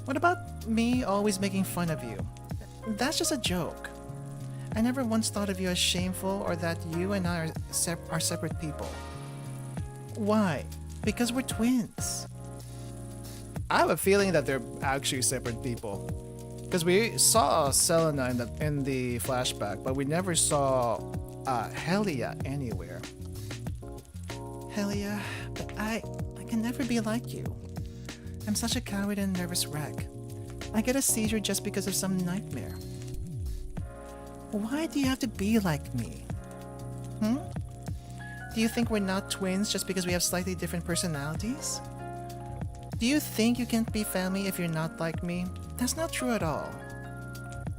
What about me always making fun of you? That's just a joke. I never once thought of you as shameful or that you and I are separate people. Why? Because we're twins. I have a feeling that they're actually separate people. Because we saw Selena in the flashback, but we never saw Helia anywhere. Helia, but I can never be like you. I'm such a coward and nervous wreck. I get a seizure just because of some nightmare. Why do you have to be like me? Do you think we're not twins just because we have slightly different personalities? Do you think you can't be family if you're not like me? That's not true at all.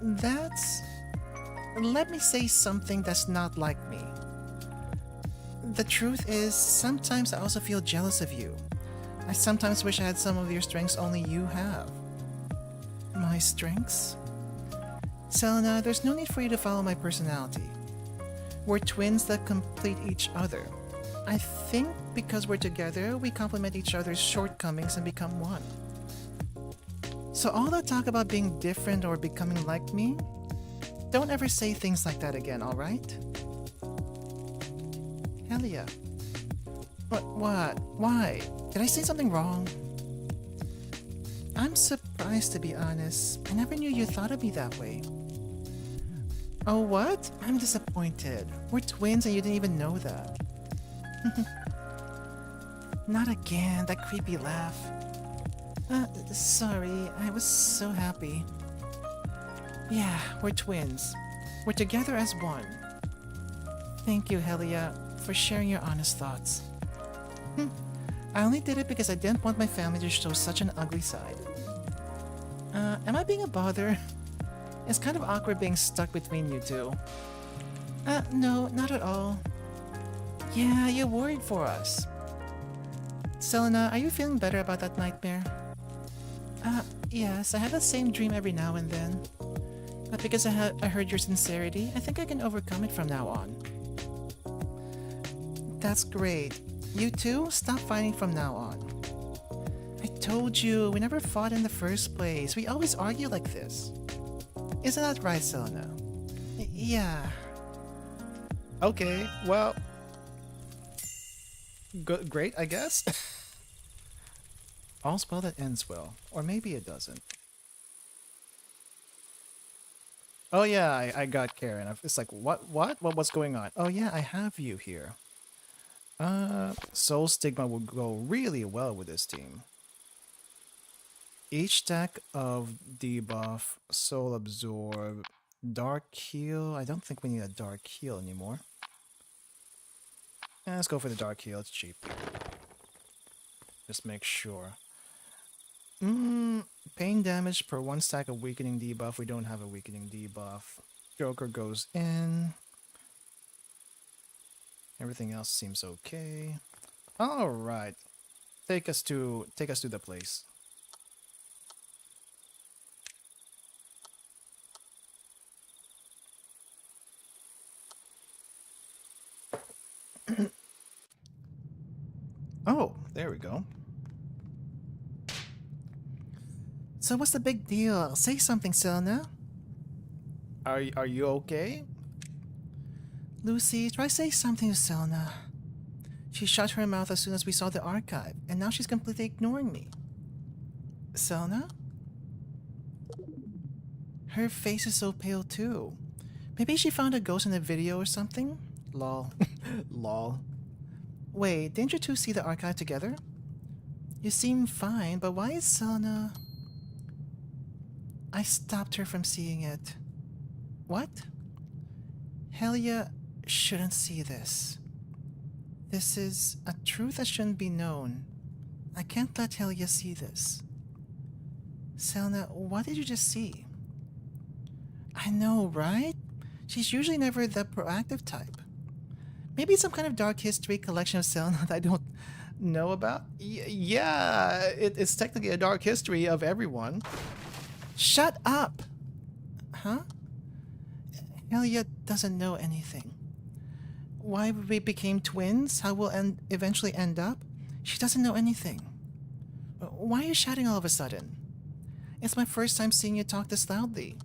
Let me say something that's not like me. The truth is, sometimes I also feel jealous of you. I sometimes wish I had some of your strengths only you have. My strengths? Selena, there's no need for you to follow my personality. We're twins that complete each other. I think because we're together, we complement each other's shortcomings and become one. So all that talk about being different or becoming like me, don't ever say things like that again, alright? Helia. What? Why? Did I say something wrong? I'm surprised, to be honest. I never knew you thought of me that way. Oh, what? I'm disappointed. We're twins and you didn't even know that. Not again, that creepy laugh. Sorry, I was so happy. Yeah, we're twins. We're together as one. Thank you, Helia, for sharing your honest thoughts. I only did it because I didn't want my family to show such an ugly side. Am I being a bother? It's kind of awkward being stuck between you two. No, not at all. Yeah, you're worried for us. Selena, are you feeling better about that nightmare? Yes, I have the same dream every now and then. But because I heard your sincerity, I think I can overcome it from now on. That's great. You two, stop fighting from now on. I told you, we never fought in the first place. We always argue like this. Isn't that right, Selena? Yeah. Okay, well... great, I guess. All's well that ends well. Or maybe it doesn't. Oh yeah, I got Karen. It's like, what's going on? Oh yeah, I have you here. Soul Stigma will go really well with this team. Each stack of debuff, Soul Absorb, Dark Heal. I don't think we need a Dark Heal anymore. Let's go for the Dark Heal, it's cheap. Just make sure. Pain damage per one stack of weakening debuff. We don't have a weakening debuff. Joker goes in. Everything else seems okay. All right, take us to the place. Oh, there we go. So what's the big deal? Say something, Selena. Are you okay? Lucy, try say something to Selena. She shut her mouth as soon as we saw the archive, and now she's completely ignoring me. Selena? Her face is so pale too. Maybe she found a ghost in a video or something? Lol. Lol. Wait, didn't you two see the archive together? You seem fine, but why is Selena... I stopped her from seeing it. What? Helia shouldn't see this. This is a truth that shouldn't be known. I can't let Helia see this. Selena, what did you just see? I know, right? She's usually never the proactive type. Maybe some kind of dark history collection of Selena that I don't know about? Yeah, it's technically a dark history of everyone. Shut up! Huh? Helia doesn't know anything. Why we became twins? How we'll eventually end up? She doesn't know anything. Why are you shouting all of a sudden? It's my first time seeing you talk this loudly.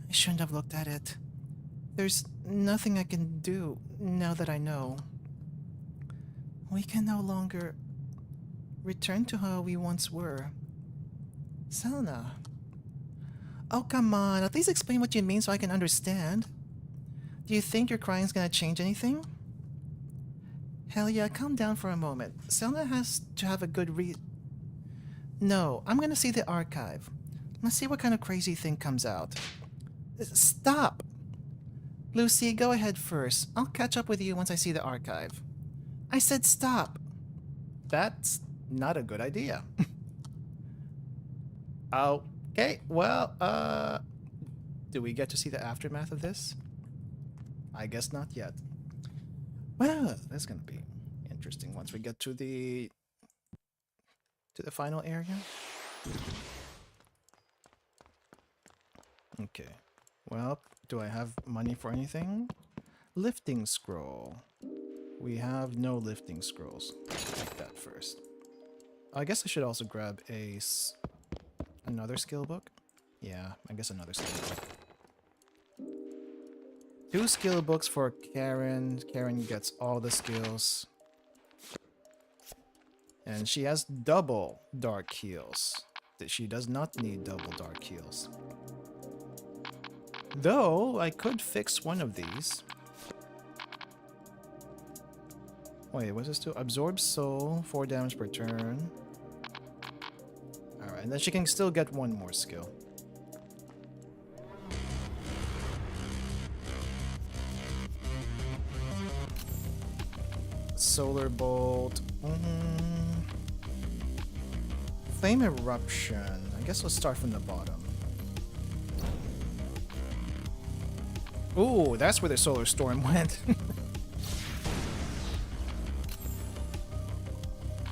I shouldn't have looked at it. There's nothing I can do now that I know. We can no longer return to how we once were. Selena. Oh, come on. At least explain what you mean so I can understand. Do you think your crying's gonna change anything? Helia, calm down for a moment. Selena has to have a good No, I'm gonna see the archive. Let's see what kind of crazy thing comes out. Stop! Lucy, go ahead first. I'll catch up with you once I see the archive. I said stop! That's not a good idea. Okay, well, do we get to see the aftermath of this? I guess not yet. Well, that's gonna be interesting once we get to the final area. Okay. Well, do I have money for anything? Lifting scroll. We have no lifting scrolls. Take that first. I guess I should also grab another skill book. Yeah, I guess another skill book. 2 skill books for Karen. Karen gets all the skills. And she has double dark heals. She does not need double dark heals. Though, I could fix one of these. Wait, what's this do? Absorb soul, 4 damage per turn. Alright, and then she can still get one more skill. Solar Bolt. Flame Eruption. I guess let's start from the bottom. Ooh, that's where the Solar Storm went.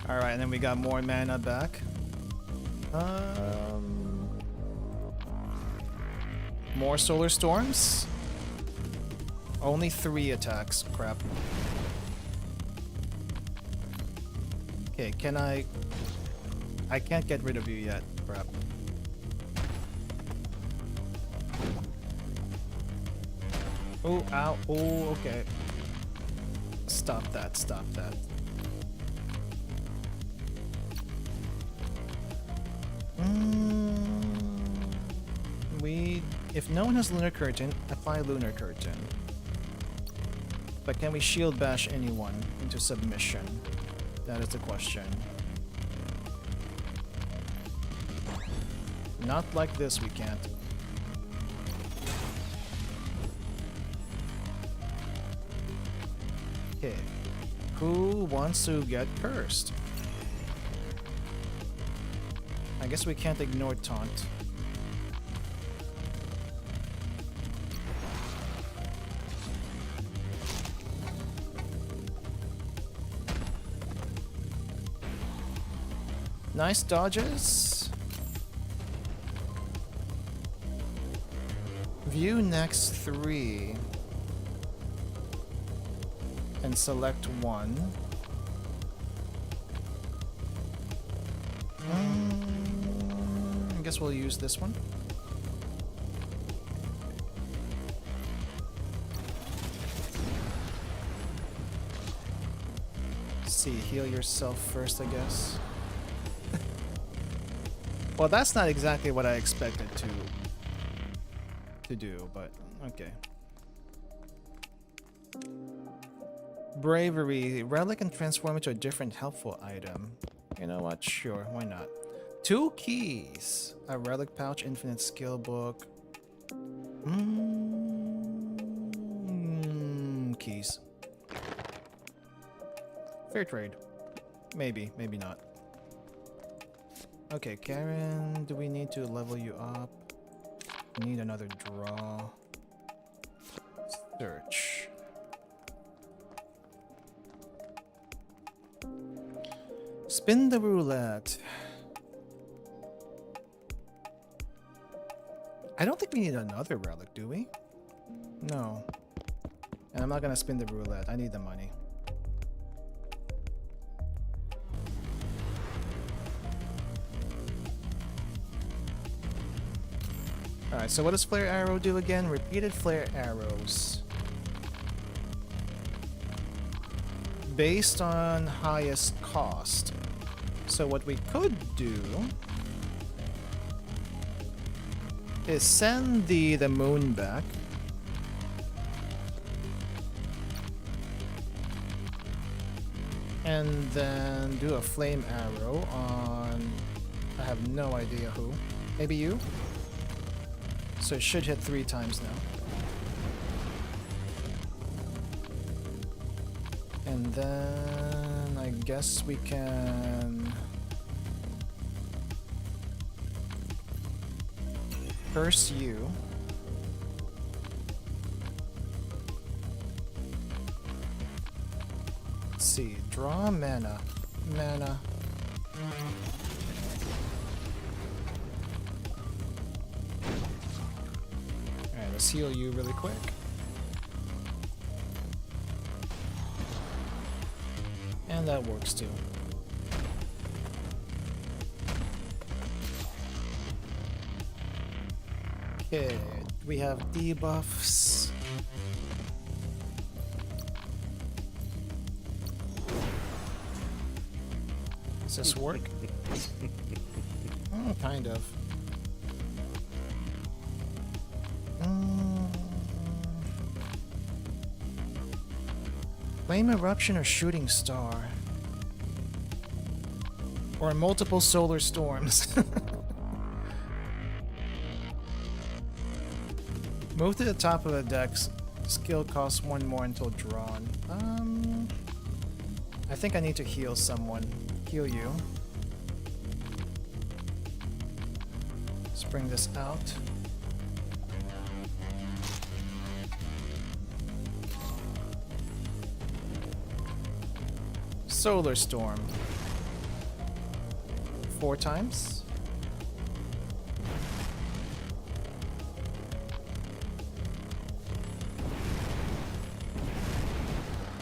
Alright, and then we got more mana back. More Solar Storms? Only 3 attacks. Crap. Okay, can I can't get rid of you yet. Crap. Oh, ow. Oh, okay. Stop that. Stop that. if no one has Lunar Curtain, apply Lunar Curtain. But can we shield bash anyone into submission? That is the question. Not like this, we can't. Okay. Who wants to get cursed? I guess we can't ignore taunt. Nice dodges. View next 3 and select 1. I guess we'll use this one. See, heal yourself first, I guess. Well, that's not exactly what I expected to do, but okay. Bravery. Relic can transform into a different helpful item. You know what? Sure, why not? 2 keys. A relic pouch, infinite skill book. Keys. Fair trade. Maybe, maybe not. Okay, Karen, do we need to level you up? We need another draw. Search. Spin the roulette. I don't think we need another relic, do we? No. And I'm not gonna spin the roulette. I need the money. Alright, so what does Flare Arrow do again? Repeated Flare Arrows. Based on highest cost. So what we could do is send the moon back. And then do a flame arrow on... I have no idea who. Maybe you? So it should hit 3 times now. And then I guess we can curse you. Let's see, draw mana. Alright, let's heal you really quick. And that works too. Okay, we have debuffs. Does this work? Oh, kind of. Flame Eruption or Shooting Star? Or multiple solar storms? Move to the top of the deck. Skill costs 1 more until drawn. I think I need to heal someone. Heal you. Let's bring this out. Solar Storm. 4 times.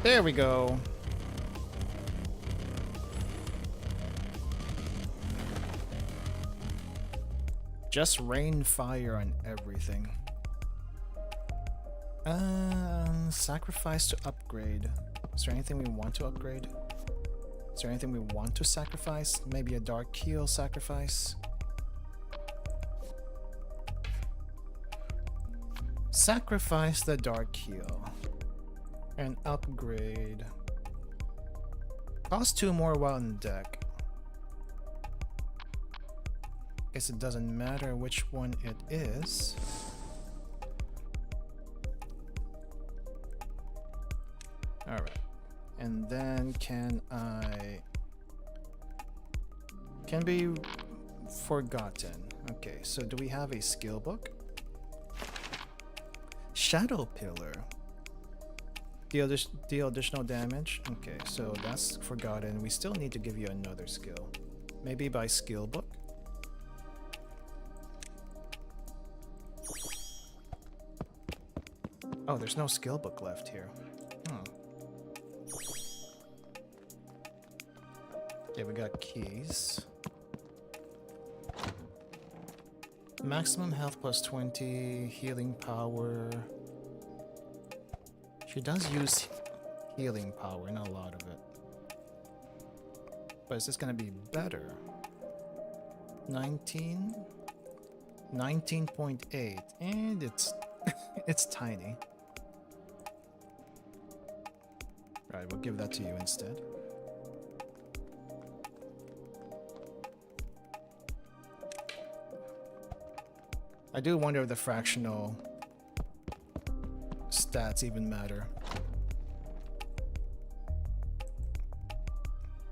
There we go. Just rain fire on everything. Sacrifice to upgrade. Is there anything we want to upgrade? Is there anything we want to sacrifice? Maybe a Dark Keel sacrifice? Sacrifice the Dark Heal. And upgrade. Cost 2 more while in deck. Guess it doesn't matter which one it is. Alright. And then can be forgotten. Okay, so do we have a skill book? Shadow Pillar. Deal additional damage. Okay, so that's forgotten. We still need to give you another skill. Maybe by skill book? Oh, there's no skill book left here. Okay, we got keys. Maximum health plus 20, healing power. She does use healing power, not a lot of it. But is this gonna be better? 19? 19.8, and it's it's tiny. Right, we'll give that to you instead. I do wonder if the fractional stats even matter.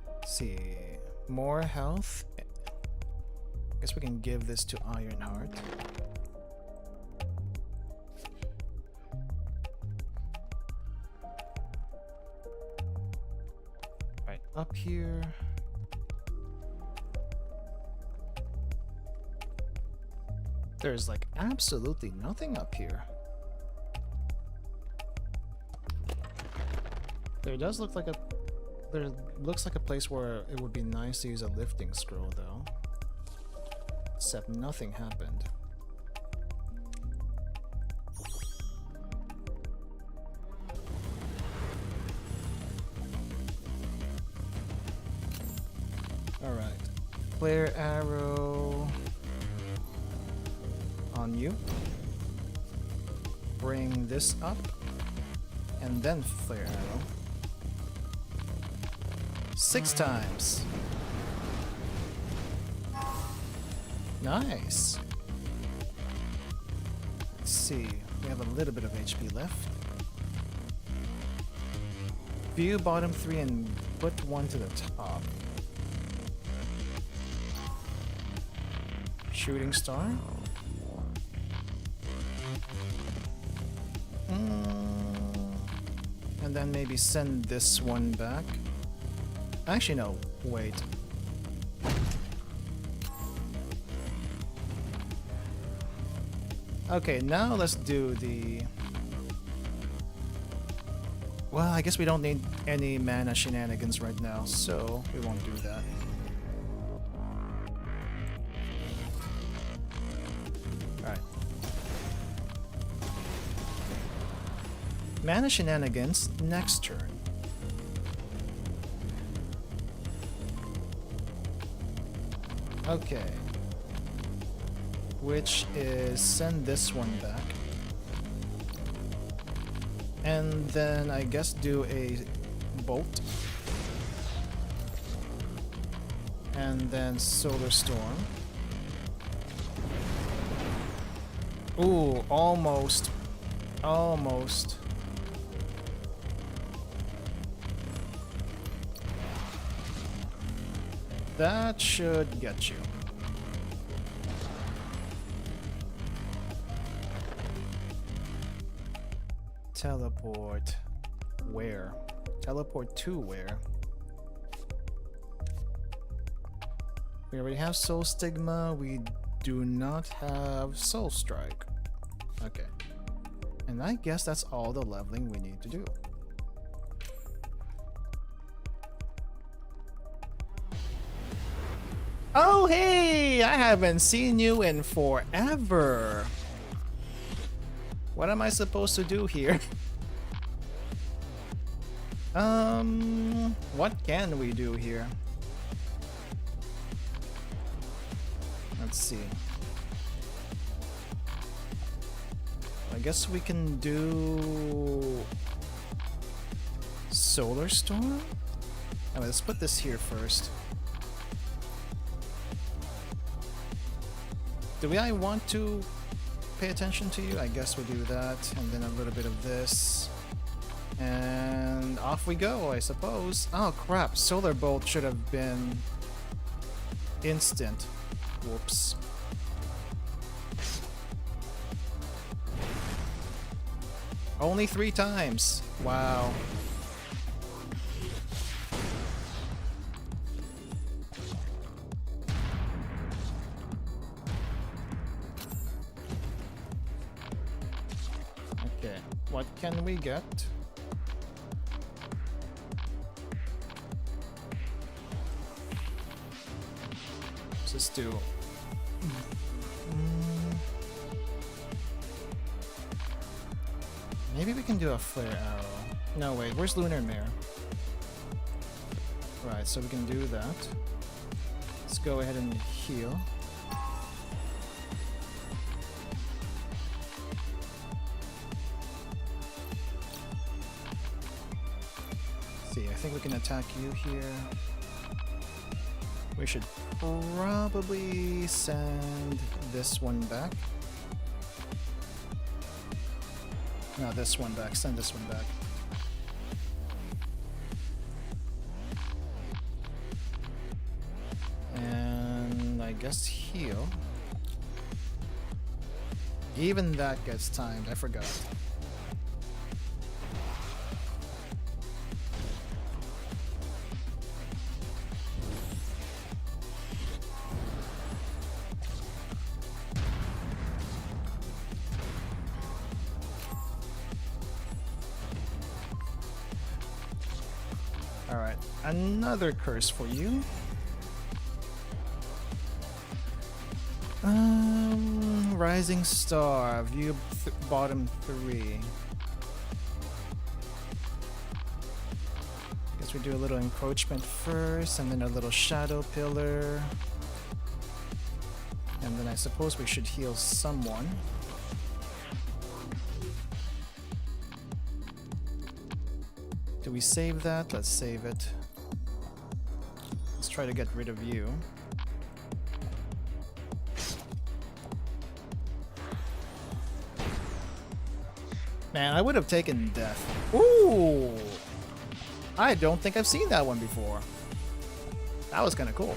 Let's see, more health. Guess we can give this to Ironheart. Right, up here. There's like absolutely nothing up here. There looks like a place where it would be nice to use a lifting scroll though. Except nothing happened. Alright. Flare arrow on you. Bring this up. And then flare arrow. 6 times. Nice. Let's see. We have a little bit of HP left. View bottom 3 and put 1 to the top. Shooting star. And then maybe send this one back. Actually, no. Wait. Okay, now let's do the... Well, I guess we don't need any mana shenanigans right now, so we won't do that. Alright. Mana shenanigans next turn. Okay. Which is send this one back. And then I guess do a bolt. And then solar storm. Ooh, almost. Almost. That should get you. Teleport. Where? Teleport to where? We already have Soul Stigma. We do not have Soul Strike. Okay. And I guess that's all the leveling we need to do. Oh, hey! I haven't seen you in forever. What am I supposed to do here? What can we do here? Let's see. I guess we can do Solar Storm? Oh, let's put this here first. Do I want to pay attention to you? I guess we'll do that, and then a little bit of this. And off we go, I suppose. Oh crap, Solar Bolt should have been instant. Whoops. Only 3 times. Wow. Okay, what can we get? Let's just do... Maybe we can do a flare arrow. No, wait, where's Lunar Mare? Right, so we can do that. Let's go ahead and heal. See, I think we can attack you here. We should probably send this one back. No, this one back. Send this one back. And I guess heal. Even that gets timed. I forgot. Alright, another curse for you. Rising Star, view bottom 3. Guess we do a little encroachment first, and then a little shadow pillar. And then I suppose we should heal someone. Do we save that? Let's save it. Let's try to get rid of you. Man, I would have taken death. Ooh! I don't think I've seen that one before. That was kind of cool.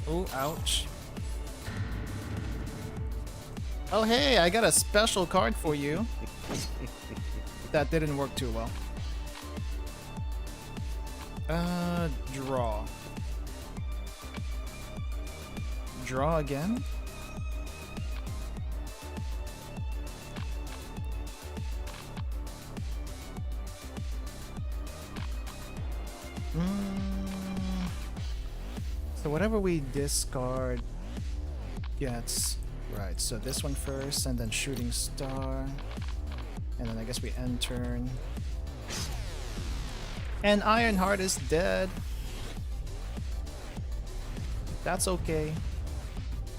Ooh, ouch. Oh hey, I got a special card for you. That didn't work too well. Draw. Draw again? So whatever we discard gets... Right, so this one first, and then Shooting Star. And then I guess we end turn. And Ironheart is dead. That's okay.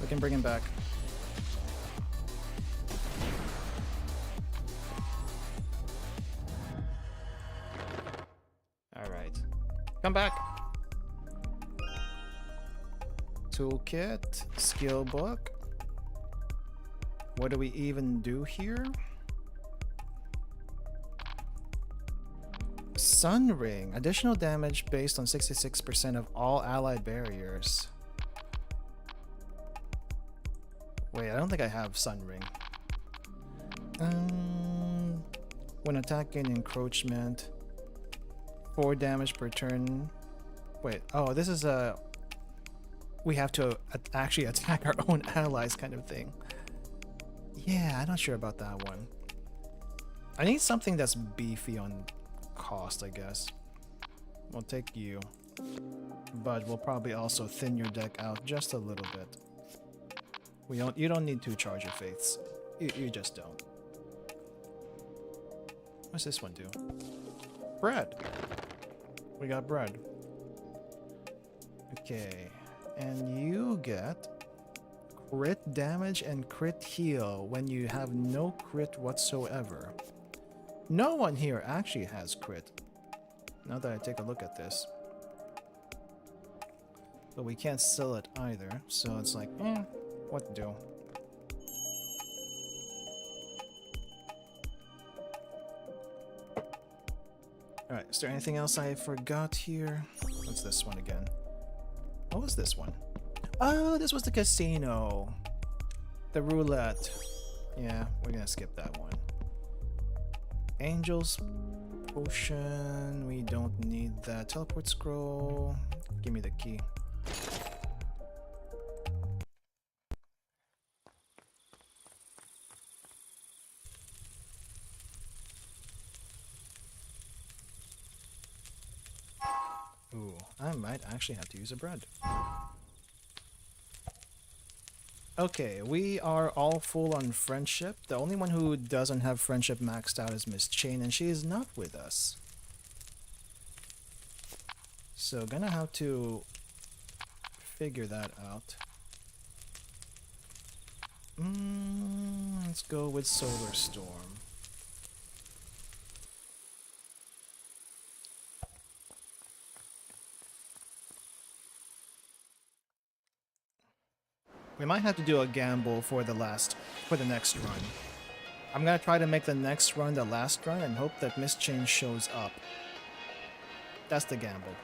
We can bring him back. Alright. Come back. Toolkit. Skill book. What do we even do here? Sun Ring. Additional damage based on 66% of all allied barriers. Wait, I don't think I have Sun Ring. When attacking encroachment, 4 damage per turn. Wait, oh, this is a... We have to actually attack our own allies kind of thing. Yeah, I'm not sure about that one. I need something that's beefy on cost, I guess. We'll take you. But we'll probably also thin your deck out just a little bit. You don't need 2 Charger Faiths. You just don't. What's this one do? Bread! We got bread. Okay. And you get crit damage and crit heal when you have no crit whatsoever. No one here actually has crit. Now that I take a look at this. But we can't sell it either, so it's like, what do? Alright, is there anything else I forgot here? What's this one again? What was this one? Oh, this was the casino. The roulette. Yeah, we're gonna skip that one. Angel's potion. We don't need that. Teleport scroll. Give me the key. Ooh, I might actually have to use a bread. Okay, we are all full on friendship. The only one who doesn't have friendship maxed out is Miss Chain, and she is not with us. So gonna have to figure that out. Let's go with Solar Storm. We might have to do a gamble for the next run. I'm gonna try to make the next run the last run and hope that Miss Chain shows up. That's the gamble.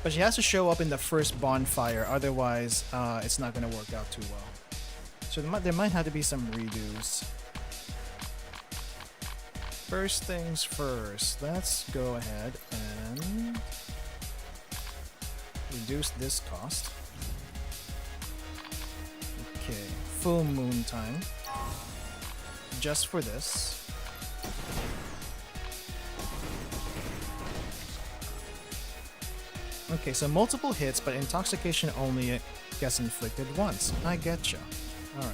But she has to show up in the first bonfire, otherwise it's not gonna work out too well. So there might have to be some redos. First things first, let's go ahead and reduce this cost. Okay, full moon time. Just for this. Okay, so multiple hits, but intoxication only gets inflicted once. I getcha. Alright.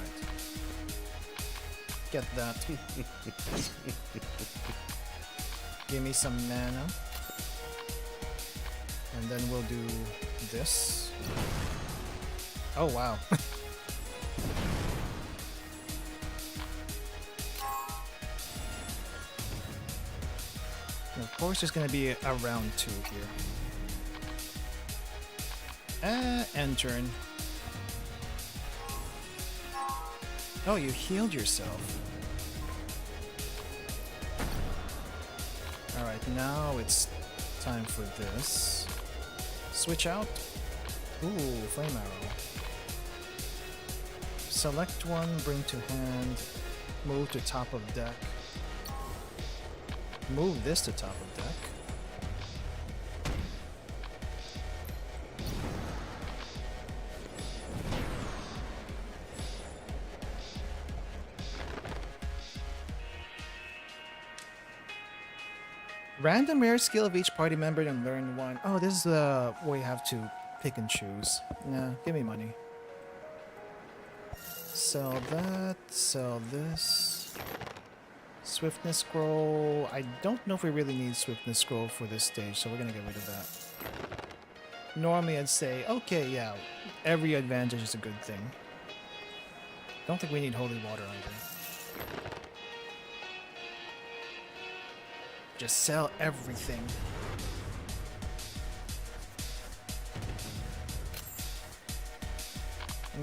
Get that. Give me some mana. And then we'll do this. Oh, wow. Of course, there's going to be a round 2 here. End turn. Oh, you healed yourself. Alright, now it's time for this. Switch out. Ooh, flame arrow. Select one, bring to hand, move to top of deck. Move this to top of deck. Random rare skill of each party member and learn one. Oh, this is where you have to pick and choose. Nah, give me money. Sell that, sell this. Swiftness scroll. I don't know if we really need swiftness scroll for this stage, so we're gonna get rid of that. Normally I'd say, okay, yeah, every advantage is a good thing. Don't think we need holy water either. Just sell everything.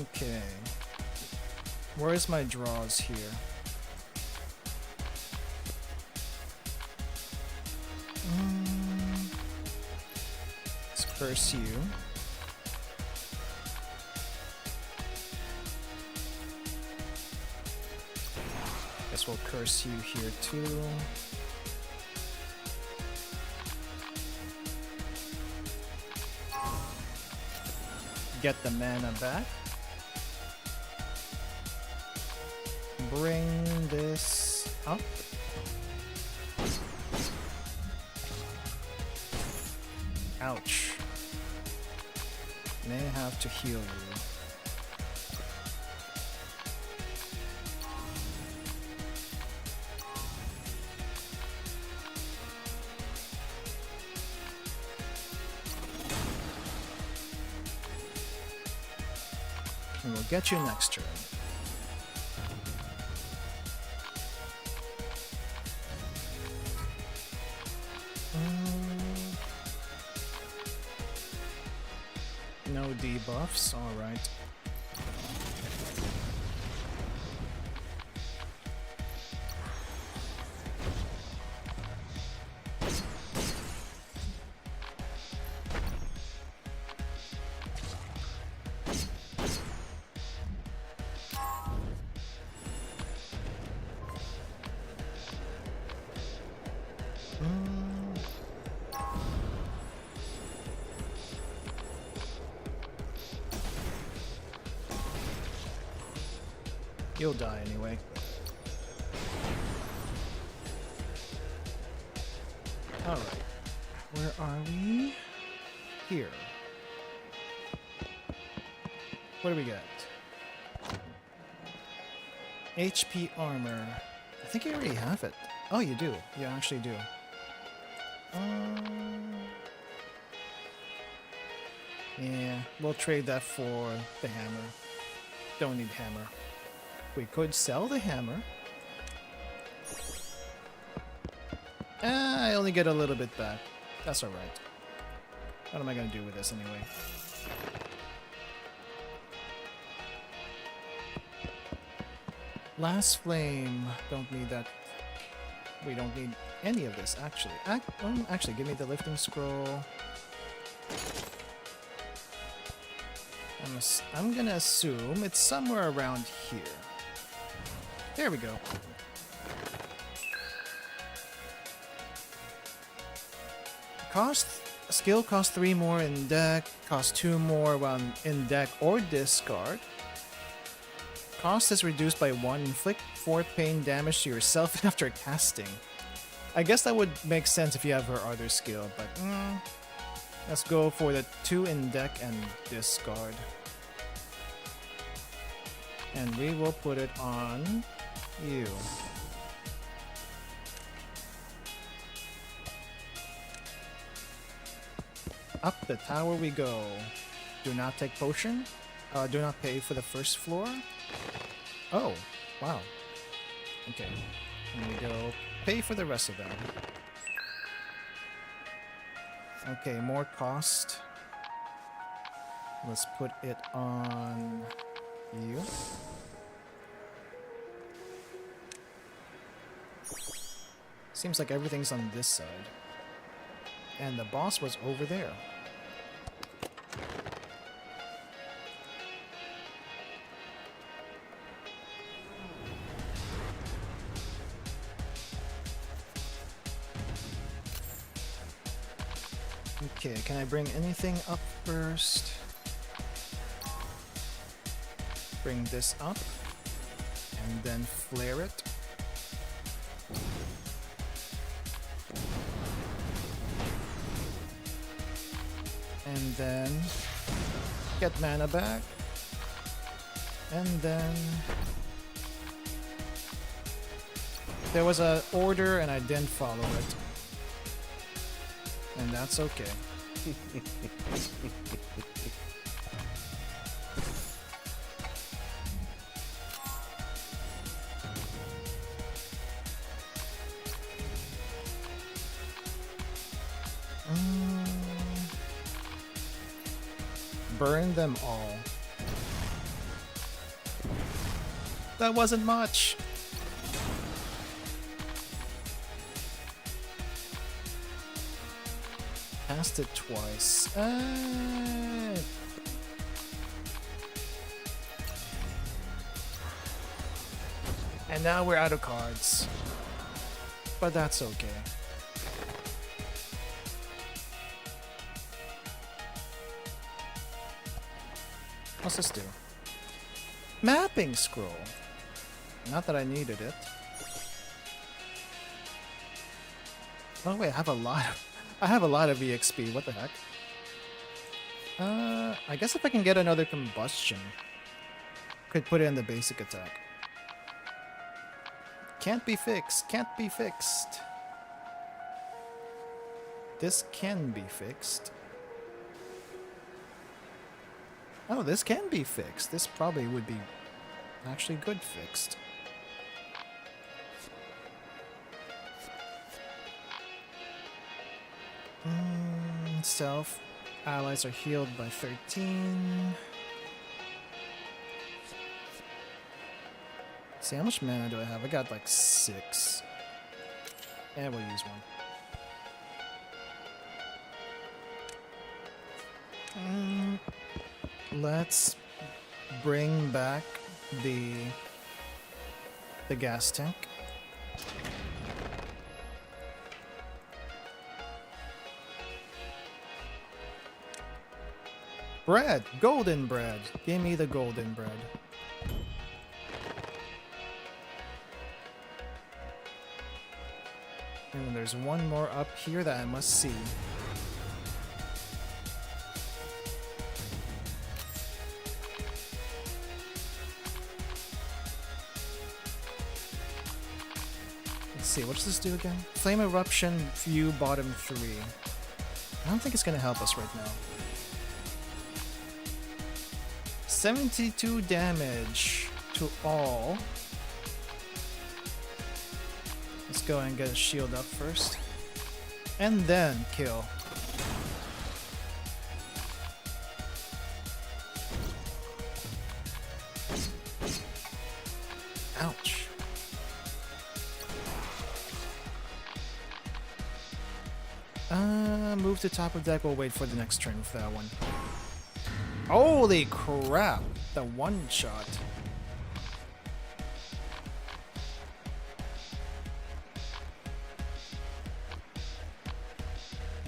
Okay. Where's my draws here? Let's curse you. Guess we'll curse you here too. Get the mana back. Bring this up. Ouch. May have to heal you. And we'll get you next turn. No debuffs, alright. You'll die anyway. Alright. Where are we? Here. What do we got? HP armor. I think you already have it. Oh, you do. You actually do. Yeah, we'll trade that for the hammer. Don't need hammer. We could sell the hammer. I only get a little bit back. That's alright. What am I gonna do with this anyway? Last flame. Don't need that. We don't need any of this, actually. Actually, give me the lifting scroll. I'm gonna assume it's somewhere around here. There we go. Skill costs 3 more in deck, costs 2 more while in deck or discard. Cost is reduced by 1. Inflict 4 pain damage to yourself after casting. I guess that would make sense if you have her other skill, but let's go for the 2 in deck and discard. And we will put it on you. Up the tower we go. Do not take potion. Do not pay for the first floor. Oh, wow. Okay. Here we go. Pay for the rest of them. Okay, more cost. Let's put it on you. Seems like everything's on this side. And the boss was over there. Okay, can I bring anything up first? Bring this up. And then flare it. And then get mana back. And then there was an order and I didn't follow it. And that's okay. Burn them all. That wasn't much. Cast it twice. And now we're out of cards. But that's okay. What's this do? Mapping scroll. Not that I needed it. Oh wait, I have a lot of EXP. What the heck? I guess if I can get another combustion, could put it in the basic attack. Can't be fixed. Can't be fixed. This can be fixed. Oh, this can be fixed. This probably would be actually good fixed. Self. Allies are healed by 13. See, how much mana do I have? I got like 6. Yeah, we'll use one. Let's bring back the gas tank. Bread! Golden bread! Give me the golden bread. And there's one more up here that I must see. Let's see, what does this do again? Flame Eruption, view bottom 3. I don't think it's gonna help us right now. 72 damage to all. Let's go and get a shield up first. And then kill. Ouch. Move to top of deck. We'll wait for the next turn for that one. Holy crap! The one shot.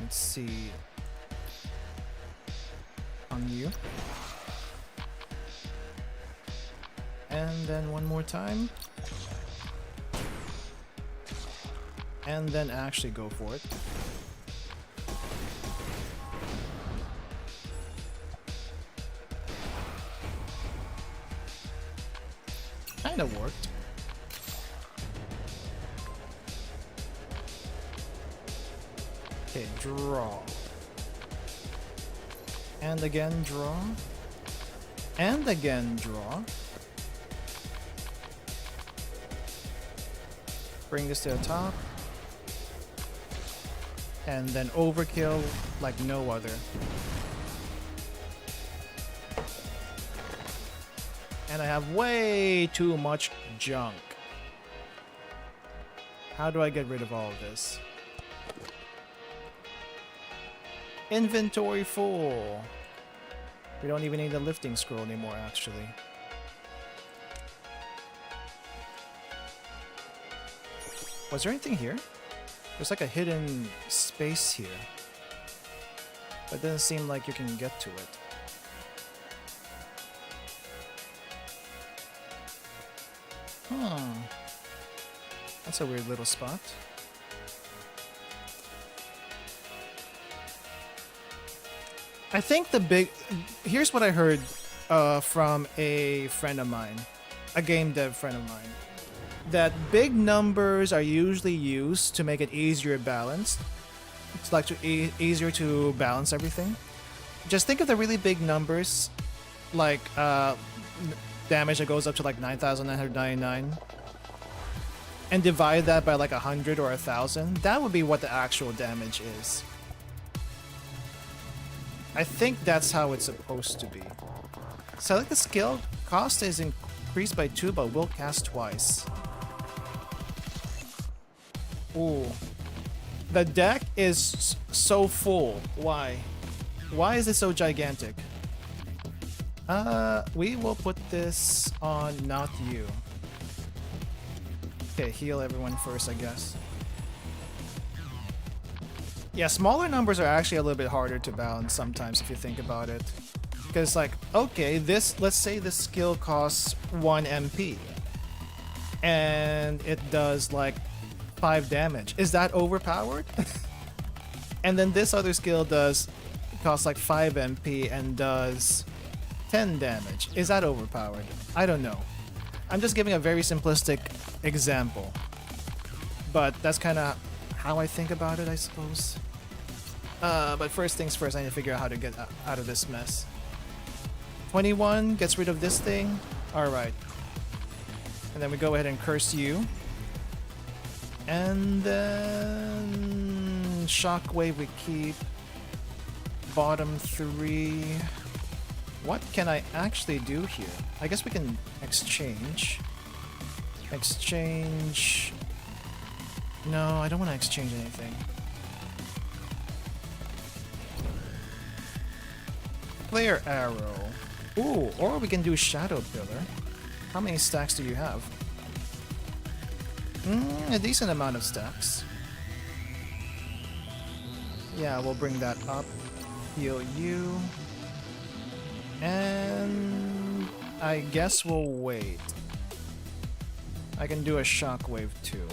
Let's see. On you. And then one more time. And then actually go for it. Kinda worked. Okay, draw. And again draw. And again draw. Bring this to the top. And then overkill like no other. And I have way too much junk. How do I get rid of all of this? Inventory full. We don't even need the lifting scroll anymore, actually. Was there anything here? There's like a hidden space here. But it doesn't seem like you can get to it. Huh. That's a weird little spot. I think the big... Here's what I heard from a friend of mine. A game dev friend of mine. That big numbers are usually used to make it easier balanced. It's like easier to balance everything. Just think of the really big numbers, like damage that goes up to like 9,999, and divide that by like 100 or 1,000. That would be what the actual damage is. I think that's how it's supposed to be. Select the skill. Cost is increased by 2, but will cast twice. Ooh. The deck is so full. Why? Why is it so gigantic? We will put this on not you. Okay, heal everyone first, I guess. Yeah, smaller numbers are actually a little bit harder to balance sometimes if you think about it. Because like, okay, let's say this skill costs 1 MP. And it does like 5 damage. Is that overpowered? And then this other skill costs like 5 MP and does 10 damage. Is that overpowered? I don't know. I'm just giving a very simplistic example. But that's kind of how I think about it, I suppose. But first things first, I need to figure out how to get out of this mess. 21 gets rid of this thing. Alright. And then we go ahead and curse you. And then shockwave we keep. Bottom 3. What can I actually do here? I guess we can exchange. Exchange. No, I don't want to exchange anything. Flare arrow. Ooh, or we can do shadow pillar. How many stacks do you have? A decent amount of stacks. Yeah, we'll bring that up. Heal you. And I guess we'll wait. I can do a shockwave too.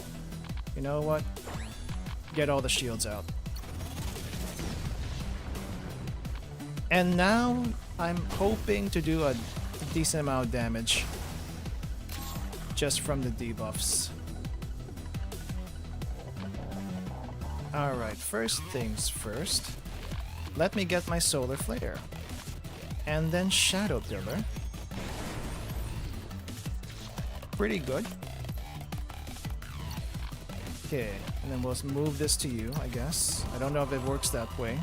You know what? Get all the shields out. And now I'm hoping to do a decent amount of damage just from the debuffs. Alright, first things first. Let me get my solar flare. And then shadow pillar. Pretty good. Okay, and then we'll move this to you, I guess. I don't know if it works that way.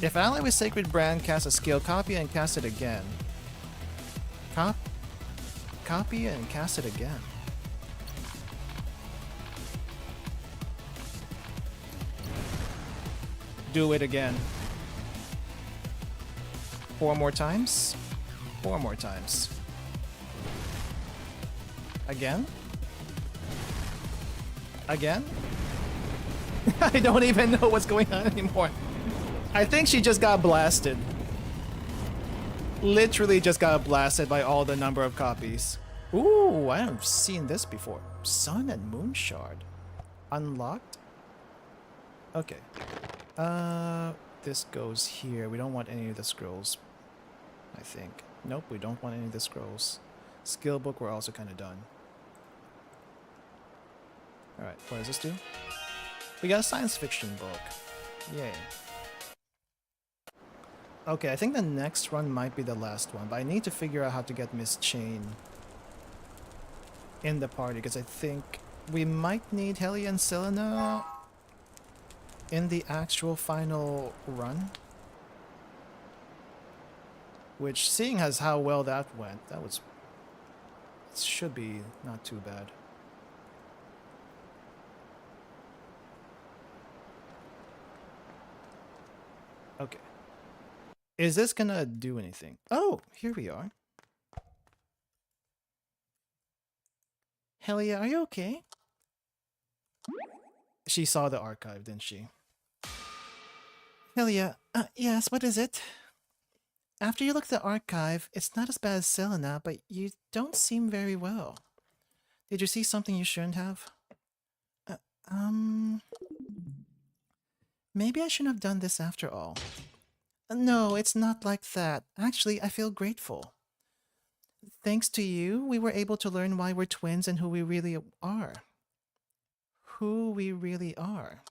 If ally with Sacred Brand casts a skill, copy and cast it again. Copy and cast it again. Do it again. 4 more times? 4 more times. Again? Again? I don't even know what's going on anymore. I think she just got blasted. Literally just got blasted by all the number of copies. Ooh, I haven't seen this before. Sun and Moon Shard. Unlocked? Okay. This goes here. We don't want any of the scrolls, I think. Nope, we don't want any of the scrolls. Skill book, we're also kind of done. Alright, what does this do? We got a science fiction book. Yay. Okay, I think the next run might be the last one, but I need to figure out how to get Miss Chain in the party, because I think we might need Helia and Selena in the actual final run. Which, seeing as how well that went, it should be not too bad. Okay. Is this gonna do anything? Oh, here we are. Helia, are you okay? She saw the archive, didn't she? Helia, yes, what is it? After you look at the archive, it's not as bad as Selena, but you don't seem very well. Did you see something you shouldn't have? Maybe I shouldn't have done this after all. No, it's not like that. Actually, I feel grateful. Thanks to you, we were able to learn why we're twins and who we really are. Who we really are.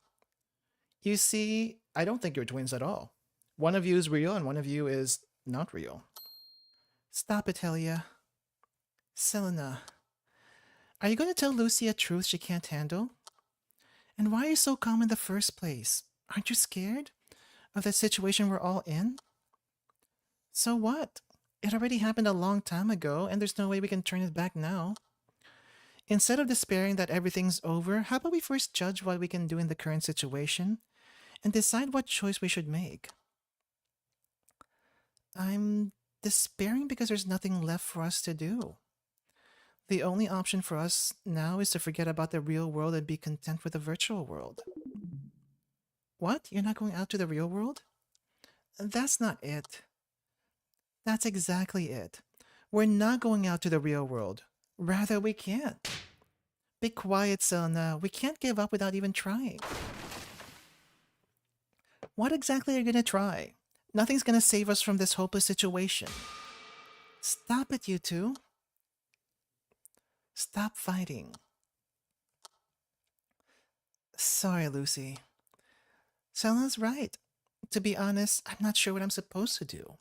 You see, I don't think you're twins at all. One of you is real and one of you is not real. Stop it, Helia. Selena. Are you going to tell Lucy a truth she can't handle? And why are you so calm in the first place? Aren't you scared of the situation we're all in? So what? It already happened a long time ago, and there's no way we can turn it back now. Instead of despairing that everything's over, how about we first judge what we can do in the current situation and decide what choice we should make? I'm despairing because there's nothing left for us to do. The only option for us now is to forget about the real world and be content with the virtual world. What? You're not going out to the real world? That's not it. That's exactly it. We're not going out to the real world. Rather, we can't. Be quiet, Selena. We can't give up without even trying. What exactly are you gonna try? Nothing's gonna save us from this hopeless situation. Stop it, you two. Stop fighting. Sorry, Lucy. Selena's right. to be honest, I'm not sure what I'm supposed to do.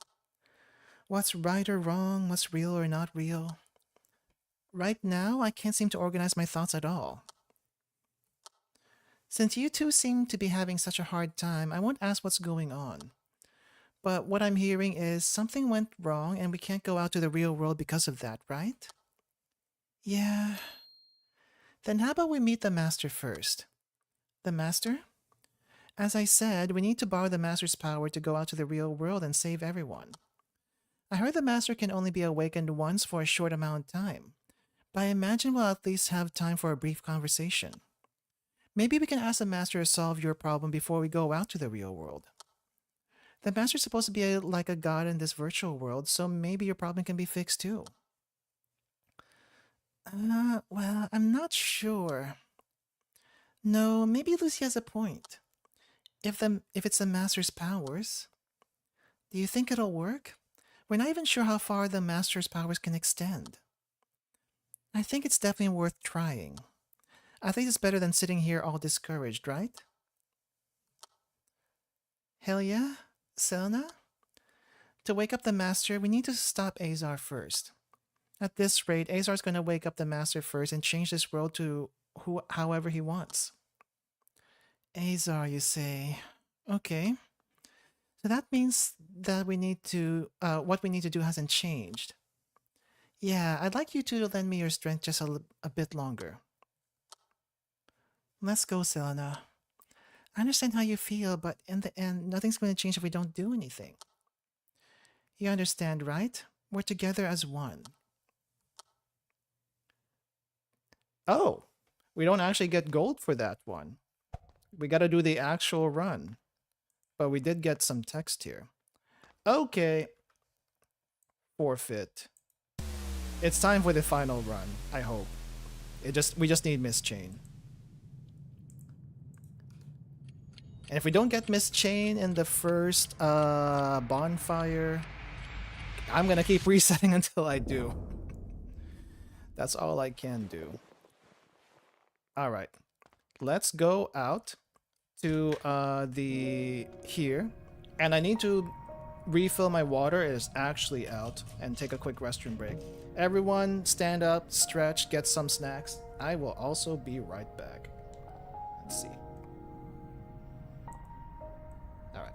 What's right or wrong, what's real or not real. Right now, I can't seem to organize my thoughts at all. Since you two seem to be having such a hard time, I won't ask what's going on. But what I'm hearing is something went wrong and we can't go out to the real world because of that, right? Yeah. Then how about we meet the Master first? The Master? As I said, we need to borrow the Master's power to go out to the real world and save everyone. I heard the Master can only be awakened once for a short amount of time, but I imagine we'll at least have time for a brief conversation. Maybe we can ask the Master to solve your problem before we go out to the real world. The Master's supposed to be like a god in this virtual world, so maybe your problem can be fixed too. Well, I'm not sure. No, maybe Lucy has a point. If it's the Master's powers, do you think it'll work? We're not even sure how far the Master's powers can extend. I think it's definitely worth trying. At least it's better than sitting here all discouraged, right? Hell yeah? Selena? To wake up the Master, we need to stop Azar first. At this rate, Azar's gonna wake up the Master first and change this world to however he wants. Azar, you say? Okay. So that means that what we need to do hasn't changed. Yeah, I'd like you two to lend me your strength just a bit longer. Let's go, Selena. I understand how you feel, but in the end, nothing's going to change if we don't do anything. You understand, right? We're together as one. Oh, we don't actually get gold for that one. We gotta do the actual run. But we did get some text here. Okay. Forfeit. It's time for the final run, I hope. We just need Miss Chain. And if we don't get Miss Chain in the first bonfire, I'm gonna keep resetting until I do. That's all I can do. Alright. Let's go out to here. And I need to refill my water. It is actually out. And take a quick restroom break. Everyone stand up, stretch, get some snacks. I will also be right back. Let's see. Alright.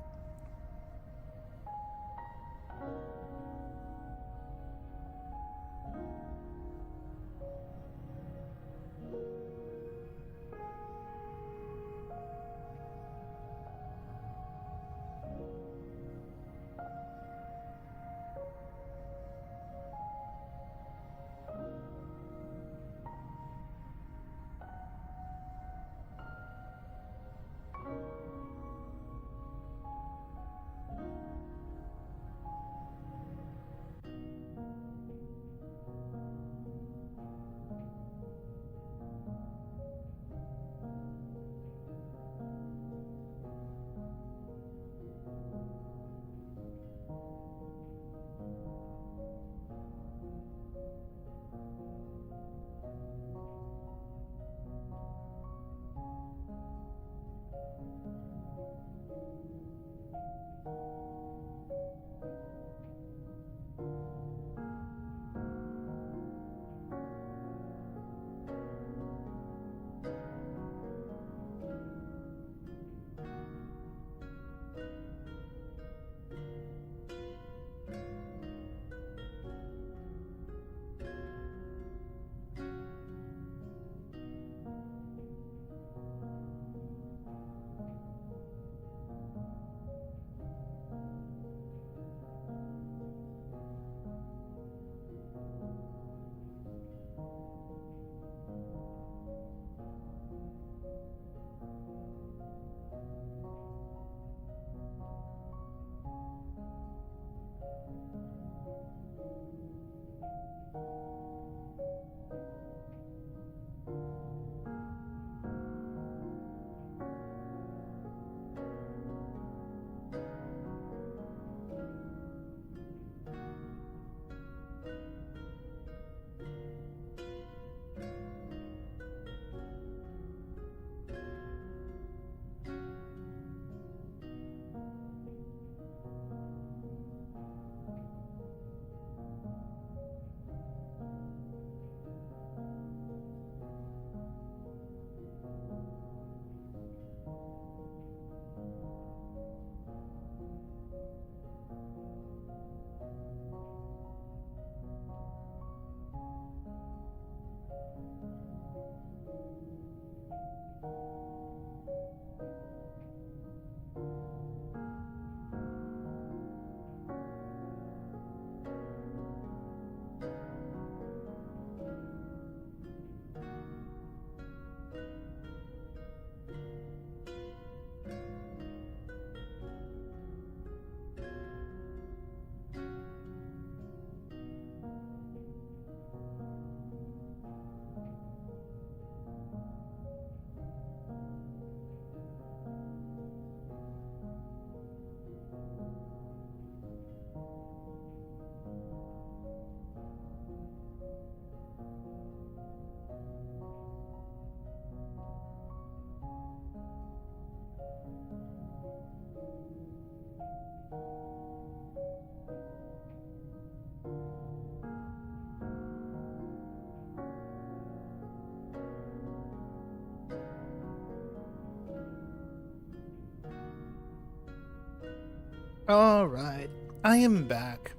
Alright, I am back.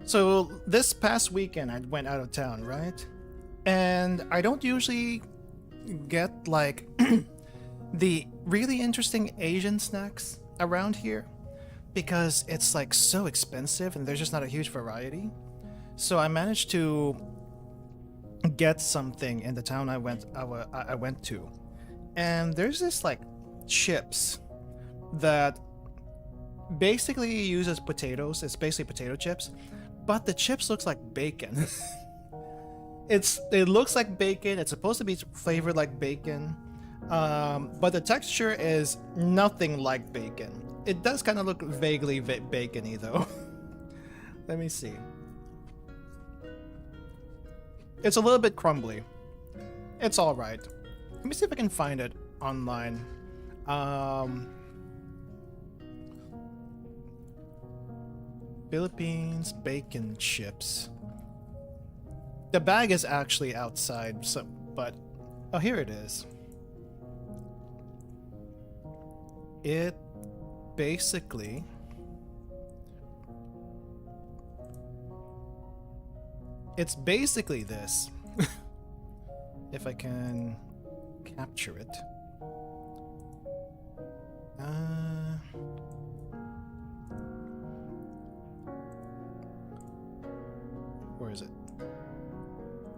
So this past weekend I went out of town, right? And I don't usually get like the really interesting Asian snacks around here because it's like so expensive and there's just not a huge variety. So I managed to get something in the town I went to. And there's this like chips that basically uses potatoes. It's basically potato chips, but the chips looks like bacon. It looks like bacon. It's supposed to be flavored like bacon, but the texture is nothing like bacon. It does kind of look vaguely bacony though. Let me see. It's a little bit crumbly. It's all right. Let me see if I can find it online. Philippines bacon chips. The bag is actually outside, so but oh, here it is. It basically it's basically this. If I can capture it. Where is it?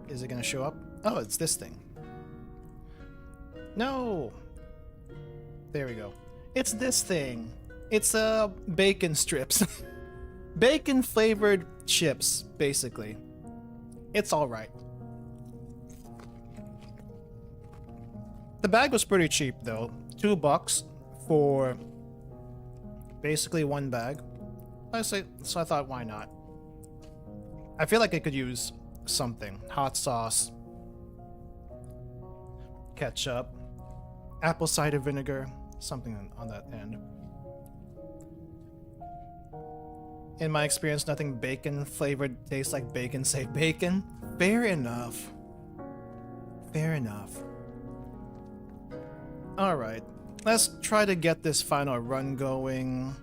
Is it gonna show up? Oh, it's this thing. No! There we go. It's this thing. It's bacon strips. Bacon flavored chips, basically. It's alright. The bag was pretty cheap though. $2 for basically one bag. So I thought, why not? I feel like I could use something. Hot sauce, ketchup, apple cider vinegar, something on that end. In my experience, nothing bacon flavored tastes like bacon save bacon. Fair enough. Fair enough. Alright, let's try to get this final run going.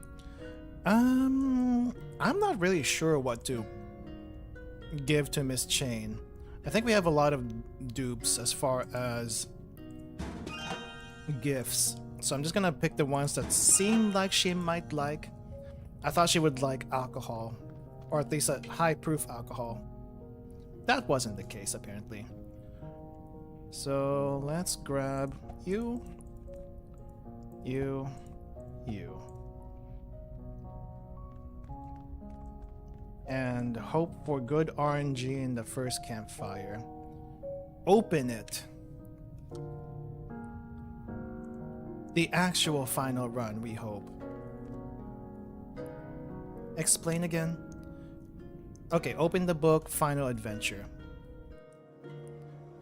I'm not really sure what to give to Miss Chain. I think we have a lot of dupes as far as gifts. So I'm just gonna pick the ones that seem like she might like. I thought she would like alcohol, or at least a high proof alcohol. That wasn't the case apparently. So let's grab you, you. And hope for good RNG in the first campfire. Open it. The actual final run, we hope. Explain again. Okay, open the book, final adventure.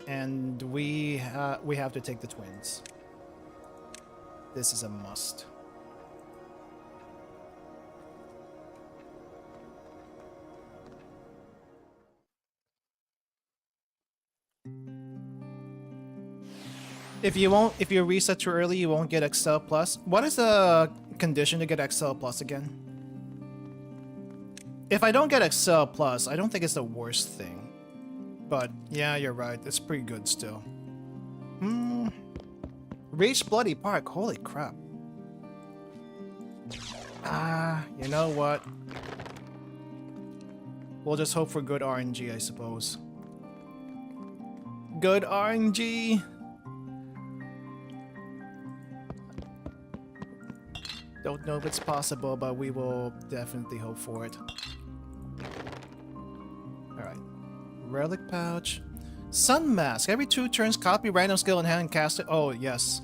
And we have to take the twins. This is a must. If you reset too early, you won't get Excel Plus. What is the condition to get Excel Plus again? If I don't get Excel Plus, I don't think it's the worst thing. But yeah, you're right. It's pretty good still. Reach Bloody Park. Holy crap. You know what? We'll just hope for good RNG, I suppose. Good RNG. Don't know if it's possible, but we will definitely hope for it. Alright. Relic pouch. Sun mask. Every 2 turns, copy random skill in hand and cast it. Oh, yes.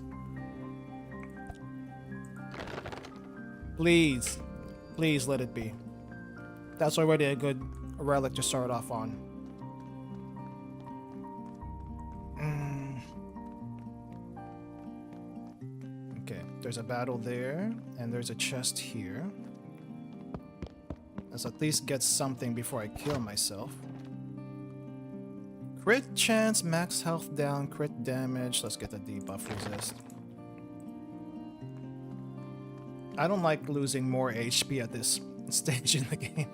Please. Please let it be. That's already a good relic to start off on. Okay, there's a battle there, and there's a chest here. Let's at least get something before I kill myself. Crit chance, max health down, crit damage. Let's get the debuff resist. I don't like losing more HP at this stage in the game.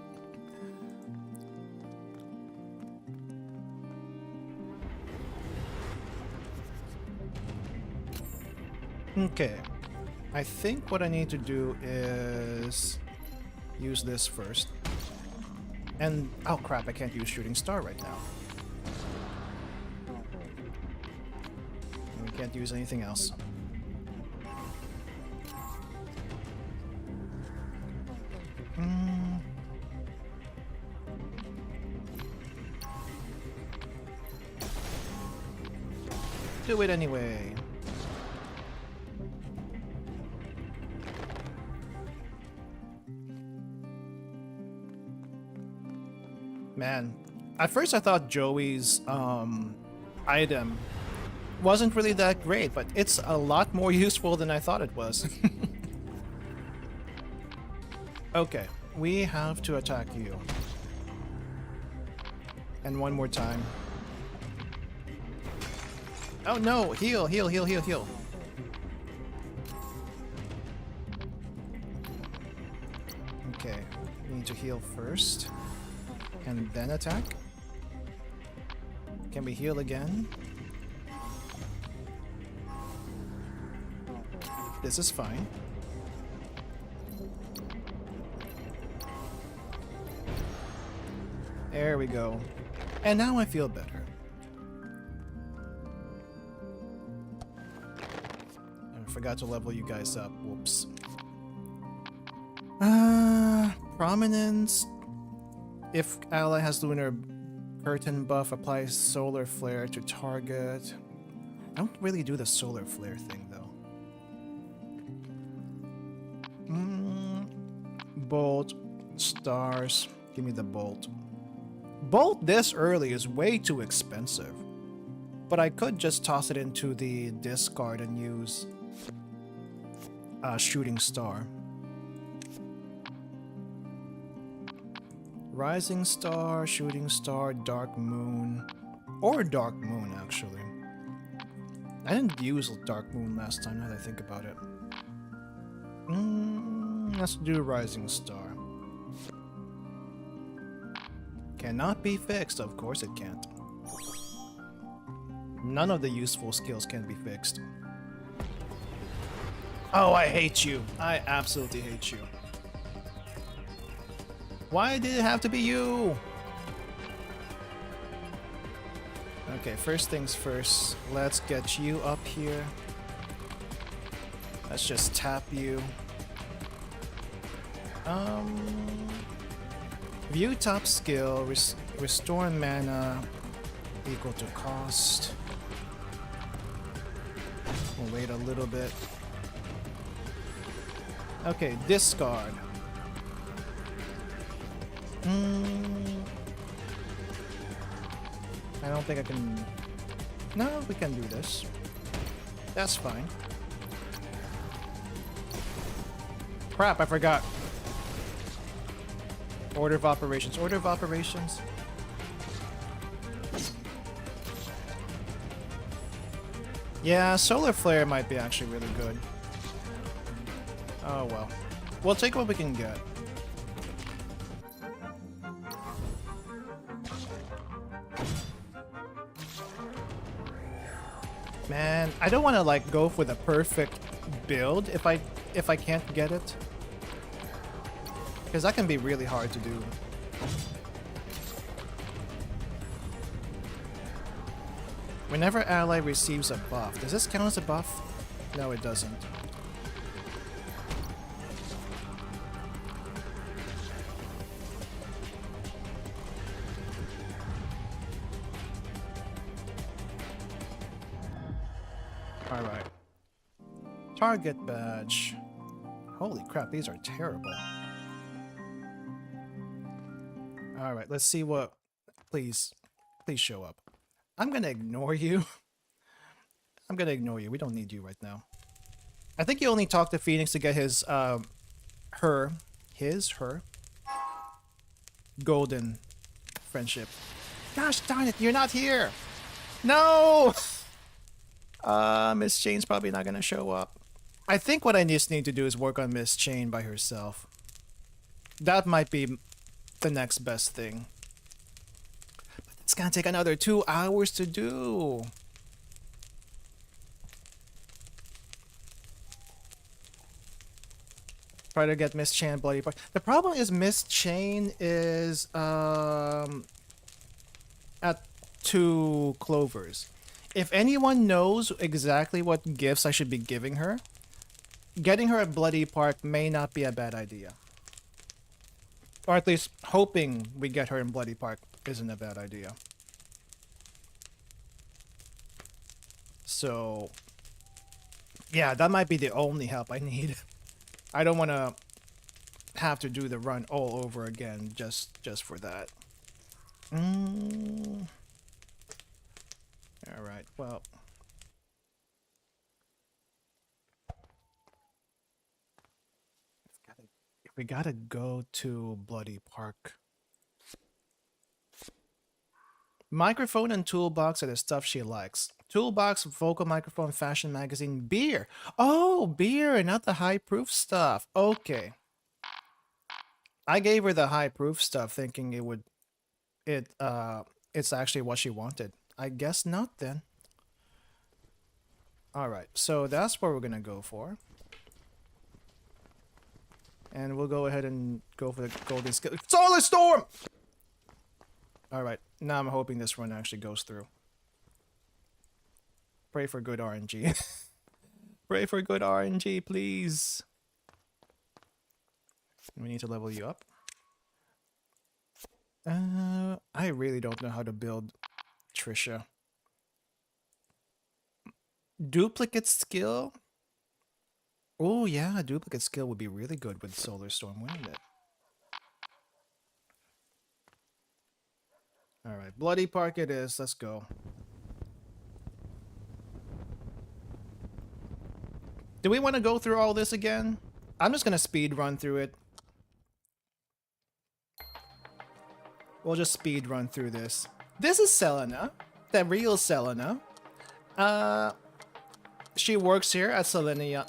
Okay. I think what I need to do is use this first. And oh crap, I can't use Shooting Star right now. We can't use anything else. Do it anyway. Man, at first I thought Joey's item wasn't really that great, but it's a lot more useful than I thought it was. Okay, we have to attack you. And one more time. Oh no, heal, heal, heal, heal, heal. Okay, we need to heal first. And then attack. Can we heal again? This is fine. There we go. And now I feel better. I forgot to level you guys up. Whoops. Prominence. If ally has lunar curtain buff, applies solar flare to target. I don't really do the solar flare thing though. Bolt, stars. Give me the bolt. Bolt this early is way too expensive. But I could just toss it into the discard and use Shooting Star. Rising Star, Shooting Star, Dark Moon. Or Dark Moon, actually. I didn't use Dark Moon last time, now that I think about it. Let's do Rising Star. Cannot be fixed, of course it can't. None of the useful skills can be fixed. Oh, I hate you. I absolutely hate you. Why did it have to be you? Okay, first things first. Let's get you up here. Let's just tap you. View top skill. Restore mana equal to cost. We'll wait a little bit. Okay, discard. I don't think I can... No, we can do this. That's fine. Crap, I forgot. Order of operations. Order of operations. Yeah, solar flare might be actually really good. Oh well. We'll take what we can get. Man, I don't want to like go for the perfect build if I can't get it. Because that can be really hard to do. Whenever ally receives a buff, does this count as a buff? No, it doesn't. Alright. Target badge. Holy crap, these are terrible. Alright, let's see what... Please. Please show up. I'm gonna ignore you. I'm gonna ignore you. We don't need you right now. I think you only talked to Phoenix to get his, her. golden friendship. Gosh darn it, you're not here! No! Miss Chain's probably not gonna show up. I think what I just need to do is work on Miss Chain by herself. That might be the next best thing. But it's gonna take another 2 hours to do. Try to get Miss Chain bloody part. The problem is Miss Chain is at 2 clovers. If anyone knows exactly what gifts I should be giving her, getting her a bloody park may not be a bad idea. Or at least hoping we get her in Bloody Park isn't a bad idea. So, yeah, that might be the only help I need. I don't want to have to do the run all over again just for that. Alright, well. We gotta go to Bloody Park. Microphone and toolbox are the stuff she likes. Toolbox, vocal microphone, fashion magazine, beer. Oh, beer, not the high proof stuff. Okay. I gave her the high proof stuff thinking it's actually what she wanted. I guess not then. Alright, so that's what we're gonna go for. And we'll go ahead and go for the golden skill. Solar Storm! Alright, now I'm hoping this run actually goes through. Pray for good RNG. Pray for good RNG, please. We need to level you up. I really don't know how to build Trisha. Duplicate skill? Oh yeah, duplicate skill would be really good with Solar Storm, wouldn't it? Alright, Bloody Park it is. Let's go. Do we want to go through all this again? I'm just going to speed run through it. We'll just speed run through this. This is Selena. The real Selena. She works here at Selenion.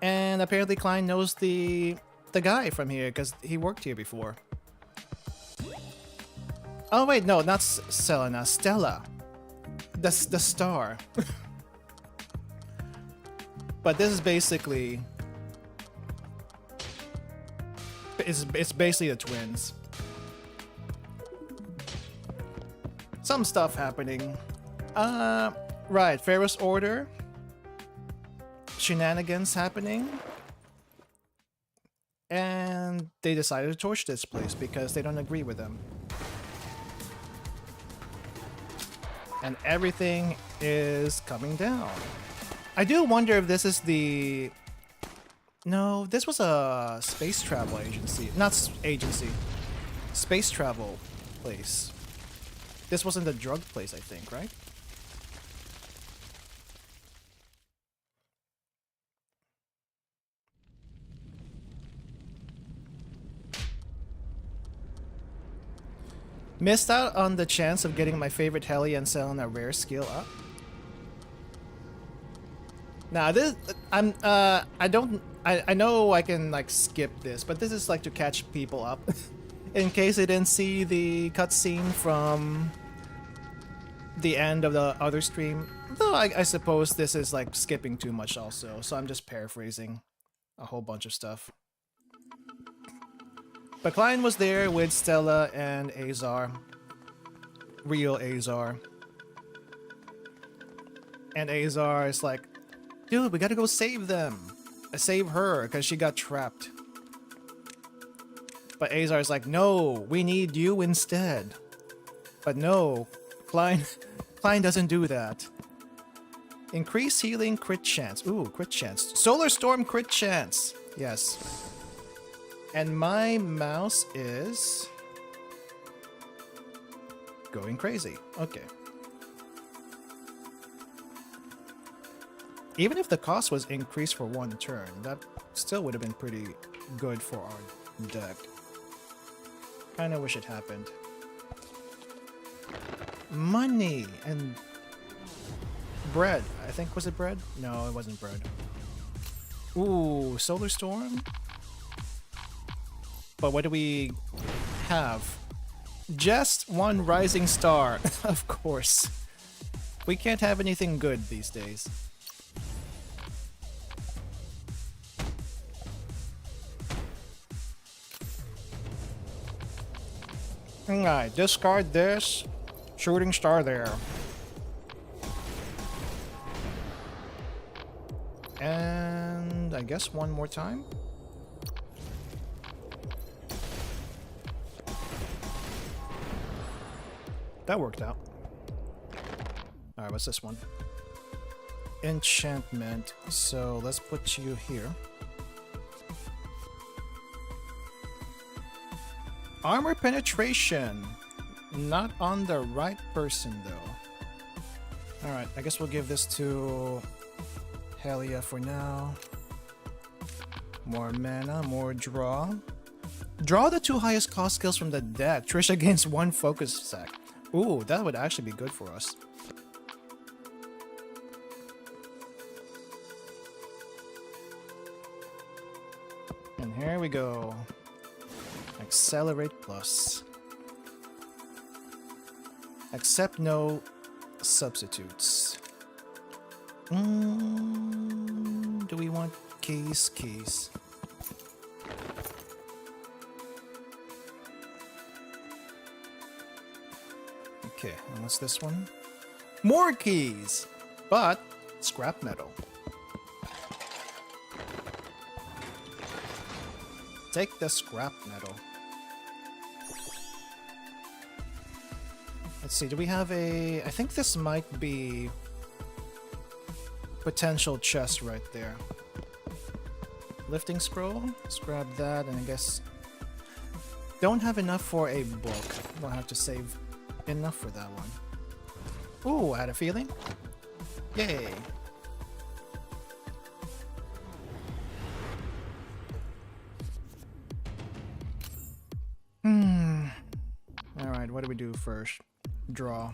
And apparently Klein knows the guy from here because he worked here before. Oh wait, no, not Selena. Stella. The star. But this is basically... It's basically the twins. Some stuff happening. Right, Pharaoh's Order. Shenanigans happening. And they decided to torch this place because they don't agree with them. And everything is coming down. I do wonder if this is the... No, this was a space travel agency. Not agency. Space travel place. This wasn't the drug place, I think, right? Missed out on the chance of getting my favorite heli and selling a rare skill up. Now this, I know I can like skip this, but this is like to catch people up. In case they didn't see the cutscene from the end of the other stream. Though I suppose this is like skipping too much also, so I'm just paraphrasing a whole bunch of stuff. But Klein was there with Stella and Azar. Real Azar. And Azar is like, dude, we gotta go save them. Save her, because she got trapped. But Azar is like, no, we need you instead. But no, Klein doesn't do that. Increase healing crit chance. Ooh, crit chance. Solar Storm crit chance. Yes. And my mouse is going crazy. Okay. Even if the cost was increased for one turn, that still would have been pretty good for our deck. Kinda wish it happened. Money and bread. I think, was it bread? No, it wasn't bread. Ooh, Solar Storm? But what do we have? Just one Rising Star, of course. We can't have anything good these days. Alright, discard this. Shooting Star there. And I guess one more time. That worked out. Alright, what's this one? Enchantment. So let's put you here. Armor penetration. Not on the right person though. Alright, I guess we'll give this to Helia for now. More mana, more draw. Draw the 2 highest cost skills from the deck. Trisha gains 1 focus sack. Ooh, that would actually be good for us. And here we go. Accelerate plus. Accept no substitutes. Do we want keys? Keys. Okay, and what's this one? More keys! But scrap metal. Take the scrap metal. Let's see, do we have a... I think this might be potential chest right there. Lifting scroll. Let's grab that, and I guess... Don't have enough for a book. We'll have to save enough for that one. Ooh, I had a feeling. Yay. Alright, what do we do first? Draw.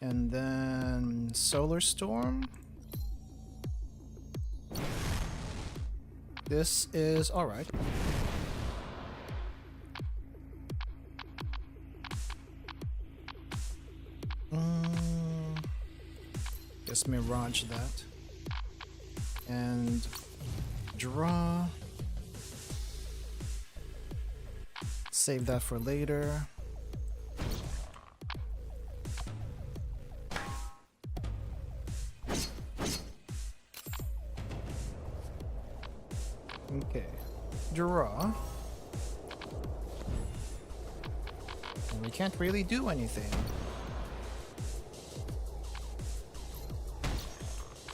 And then Solar Storm. This is alright. Just Mirage that. And draw. Save that for later. Okay. Draw. And we can't really do anything.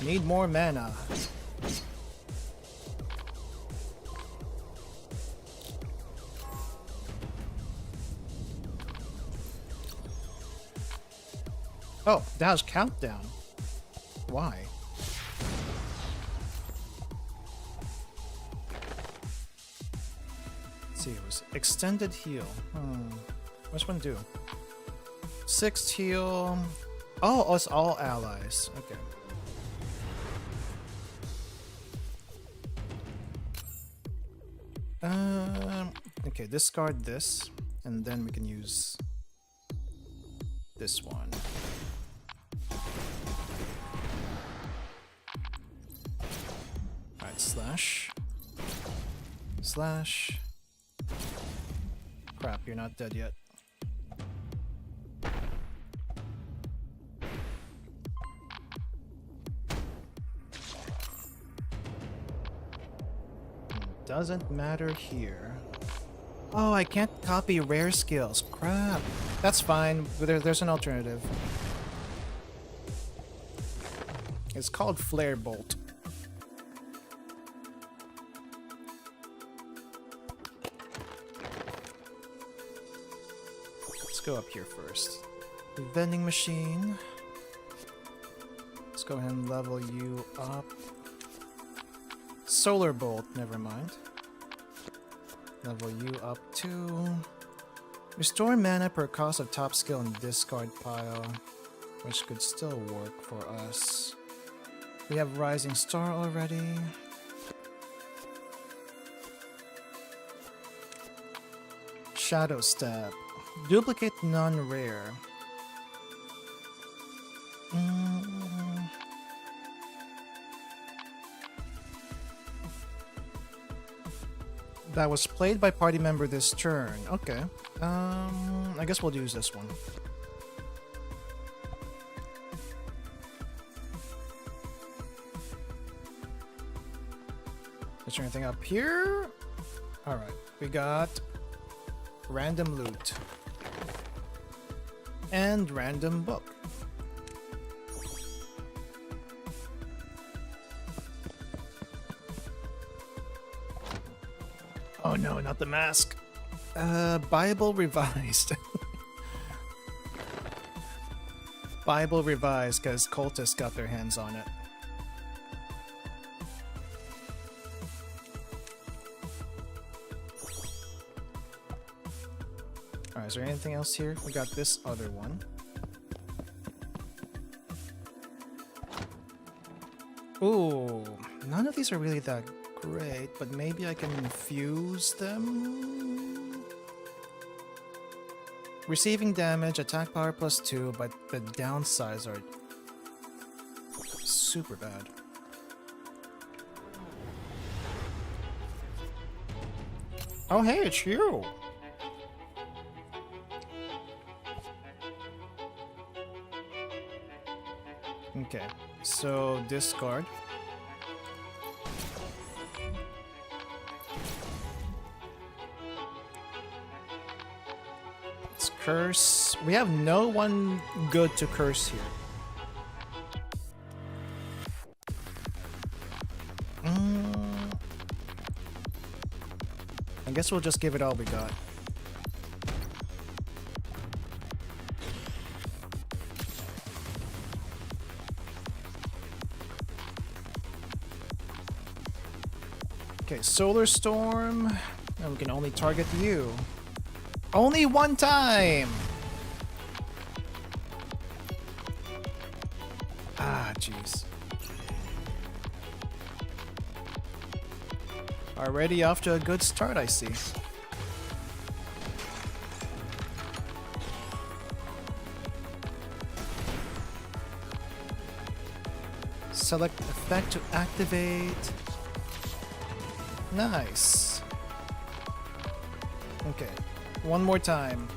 Need more mana. Oh, that was countdown. Why? Let's see, it was extended heal. Which one do? 6th heal. Oh, it's all allies. Okay. Okay, discard this, and then we can use this one. Alright, slash. Slash. Crap, you're not dead yet. Doesn't matter here. Oh, I can't copy rare skills. Crap. That's fine. There's an alternative. It's called Flare Bolt. Let's go up here first. Vending machine. Let's go ahead and level you up. Solar Bolt, never mind. Level you up to... Restore mana per cost of top skill in discard pile, which could still work for us. We have Rising Star already. Shadow Step. Duplicate non-rare. That was played by party member this turn. Okay. I guess we'll use this one. Is there anything up here? Alright, we got random loot. And random book. Oh no, not the mask. Bible Revised. Bible Revised, because cultists got their hands on it. Alright, is there anything else here? We got this other one. Ooh, none of these are really that great, but maybe I can infuse them? Receiving damage, attack power +2, but the downsides are super bad. Oh hey, it's you! Okay, so discard. Let's curse. We have no one good to curse here. I guess we'll just give it all we got. Okay, Solar Storm, and we can only target you. Only one time! Ah, jeez. Already off to a good start, I see. Select effect to activate. Nice. Okay, one more time.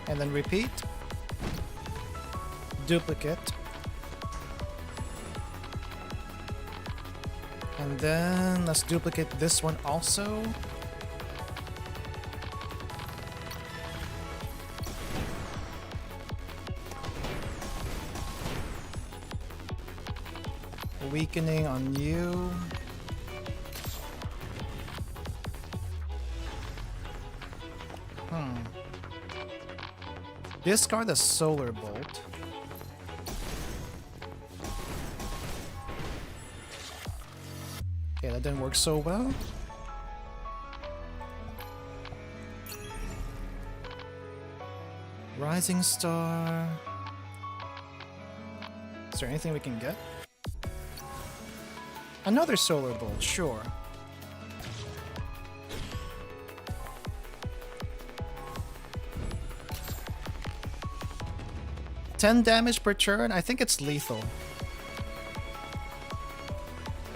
And then repeat. Duplicate. And then let's duplicate this one also. Weakening on you. Discard the Solar Bolt. Okay, that didn't work so well. Rising Star. Is there anything we can get? Another Solar Bolt, sure. $10 damage per turn? I think it's lethal.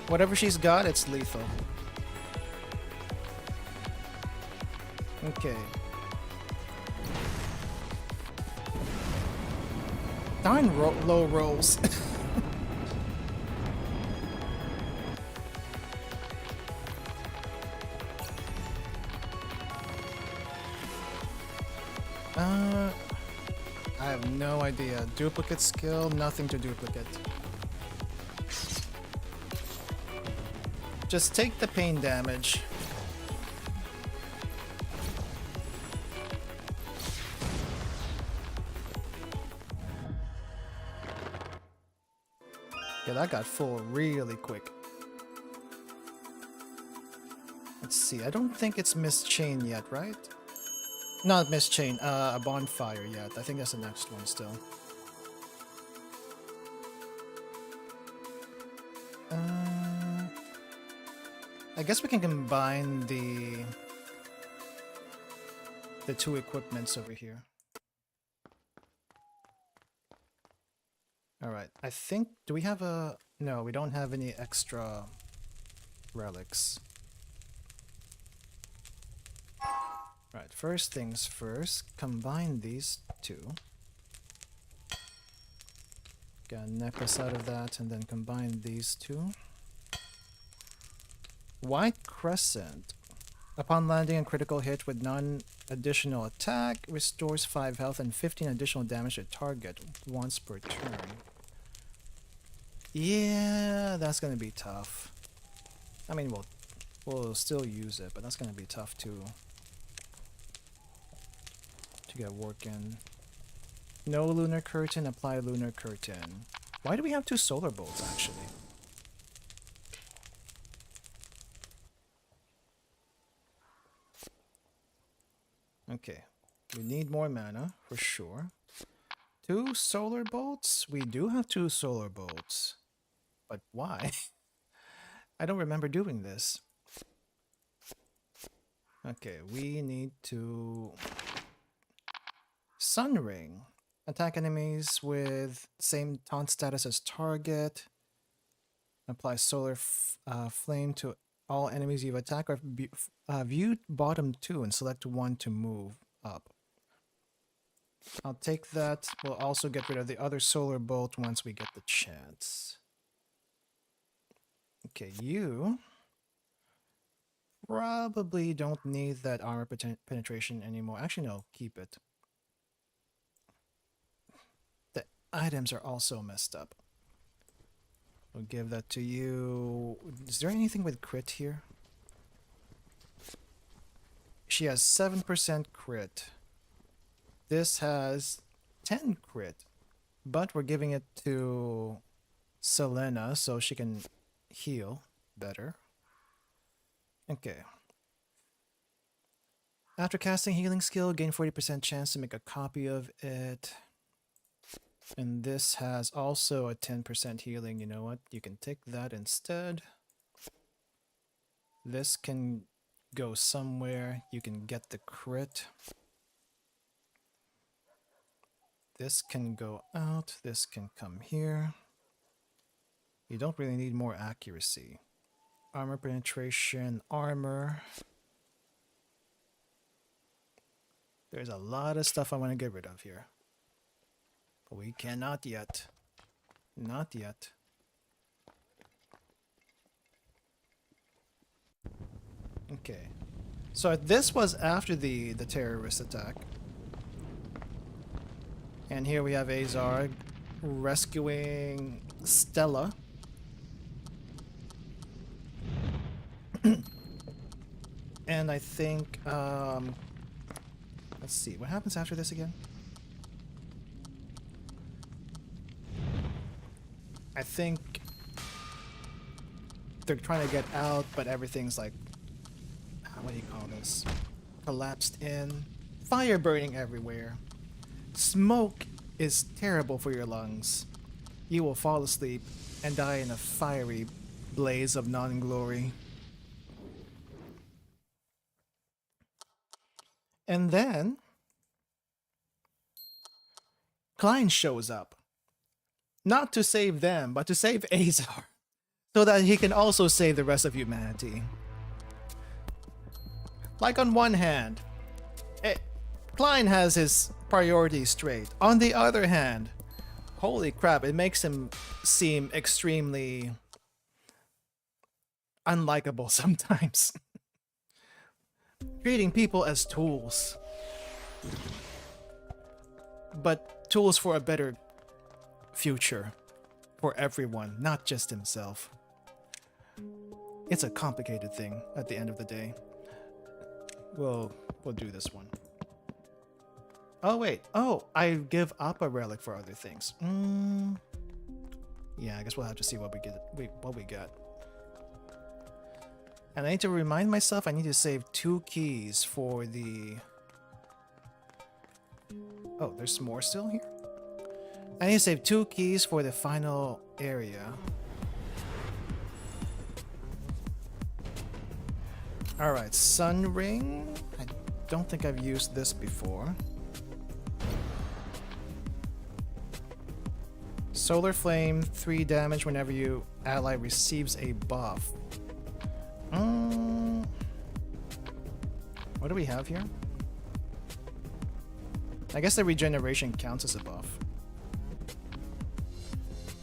Whatever she's got, it's lethal. Okay. Darn low rolls. I have no idea. Duplicate skill, nothing to duplicate. Just take the pain damage. Yeah, that got full really quick. Let's see. I don't think it's Miss Chain yet, right? Not Miss Chain. A bonfire yet. I think that's the next one still. I guess we can combine the two equipments over here. All right. I think, do we have a, no, we don't have any extra relics. Right, first things first, combine these two. Get a necklace out of that and then combine these two. White Crescent. Upon landing a critical hit with non-additional attack, restores 5 health and 15 additional damage to target once per turn. Yeah, that's gonna be tough. I mean, we'll still use it, but that's gonna be tough to get working. No Lunar Curtain, apply Lunar Curtain. Why do we have 2 solar bolts, actually? Okay, we need more mana, for sure. 2 solar bolts? We do have 2 solar bolts. But why? I don't remember doing this. Okay, we need to... Sun Ring. Attack enemies with same taunt status as target. Apply solar flame to all enemies you've attacked, or view bottom 2 and select 1 to move up. I'll take that. We'll also get rid of the other solar bolt once we get the chance. Okay, you probably don't need that armor penetration anymore. Actually, no, keep it. The items are also messed up. We'll give that to you. Is there anything with crit here? She has 7% crit. This has 10 crit. But we're giving it to Selena so she can heal better. Okay. After casting healing skill, gain 40% chance to make a copy of it. And this has also a 10% healing. You know what? You can take that instead. This can go somewhere. You can get the crit. This can go out. This can come here. You don't really need more accuracy. Armor penetration, armor. There's a lot of stuff I want to get rid of here. But we cannot yet. Not yet. Okay. So this was after the terrorist attack. And here we have Azar rescuing Stella. And I think, let's see, what happens after this again? I think they're trying to get out, but everything's like, what do you call this? Collapsed in. Fire burning everywhere. Smoke is terrible for your lungs. You will fall asleep and die in a fiery blaze of non-glory. And then Klein shows up. Not to save them, but to save Azar. So that he can also save the rest of humanity. Like on one hand, Klein has his priorities straight. On the other hand, holy crap, it makes him seem extremely unlikable sometimes. Treating people as tools. But tools for a better future. For everyone, not just himself. It's a complicated thing at the end of the day. We'll do this one. Oh wait, oh, I give up a relic for other things. Yeah, I guess we'll have to see what we get. What we got. And I need to remind myself I need to save 2 keys for the... Oh, there's more still here? I need to save 2 keys for the final area. Alright, Sun Ring. I don't think I've used this before. Solar Flame, 3 damage whenever your ally receives a buff. What do we have here? I guess the regeneration counts as a buff.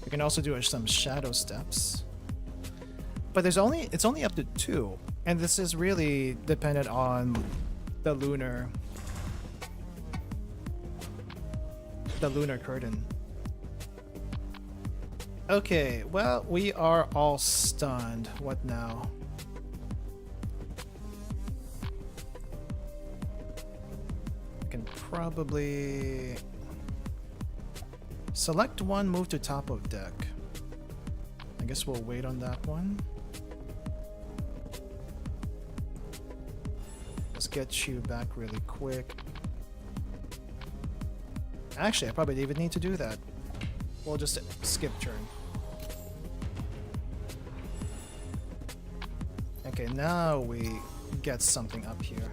We can also do some shadow steps. But it's only up to 2. And this is really dependent on the lunar curtain. Okay, well, we are all stunned. What now? I can probably select one, move to top of deck. I guess we'll wait on that one. Let's get you back really quick. Actually, I probably didn't even need to do that. We'll just skip turn. Okay, now we get something up here.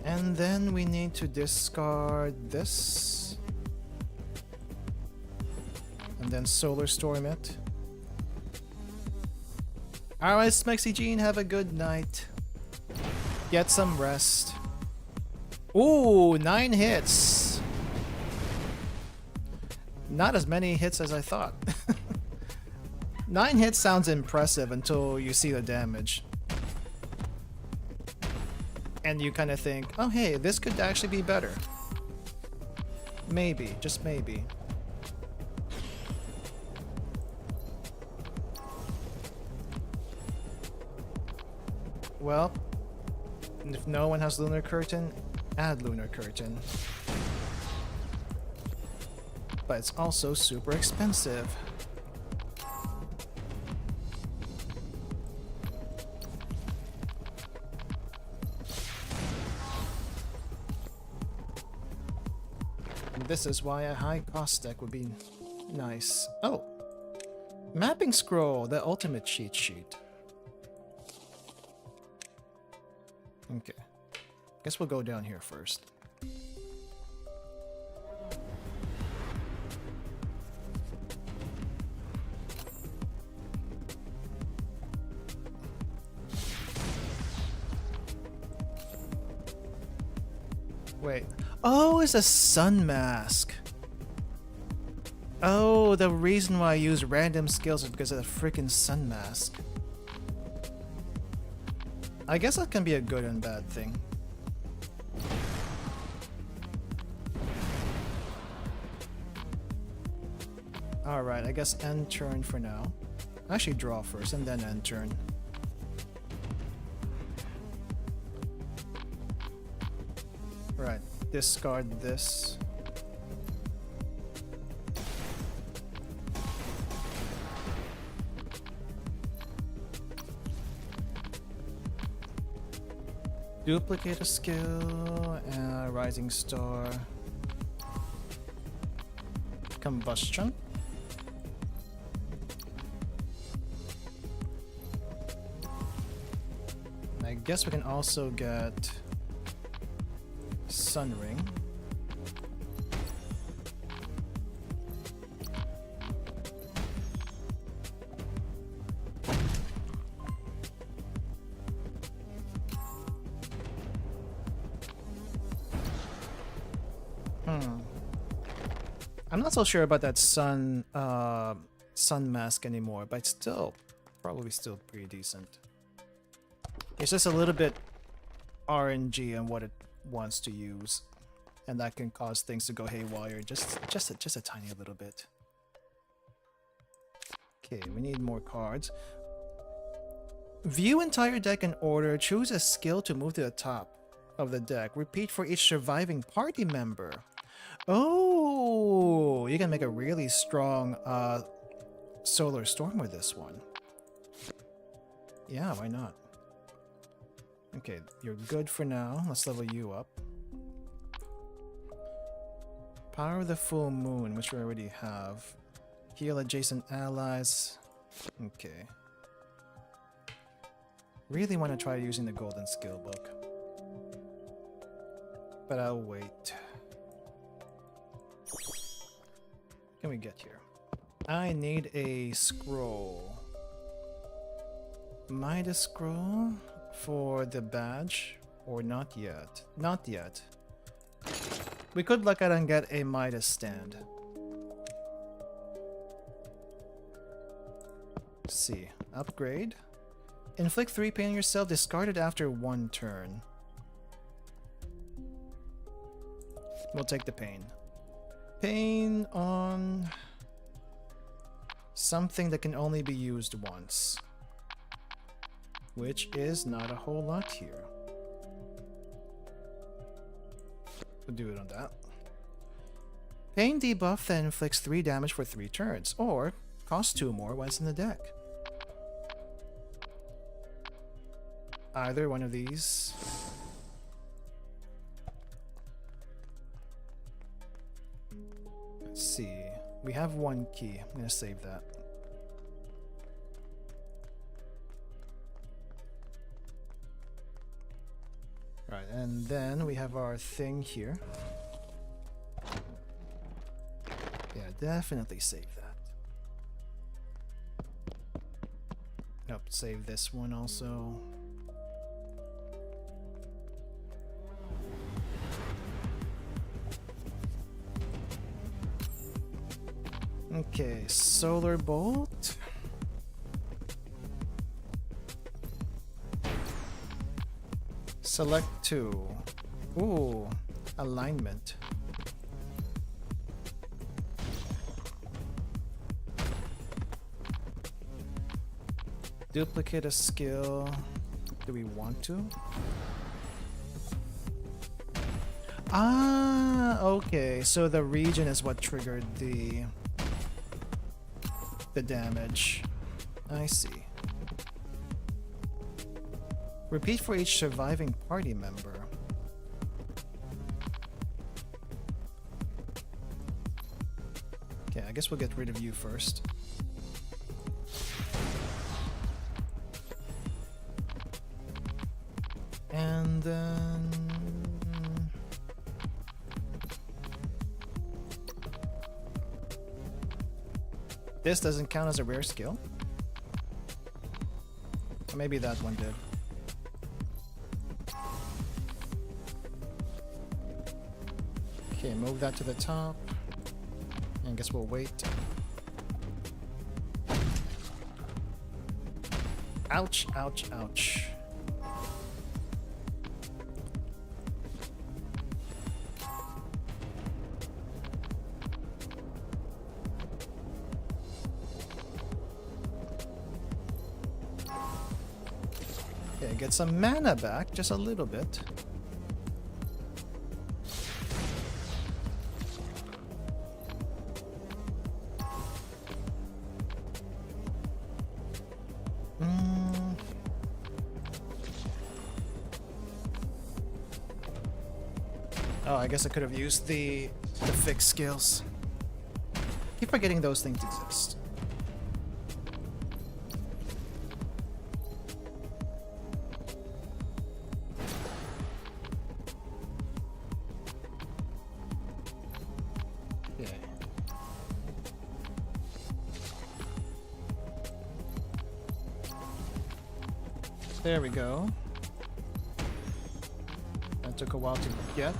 And then we need to discard this. And then Solar Storm it. Alright, Smexy Jean, have a good night. Get some rest. Ooh, 9 hits. Not as many hits as I thought. 9 hits sounds impressive until you see the damage. And you kind of think, oh hey, this could actually be better. Maybe, just maybe. Well, if no one has Lunar Curtain, add Lunar Curtain. But it's also super expensive. And this is why a high cost deck would be nice. Oh! Mapping Scroll, the ultimate cheat sheet. Okay. Guess we'll go down here first. Wait. Oh, it's a sun mask. Oh, the reason why I use random skills is because of the freaking sun mask. I guess that can be a good and bad thing. Alright, I guess end turn for now. Actually draw first and then end turn. Right, discard this. Duplicate a skill, Rising Star, Combustion. I guess we can also get Sun Ring. I'm not so sure about that sun mask anymore, but it's still probably still pretty decent. It's just a little bit RNG on what it wants to use, and that can cause things to go haywire just a tiny little bit. Okay, we need more cards. View entire deck in order. Choose a skill to move to the top of the deck. Repeat for each surviving party member. Oh, you can make a really strong solar storm with this one. Yeah, why not? Okay, you're good for now. Let's level you up. Power of the full moon, which we already have. Heal adjacent allies. Okay. Really want to try using the golden skill book. But I'll wait. What can we get here? I need a scroll. Midas scroll for the badge? Or not yet? Not yet. We could look at and get a Midas stand. Let's see. Upgrade. Inflict 3 pain on yourself, discarded after 1 turn. We'll take the pain. Pain on something that can only be used once. Which is not a whole lot here. We'll do it on that. Pain debuff that inflicts 3 damage for 3 turns, or costs 2 more when it's in the deck. Either one of these. Let's see. We have 1 key. I'm gonna save that. Right, and then we have our thing here. Yeah, definitely save that. Nope, save this one also. Okay, solar bolt. Select 2. Ooh, alignment. Duplicate a skill. Do we want to? Ah, okay. So the region is what triggered the damage. I see. Repeat for each surviving party member. Okay, I guess we'll get rid of you first. And then... this doesn't count as a rare skill? Or maybe that one did. Okay, move that to the top. And I guess we'll wait. Ouch, ouch, ouch. Okay, get some mana back, just a little bit. Oh, I guess I could have used the fixed skills. Keep forgetting those things exist. Yeah. There we go. That took a while to get.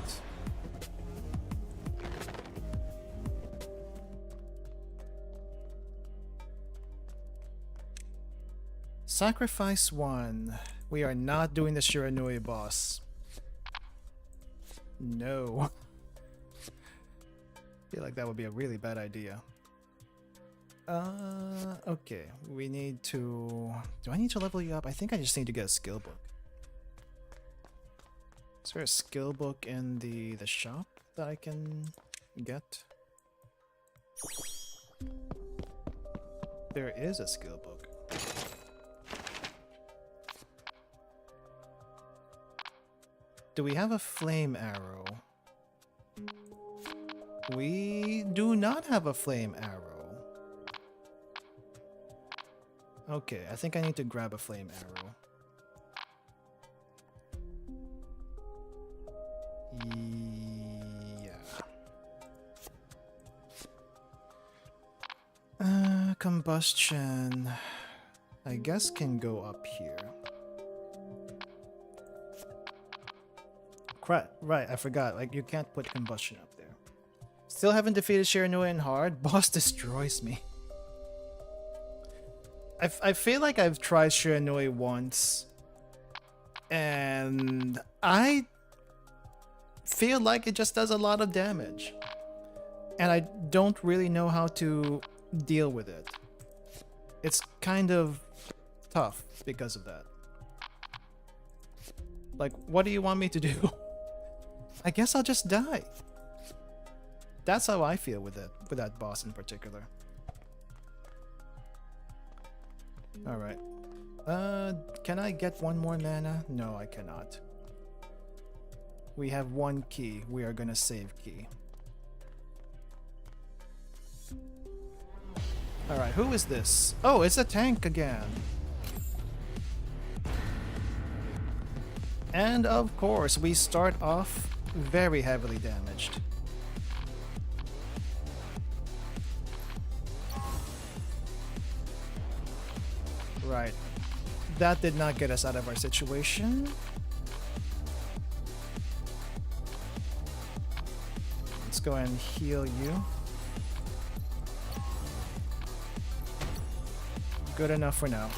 Sacrifice 1. We are not doing the Shiranui boss. No. I feel like that would be a really bad idea. Okay. We need to... do I need to level you up? I think I just need to get a skill book. Is there a skill book in the shop that I can get? There is a skill book. Do we have a flame arrow? We do not have a flame arrow. Okay, I think I need to grab a flame arrow. Yeah. Combustion, I guess, can go up here. Crap, right, I forgot. Like, you can't put combustion up there. Still haven't defeated Shiranui in hard. Boss destroys me. I feel like I've tried Shiranui once, and I feel like it just does a lot of damage. And I don't really know how to deal with it. It's kind of tough because of that. Like, what do you want me to do? I guess I'll just die. That's how I feel with it, with that boss in particular. Alright. Can I get one more mana? No, I cannot. We have one key. We are gonna save key. Alright, who is this? Oh, it's a tank again. And of course, we start off very heavily damaged. Right. That did not get us out of our situation. Let's go and heal you. Good enough for now.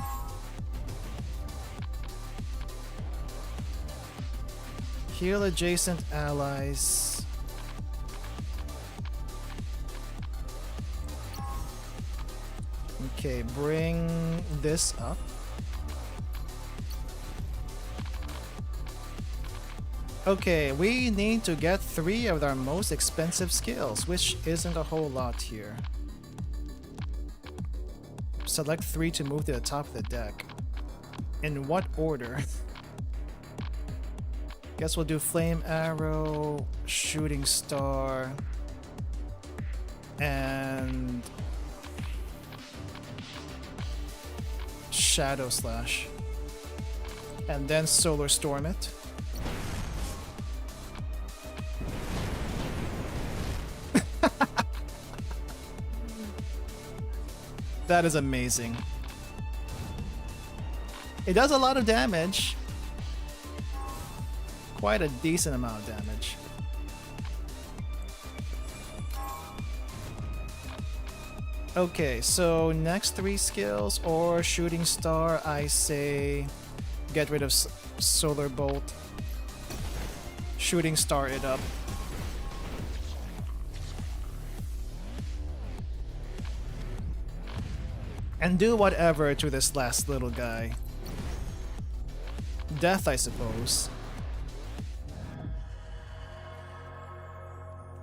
Heal adjacent allies. Okay, bring this up. Okay, we need to get 3 of our most expensive skills, which isn't a whole lot here. Select 3 to move to the top of the deck. In what order? Guess we'll do Flame Arrow, Shooting Star, and Shadow Slash. And then Solar Storm it. That is amazing. It does a lot of damage. Quite a decent amount of damage. Okay, so next 3 skills or Shooting Star, I say get rid of Solar Bolt. Shooting Star it up. And do whatever to this last little guy. Death, I suppose.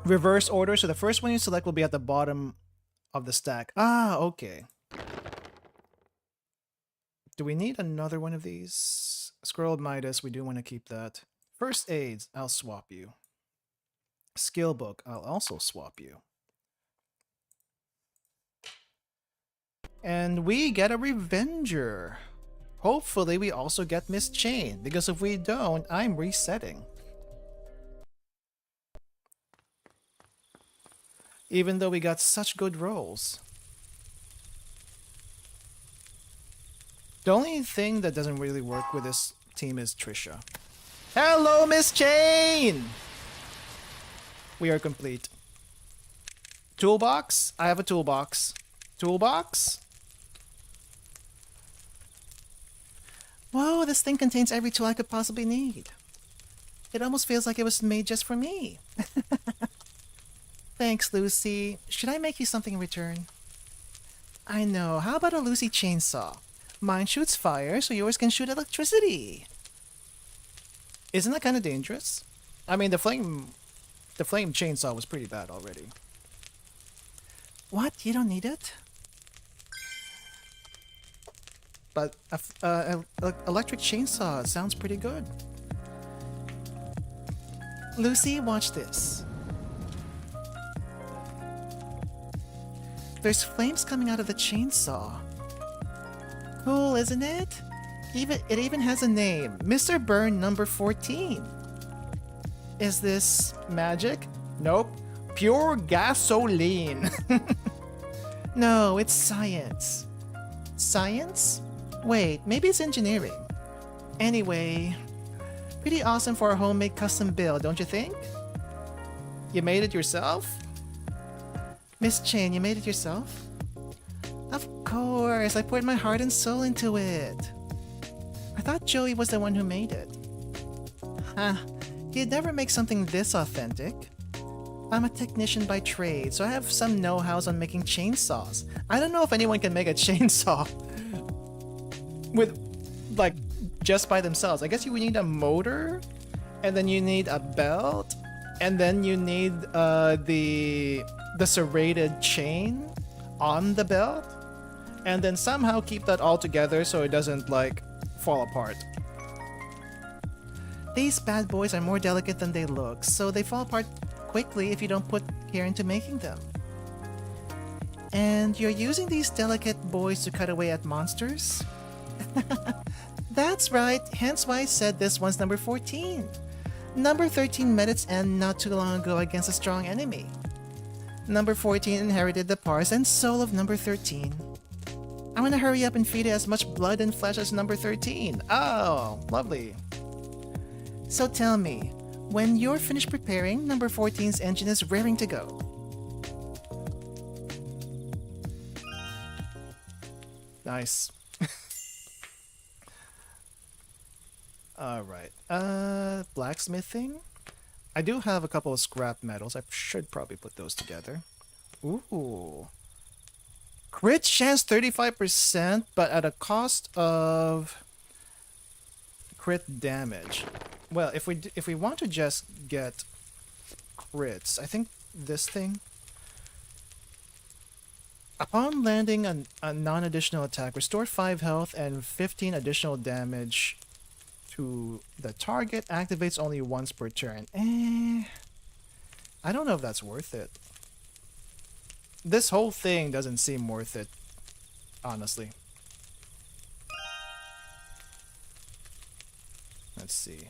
Reverse order, so the first one you select will be at the bottom of the stack. Ah, okay. Do we need another one of these? Scroll of Midas, we do want to keep that. First aids, I'll swap you. Skill book, I'll also swap you. And we get a Revenger. Hopefully we also get Miss Chain, because if we don't, I'm resetting. Even though we got such good rolls. The only thing that doesn't really work with this team is Trisha. Hello, Miss Chain! We are complete. Toolbox? I have a toolbox. Toolbox? Whoa, this thing contains every tool I could possibly need. It almost feels like it was made just for me. Thanks, Lucy. Should I make you something in return? I know. How about a Lucy chainsaw? Mine shoots fire, so yours can shoot electricity. Isn't that kind of dangerous? I mean, the the flame chainsaw was pretty bad already. What? You don't need it? But electric chainsaw sounds pretty good. Lucy, watch this. There's flames coming out of the chainsaw. Cool, isn't it? It even has a name. Mr. Burn number 14. Is this magic? Nope. Pure gasoline. No, it's science. Science? Wait, maybe it's engineering. Anyway, pretty awesome for a homemade custom build, don't you think? You made it yourself? Miss Chain, you made it yourself? Of course, I poured my heart and soul into it. I thought Joey was the one who made it. Huh, he'd never make something this authentic. I'm a technician by trade, so I have some know-hows on making chainsaws. I don't know if anyone can make a chainsaw with, like, just by themselves. I guess you would need a motor, and then you need a belt, and then you need the serrated chain on the belt, and then somehow keep that all together so it doesn't, like, fall apart. These bad boys are more delicate than they look, so they fall apart quickly if you don't put care into making them. And you're using these delicate boys to cut away at monsters? That's right, hence why I said this one's number 14. Number 13 met its end not too long ago against a strong enemy. Number 14 inherited the parts and soul of number 13. I'm gonna hurry up and feed it as much blood and flesh as number 13. Oh, lovely. So tell me, when you're finished preparing, number 14's engine is raring to go. Nice. Alright, blacksmithing? I do have a couple of scrap metals. I should probably put those together. Ooh. Crit chance 35%, but at a cost of crit damage. Well, if we want to just get crits, I think this thing. Upon landing a non-additional attack, restore 5 health and 15 additional damage to the target. Activates only once per turn. I don't know if that's worth it. This whole thing doesn't seem worth it, honestly. Let's see.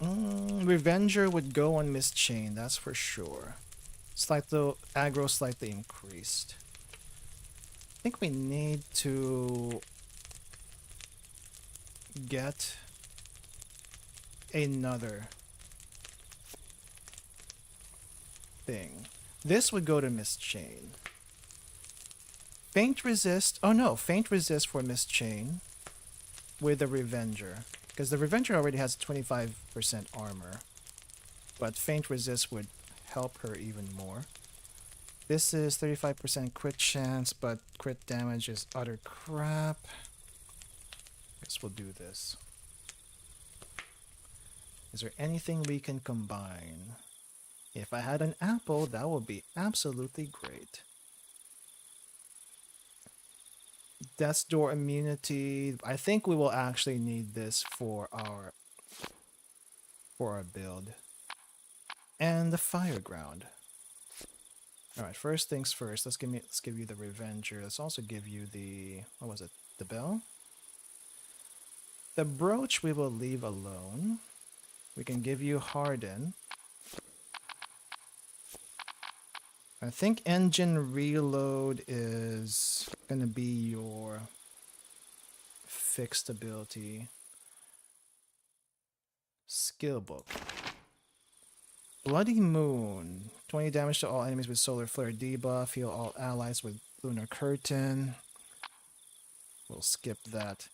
Revenger would go on Miss Chain, that's for sure. Aggro slightly increased. I think we need to get another thing. This would go to Miss Chain. Faint resist. Oh no, faint resist for Miss Chain with the Revenger. Because the Revenger already has 25% armor. But faint resist would help her even more. This is 35% crit chance, but crit damage is utter crap. Guess we'll do this. Is there anything we can combine? If I had an apple, that would be absolutely great. Death's Door immunity. I think we will actually need this for our build. And the fire ground. Alright, first things first, let's give you the Revenger. Let's also give you the, what was it? The bell? The brooch we will leave alone. We can give you Harden. I think engine reload is gonna be your fixed ability. Skill book. Bloody Moon. 20 damage to all enemies with Solar Flare debuff. Heal all allies with Lunar Curtain. We'll skip that.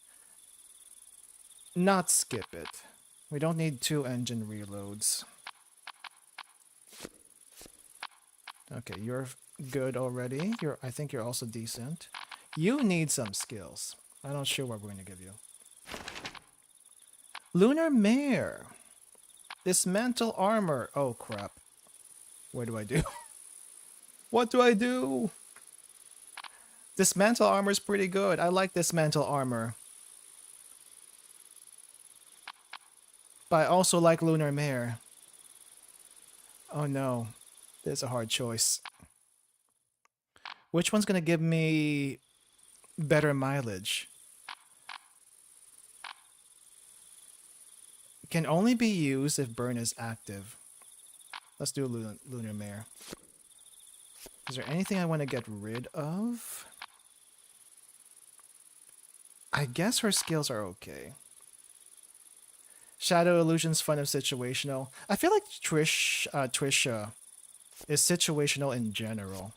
Not skip it. We don't need 2 engine reloads. Okay, you're good already. I think you're also decent. You need some skills. I'm not sure what we're going to give you. Lunar Mare. Dismantle armor. Oh, crap. What do I do? What do I do? Dismantle armor is pretty good. I like dismantle armor. But I also like Lunar Mare. Oh no. This is a hard choice. Which one's gonna give me better mileage? Can only be used if burn is active. Let's do Lunar Mare. Is there anything I want to get rid of? I guess her skills are okay. Shadow Illusion's fun and situational. I feel like Trisha is situational in general.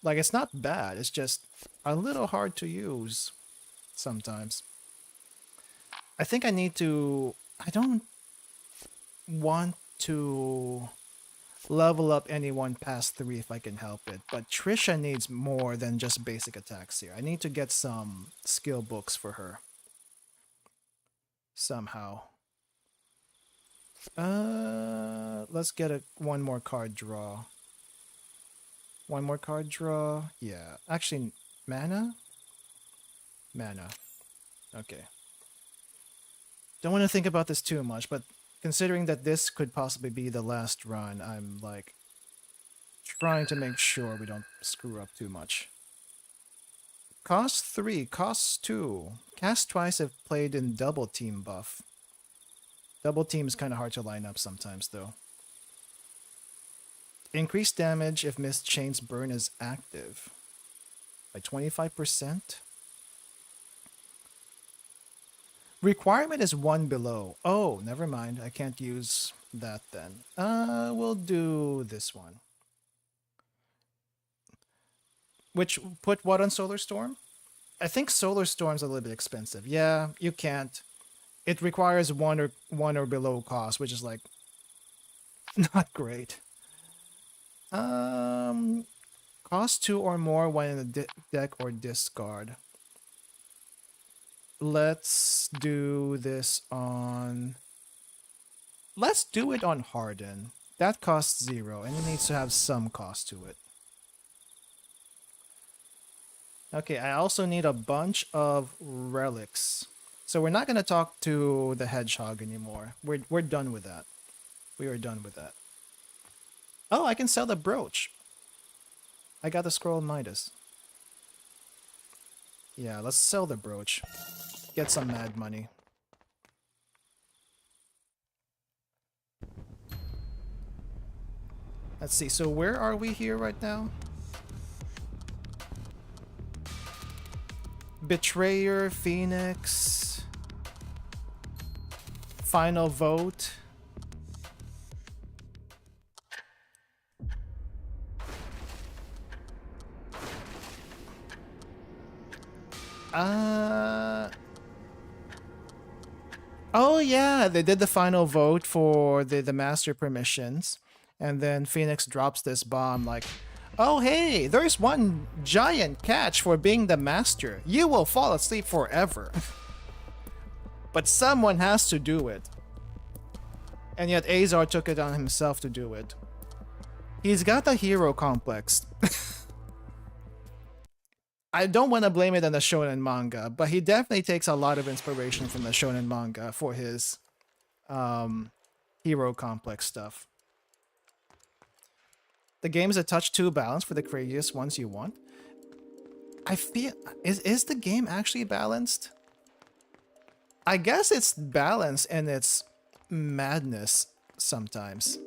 Like, it's not bad. It's just a little hard to use sometimes. I think I need to... I don't want to level up anyone past 3 if I can help it. But Trisha needs more than just basic attacks here. I need to get some skill books for her. Somehow. Let's get one more card draw. One more card draw. Yeah. Actually, mana? Mana. Okay. Don't want to think about this too much, but considering that this could possibly be the last run, I'm like trying to make sure we don't screw up too much. Cost 3, cost 2. Cast twice if played in double team buff. Double team is kind of hard to line up sometimes though. Increased damage if Mist Chain's burn is active. By 25%. Requirement is 1 below. Oh, never mind. I can't use that then. We'll do this one. Which, put what on Solar Storm? I think Solar Storm's a little bit expensive. Yeah, you can't. It requires 1 or below cost, which is like not great. Cost 2 or more when in the deck or discard. Let's do this on... Let's do it on Harden. That costs 0, and it needs to have some cost to it. Okay, I also need a bunch of relics. So we're not going to talk to the hedgehog anymore. We're done with that. We are done with that. Oh, I can sell the brooch. I got the scroll of Midas. Yeah, let's sell the brooch. Get some mad money. Let's see, so where are we here right now? Betrayer, Phoenix, Final Vote. Oh yeah, they did the final vote for the master permissions, and then Phoenix drops this bomb like, oh hey, there's one giant catch for being the master. You will fall asleep forever. But someone has to do it. And yet Azar took it on himself to do it. He's got the hero complex. I don't want to blame it on the shonen manga, but he definitely takes a lot of inspiration from the shonen manga for his hero complex stuff. The game is a touch too balanced for the craziest ones you want. I feel... Is the game actually balanced? I guess it's balanced in its madness sometimes.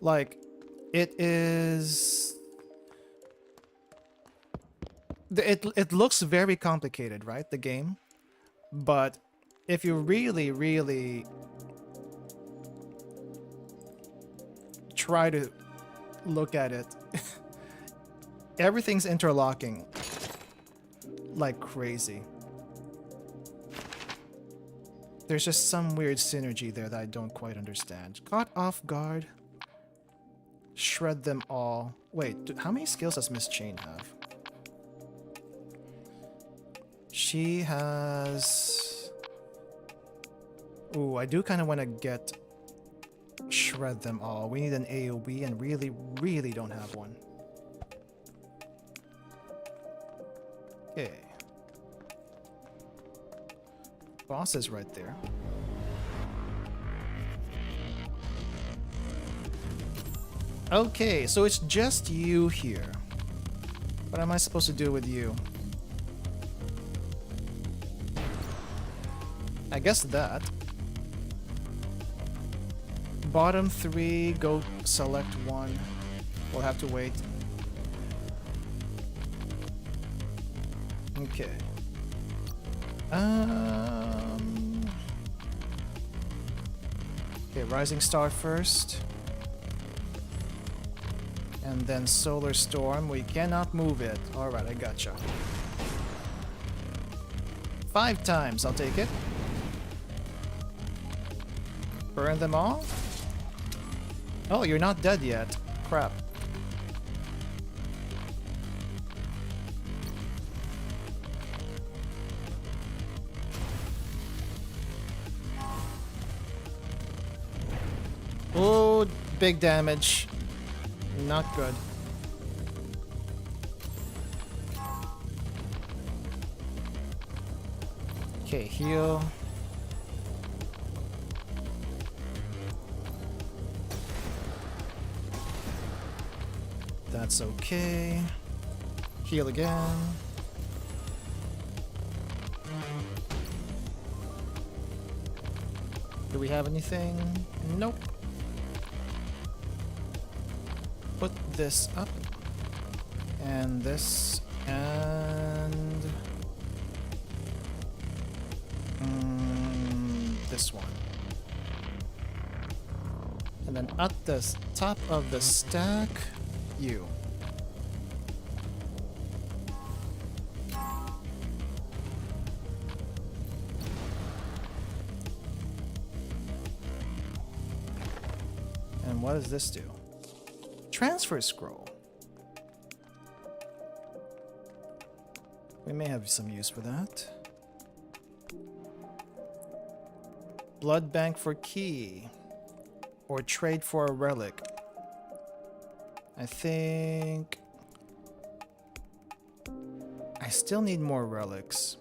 Like, it is... It looks very complicated, right? The game. But if you really, really try to look at it, everything's interlocking like crazy. There's just some weird synergy there that I don't quite understand. Caught off guard. Shred them all. Wait, how many skills does Miss Chain have? She has... Ooh, I do kind of want to get shred them all. We need an AoE and really, really don't have one. Okay. Boss is right there. Okay, so it's just you here. What am I supposed to do with you? I guess that. Bottom 3, go select one. We'll have to wait. Okay. Okay, Rising Star first. And then Solar Storm. We cannot move it. Alright, I gotcha. 5 times, I'll take it. Burn them all? Oh, you're not dead yet. Crap. Oh, big damage. Not good. Okay, heal. That's okay. Heal again. Do we have anything? Nope. Put this up. And this. And... this one. And then at the top of the stack, you. And what does this do? Transfer scroll. We may have some use for that. Blood bank for key. Or trade for a relic. I think... I still need more relics.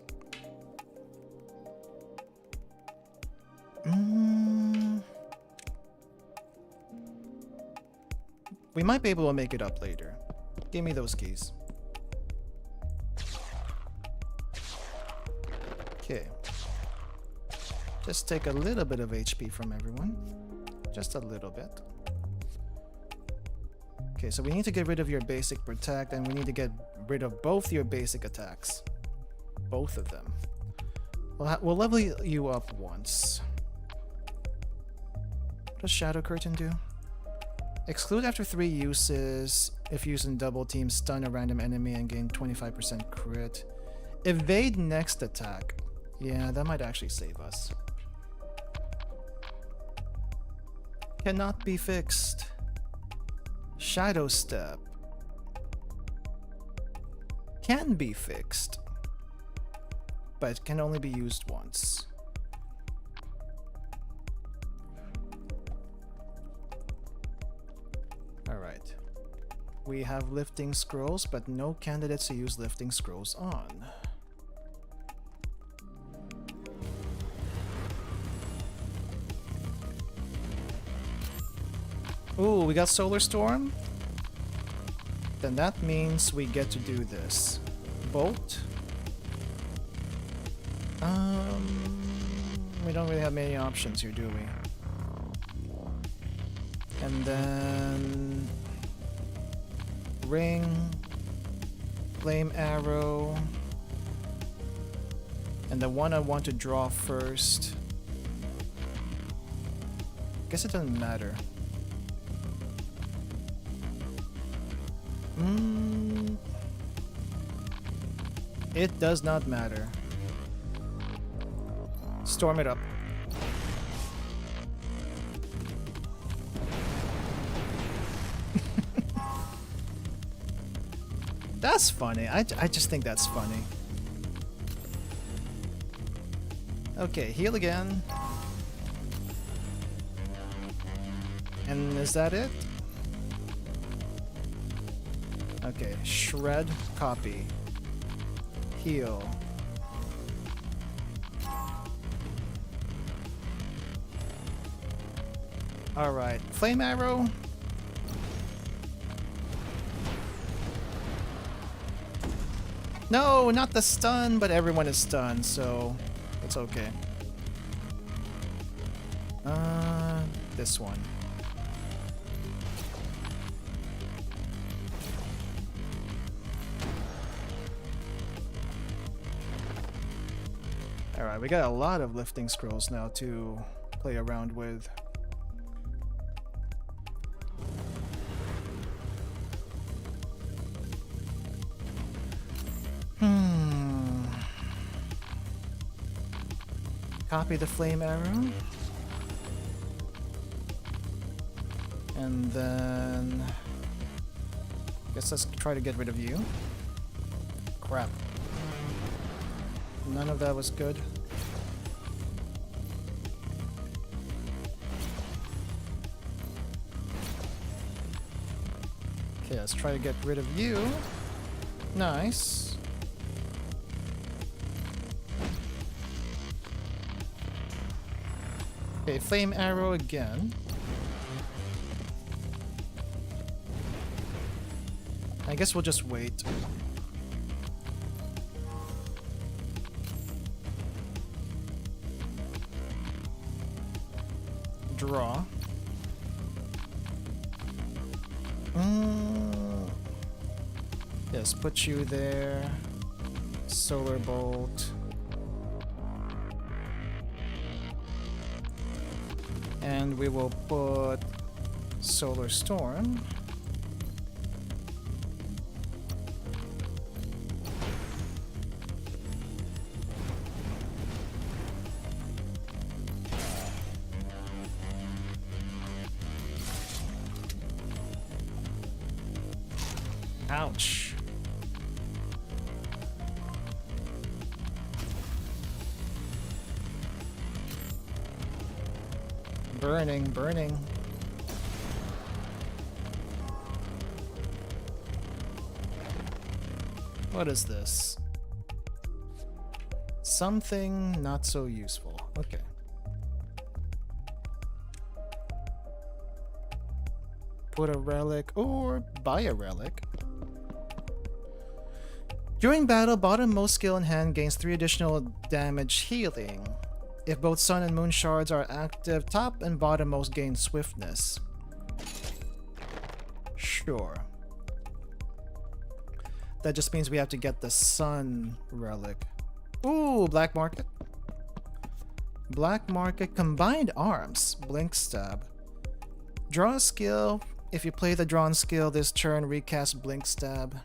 We might be able to make it up later. Give me those keys. Okay. Just take a little bit of HP from everyone. Just a little bit. Okay, so we need to get rid of your basic protect, and we need to get rid of both your basic attacks. Both of them. We'll level you up once. What does Shadow Curtain do? Exclude after 3 uses. If used in double team, stun a random enemy and gain 25% crit. Evade next attack. Yeah, that might actually save us. Cannot be fixed. Shadow Step. Can be fixed. But can only be used once. Alright. We have lifting scrolls, but no candidates to use lifting scrolls on. Ooh, we got Solar Storm? Then that means we get to do this. Bolt. We don't really have many options here, do we? And then... Ring. Flame Arrow. And the one I want to draw first... Guess it doesn't matter. It does not matter. Storm it up. That's funny. I just think that's funny. Okay, heal again. And is that it? Okay, shred, copy, heal. Alright, flame arrow. No, not the stun, but everyone is stunned, so it's okay. This one. Alright, we got a lot of lifting scrolls now to play around with. Copy the flame arrow. And then... guess let's try to get rid of you. Crap. None of that was good. Okay, let's try to get rid of you. Nice. Okay, flame arrow again. I guess we'll just wait. Draw. Yes, put you there. Solar bolt. And we will put solar storm. Ouch. Burning, burning. What is this? Something not so useful. Okay. Put a relic or buy a relic. During battle, bottommost skill in hand gains 3 additional damage healing. If both sun and moon shards are active, top and bottommost gain swiftness. Sure. That just means we have to get the sun relic. Ooh, black market. Black market, combined arms, blink stab. Draw a skill. If you play the drawn skill this turn, recast blink stab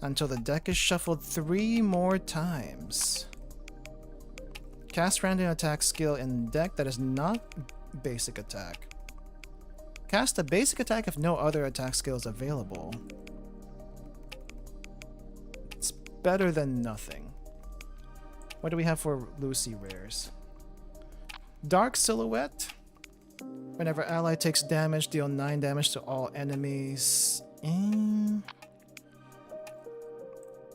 until the deck is shuffled 3 more times. Cast random attack skill in deck that is not basic attack. Cast a basic attack if no other attack skill is available. It's better than nothing. What do we have for Lucy rares? Dark Silhouette. Whenever ally takes damage, deal 9 damage to all enemies.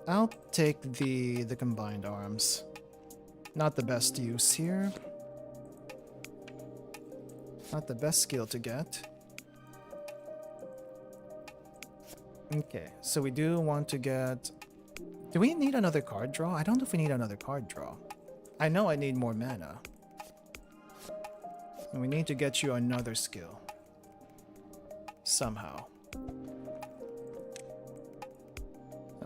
I'll take the combined arms. Not the best use here. Not the best skill to get. Okay, so we do want to get... Do we need another card draw? I don't know if we need another card draw. I know I need more mana. And we need to get you another skill. Somehow.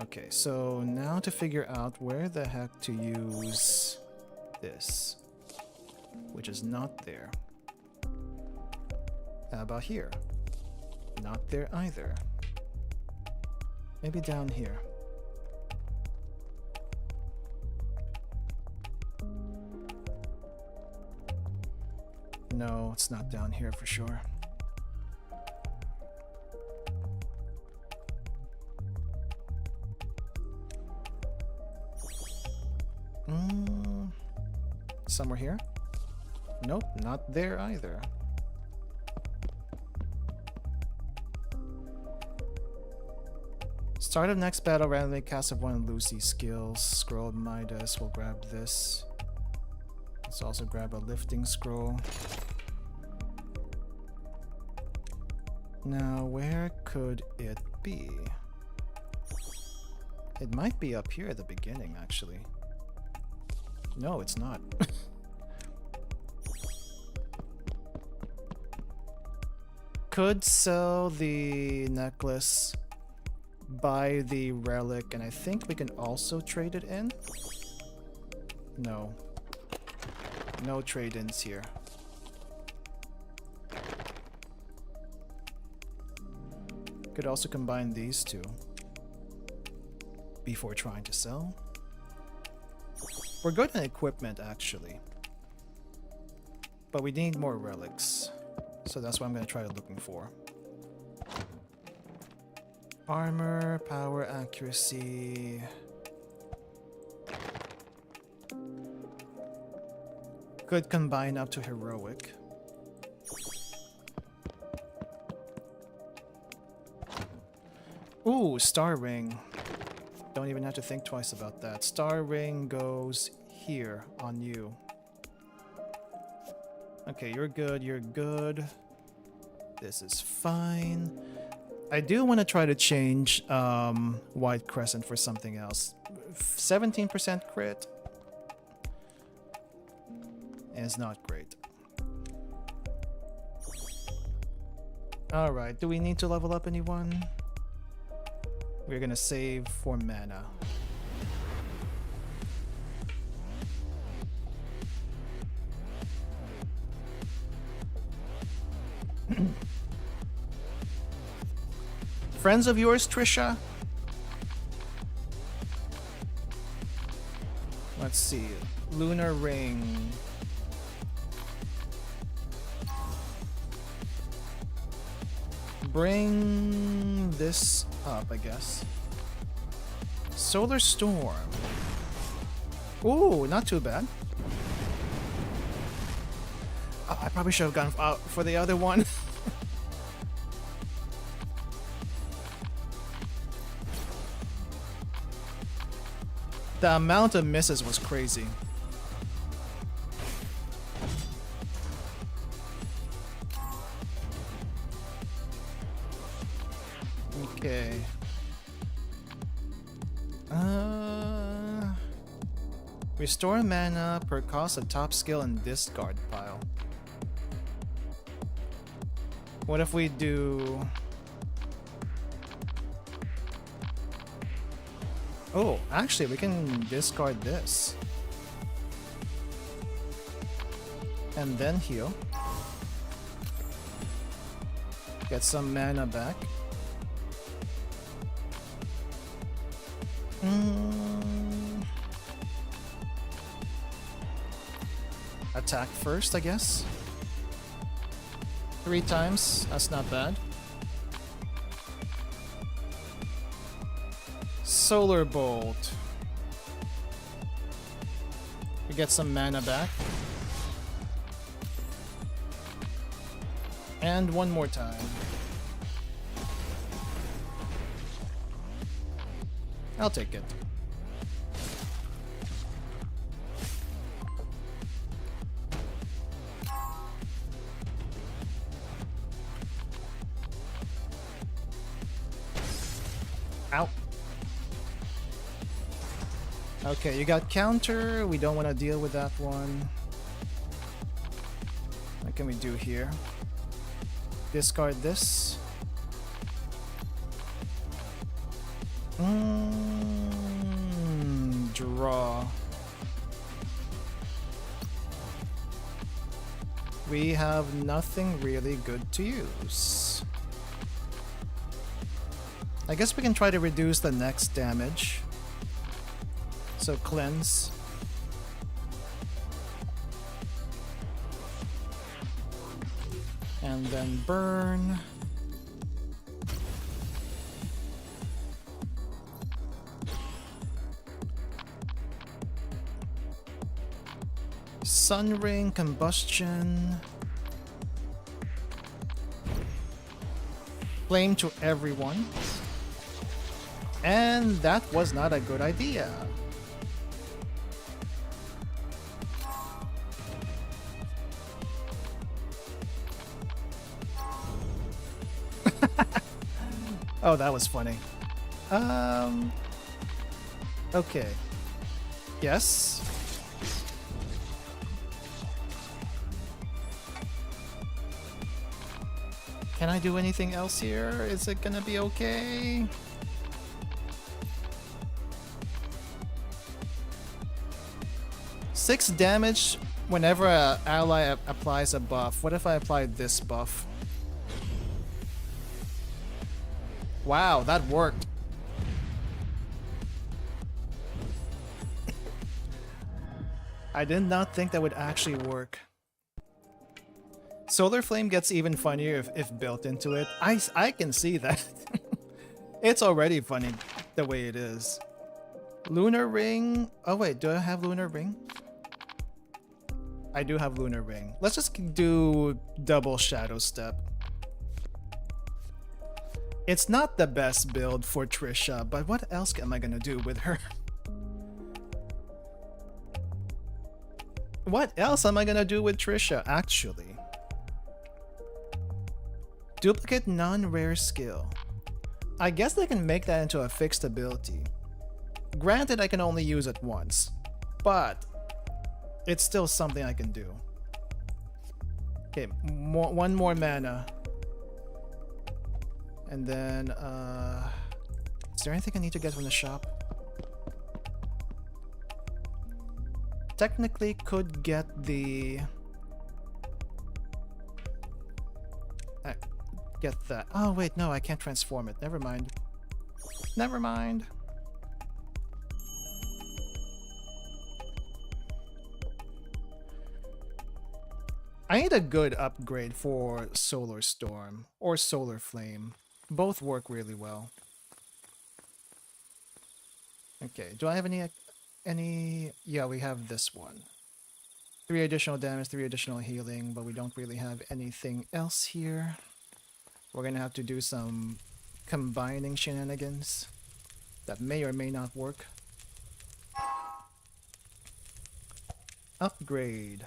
Okay, so now to figure out where the heck to use this. Which is not there. How about here? Not there either. Maybe down here. No, it's not down here for sure. Somewhere here? Nope, not there either. Start of next battle, randomly cast of one of Lucy's skills. Scroll of Midas, we'll grab this. Let's also grab a lifting scroll. Now, where could it be? It might be up here at the beginning, actually. No, it's not. Could sell the necklace, buy the relic, and I think we can also trade it in? No. No trade-ins here. Could also combine these two before trying to sell. We're good on equipment, actually. But we need more relics. So that's what I'm going to try looking for. Armor, power, accuracy. Could combine up to heroic. Ooh, star ring. Don't even have to think twice about that. Star ring goes here on you. Okay, you're good, you're good. This is fine. I do want to try to change White Crescent for something else. 17% crit is not great. Alright, do we need to level up anyone? We're gonna save for mana. Friends of yours, Trisha? Let's see. Lunar Ring. Bring this up, I guess. Solar Storm. Ooh, not too bad. Oh, I probably should have gone out for the other one. The amount of misses was crazy. Okay. Restore mana per cost of top skill and discard pile. What if we do... Oh, actually, we can discard this. And then heal. Get some mana back. Attack first, I guess. 3 times, that's not bad. Solar Bolt. We get some mana back. And one more time. I'll take it. Ow. Okay, you got counter. We don't want to deal with that one. What can we do here? Discard this. Draw. We have nothing really good to use. I guess we can try to reduce the next damage. So cleanse. And then burn. Sun Ring, Combustion. Flame to everyone. And that was not a good idea. Oh, that was funny. Okay. Yes. Can I do anything else here? Is it gonna be okay? Six damage whenever an ally applies a buff. What if I applied this buff? Wow, that worked. I did not think that would actually work. Solar Flame gets even funnier if built into it. I can see that. It's already funny the way it is. Lunar Ring. Oh wait, do I have Lunar Ring? I do have Lunar Ring. Let's just do double Shadow Step. It's not the best build for Trisha, but what else am I gonna do with her? What else am I gonna do with Trisha, actually? Duplicate non-rare skill. I guess they can make that into a fixed ability. Granted, I can only use it once, but it's still something I can do. Okay, one more mana. And then, is there anything I need to get from the shop? Technically could get the... get that. Oh wait, no, I can't transform it. Never mind. Never mind. I need a good upgrade for Solar Storm or Solar Flame. Both work really well. Okay, do I have any... Yeah, we have this one. 3 additional damage, 3 additional healing, but we don't really have anything else here. We're gonna have to do some combining shenanigans that may or may not work. Upgrade.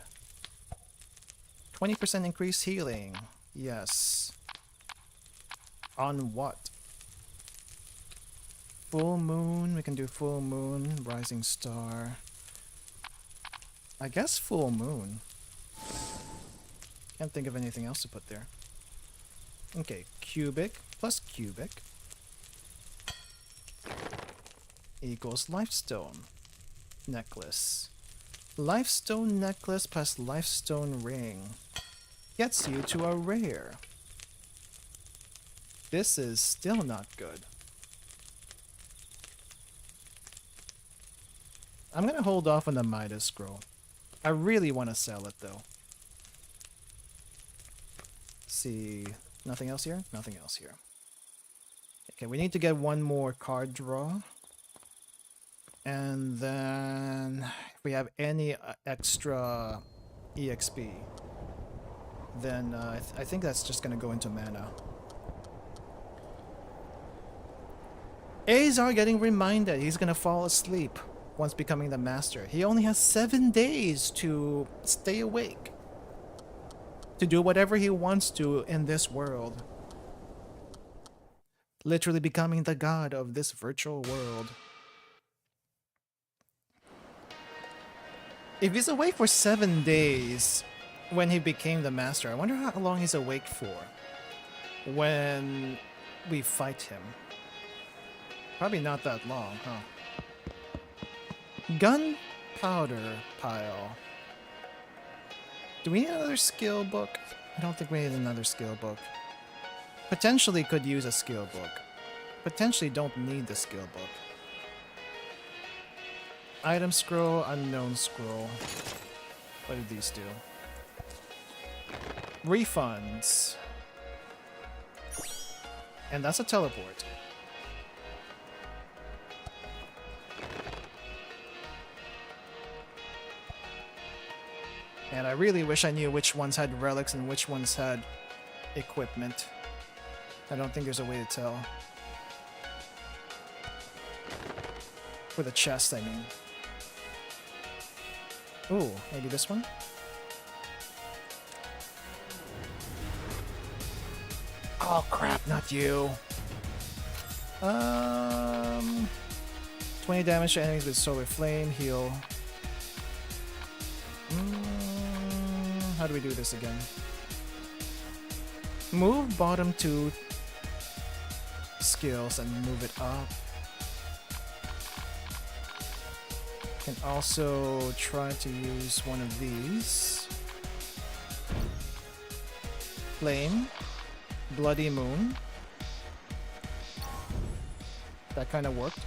20% increased healing. Yes. On what? Full moon. We can do full moon. Rising star. I guess full moon. Can't think of anything else to put there. Okay, cubic plus cubic equals lifestone necklace. Lifestone necklace plus lifestone ring gets you to a rare. This is still not good. I'm gonna hold off on the Midas scroll. I really want to sell it though. See, nothing else here? Nothing else here. Okay, we need to get one more card draw. And then if we have any extra EXP, then I think that's just gonna go into mana. Azar getting reminded he's gonna fall asleep once becoming the master. He only has 7 days to stay awake, to do whatever he wants to in this world. Literally becoming the god of this virtual world. If he's awake for 7 days when he became the master, I wonder how long he's awake for when we fight him. Probably not that long, huh? Gunpowder pile. Do we need another skill book? I don't think we need another skill book. Potentially could use a skill book. Potentially don't need the skill book. Item scroll, unknown scroll. What did these do? Refunds. And that's a teleport. And I really wish I knew which ones had relics and which ones had equipment. I don't think there's a way to tell. For the chest, I mean. Ooh, maybe this one? Oh crap, not you. 20 damage to enemies with solar flame, heal. How do we do this again? Move bottom 2 skills and move it up. Can also try to use one of these. Flame. Bloody Moon. That kind of worked.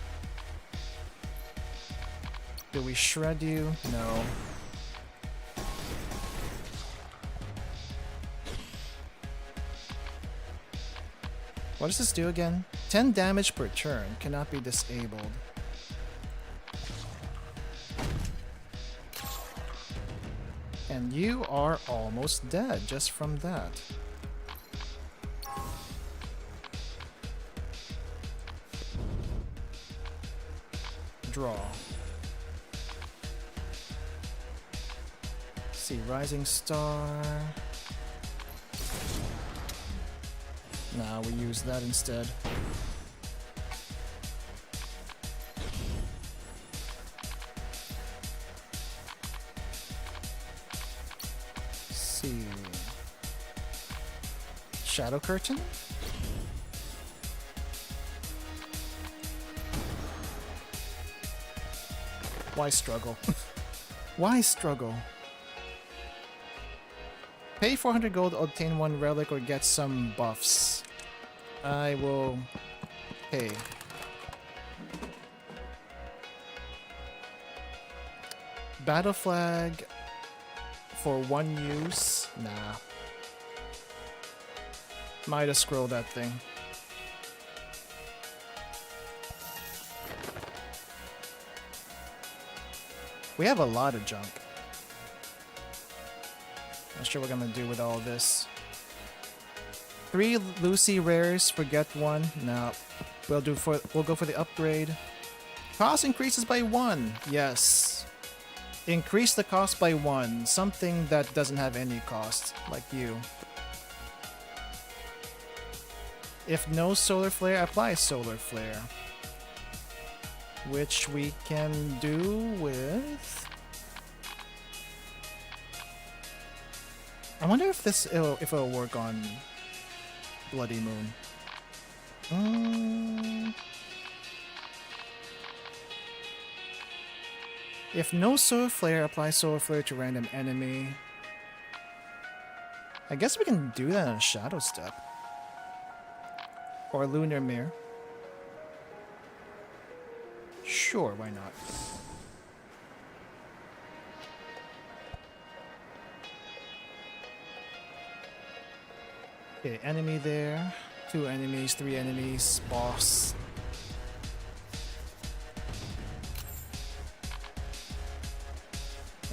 Do we shred you? No. What does this do again? 10 damage per turn. Cannot be disabled. And you are almost dead just from that. Draw. See, Rising Star. Nah, we use that instead. See. Shadow Curtain? Why struggle? Why struggle? Pay 400 gold, obtain 1 relic, or get some buffs. I will pay. Battle flag for 1 use? Nah. Might have scrolled that thing. We have a lot of junk. Not sure what I'm gonna do with all this. 3 Lucy rares, forget 1. No. We'll go for the upgrade. Cost increases by 1. Yes. Increase the cost by 1. Something that doesn't have any cost, like you. If no solar flare, apply solar flare. Which we can do with... I wonder if it'll work on Bloody Moon. If no solar flare, apply solar flare to random enemy. I guess we can do that on a Shadow Step. Or Lunar Mirror. Sure, why not? Okay, enemy there. 2 enemies, 3 enemies, boss.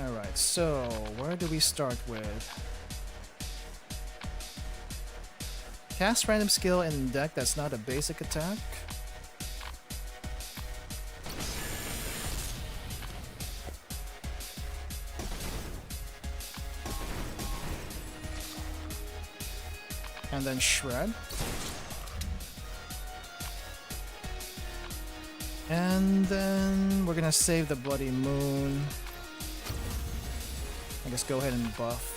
Alright, so where do we start with? Cast random skill in deck that's not a basic attack. And then shred. And then we're gonna save the Bloody Moon. I guess go ahead and buff.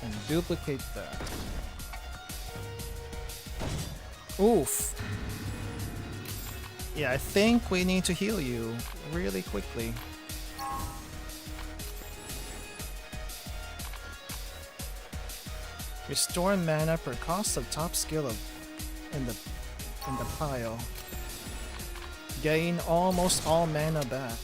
And duplicate that. Oof. Yeah, I think we need to heal you really quickly. Restore mana per cost of top skill in the pile. Gain almost all mana back.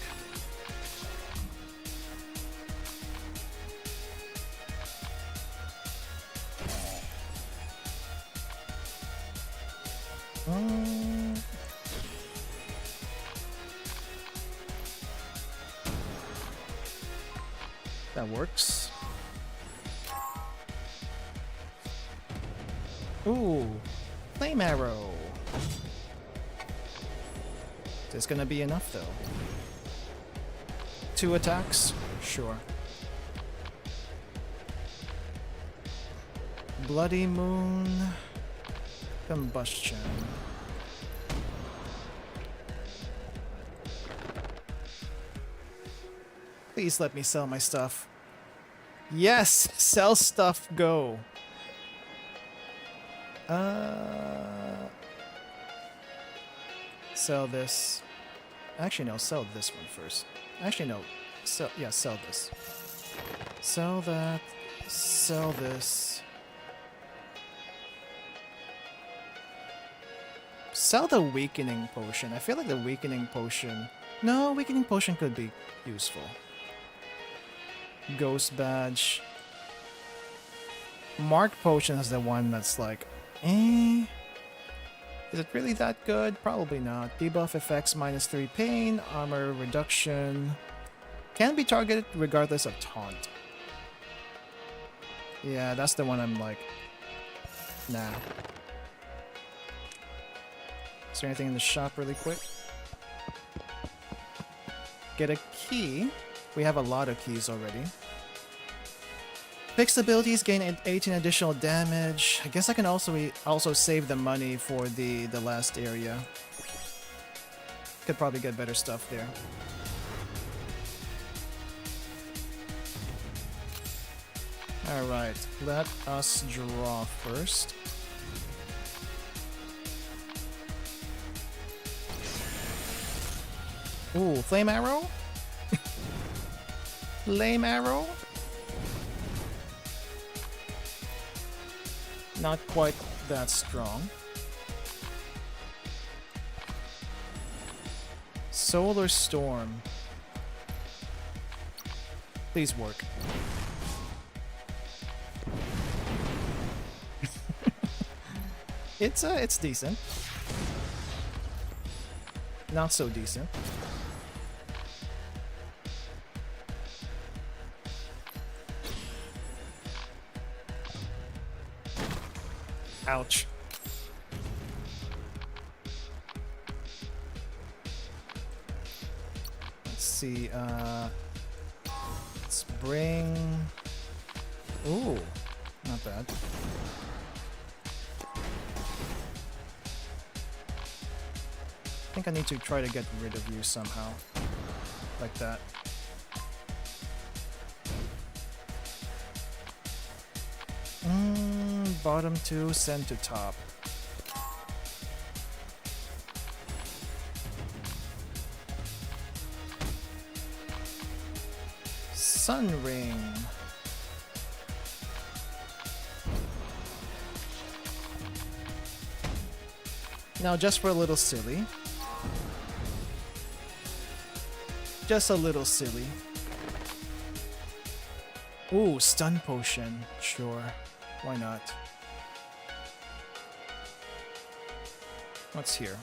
That works. Ooh, flame arrow. Is this gonna be enough though? 2 attacks? Sure. Bloody Moon. Combustion. Please let me sell my stuff. Yes! Sell stuff, go! Sell this. Actually, no, sell this one first. Actually, no. Sell this. Sell that. Sell this. Sell the Weakening Potion. I feel like the Weakening Potion... No, Weakening Potion could be useful. Ghost Badge. Mark Potion is the one that's like... Eh... Is it really that good? Probably not. Debuff effects -3 pain, armor reduction. Can be targeted regardless of taunt. Yeah, that's the one I'm like... Nah. Is there anything in the shop really quick? Get a key. We have a lot of keys already. Fixed abilities gain 18 additional damage. I guess I can also save the money for the last area. Could probably get better stuff there. Alright, let us draw first. Ooh, flame arrow? Flame arrow? Not quite that strong. Solar Storm. Please work. It's decent. Not so decent. Ouch. Let's see, let's bring... Ooh, not bad. I think I need to try to get rid of you somehow. Like that. Bottom 2, send to top. Sun Ring. Now just for a little silly. Just a little silly. Ooh, Stun Potion. Sure. Why not? What's here?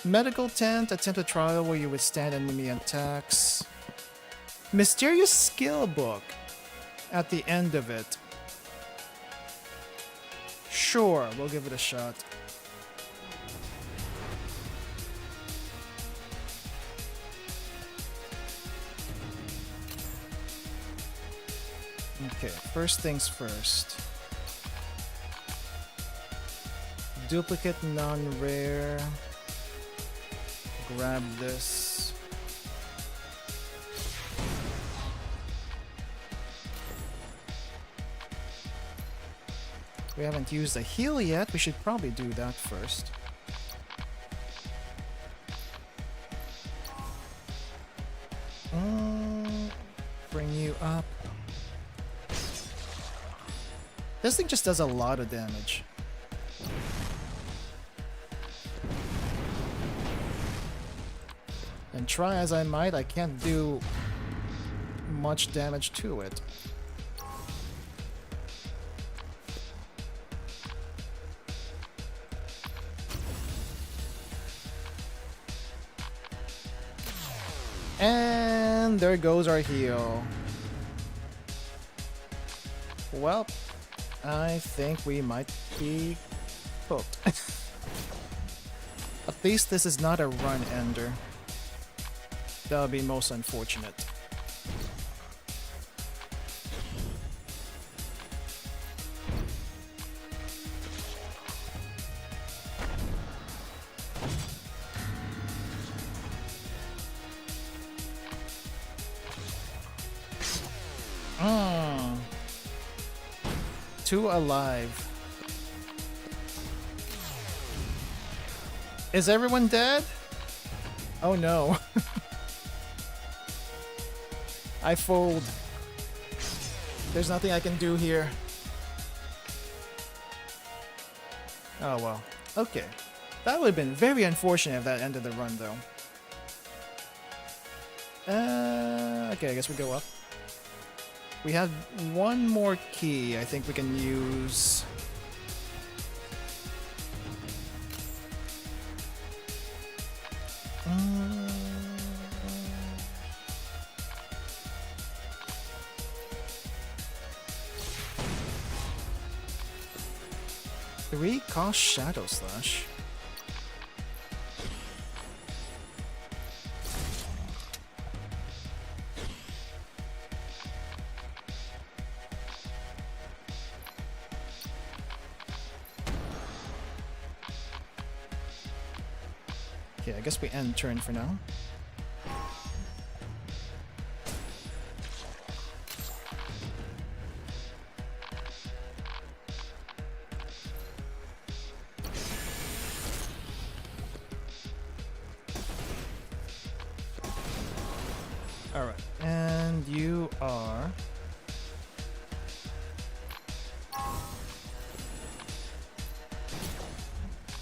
Medical Tent. Attempt a trial where you withstand enemy attacks. Mysterious Skill Book. At the end of it. Sure, we'll give it a shot. Okay, first things first. Duplicate non-rare. Grab this. We haven't used a heal yet. We should probably do that first. Bring you up. This thing just does a lot of damage. And try as I might, I can't do much damage to it. And there goes our heal. Well, I think we might be hooked. At least this is not a run ender. That would be most unfortunate. Two alive. Is everyone dead? Oh no. I fold. There's nothing I can do here. Oh well. Okay. That would have been very unfortunate if that ended the run though. Okay, I guess we go up. We have one more key I think we can use. Three cost Shadow Slash. Okay, I guess we end turn for now. Alright, and you are...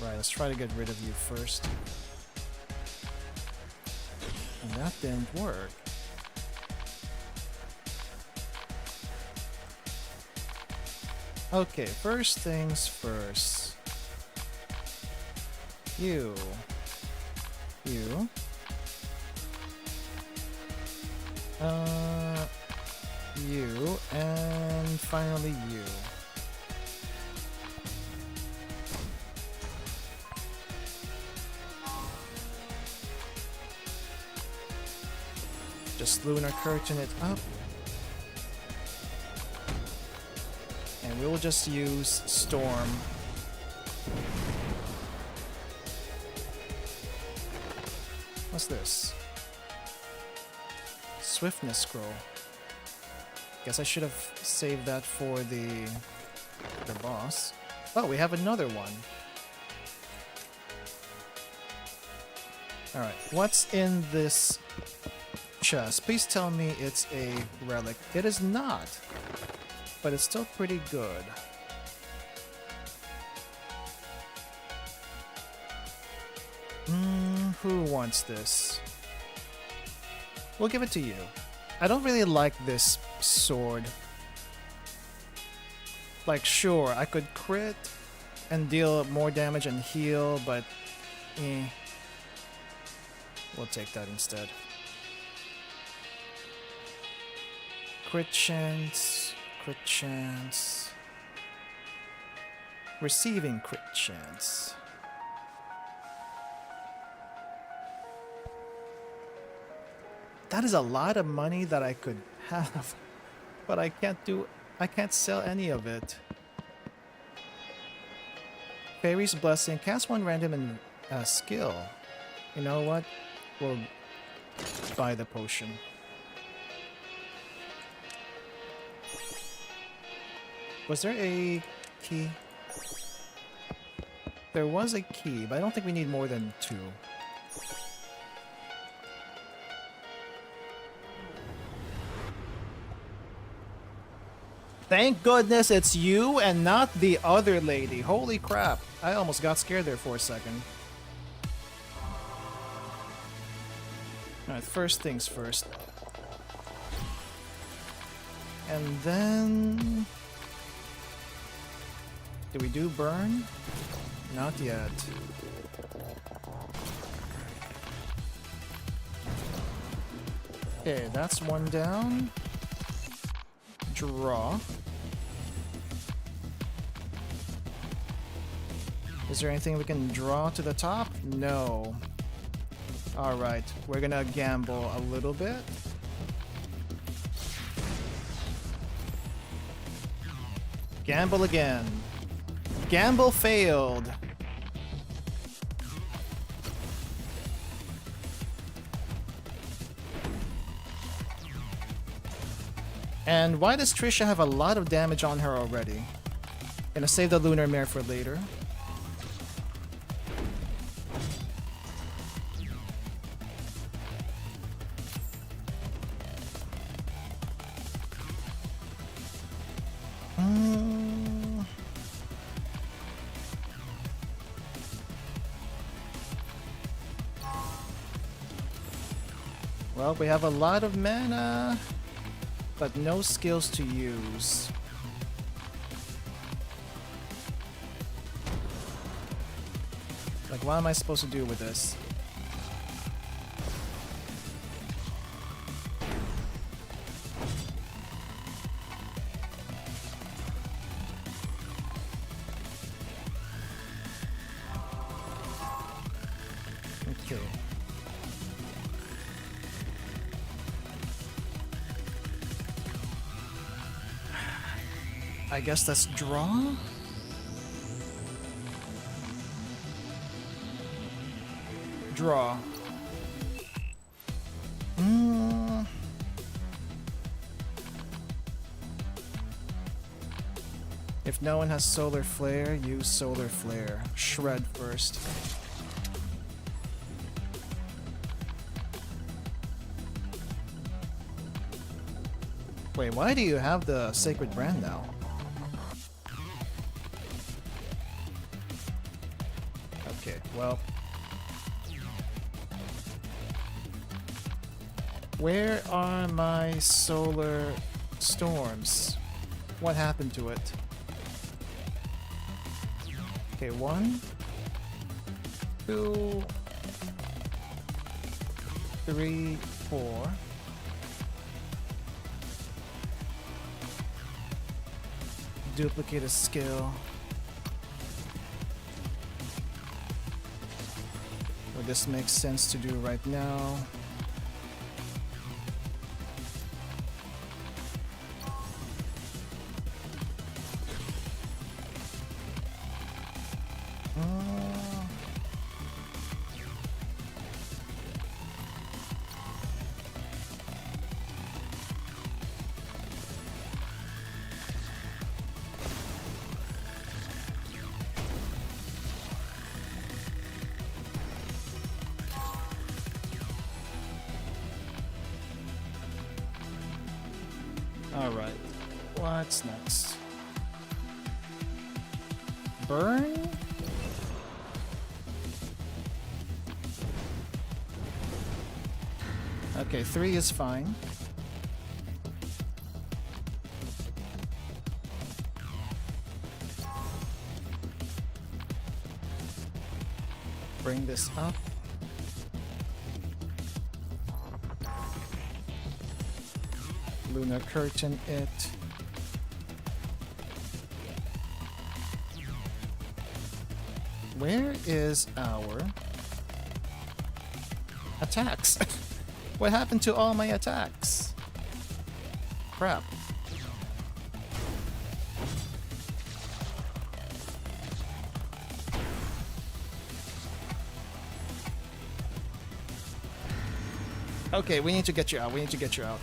Right, let's try to get rid of you first. And that didn't work. Okay, first things first. You. You, and finally you. Just Lunar Curtain it up. And we'll just use Storm. What's this? Swiftness Scroll. Guess I should have saved that for the boss. Oh, we have another one. Alright, what's in this chest? Please tell me it's a relic. It is not, but it's still pretty good. Who wants this? We'll give it to you. I don't really like this sword. Like, sure, I could crit and deal more damage and heal, but we'll take that instead. Crit chance, crit chance. Receiving crit chance. That is a lot of money that I could have, but I can't sell any of it. Fairy's Blessing, cast one random and skill. You know what? We'll buy the potion. Was there a key? There was a key, but I don't think we need more than 2. Thank goodness it's you and not the other lady. Holy crap. I almost got scared there for a second. Alright, first things first. And then... do we do burn? Not yet. Okay, that's one down. Draw. Is there anything we can draw to the top? No. Alright, we're gonna gamble a little bit. Gamble again. Gamble failed. And why does Trisha have a lot of damage on her already? Gonna save the Lunar Mare for later. Well, we have a lot of mana, but no skills to use. Like, what am I supposed to do with this? Okay. I guess let's draw? Draw. If no one has Solar Flare, use Solar Flare. Shred first. Wait, why do you have the Sacred Brand now? Okay, well. Where are my Solar Storms? What happened to it? Okay, 1, 2, 3, 4. Duplicate a skill. Well, this makes sense to do right now. Alright, what's next? Burn? Okay, 3 is fine. Bring this up. Lunar Curtain it. Where is our attacks? What happened to all my attacks? Crap. Okay, we need to get you out. We need to get you out.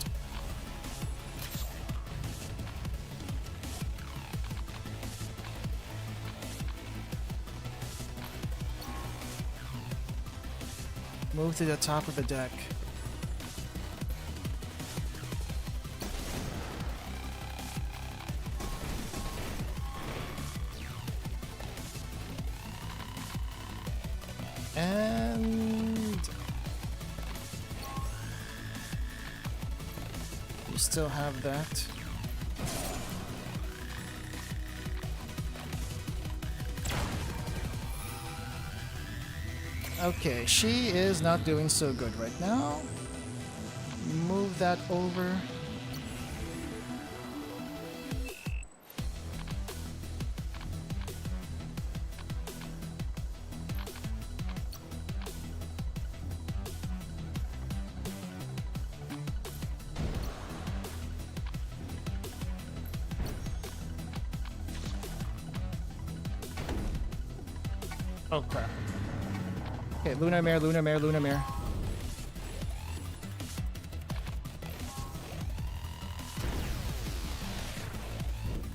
Move to the top of the deck. And you still have that. Okay, she is not doing so good right now. Move that over. Oh crap. Okay, Lunar Mare, Lunar Mare, Lunar Mare.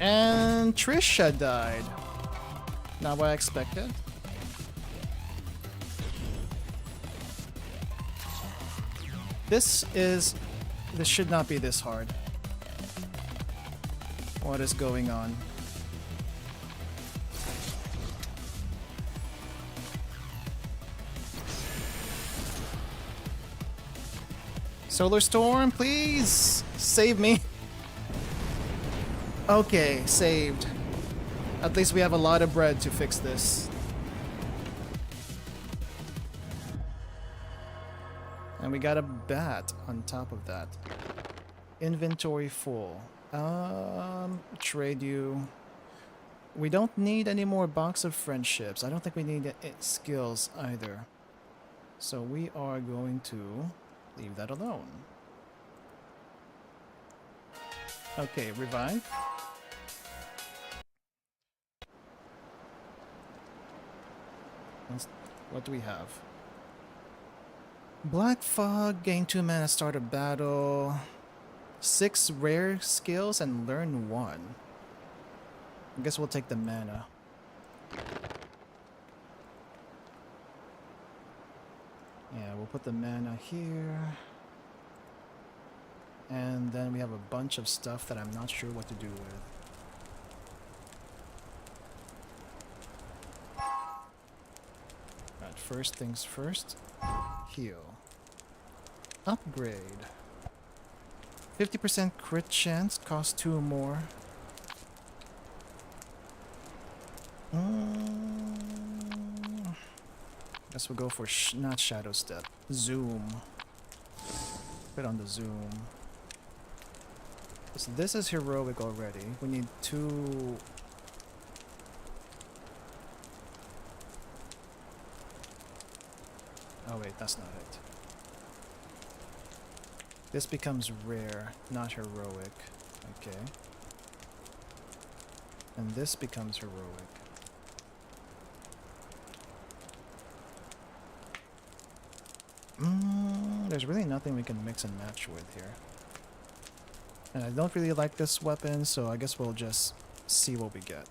And Trisha died. Not what I expected. This should not be this hard. What is going on? Solar Storm, please save me. Okay, saved. At least we have a lot of bread to fix this. And we got a bat on top of that. Inventory full. Trade you. We don't need any more box of friendships. I don't think we need skills either. So we are going to leave that alone. Okay, revive. What do we have? Black Fog, gain 2 mana, start a battle. 6 rare skills and learn 1. I guess we'll take the mana. Yeah, we'll put the mana here. And then we have a bunch of stuff that I'm not sure what to do with. Alright, first things first. Heal. Upgrade. 50% crit chance, cost 2 more. Guess we'll go for not Shadow Step. Zoom. Put on the zoom. So this is heroic already. We need 2. Oh wait, that's not it. This becomes rare, not heroic. Okay. And this becomes heroic. There's really nothing we can mix and match with here. And I don't really like this weapon, so I guess we'll just see what we get.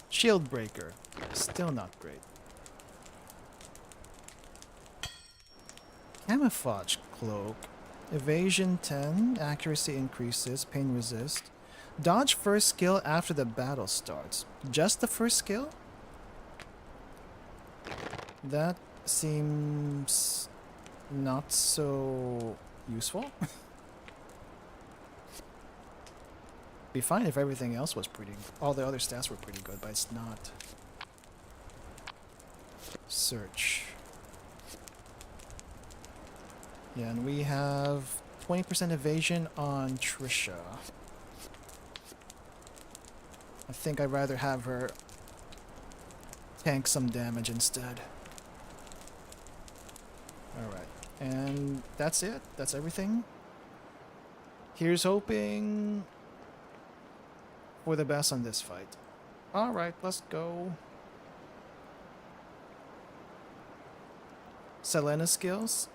Shield Breaker. Still not great. Camouflage Cloak. Evasion 10. Accuracy increases. Pain resist. Dodge first skill after the battle starts. Just the first skill? That seems not so useful. Be fine if everything else was pretty... all the other stats were pretty good, but it's not. Search. Yeah, and we have 20% evasion on Trisha. I think I'd rather have her tank some damage instead. Alright, and that's it. That's everything. Here's hoping for the best on this fight. Alright, let's go. Selena skills.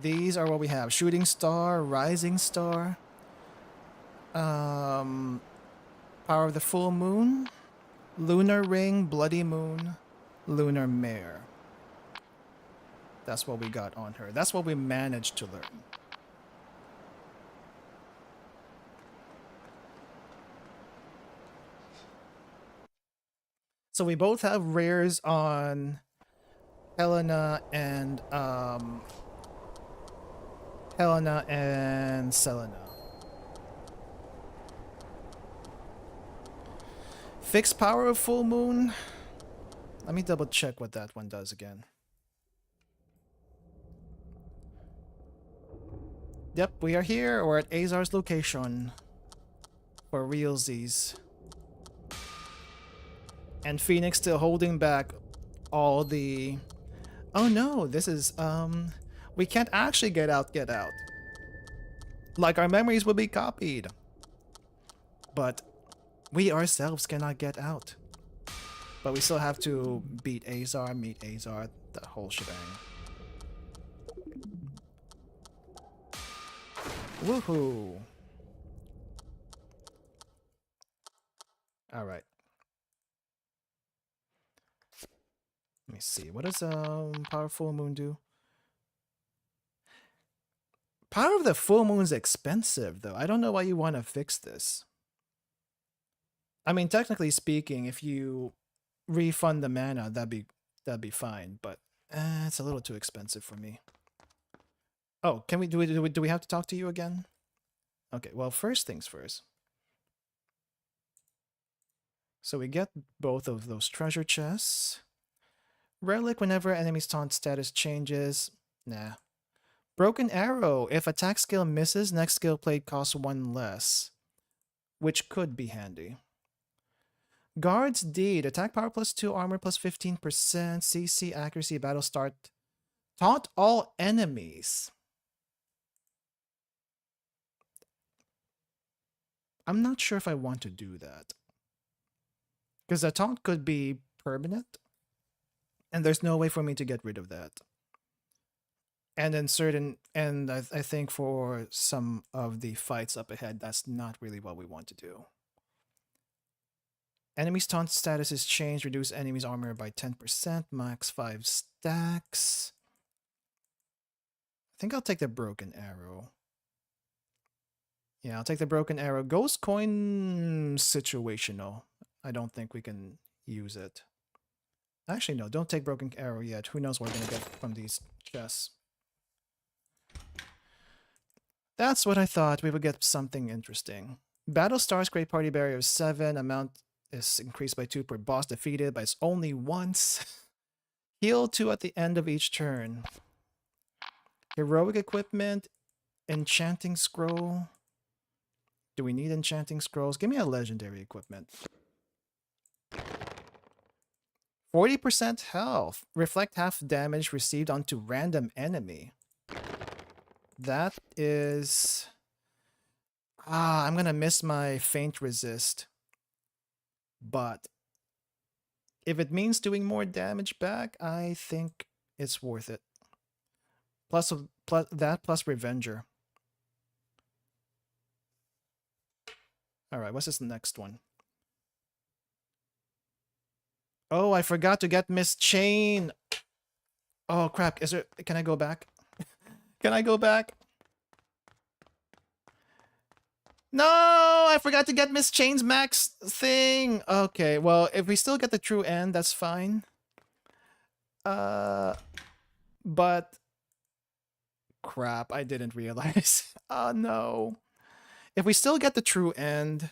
These are what we have. Shooting Star, Rising Star. Power of the Full Moon. Lunar Ring, Bloody Moon. Lunar Mare. That's what we got on her. That's what we managed to learn. So we both have rares on Helena and Selena. Fixed Power of Full Moon. Let me double check what that one does again. Yep, we are here. We're at Azar's location. For realsies. And Phoenix still holding back all the... Oh no, this is, we can't actually get out. Like our memories will be copied. But we ourselves cannot get out. But we still have to beat Azar, meet Azar, the whole shebang. Woohoo! Alright. Let me see. What does Power Full Moon do? Power of the Full Moon's expensive, though. I don't know why you want to fix this. I mean, technically speaking, if you refund the mana, that'd be fine, but it's a little too expensive for me. Oh, can we do we have to talk to you again? Okay, well, first things first. So we get both of those treasure chests. Relic whenever enemy's taunt status changes. Nah. Broken Arrow. If attack skill misses, next skill played costs 1 less. Which could be handy. Guard's Deed. Attack power +2, armor +15%, CC, accuracy, battle start. Taunt all enemies. I'm not sure if I want to do that. Because the taunt could be permanent. And there's no way for me to get rid of that. And I think for some of the fights up ahead, that's not really what we want to do. Enemy's taunt status is changed. Reduce enemy's armor by 10%. Max 5 stacks. I think I'll take the Broken Arrow. Yeah, I'll take the Broken Arrow. Ghost Coin situational. I don't think we can use it. Actually, no, don't take Broken Arrow yet. Who knows what we're going to get from these chests. That's what I thought. We would get something interesting. Battle Stars Great Party Barrier of 7. Amount is increased by 2 per boss defeated, but it's only once. Heal 2 at the end of each turn. Heroic Equipment. Enchanting Scroll. Do we need Enchanting Scrolls? Give me a Legendary Equipment. 40% health. Reflect half damage received onto random enemy. That is... I'm gonna miss my Feint Resist. But if it means doing more damage back, I think it's worth it. Plus Revenger. Alright, what's this next one? Oh, I forgot to get Miss Chain. Oh crap, can I go back? Can I go back? No, I forgot to get Miss Chain's max thing. Okay, well, if we still get the true end, that's fine. But crap, I didn't realize. Oh no. If we still get the true end,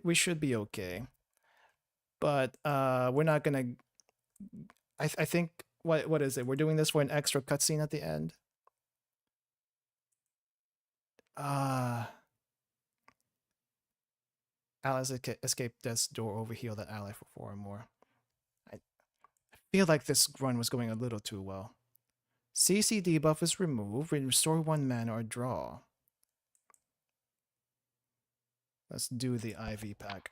we should be okay. But we're not gonna... I think... What is it? We're doing this for an extra cutscene at the end? Allies escape death's door, overheal that ally for 4 or more. I feel like this run was going a little too well. CC debuff is removed. Restore 1 mana or draw. Let's do the IV pack.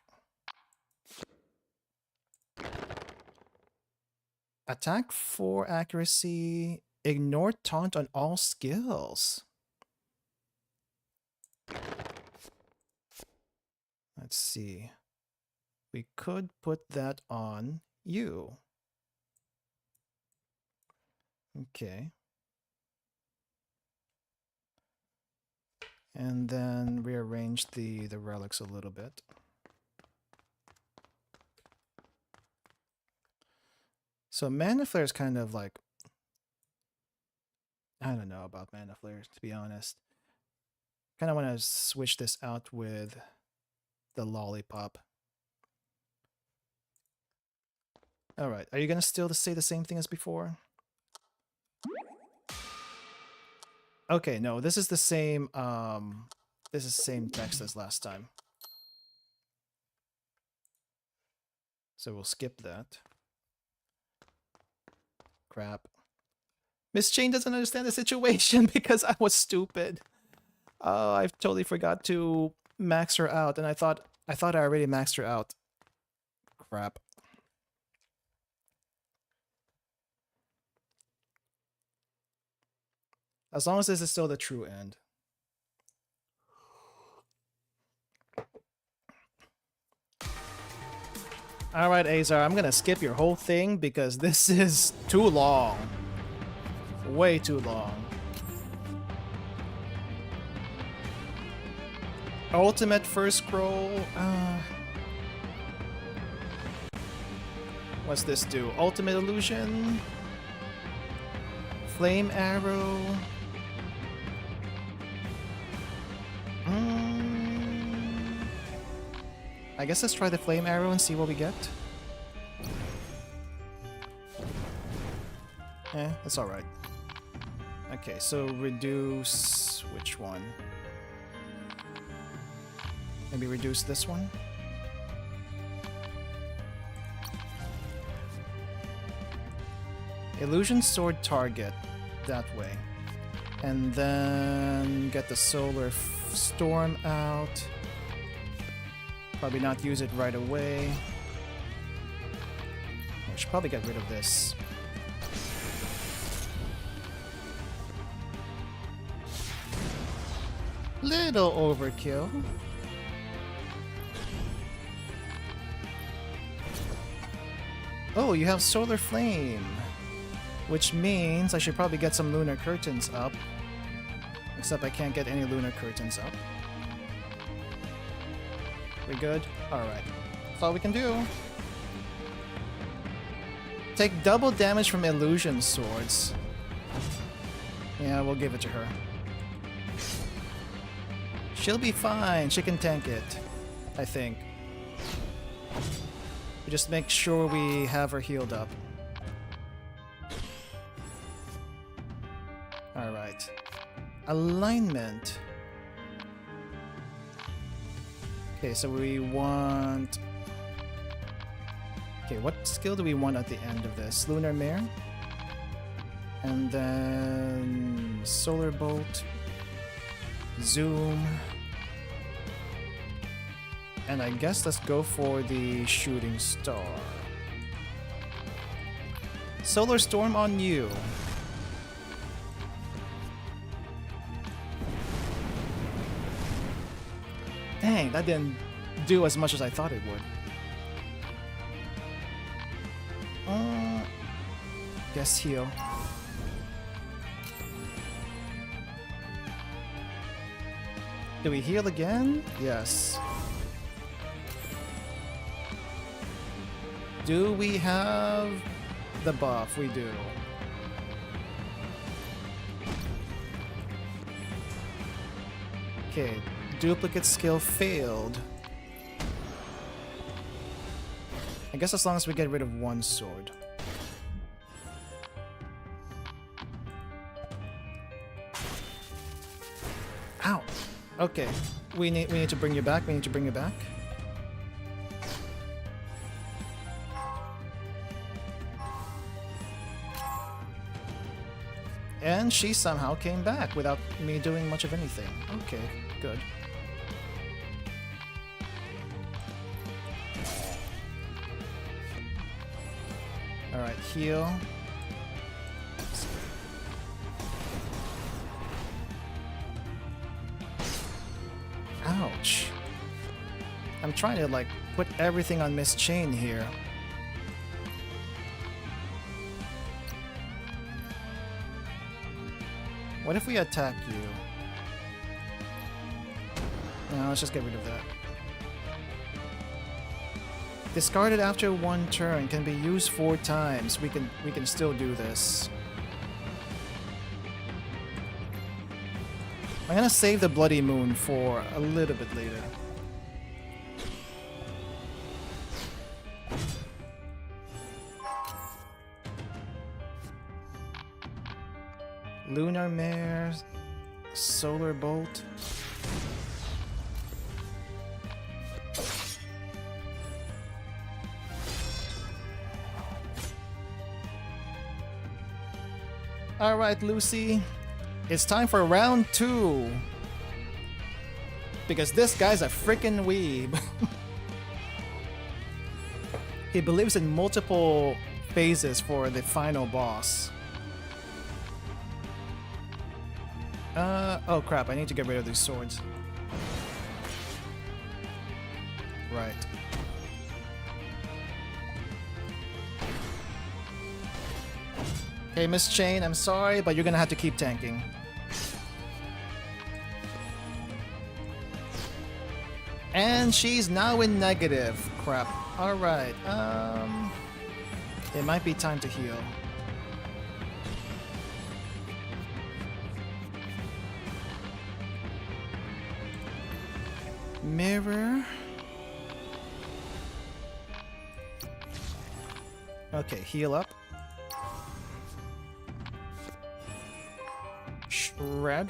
Attack 4 accuracy. Ignore taunt on all skills. Let's see. We could put that on you. Okay. And then rearrange the relics a little bit. So Mana Flare is kind of like... I don't know about Mana Flare, to be honest. Kind of want to switch this out with the Lollipop. Alright, are you going to still say the same thing as before? Okay, no, this is the same, this is the same text as last time. So we'll skip that. Crap. Miss Chain doesn't understand the situation because I was stupid. Oh, I totally forgot to max her out, and I thought I already maxed her out. Crap. As long as this is still the true end. Alright, Azar, I'm gonna skip your whole thing because this is too long. Way too long. Ultimate first scroll. What's this do? Ultimate illusion. Flame arrow. I guess let's try the flame arrow and see what we get. It's alright. Okay, so reduce... which one? Maybe reduce this one? Illusion sword target. That way. And then get the solar storm out. Probably not use it right away. I should probably get rid of this. Little overkill. Oh, you have solar flame. Which means I should probably get some lunar curtains up. Except I can't get any lunar curtains up. We good? Alright. That's all we can do. Take double damage from illusion swords. Yeah, we'll give it to her. She'll be fine. She can tank it. I think. We just make sure we have her healed up. Alright. Alignment. Okay, so we want... Okay, what skill do we want at the end of this? Lunar Mare? And then... Solar Bolt. Zoom. And I guess let's go for the Shooting Star. Solar Storm on you. Dang, that didn't do as much as I thought it would. Guess heal. Do we heal again? Yes. Do we have the buff? We do. Okay, duplicate skill failed. I guess as long as we get rid of one sword. Ow! Okay, we need to bring you back. We need to bring you back. And she somehow came back without me doing much of anything. Okay, good. Alright, heal. Ouch. I'm trying to, like, put everything on Miss Chain here. What if we attack you? No, let's just get rid of that. Discarded after one turn, can be used 4 times. We can still do this. I'm gonna save the Bloody Moon for a little bit later. Lunar Mare, Solar Bolt. Alright, Lucy. It's time for round 2. Because this guy's a freaking weeb. He believes in multiple phases for the final boss. Oh crap, I need to get rid of these swords. Right. Okay, Miss Chain, I'm sorry, but you're gonna have to keep tanking. And she's now in negative. Crap. Alright, it might be time to heal. Mirror. Okay, heal up. Shred.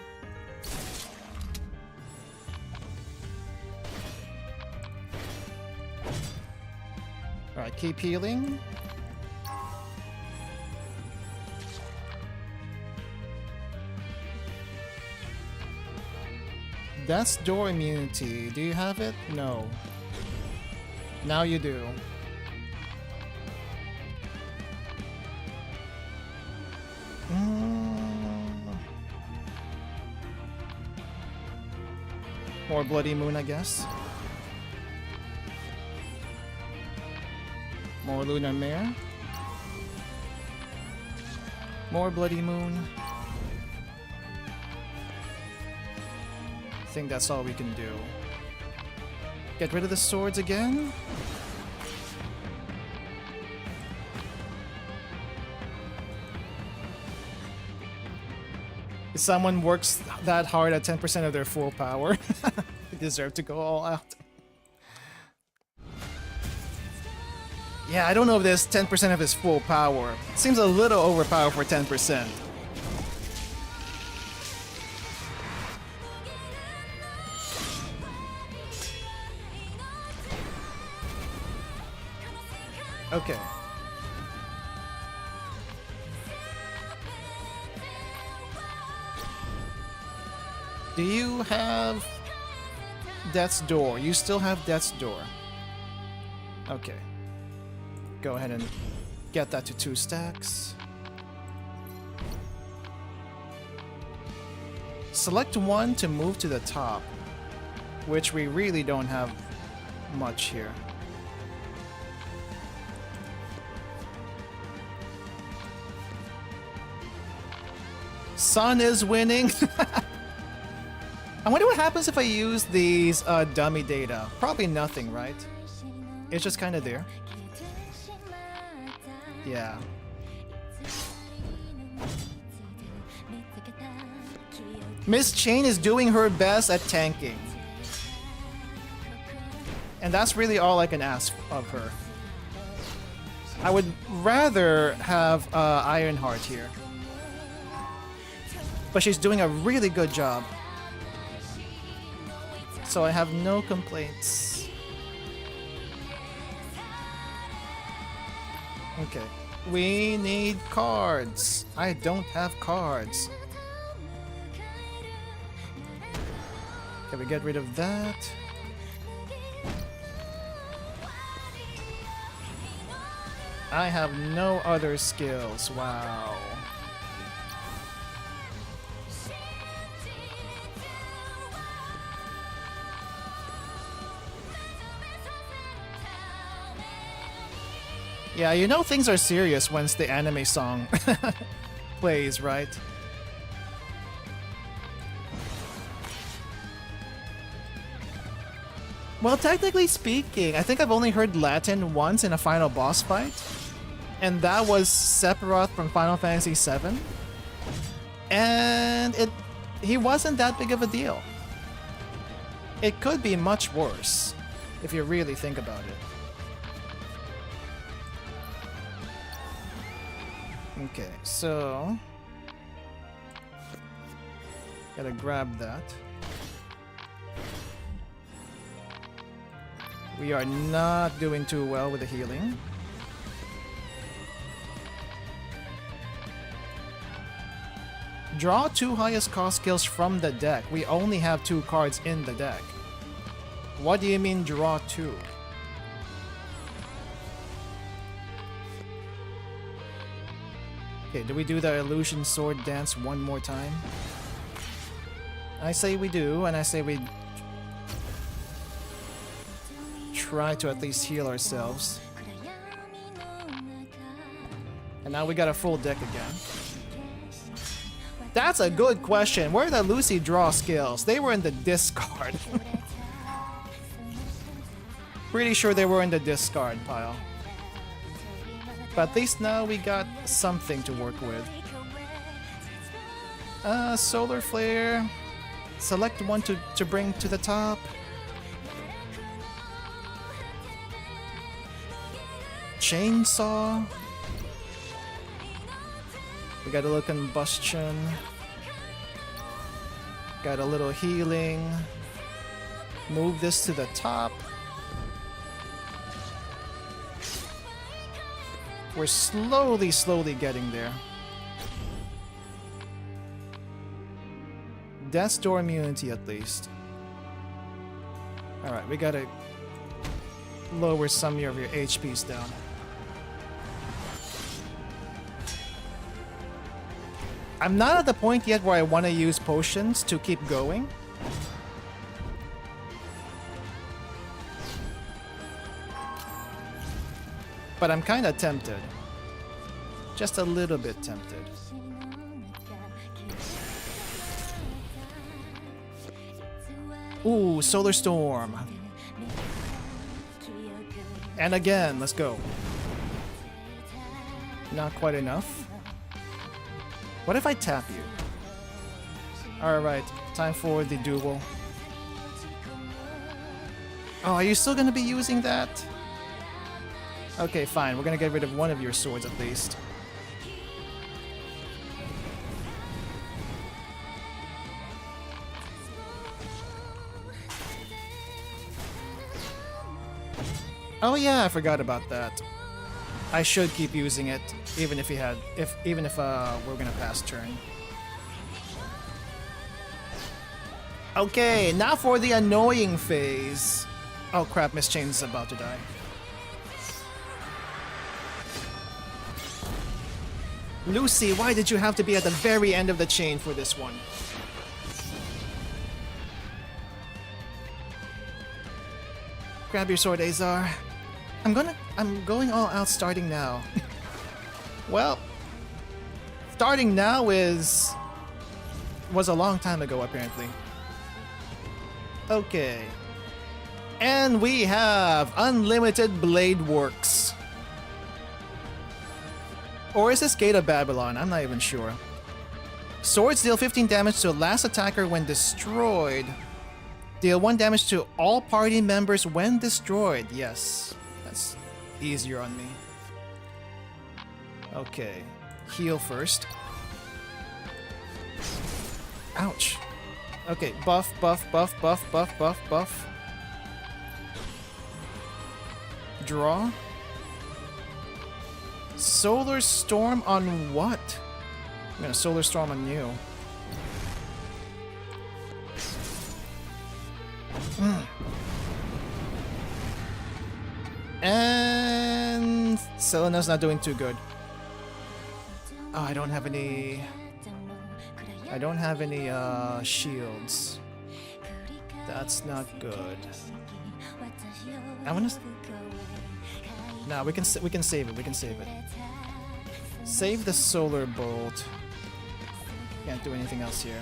Alright, keep healing. Death's Door immunity. Do you have it? No. Now you do. More Bloody Moon, I guess. More Lunar Mare. More Bloody Moon. I think that's all we can do. Get rid of the swords again? If someone works that hard at 10% of their full power, they deserve to go all out. Yeah, I don't know if this 10% of his full power. Seems a little overpowered for 10%. Okay. Do you have Death's Door? You still have Death's Door. Okay. Go ahead and get that to 2 stacks. Select one to move to the top, which we really don't have much here. Sun is winning. I wonder what happens if I use these dummy data. Probably nothing, right? It's just kind of there. Yeah. Miss Chain is doing her best at tanking. And that's really all I can ask of her. I would rather have Ironheart here. But she's doing a really good job. So I have no complaints. Okay. We need cards. I don't have cards. Can we get rid of that? I have no other skills. Wow. Yeah, you know things are serious once the anime song plays, right? Well, technically speaking, I think I've only heard Latin once in a final boss fight. And that was Sephiroth from Final Fantasy VII. And he wasn't that big of a deal. It could be much worse, if you really think about it. Okay, so gotta grab that. We are not doing too well with the healing. Draw 2 highest cost skills from the deck. We only have 2 cards in the deck. What do you mean draw 2? Okay, do we do the illusion sword dance one more time? I say we do, and I say we try to at least heal ourselves. And now we got a full deck again. That's a good question. Where are the Lucy draw skills? They were in the discard. Pretty sure they were in the discard pile. But at least now we got something to work with. Solar Flare. Select one to bring to the top. Chainsaw. We got a little combustion. Got a little healing. Move this to the top. We're slowly getting there. Death's Door immunity at least. Alright, we gotta lower some of your HPs down. I'm not at the point yet where I want to use potions to keep going. But I'm kind of tempted. Just a little bit tempted. Ooh, Solar Storm. And again, let's go. Not quite enough. What if I tap you? Alright, time for the duel. Oh, are you still gonna be using that? Okay, fine. We're gonna get rid of one of your swords at least. Oh yeah, I forgot about that. I should keep using it, even if we're gonna pass turn. Okay, now for the annoying phase. Oh crap, Miss Chain's about to die. Lucy, why did you have to be at the very end of the chain for this one? Grab your sword, Azar. I'm going all out starting now. Well, starting now was a long time ago apparently. Okay. And we have Unlimited Blade Works. Or is this Gate of Babylon? I'm not even sure. Swords deal 15 damage to the last attacker when destroyed. Deal 1 damage to all party members when destroyed. Yes, that's easier on me. Okay, heal first. Ouch. Okay, buff, buff, buff, buff, buff, buff, buff. Draw. Solar Storm on what? I'm gonna Solar Storm on you. And Selena's not doing too good. Oh, I don't have any shields. That's not good. I wanna. No, we can save it. We can save it. Save the Solar Bolt. Can't do anything else here.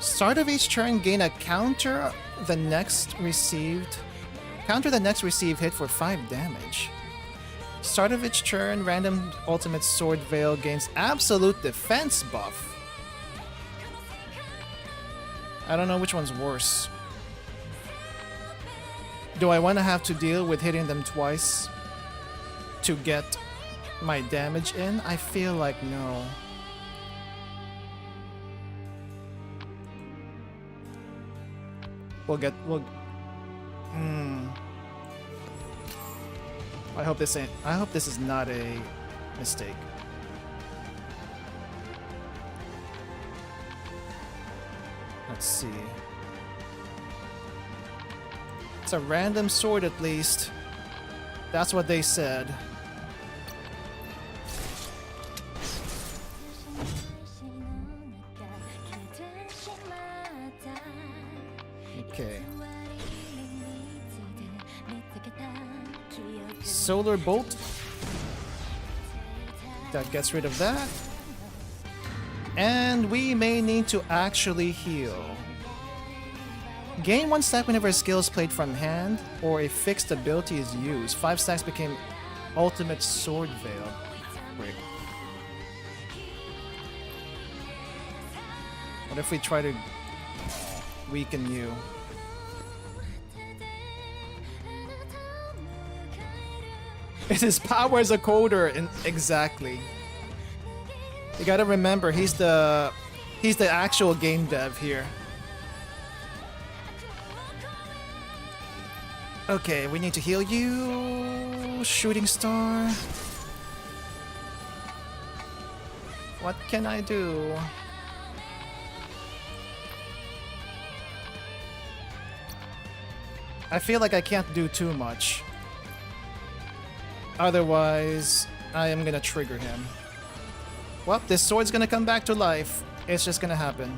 Start of each turn, gain a counter the next received hit for 5 damage. Start of each turn, random ultimate sword veil gains absolute defense buff. I don't know which one's worse. Do I want to have to deal with hitting them twice to get my damage in? I feel like no. I hope this is not a mistake. Let's see. It's a random sword at least. That's what they said. Okay. Solar Bolt. That gets rid of that. And we may need to actually heal. Gain 1 stack whenever a skill is played from hand or a fixed ability is used. 5 stacks became Ultimate Sword Veil. Wait. What if we try to weaken you? It is power as a coder, and exactly. You gotta remember, he's the actual game dev here. Okay, we need to heal you. Shooting star. What can I do? I feel like I can't do too much. Otherwise, I am gonna trigger him. Well, this sword's gonna come back to life. It's just gonna happen.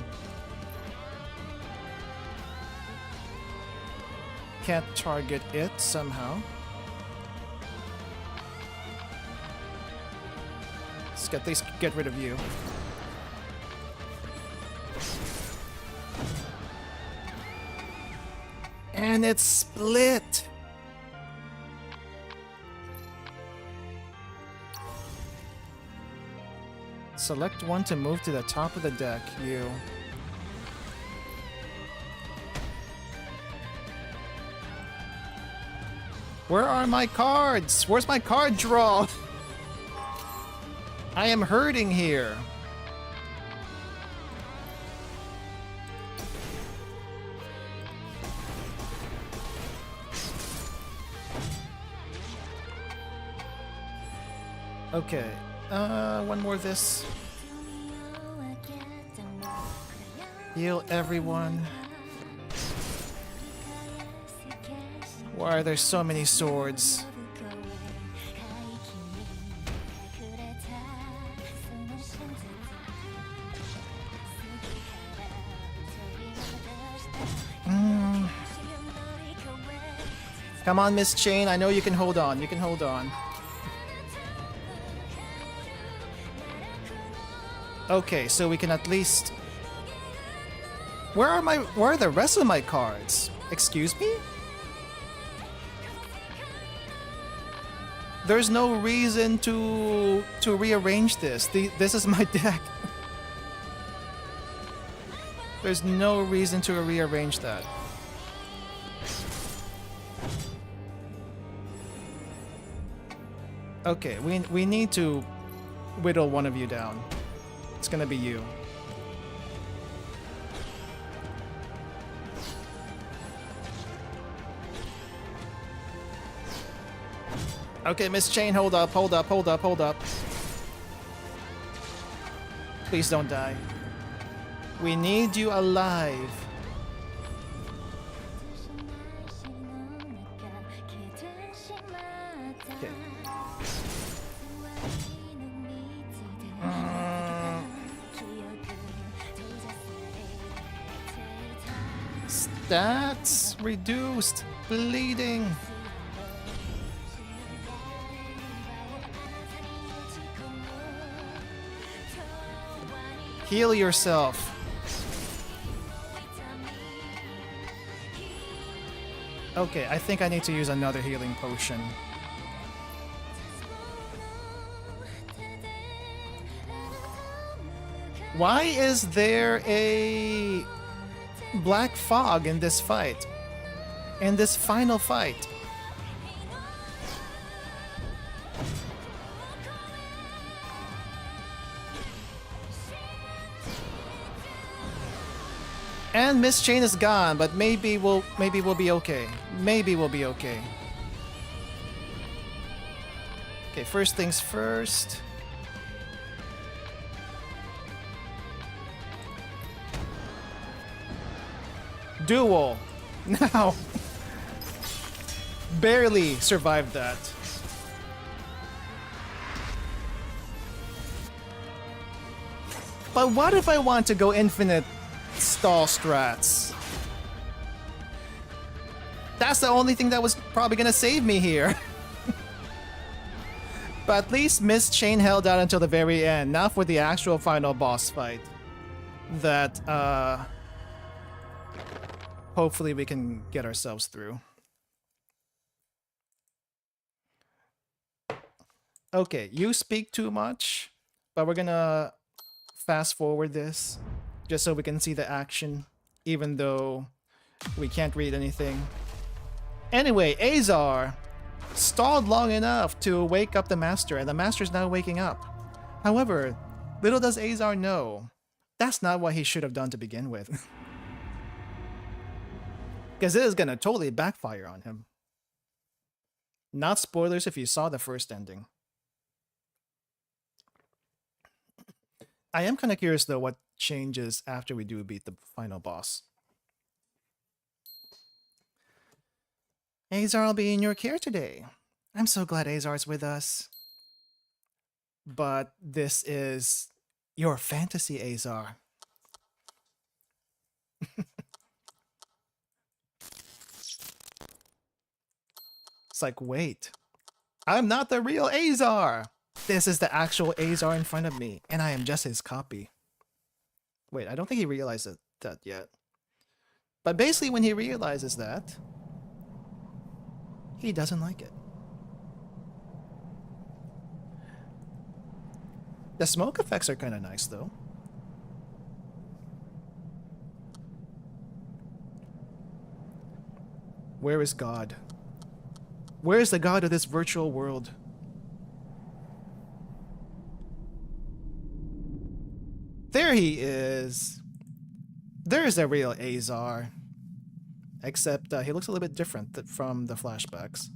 Can't target it somehow. Let's at least get rid of you. And it's split! Select one to move to the top of the deck, you. Where are my cards? Where's my card draw? I am hurting here. Okay, one more of this. Heal everyone. Why are there so many swords? Come on, Miss Chain. I know you can hold on. You can hold on. Okay, so we can at least... Where are the rest of my cards? Excuse me? There's no reason to rearrange this. This is my deck. There's no reason to rearrange that. Okay, we need to whittle one of you down. It's gonna be you. Okay, Miss Chain, hold up, hold up, hold up, hold up. Please don't die. We need you alive. Okay. Stats reduced. Bleeding. Heal yourself. Okay, I think I need to use another healing potion. Why is there a black fog in this fight? In this final fight? And Miss Chain is gone, but maybe we'll be okay. Maybe we'll be okay. Okay, first things first. Duel. Now. Barely survived that. But what if I want to go infinite stall strats? That's the only thing that was probably gonna save me here. But at least Miss Chain held out until the very end. Now for the actual final boss fight. That, hopefully we can get ourselves through. Okay, you speak too much, but we're gonna fast forward this just so we can see the action, even though we can't read anything. Anyway, Azar stalled long enough to wake up the master, and the master's now waking up. However, little does Azar know, that's not what he should have done to begin with. Because it is gonna totally backfire on him. Not spoilers if you saw the first ending. I am kind of curious though what changes after we do beat the final boss. Azar will be in your care today. I'm so glad Azar's with us. But this is your fantasy, Azar. It's like, wait, I'm not the real Azar. This is the actual Azar in front of me, and I am just his copy. Wait, I don't think he realized that yet. But basically when he realizes that, he doesn't like it. The smoke effects are kind of nice though. Where is God? Where is the God of this virtual world? There he is. There's a real Azar. Except he looks a little bit different from the flashbacks.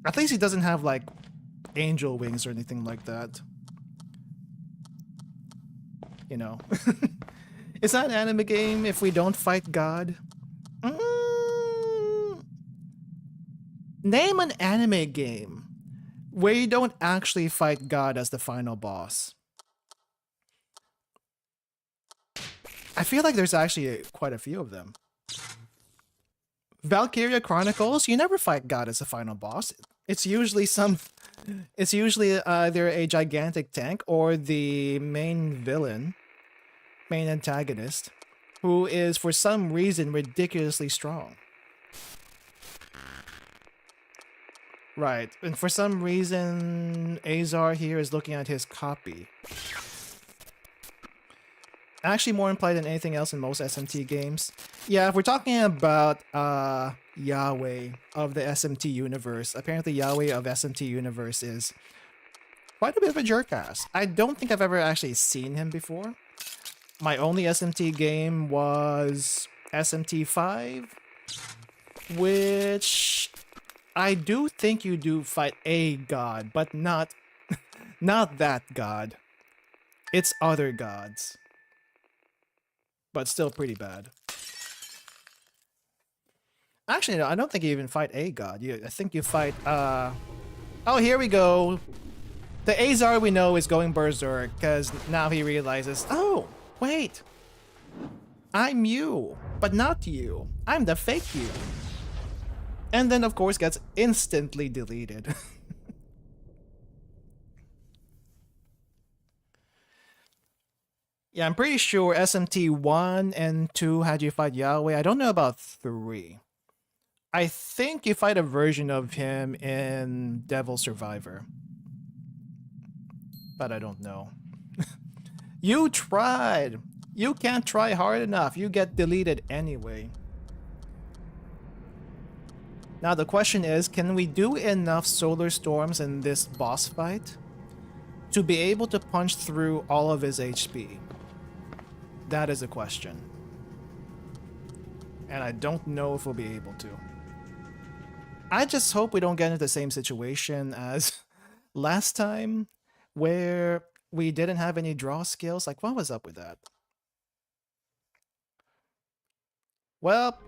At least he doesn't have like angel wings or anything like that. You know. It's not an anime game if we don't fight God. Name an anime game where you don't actually fight God as the final boss. I feel like there's actually quite a few of them. Valkyria Chronicles, you never fight God as the final boss. It's usually either a gigantic tank or the main villain, main antagonist, who is for some reason ridiculously strong. Right, and for some reason, Azar here is looking at his copy. Actually more implied than anything else in most SMT games. Yeah, if we're talking about Yahweh of the SMT universe, apparently Yahweh of SMT universe is quite a bit of a jerk-ass. I don't think I've ever actually seen him before. My only SMT game was SMT 5, which I do think you do fight a god, but not that god. It's other gods. But still pretty bad. Actually, no, I don't think you even fight a god. I think you fight, oh, here we go. The Azar we know is going berserk, because now he realizes, oh, wait. I'm you, but not you. I'm the fake you. And then, of course, gets instantly deleted. Yeah, I'm pretty sure SMT 1 and 2 had you fight Yahweh. I don't know about 3. I think you fight a version of him in Devil Survivor. But I don't know. You tried! You can't try hard enough. You get deleted anyway. Now the question is, can we do enough solar storms in this boss fight to be able to punch through all of his HP? That is a question. And I don't know if we'll be able to. I just hope we don't get into the same situation as last time, where we didn't have any draw skills. Like, what was up with that? Well,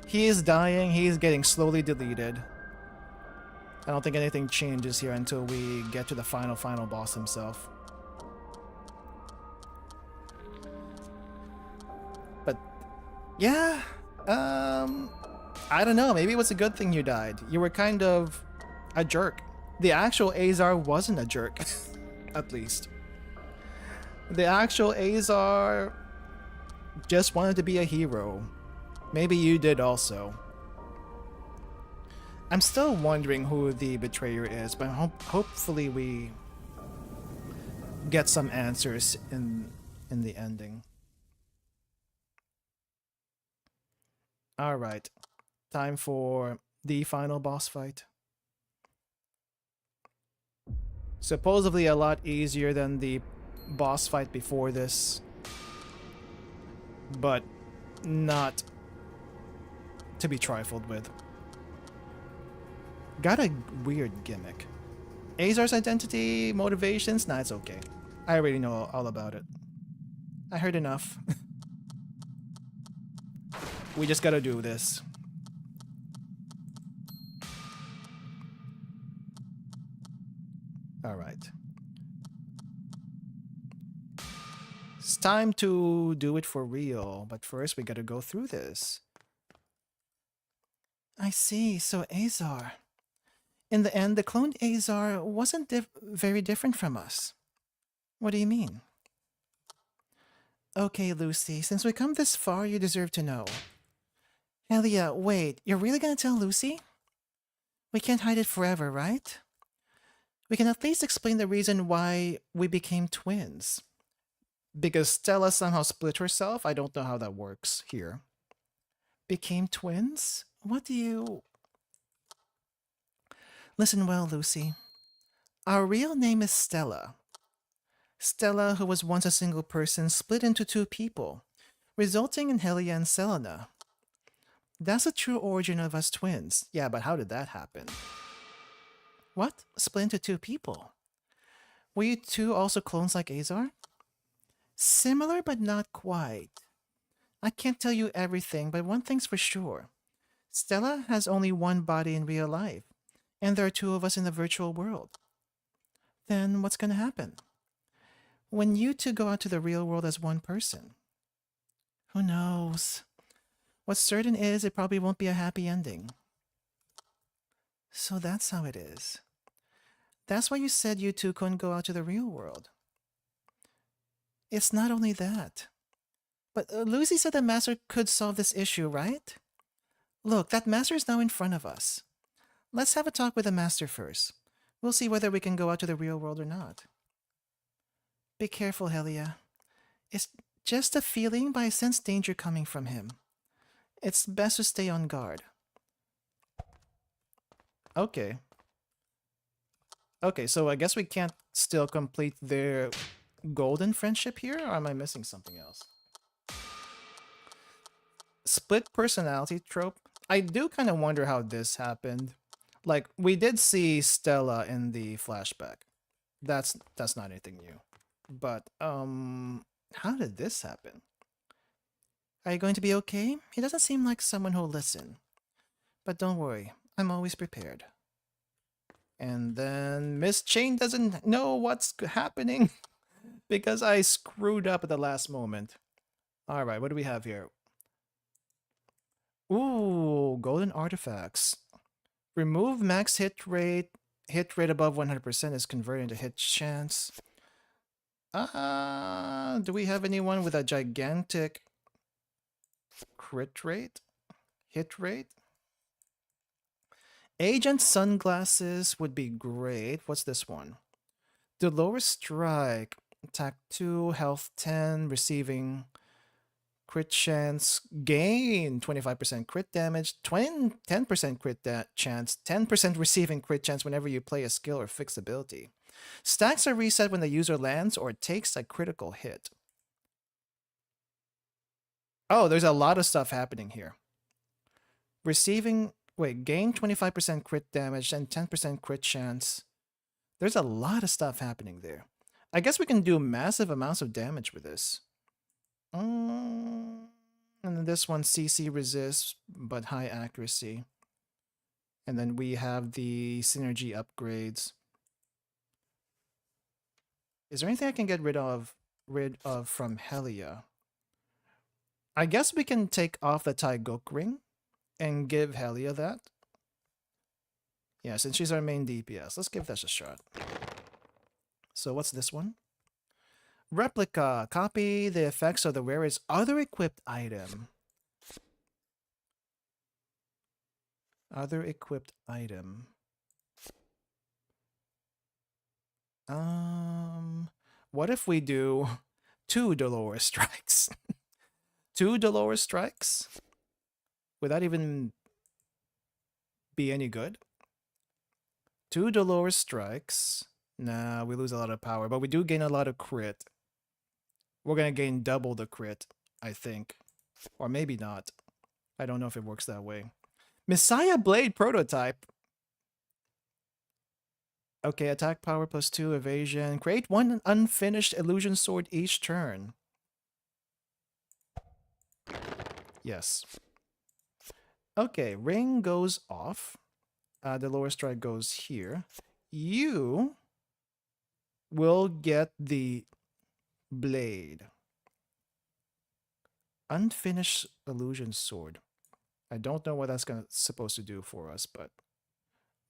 he is dying. He is getting slowly deleted. I don't think anything changes here until we get to the final boss himself. Yeah, I don't know. Maybe it was a good thing you died. You were kind of a jerk. The actual Azar wasn't a jerk, at least. The actual Azar just wanted to be a hero. Maybe you did also. I'm still wondering who the betrayer is, but hopefully we get some answers in the ending. All right, time for the final boss fight. Supposedly a lot easier than the boss fight before this, but not to be trifled with. Got a weird gimmick. Azar's identity, motivations, nah, it's okay. I already know all about it. I heard enough. We just gotta do this. Alright. It's time to do it for real, but first we gotta go through this. I see, so Azar. In the end, the cloned Azar wasn't very different from us. What do you mean? Okay, Lucy, since we come this far, you deserve to know. Elia, wait, you're really gonna tell Lucy? We can't hide it forever, right? We can at least explain the reason why we became twins. Because Stella somehow split herself? I don't know how that works here. Became twins? What do you... Listen well, Lucy. Our real name is Stella. Stella, who was once a single person, split into two people, resulting in Helia and Selena. That's the true origin of us twins. Yeah, but how did that happen? What? Split into two people? Were you two also clones like Azar? Similar, but not quite. I can't tell you everything, but one thing's for sure. Stella has only one body in real life, and there are two of us in the virtual world. Then what's gonna happen? When you two go out to the real world as one person? Who knows? What's certain is it probably won't be a happy ending. So that's how it is. That's why you said you two couldn't go out to the real world. It's not only that. But Lucy said the master could solve this issue, right? Look, that master is now in front of us. Let's have a talk with the master first. We'll see whether we can go out to the real world or not. Be careful, Helia. It's just a feeling, but I sense danger coming from him. It's best to stay on guard. Okay. Okay, so I guess we can't still complete their golden friendship here, or am I missing something else? Split personality trope? I do kind of wonder how this happened. Like, we did see Stella in the flashback. That's not anything new. But, how did this happen? Are you going to be okay? He doesn't seem like someone who'll listen. But don't worry, I'm always prepared. And then Miss Chain doesn't know what's happening because I screwed up at the last moment. Alright, what do we have here? Ooh, golden artifacts. Remove max hit rate. Hit rate above 100% is converted into hit chance. Do we have anyone with a gigantic crit rate? Hit rate? Agent sunglasses would be great. What's this one? The lower strike. Attack 2, health 10, receiving crit chance, gain 25% crit damage, 10% crit chance, 10% receiving crit chance whenever you play a skill or fixed ability. Stacks are reset when the user lands or takes a critical hit. Oh, there's a lot of stuff happening here. Gain 25% crit damage and 10% crit chance. There's a lot of stuff happening there. I guess we can do massive amounts of damage with this. And then this one, CC resists, but high accuracy. And then we have the synergy upgrades. Is there anything I can get rid of from Helia? I guess we can take off the Taigok ring and give Helia that. Yeah, since she's our main DPS, let's give that a shot. So what's this one? Replica. Copy the effects of the wearer's other equipped item. Other equipped item. What if we do 2 Dolores strikes? 2 Dolores strikes? Would that even be any good? 2 Dolores strikes. Nah, we lose a lot of power, but we do gain a lot of crit. We're gonna gain double the crit, I think. Or maybe not. I don't know if it works that way. Messiah Blade prototype. Okay, attack power +2, evasion. Create 1 unfinished illusion sword each turn. Yes. Okay, ring goes off. The lower strike goes here. You will get the blade. Unfinished illusion sword. I don't know what that's supposed to do for us, but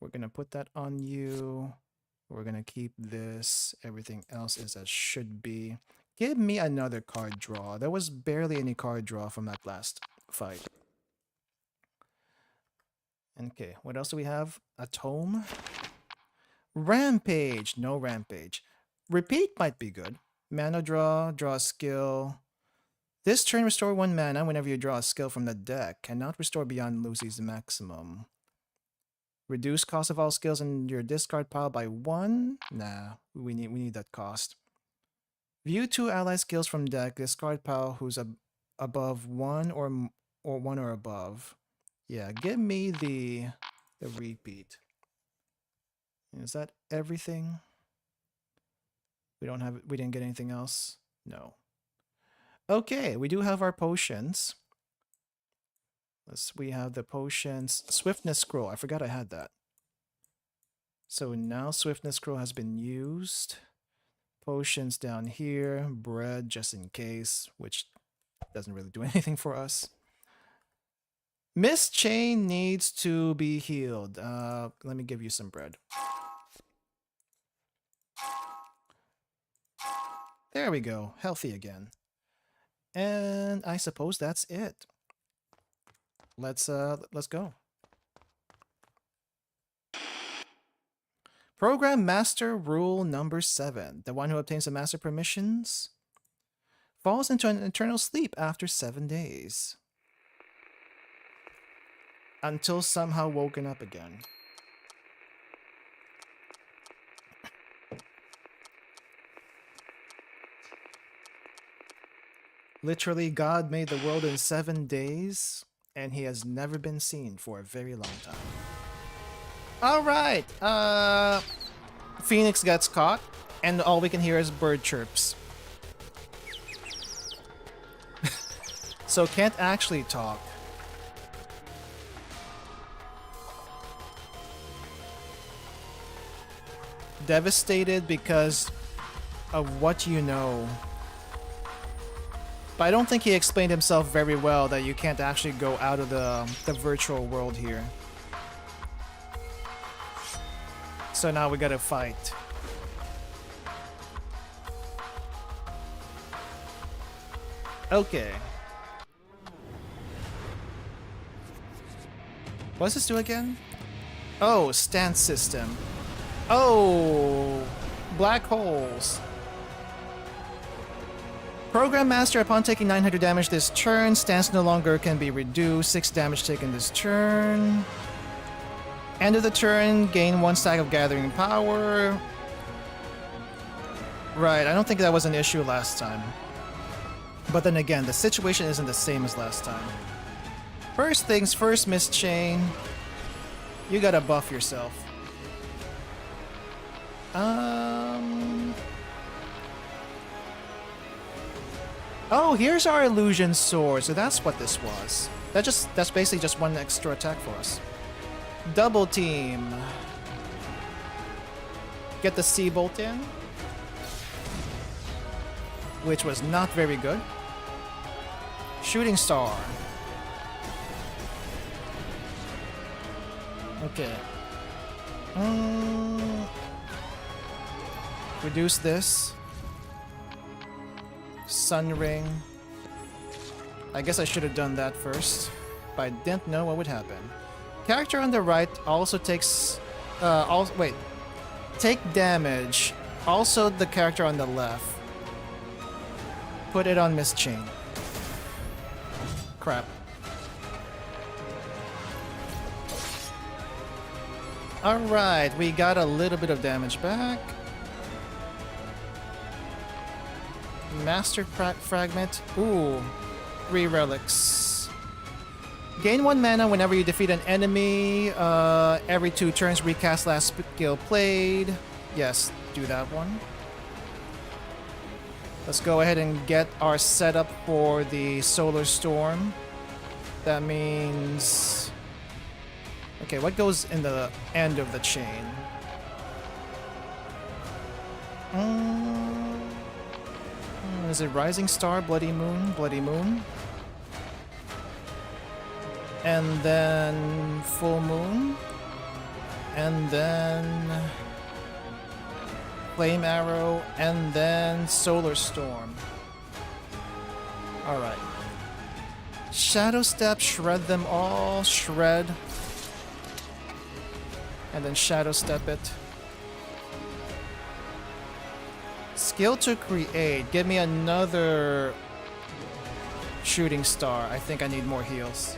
we're gonna put that on you. We're gonna keep this. Everything else is as should be. Give me another card draw. There was barely any card draw from that last fight. Okay, what else do we have? A tome? Rampage! No rampage. Repeat might be good. Mana draw, draw a skill. This turn restore 1 mana whenever you draw a skill from the deck. Cannot restore beyond Lucy's maximum. Reduce cost of all skills in your discard pile by 1. Nah, we need that cost. View 2 ally skills from deck. Discard pile who's above 1 or 1 or above. Yeah, give me the repeat. Is that everything? We didn't get anything else? No. Okay, we do have our potions. We have the potions. Swiftness scroll. I forgot I had that. So now Swiftness scroll has been used. Potions down here. Bread just in case, which doesn't really do anything for us. Miss Chain needs to be healed. Let me give you some bread. There we go. Healthy again. And I suppose that's it. Let's go. Program Master Rule number 7. The one who obtains the master permissions falls into an eternal sleep after 7 days. Until somehow woken up again. Literally, God made the world in 7 days, and he has never been seen for a very long time. Alright, Phoenix gets caught, and all we can hear is bird chirps. So can't actually talk. Devastated because of what you know. But I don't think he explained himself very well that you can't actually go out of the virtual world here. So now we gotta fight. Okay. What does this do again? Oh, stance system. Oh, black holes. Program Master, upon taking 900 damage this turn, stance no longer can be reduced. 6 damage taken this turn. End of the turn, gain 1 stack of gathering power. Right, I don't think that was an issue last time. But then again, the situation isn't the same as last time. First things first, Miss Chain. You gotta buff yourself. Oh, here's our illusion sword. So that's what this was. That's basically just 1 extra attack for us. Double team. Get the Sea Bolt in, which was not very good. Shooting star. Okay. Reduce this. Sun ring. I guess I should have done that first, but I didn't know what would happen. Character on the right also takes... Take damage. Also the character on the left. Put it on Miss Chain. Crap. Alright, we got a little bit of damage back. Master Fragment. Ooh. 3 relics. Gain 1 mana whenever you defeat an enemy. Every 2 turns, recast last skill played. Yes, do that one. Let's go ahead and get our setup for the Solar Storm. That means... Okay, what goes in the end of the chain? Is it Rising Star, Bloody Moon, Bloody Moon? And then Full Moon. And then Flame Arrow. And then Solar Storm. Alright. Shadow Step, shred them all. Shred. And then Shadow Step it. Skill to create. Give me another Shooting Star. I think I need more heals.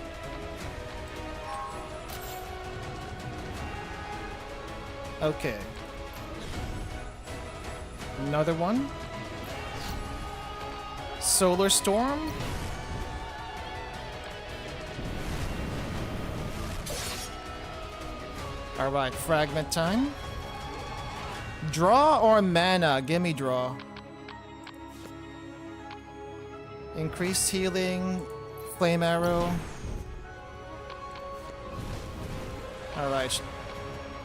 Okay. Another one. Solar Storm. Alright, fragment time. Draw or mana? Give me draw. Increased healing. Flame arrow. Alright.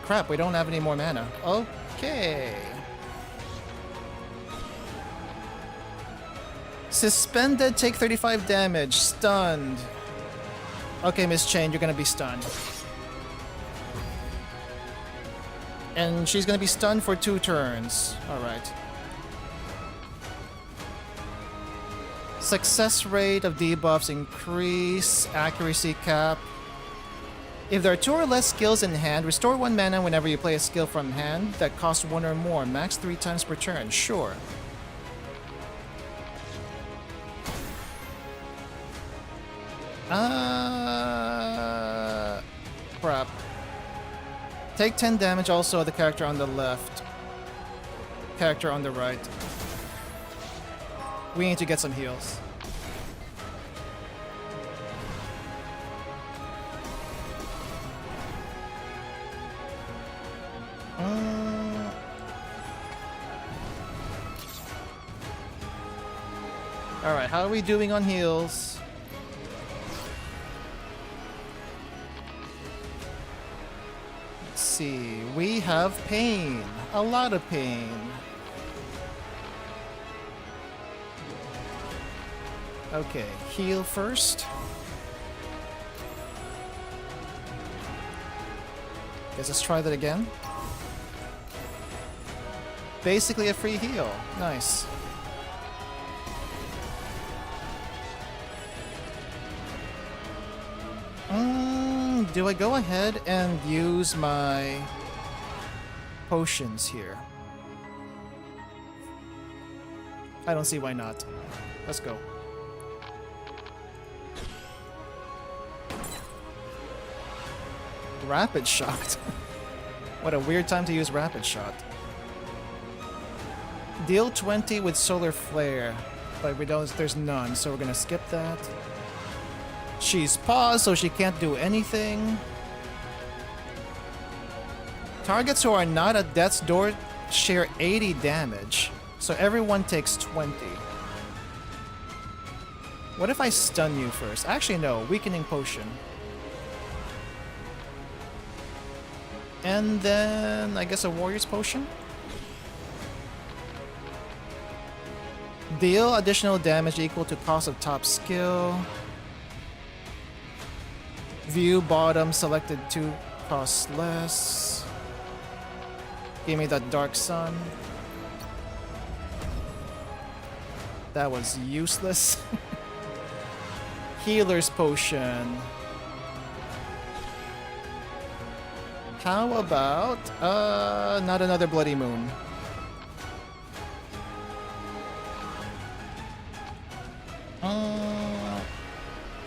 Crap, we don't have any more mana. Okay. Suspended, take 35 damage. Stunned. Okay, Miss Chain, you're gonna be stunned. And she's gonna be stunned for 2 turns. Alright. Success rate of debuffs increase. Accuracy cap. If there are 2 or less skills in hand, restore 1 mana whenever you play a skill from hand that costs 1 or more. Max 3 times per turn. Sure. Crap. Take 10 damage also the character on the left. Character on the right. We need to get some heals. Alright, how are we doing on heals? Let's see. We have pain. A lot of pain. Okay, heal first. Guess let's try that again. Basically a free heal. Nice. Do I go ahead and use my potions here? I don't see why not. Let's go. Rapid Shot. What a weird time to use Rapid Shot. Deal 20 with Solar Flare, but we don't. There's none, so we're gonna skip that. She's paused, so she can't do anything. Targets who are not at death's door share 80 damage, so everyone takes 20. What if I stun you first? Actually, no. Weakening Potion. And then, I guess a Warrior's Potion? Deal additional damage equal to cost of top skill. View bottom selected 2 costs less. Give me that dark sun. That was useless. Healer's potion. How about not another bloody moon?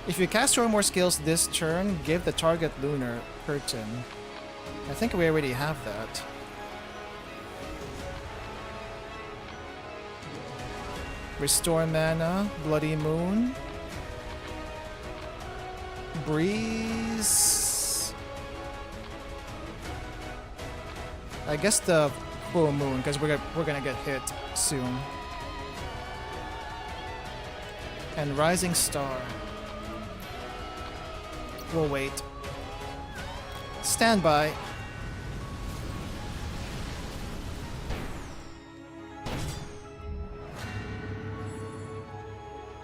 If you cast 2 or more skills this turn, give the target lunar curtain. I think we already have that. Restore mana, bloody moon. Breeze. I guess the full moon, because we're gonna get hit soon. And rising star. We'll wait. Stand by.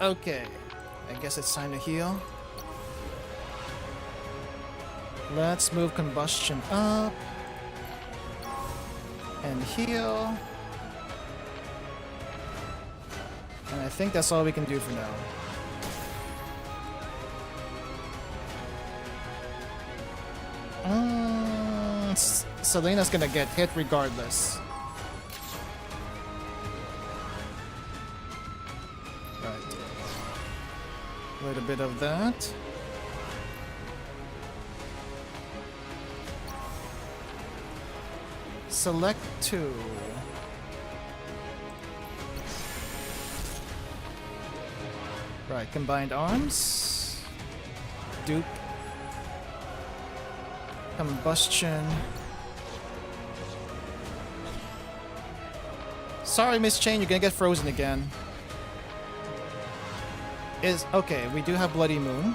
Okay. I guess it's time to heal. Let's move combustion up. And heal. And I think that's all we can do for now. Selena's gonna get hit regardless. Right. A little bit of that. Select 2. Right, combined arms. Dupe. Combustion. Sorry, Miss Chain, you're gonna get frozen again. Okay, we do have Bloody Moon.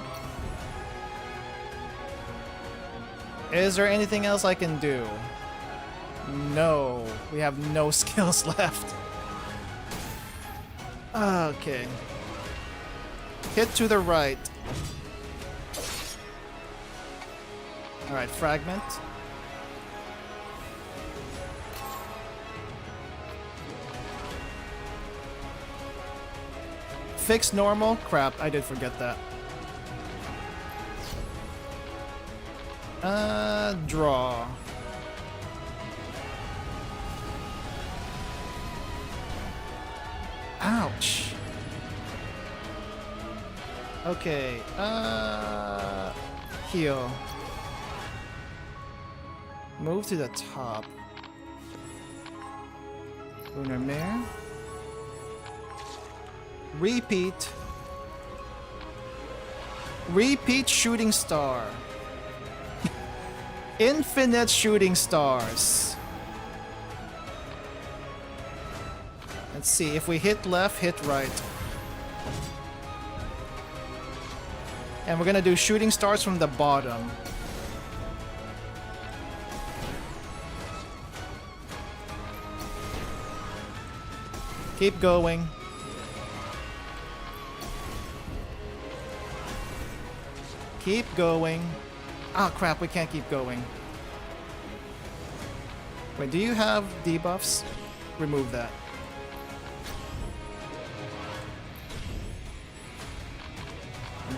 Is there anything else I can do? No, we have no skills left. Okay. Hit to the right. Alright, fragment. Fix normal? Crap, I did forget that. Draw. Ouch. Okay, heal. Move to the top. Lunar Mare. Repeat. Repeat shooting star. Infinite shooting stars. Let's see, if we hit left, hit right. And we're gonna do shooting stars from the bottom. Keep going. Keep going. Ah, crap, we can't keep going. Wait, do you have debuffs? Remove that.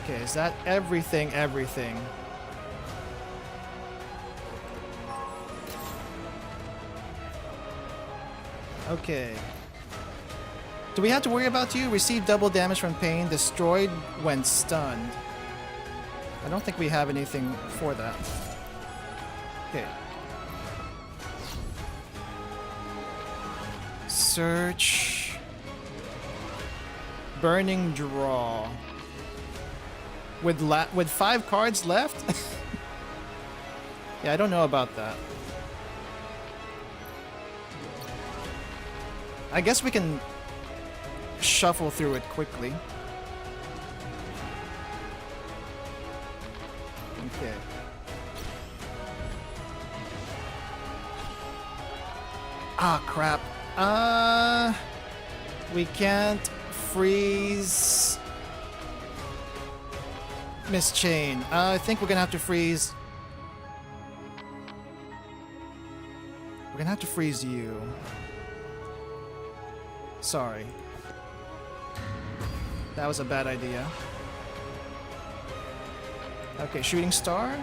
Okay, is that everything? Everything. Okay. Do we have to worry about you? Receive double damage from pain, destroyed when stunned. I don't think we have anything for that. Okay. Search. Burning draw. With 5 cards left? Yeah, I don't know about that. I guess we can shuffle through it quickly. Okay. Ah, crap. We can't freeze. Miss Chain, I think we're gonna have to freeze. We're gonna have to freeze you. Sorry. That was a bad idea. Okay, shooting star.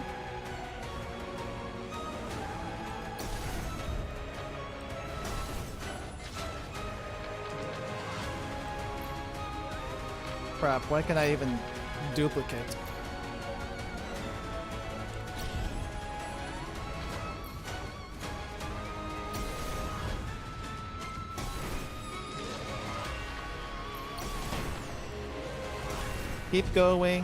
Crap, why can I even duplicate? Keep going.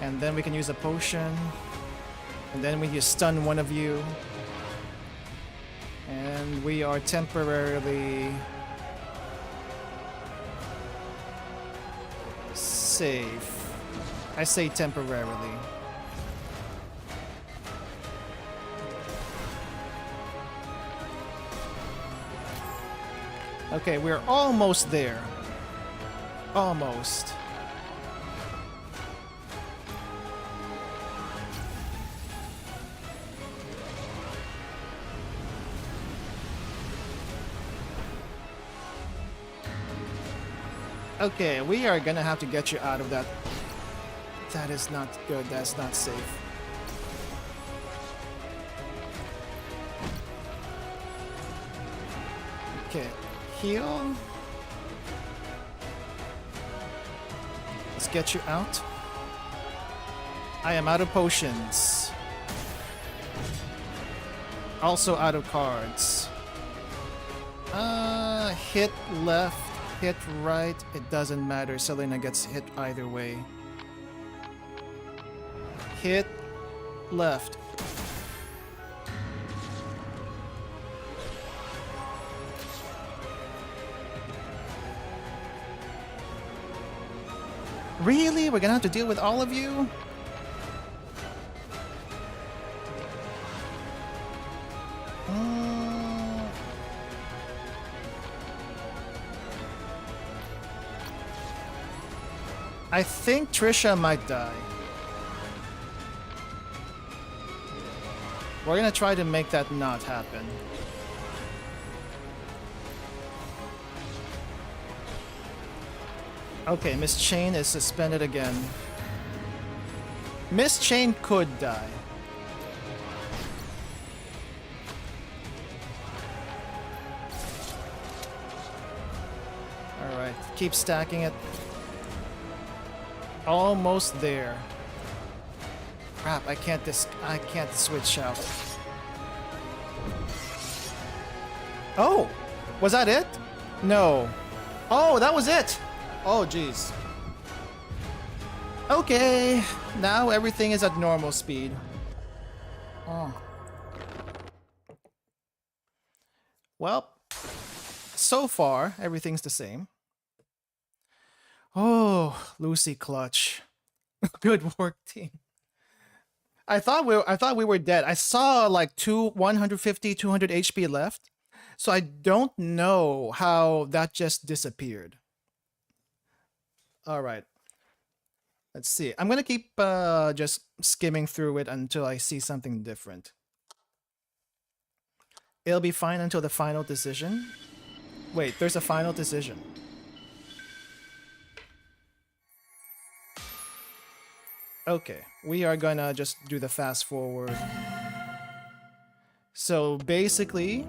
And then we can use a potion. And then we just stun one of you. And we are temporarily safe. I say temporarily. Okay, we're almost there. Almost. Okay, we are gonna have to get you out of that. That is not good. That's not safe. Okay, heal. Let's get you out. I am out of potions. Also out of cards. Hit left. Hit right, it doesn't matter. Selena gets hit either way. Hit left. Really? We're gonna have to deal with all of you? I think Trisha might die. We're gonna try to make that not happen. Okay, Miss Chain is suspended again. Miss Chain could die. Alright, keep stacking it. Almost there. Crap, I can't switch out. Oh! Was that it? No. Oh, that was it! Oh, jeez. Okay, now everything is at normal speed. Oh. Well, so far, everything's the same. Oh, Lucy clutch. Good work, team. I thought we were dead. I saw like 150, 200 HP left. So I don't know how that just disappeared. All right. Let's see. I'm going to keep just skimming through it until I see something different. It'll be fine until the final decision. Wait, there's a final decision. Okay, we are gonna just do the fast forward. So basically,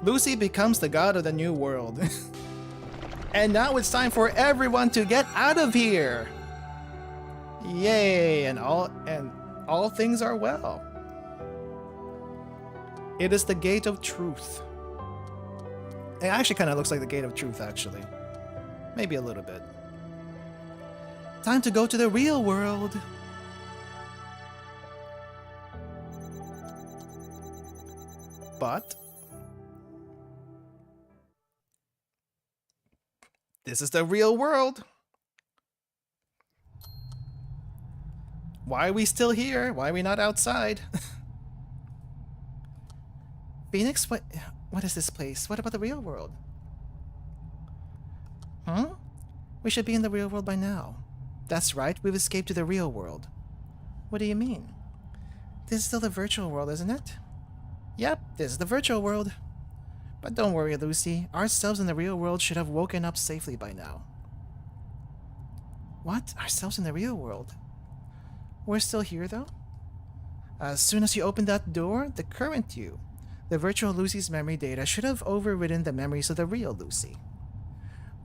Lucy becomes the god of the new world. And now it's time for everyone to get out of here. Yay, and all things are well. It is the gate of truth. It actually kind of looks like the gate of truth, actually. Maybe a little bit. Time to go to the real world. But this is the real world. Why are we still here? Why are we not outside? Phoenix, what is this place? What about the real world? Huh? We should be in the real world by now. That's right, we've escaped to the real world. What do you mean? This is still the virtual world, isn't it? Yep, this is the virtual world. But don't worry, Lucy. Ourselves in the real world should have woken up safely by now. What? Ourselves in the real world? We're still here, though? As soon as you open that door, the current you, the virtual Lucy's memory data should have overridden the memories of the real Lucy.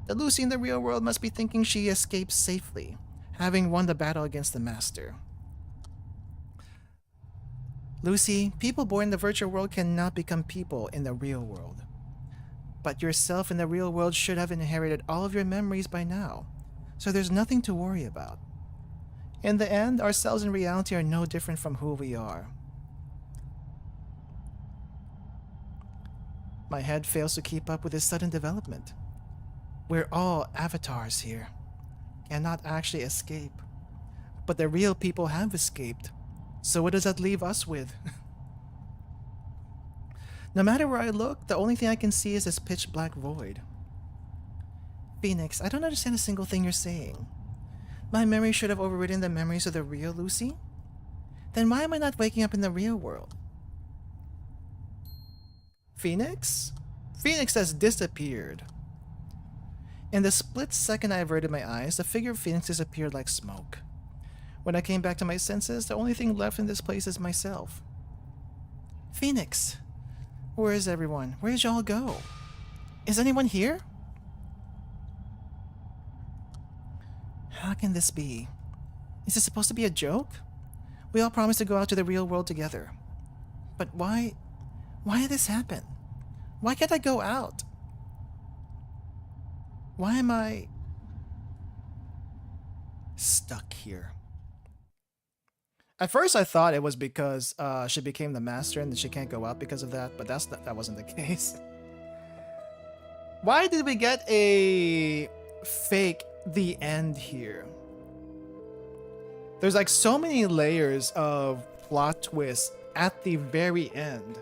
The Lucy in the real world must be thinking she escaped safely, having won the battle against the Master. Lucy, people born in the virtual world cannot become people in the real world. But yourself in the real world should have inherited all of your memories by now, so there's nothing to worry about. In the end, ourselves in reality are no different from who we are. My head fails to keep up with this sudden development. We're all avatars here, cannot actually escape. But the real people have escaped. So what does that leave us with? No matter where I look, the only thing I can see is this pitch black void. Phoenix, I don't understand a single thing you're saying. My memory should have overridden the memories of the real Lucy? Then why am I not waking up in the real world? Phoenix? Phoenix has disappeared. In the split second I averted my eyes, the figure of Phoenix disappeared like smoke. When I came back to my senses, the only thing left in this place is myself. Phoenix! Where is everyone? Where did y'all go? Is anyone here? How can this be? Is this supposed to be a joke? We all promised to go out to the real world together. But why did this happen? Why can't I go out? Why am I stuck here? At first I thought it was because she became the master and she can't go out because of that, but that wasn't the case. Why did we get a fake the end here? There's like so many layers of plot twists at the very end.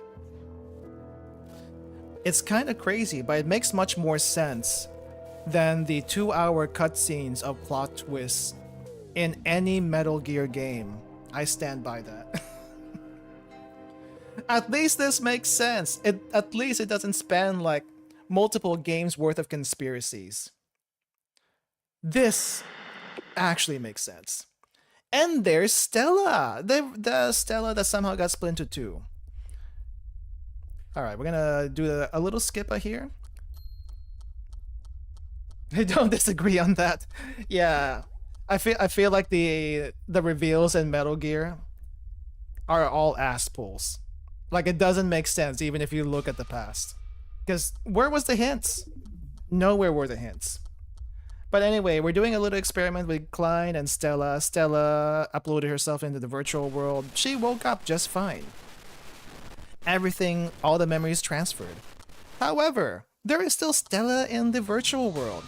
It's kind of crazy, but it makes much more sense than the 2-hour cutscenes of plot twists in any Metal Gear game. I stand by that. At least this makes sense. At least it doesn't span like multiple games worth of conspiracies. This actually makes sense. And there's Stella. The Stella that somehow got split into two. Alright, we're gonna do a little skip here. I don't disagree on that. Yeah. I feel like the reveals in Metal Gear are all ass pulls. Like it doesn't make sense even if you look at the past. Because where was the hints? Nowhere were the hints. But anyway, we're doing a little experiment with Klein and Stella. Stella uploaded herself into the virtual world. She woke up just fine. Everything, all the memories transferred. However, there is still Stella in the virtual world.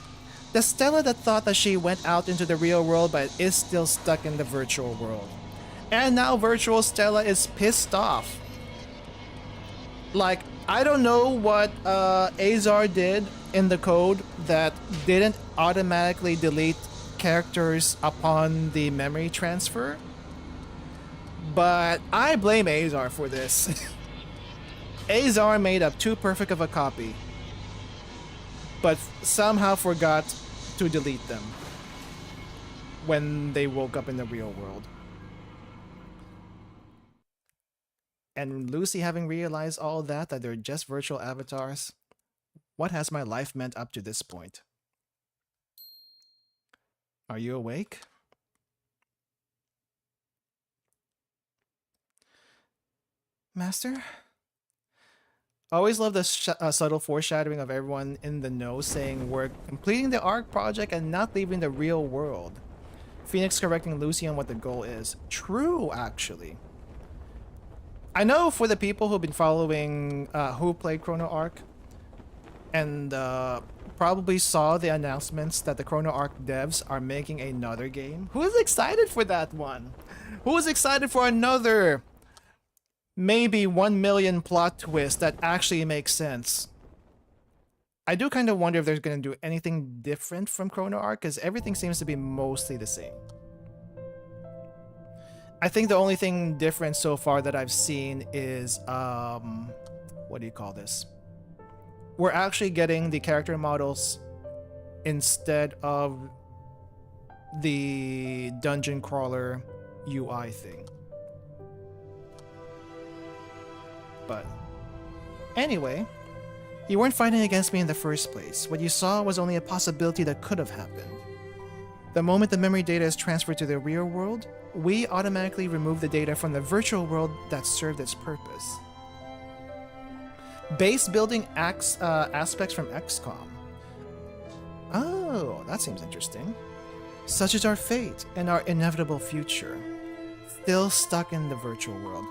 The Stella that thought that she went out into the real world but is still stuck in the virtual world. And now virtual Stella is pissed off. Like, I don't know what Azar did in the code that didn't automatically delete characters upon the memory transfer. But I blame Azar for this. Azar made up too perfect of a copy, but somehow forgot to delete them when they woke up in the real world. And Lucy, having realized all that they're just virtual avatars, what has my life meant up to this point? Are you awake? Master? I always love the subtle foreshadowing of everyone in the know saying we're completing the Ark project and not leaving the real world. Phoenix correcting Lucy on what the goal is. True, actually. I know for the people who've been following, who played Chrono Ark, and probably saw the announcements that the Chrono Ark devs are making another game. Who is excited for that one? Who is excited for another maybe 1 million plot twist that actually makes sense? I do kind of wonder if they're going to do anything different from Chrono Ark, because everything seems to be mostly the same. I think the only thing different so far that I've seen is, what do you call this? We're actually getting the character models instead of the dungeon crawler UI thing. But anyway, you weren't fighting against me in the first place. What you saw was only a possibility that could have happened. The moment the memory data is transferred to the real world, we automatically remove the data from the virtual world that served its purpose. Base building aspects from XCOM. Oh, that seems interesting. Such is our fate and our inevitable future. Still stuck in the virtual world.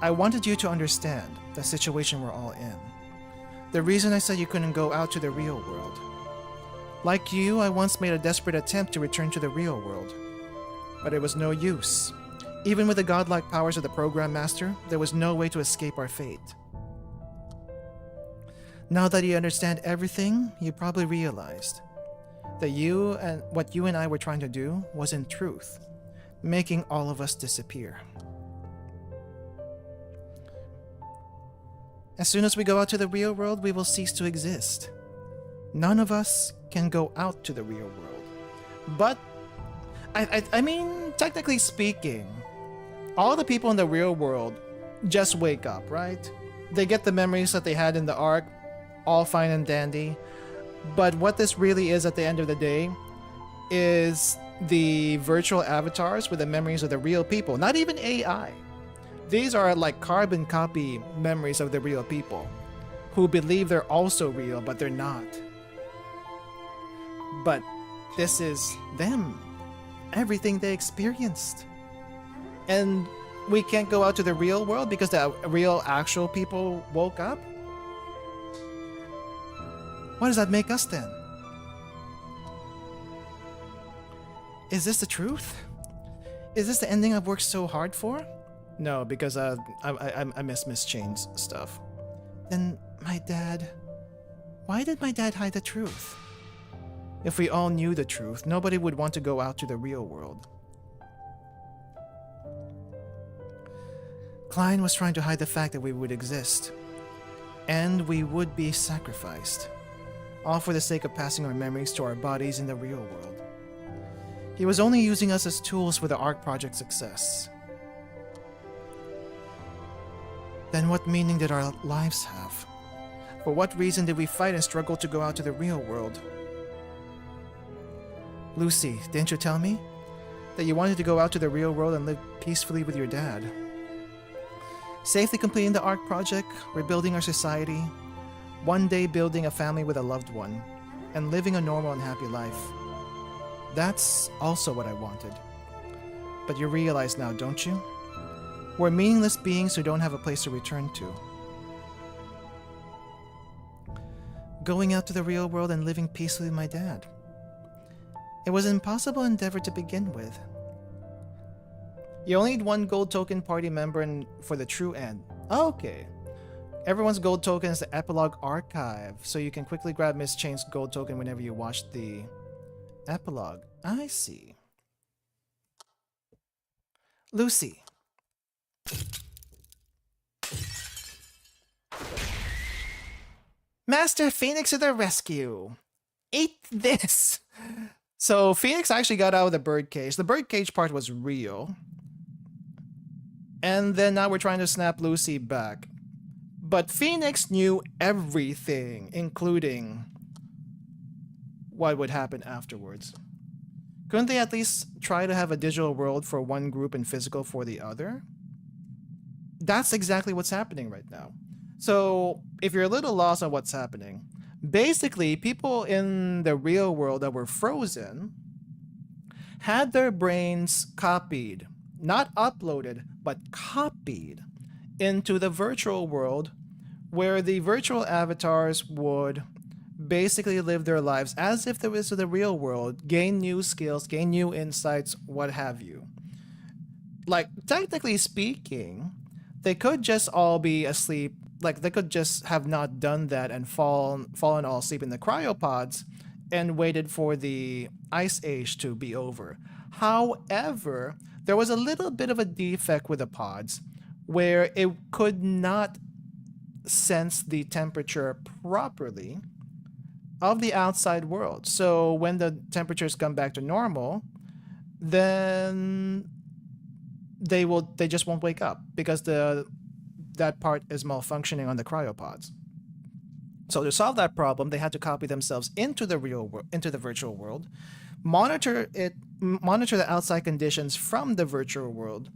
I wanted you to understand the situation we're all in. The reason I said you couldn't go out to the real world. Like you, I once made a desperate attempt to return to the real world. But it was no use. Even with the godlike powers of the Program Master, there was no way to escape our fate. Now that you understand everything, you probably realized that what you and I were trying to do was in truth, making all of us disappear. As soon as we go out to the real world, we will cease to exist. None of us can go out to the real world. But, I mean, technically speaking, all the people in the real world just wake up, right? They get the memories that they had in the Ark, all fine and dandy. But what this really is at the end of the day is the virtual avatars with the memories of the real people, not even AI. These are like carbon copy memories of the real people who believe they're also real, but they're not. But this is them, everything they experienced. And we can't go out to the real world because the real actual people woke up? What does that make us then? Is this the truth? Is this the ending I've worked so hard for? No, because I miss Miss Chain's stuff. Then my dad... Why did my dad hide the truth? If we all knew the truth, nobody would want to go out to the real world. Klein was trying to hide the fact that we would exist. And we would be sacrificed. All for the sake of passing our memories to our bodies in the real world. He was only using us as tools for the Ark project's success. Then what meaning did our lives have? For what reason did we fight and struggle to go out to the real world? Lucy, didn't you tell me that you wanted to go out to the real world and live peacefully with your dad? Safely completing the Ark project, rebuilding our society, one day building a family with a loved one, and living a normal and happy life. That's also what I wanted. But you realize now, don't you? We're meaningless beings who don't have a place to return to. Going out to the real world and living peacefully with my dad. It was an impossible endeavor to begin with. You only need one gold token party member for the true end. Okay. Everyone's gold token is the epilogue archive, so you can quickly grab Miss Chain's gold token whenever you watch the epilogue. I see. Lucy. Master Phoenix to the rescue. Eat this. So Phoenix actually got out of the birdcage. The birdcage part was real. And then now we're trying to snap Lucy back. But Phoenix knew everything, including what would happen afterwards. Couldn't they at least try to have a digital world for one group and physical for the other? That's exactly what's happening right now. So if you're a little lost on what's happening, basically people in the real world that were frozen had their brains copied, not uploaded, but copied into the virtual world, where the virtual avatars would basically live their lives as if there was the real world, gain new skills, gain new insights, what have you. Like, technically speaking, they could just all be asleep like they could just have not done that and fallen all asleep in the cryopods and waited for the ice age to be over. However, there was a little bit of a defect with the pods where it could not sense the temperature properly of the outside world. So when the temperatures come back to normal, then they just won't wake up because that part is malfunctioning on the cryopods. So to solve that problem, they had to copy themselves into the real world, into the virtual world, monitor the outside conditions from the virtual world,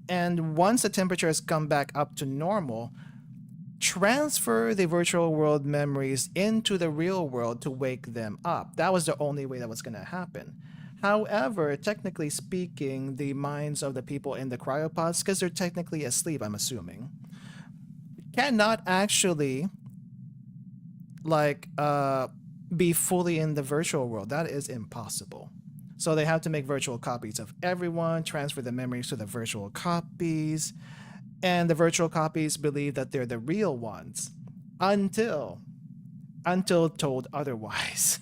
and once the temperature has come back up to normal, transfer the virtual world memories into the real world to wake them up. That was the only way that was going to happen. However, technically speaking, the minds of the people in the cryopods, because they're technically asleep, I'm assuming, cannot actually be fully in the virtual world. That is impossible. So they have to make virtual copies of everyone, transfer the memories to the virtual copies, and the virtual copies believe that they're the real ones until told otherwise.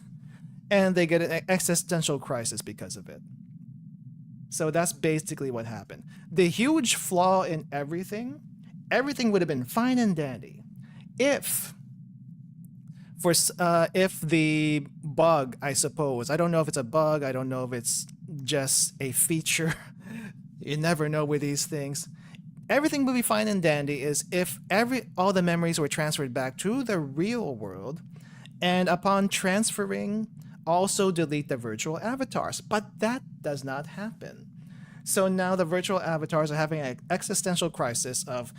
And they get an existential crisis because of it. So that's basically what happened. The huge flaw in everything would have been fine and dandy if the bug, I suppose, I don't know if it's a bug, I don't know if it's just a feature, you never know with these things. Everything would be fine and dandy is if all the memories were transferred back to the real world, and upon transferring, also delete the virtual avatars. But that does not happen. So now the virtual avatars are having an existential crisis of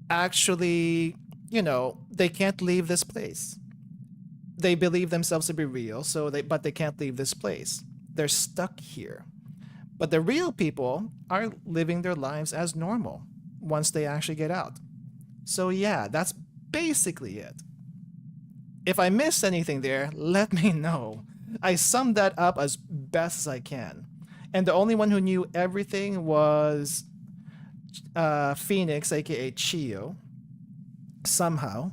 actually, they can't leave this place. They believe themselves to be real, but they can't leave this place. They're stuck here. But the real people are living their lives as normal once they actually get out. So yeah, that's basically it. If I missed anything there, let me know. I summed that up as best as I can. And the only one who knew everything was Phoenix, aka Chio, somehow.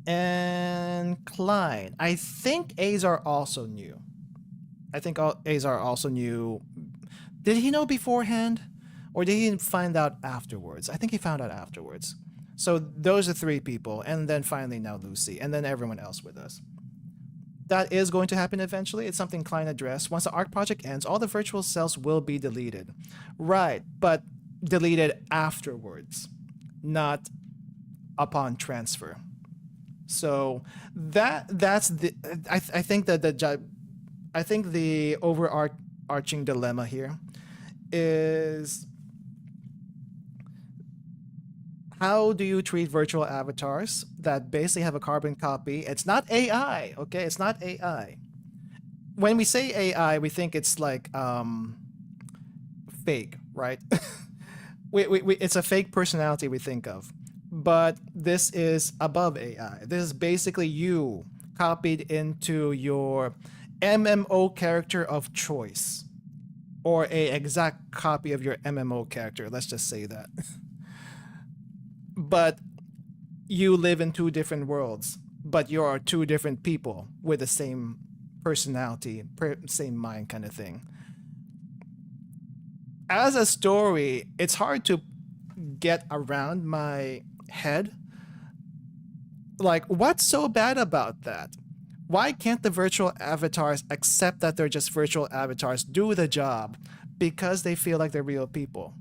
And Klein. I think Azar also knew. Azar also knew. Did he know beforehand? Or did he find out afterwards? I think he found out afterwards. So those are three people, and then finally now Lucy, and then everyone else with us. That is going to happen eventually. It's something Klein addressed. Once the Ark project ends, all the virtual cells will be deleted. Right, but deleted afterwards, not upon transfer. So that's the I think the overarching dilemma here is, how do you treat virtual avatars that basically have a carbon copy? It's not AI, okay? It's not AI. When we say AI, we think it's like fake, right? It's a fake personality we think of. But this is above AI. This is basically you copied into your MMO character of choice, or a exact copy of your MMO character. Let's just say that. But you live in two different worlds, but you are two different people with the same personality, same mind kind of thing. As a story, it's hard to get around my head. Like, what's so bad about that? Why can't the virtual avatars accept that they're just virtual avatars, do the job, because they feel like they're real people?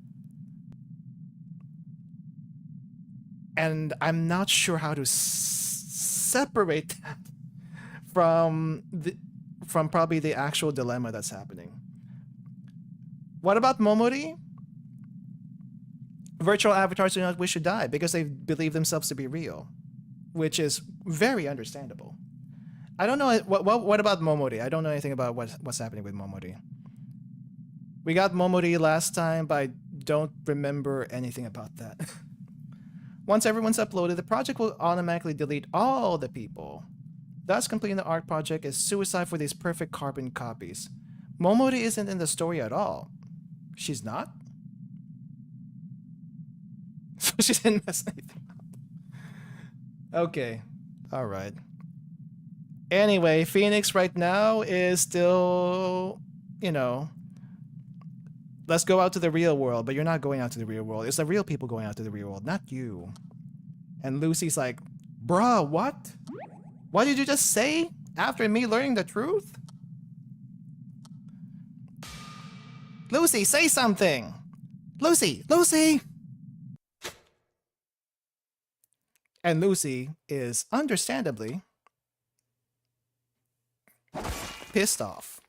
And I'm not sure how to separate that from probably the actual dilemma that's happening. What about Momori? Virtual avatars do not wish to die because they believe themselves to be real, which is very understandable. I don't know what about Momori. I don't know anything about what's happening with Momori. We got Momori last time, but I don't remember anything about that. Once everyone's uploaded, the project will automatically delete all the people. Thus, completing the Ark project is suicide for these perfect carbon copies. Momori isn't in the story at all. She's not? So she didn't mess anything up. Okay. Alright. Anyway, Phoenix right now is still, you know, let's go out to the real world, but you're not going out to the real world. It's the real people going out to the real world, not you. And Lucy's like, bruh, what? What did you just say? After me learning the truth? Lucy, say something! Lucy! Lucy! And Lucy is understandably pissed off.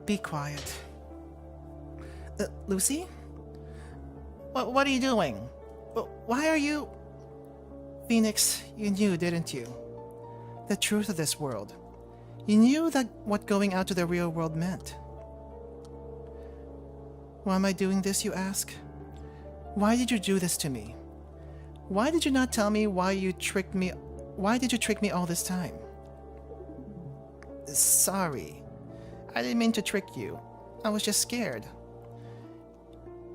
Be quiet. Lucy? What are you doing? Why are you... Phoenix, you knew, didn't you? The truth of this world. You knew that what going out to the real world meant. Why am I doing this, you ask? Why did you do this to me? Why did you not tell me why you tricked me? Why did you trick me all this time? Sorry. I didn't mean to trick you. I was just scared.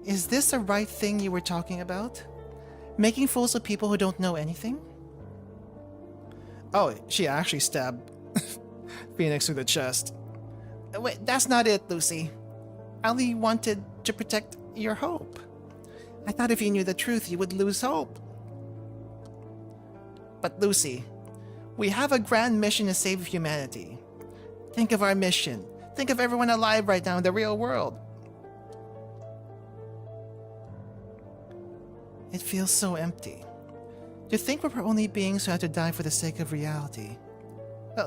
Is this the right thing you were talking about? Making fools of people who don't know anything? Oh, she actually stabbed Phoenix through the chest. Wait, that's not it, Lucy. I only wanted to protect your hope. I thought if you knew the truth, you would lose hope. But Lucy, we have a grand mission to save humanity. Think of our mission. Think of everyone alive right now in the real world. It feels so empty. To think we're only beings who have to die for the sake of reality.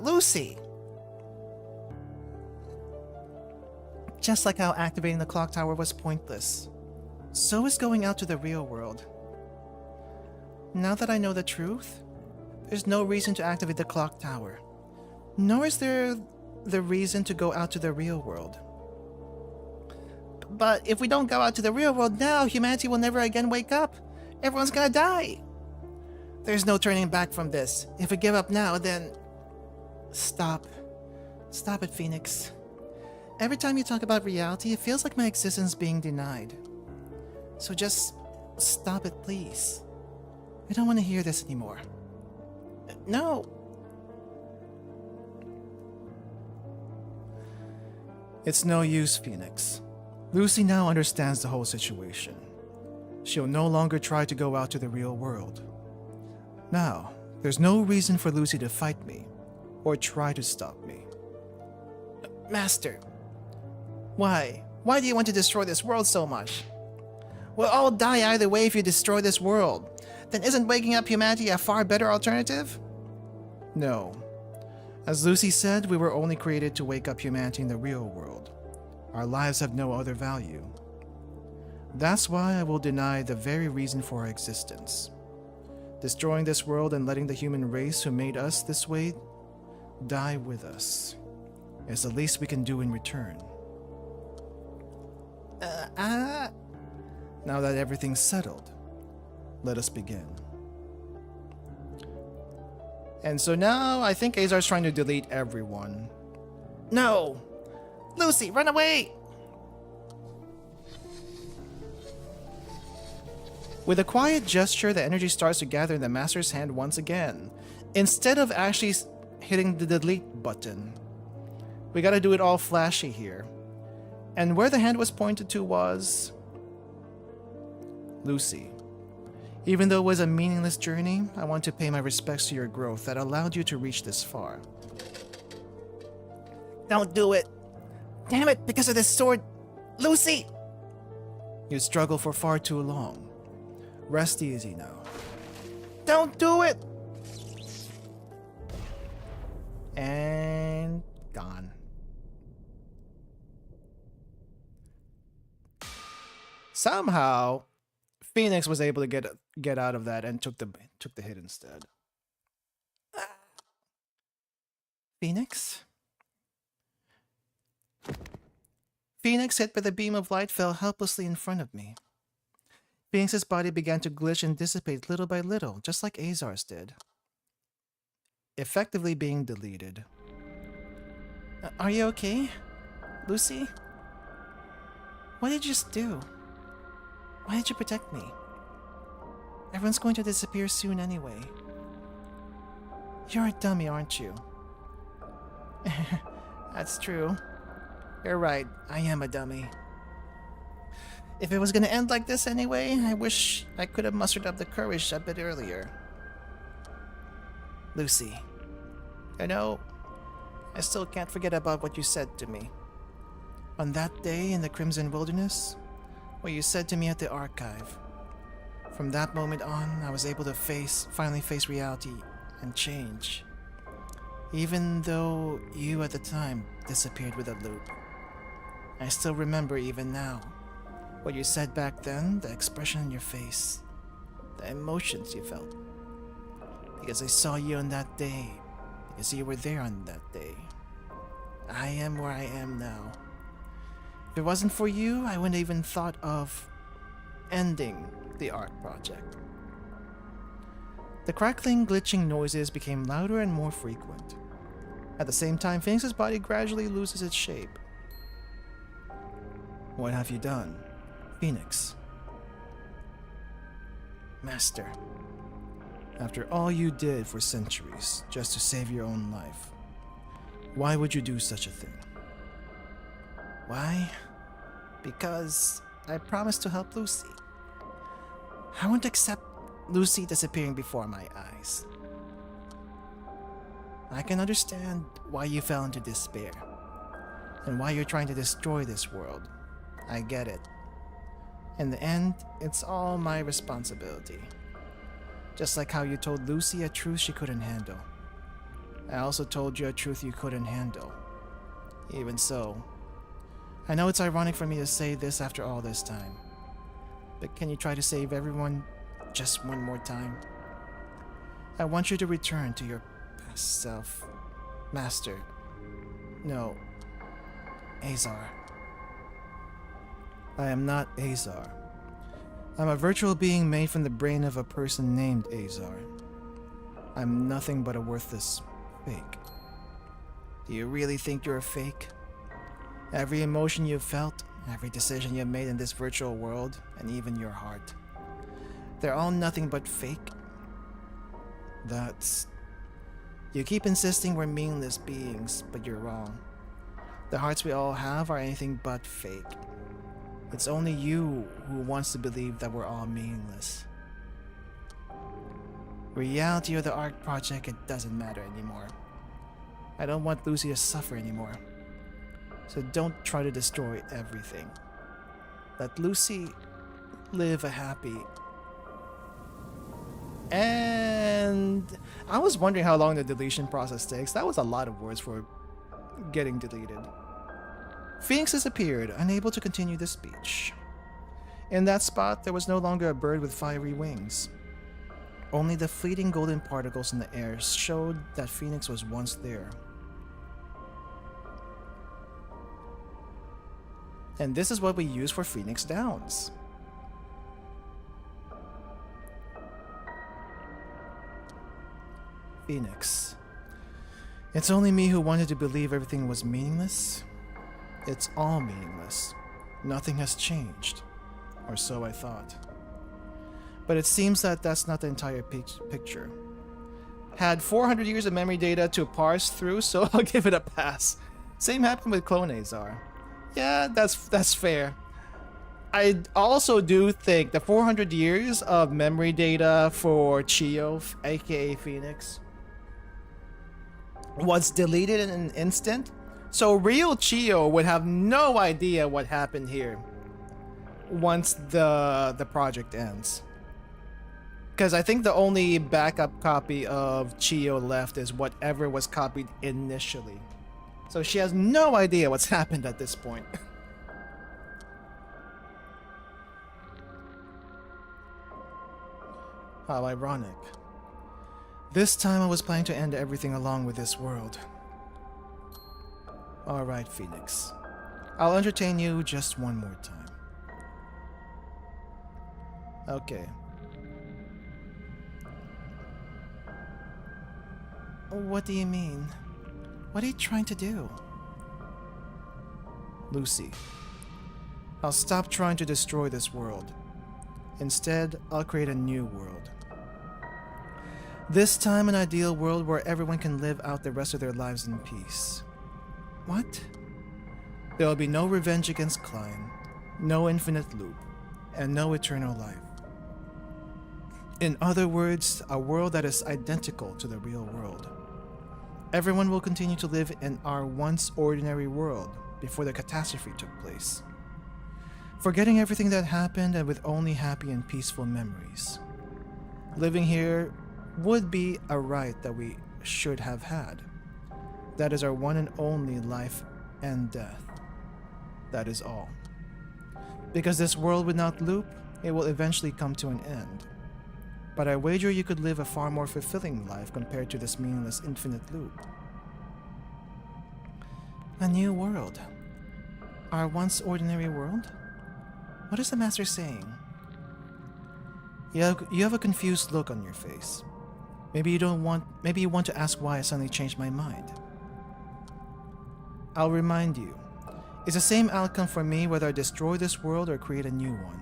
Lucy! Just like how activating the clock tower was pointless, so is going out to the real world. Now that I know the truth, there's no reason to activate the clock tower. Nor is there the reason to go out to the real world. But if we don't go out to the real world now, humanity will never again wake up. Everyone's gonna die. There's no turning back from this. If we give up now, then... Stop. Stop it, Phoenix. Every time you talk about reality, it feels like my existence is being denied. So just stop it, please. I don't want to hear this anymore. No. It's no use, Phoenix. Lucy now understands the whole situation. She'll no longer try to go out to the real world. Now, there's no reason for Lucy to fight me, or try to stop me. Master, why? Why do you want to destroy this world so much? We'll all die either way if you destroy this world. Then isn't waking up humanity a far better alternative? No. As Lucy said, we were only created to wake up humanity in the real world. Our lives have no other value. That's why I will deny the very reason for our existence. Destroying this world and letting the human race who made us this way die with us is the least we can do in return. Now that everything's settled, let us begin. And so now I think Azar's trying to delete everyone. No! Lucy, run away! With a quiet gesture, the energy starts to gather in the master's hand once again, instead of actually hitting the delete button. We gotta do it all flashy here. And where the hand was pointed to was... Lucy. Even though it was a meaningless journey, I want to pay my respects to your growth that allowed you to reach this far. Don't do it! Damn it, because of this sword! Lucy! You struggled for far too long. Rest easy now. Don't do it! And... gone. Somehow, Phoenix was able to get out of that and took the hit instead. Phoenix? Phoenix, hit by the beam of light, fell helplessly in front of me. Phoenix's body began to glitch and dissipate little by little, just like Azar's did. Effectively being deleted. Are you okay, Lucy? What did you just do? Why did you protect me? Everyone's going to disappear soon anyway. You're a dummy, aren't you? That's true. You're right, I am a dummy. If it was gonna end like this anyway, I wish I could have mustered up the courage a bit earlier. Lucy, you know, I still can't forget about what you said to me. On that day in the Crimson Wilderness, what you said to me at the archive. From that moment on, I was able to finally face reality and change. Even though you at the time disappeared with a loop. I still remember even now. What you said back then, the expression in your face, the emotions you felt. Because I saw you on that day, because you were there on that day. I am where I am now. If it wasn't for you, I wouldn't even thought of ending the Ark project. The crackling, glitching noises became louder and more frequent. At the same time, Phoenix's body gradually loses its shape. What have you done, Phoenix? Master, after all you did for centuries just to save your own life, why would you do such a thing? Why? Because I promised to help Lucy. I won't accept Lucy disappearing before my eyes. I can understand why you fell into despair, and why you're trying to destroy this world. I get it. In the end, it's all my responsibility. Just like how you told Lucy a truth she couldn't handle. I also told you a truth you couldn't handle. Even so, I know it's ironic for me to say this after all this time. But can you try to save everyone just one more time? I want you to return to your past self. Master. No. Azar. I am not Azar. I'm a virtual being made from the brain of a person named Azar. I'm nothing but a worthless fake. Do you really think you're a fake? Every emotion you've felt, every decision you've made in this virtual world, and even your heart, they're all nothing but fake? You keep insisting we're meaningless beings, but you're wrong. The hearts we all have are anything but fake. It's only you who wants to believe that we're all meaningless. Reality of the Ark project, it doesn't matter anymore. I don't want Lucy to suffer anymore. So don't try to destroy everything. Let Lucy live a happy... And I was wondering how long the deletion process takes. That was a lot of words for getting deleted. Phoenix disappeared, unable to continue the speech. In that spot, there was no longer a bird with fiery wings. Only the fleeting golden particles in the air showed that Phoenix was once there. And this is what we use for Phoenix Downs. Phoenix. It's only me who wanted to believe everything was meaningless. It's all meaningless. Nothing has changed. Or so I thought. But it seems that that's not the entire picture. Had 400 years of memory data to parse through, so I'll give it a pass. Same happened with Clone Azar. Yeah, that's fair. I also do think the 400 years of memory data for Chio, aka Phoenix, was deleted in an instant. So real Chio would have no idea what happened here once the project ends. Because I think the only backup copy of Chio left is whatever was copied initially. So she has no idea what's happened at this point. How ironic. This time I was planning to end everything along with this world. Alright, Phoenix. I'll entertain you just one more time. Okay. What do you mean? What are you trying to do? Lucy, I'll stop trying to destroy this world. Instead, I'll create a new world. This time, an ideal world where everyone can live out the rest of their lives in peace. What? There will be no revenge against Klein, no infinite loop, and no eternal life. In other words, a world that is identical to the real world. Everyone will continue to live in our once ordinary world before the catastrophe took place, forgetting everything that happened and with only happy and peaceful memories. Living here would be a right that we should have had. That is our one and only life and death. That is all. Because this world would not loop, it will eventually come to an end. But I wager you could live a far more fulfilling life compared to this meaningless infinite loop. A new world. Our once ordinary world? What is the master saying? You have a confused look on your face. Maybe you want to ask why I suddenly changed my mind. I'll remind you. It's the same outcome for me whether I destroy this world or create a new one.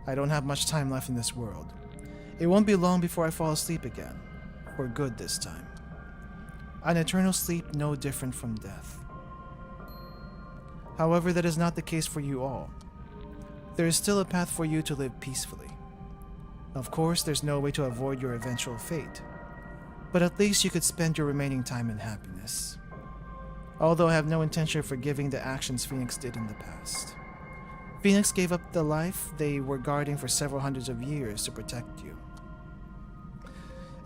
I don't have much time left in this world. It won't be long before I fall asleep again. For good this time. An eternal sleep no different from death. However, that is not the case for you all. There is still a path for you to live peacefully. Of course, there's no way to avoid your eventual fate. But at least you could spend your remaining time in happiness. Although I have no intention of forgiving the actions Phoenix did in the past. Phoenix gave up the life they were guarding for several hundreds of years to protect you.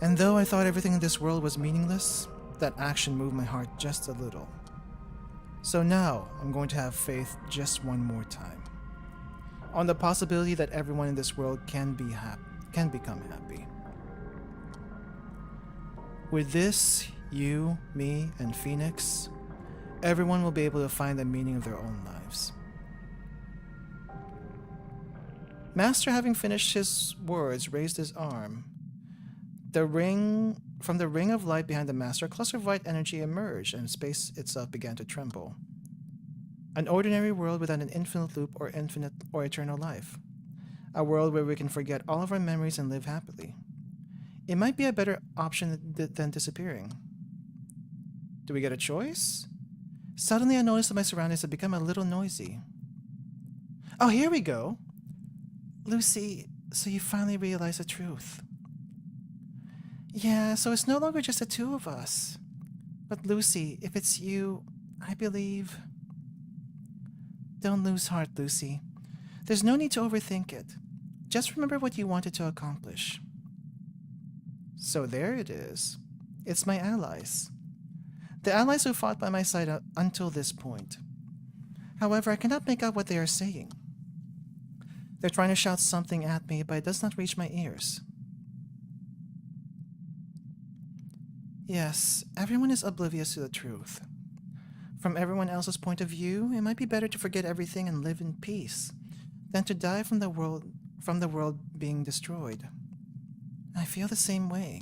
And though I thought everything in this world was meaningless, that action moved my heart just a little. So now, I'm going to have faith just one more time. On the possibility that everyone in this world can become happy. With this, you, me, and Phoenix, everyone will be able to find the meaning of their own lives. Master, having finished his words, raised his arm. From the ring of light behind the master, a cluster of white energy emerged, and space itself began to tremble. An ordinary world without an infinite loop or eternal life. A world where we can forget all of our memories and live happily. It might be a better option than disappearing. Do we get a choice? Suddenly I noticed that my surroundings had become a little noisy. Oh, here we go! Lucy, so you finally realized the truth. Yeah, so it's no longer just the two of us. But Lucy, if it's you, I believe... Don't lose heart, Lucy. There's no need to overthink it. Just remember what you wanted to accomplish. So there it is. It's my allies. The allies who fought by my side until this point. However, I cannot make out what they are saying. They're trying to shout something at me, but it does not reach my ears. Yes, everyone is oblivious to the truth. From everyone else's point of view, it might be better to forget everything and live in peace than to die from the world being destroyed. I feel the same way.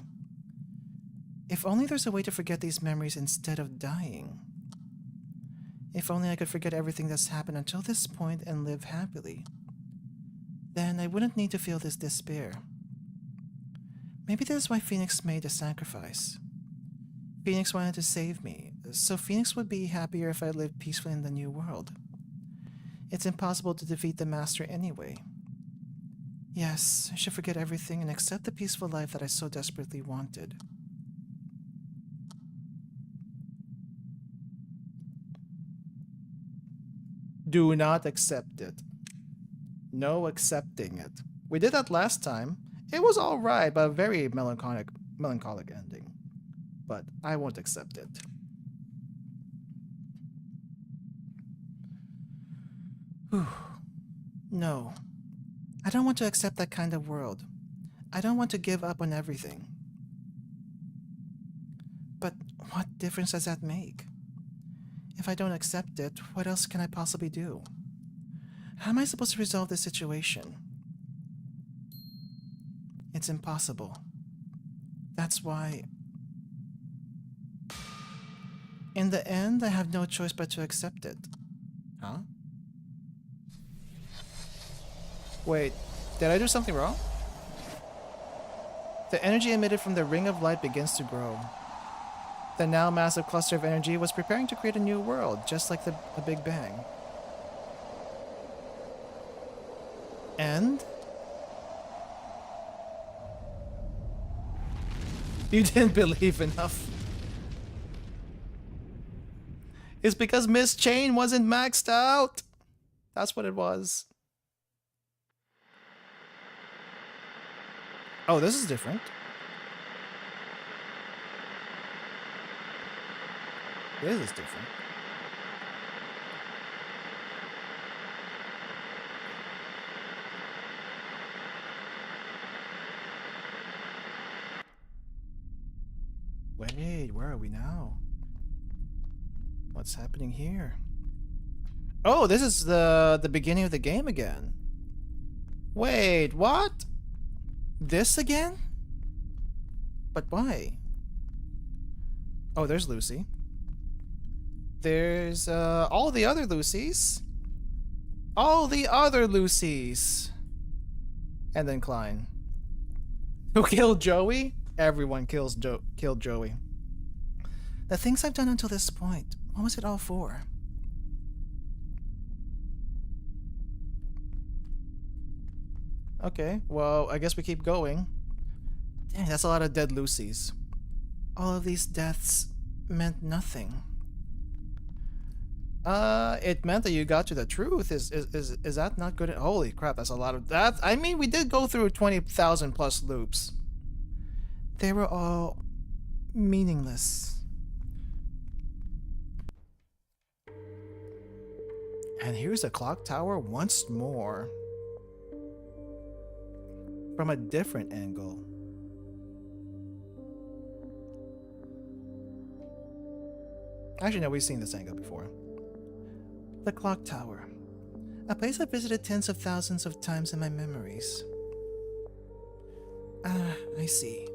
If only there's a way to forget these memories instead of dying. If only I could forget everything that's happened until this point and live happily. Then I wouldn't need to feel this despair. Maybe that is why Phoenix made the sacrifice. Phoenix wanted to save me, so Phoenix would be happier if I lived peacefully in the new world. It's impossible to defeat the Master anyway. Yes, I should forget everything and accept the peaceful life that I so desperately wanted. Do not accept it. No accepting it. We did that last time. It was alright, but a very melancholic ending. But I won't accept it. Whew. No. I don't want to accept that kind of world. I don't want to give up on everything. But what difference does that make? If I don't accept it, what else can I possibly do? How am I supposed to resolve this situation? It's impossible. That's why... In the end, I have no choice but to accept it. Huh? Wait, Did I do something wrong? The energy emitted from the ring of light begins to grow. The now massive cluster of energy was preparing to create a new world, just like a Big Bang. And? You didn't believe enough. It's because Miss Chain wasn't maxed out. That's what it was. Oh, this is different. This is different. Wait, where are we now? What's happening here? Oh, this is the beginning of the game again. Wait, what? This again? But why? Oh, there's Lucy. There's all the other Lucys. All the other Lucys. And then Klein. Who killed Joey? Everyone killed Joey. The things I've done until this point, what was it all for? Okay, well, I guess we keep going. Dang, that's a lot of dead Lucys. All of these deaths meant nothing. It meant that you got to the truth. Is that not good? Holy crap, that's a lot of that. I mean, we did go through 20,000 plus loops. They were all meaningless. And here's the clock tower once more. From a different angle. Actually, no, we've seen this angle before. The clock tower. A place I've visited tens of thousands of times in my memories. I see.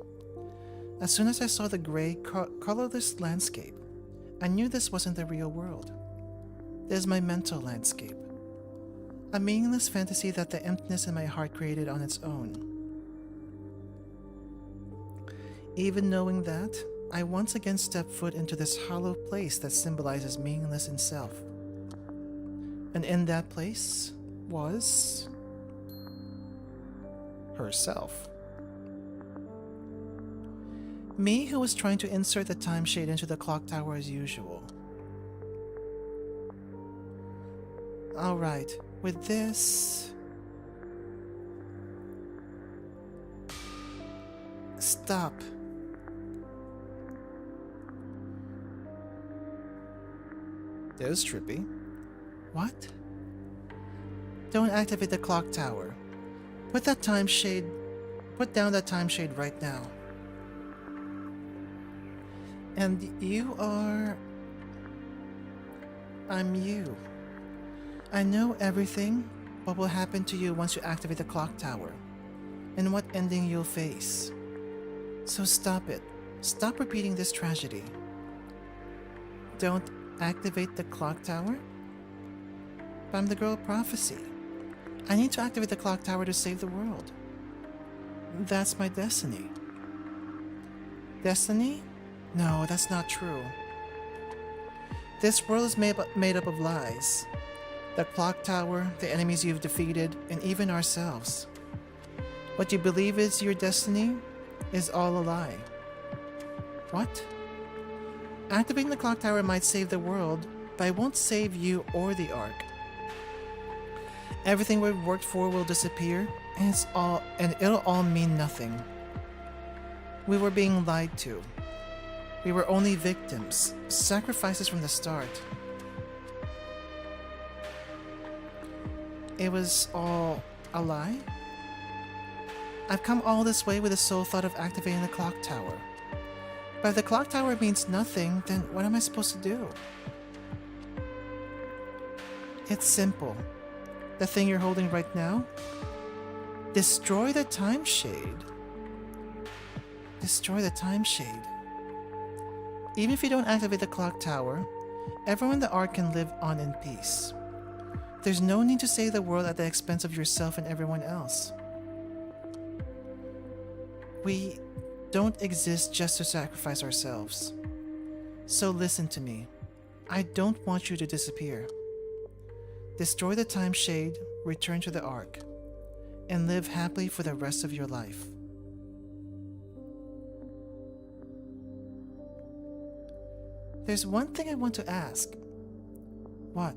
As soon as I saw the gray, colorless landscape, I knew this wasn't the real world. This is my mental landscape. A meaningless fantasy that the emptiness in my heart created on its own. Even knowing that, I once again stepped foot into this hollow place that symbolizes meaningless in self. And in that place was herself. Me, who was trying to insert the time shade into the clock tower as usual. Alright, with this... Stop. That was trippy. What? Don't activate the clock tower. Put down that time shade right now. And you are... I'm you. I know everything, what will happen to you once you activate the clock tower, and what ending you'll face. So stop it. Stop repeating this tragedy. Don't activate the clock tower? But I'm the girl of prophecy. I need to activate the clock tower to save the world. That's my destiny. Destiny? No, that's not true. This world is made up of lies. The clock tower, the enemies you've defeated, and even ourselves. What you believe is your destiny is all a lie. What? Activating the clock tower might save the world, but it won't save you or the Ark. Everything we've worked for will disappear, and it'll all mean nothing. We were being lied to. We were only victims, sacrifices from the start. It was all a lie? I've come all this way with the sole thought of activating the clock tower. But if the clock tower means nothing, then what am I supposed to do? It's simple. The thing you're holding right now? Destroy the time shade. Destroy the time shade. Even if you don't activate the clock tower, everyone in the Ark can live on in peace. There's no need to save the world at the expense of yourself and everyone else. We don't exist just to sacrifice ourselves. So listen to me. I don't want you to disappear. Destroy the time shade, return to the Ark, and live happily for the rest of your life. There's one thing I want to ask. What?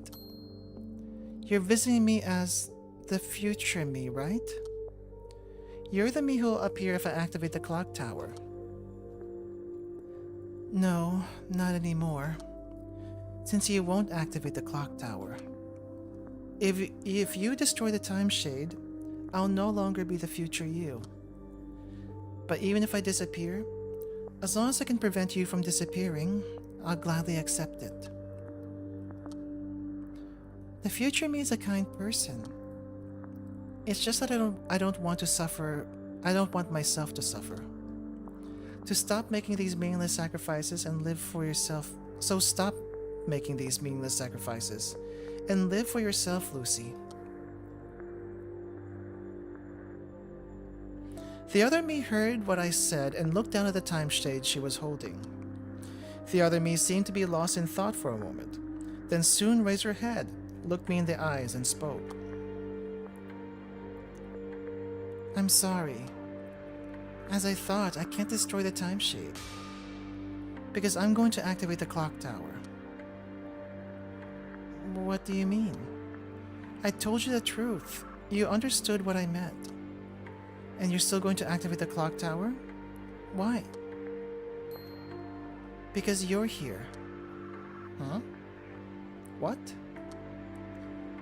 You're visiting me as the future me, right? You're the me who'll appear if I activate the clock tower. No, not anymore. Since you won't activate the clock tower. If you destroy the time shade, I'll no longer be the future you. But even if I disappear, as long as I can prevent you from disappearing, I'll gladly accept it. The future me is a kind person. It's just that I don't want to suffer. I don't want myself to suffer. To stop making these meaningless sacrifices and live for yourself. So stop making these meaningless sacrifices and live for yourself, Lucy. The other me heard what I said and looked down at the time shade she was holding. The other me seemed to be lost in thought for a moment, then soon raised her head, looked me in the eyes, and spoke. I'm sorry. As I thought, I can't destroy the time shade, because I'm going to activate the clock tower. What do you mean? I told you the truth. You understood what I meant. And you're still going to activate the clock tower? Why? Because you're here. Huh? What?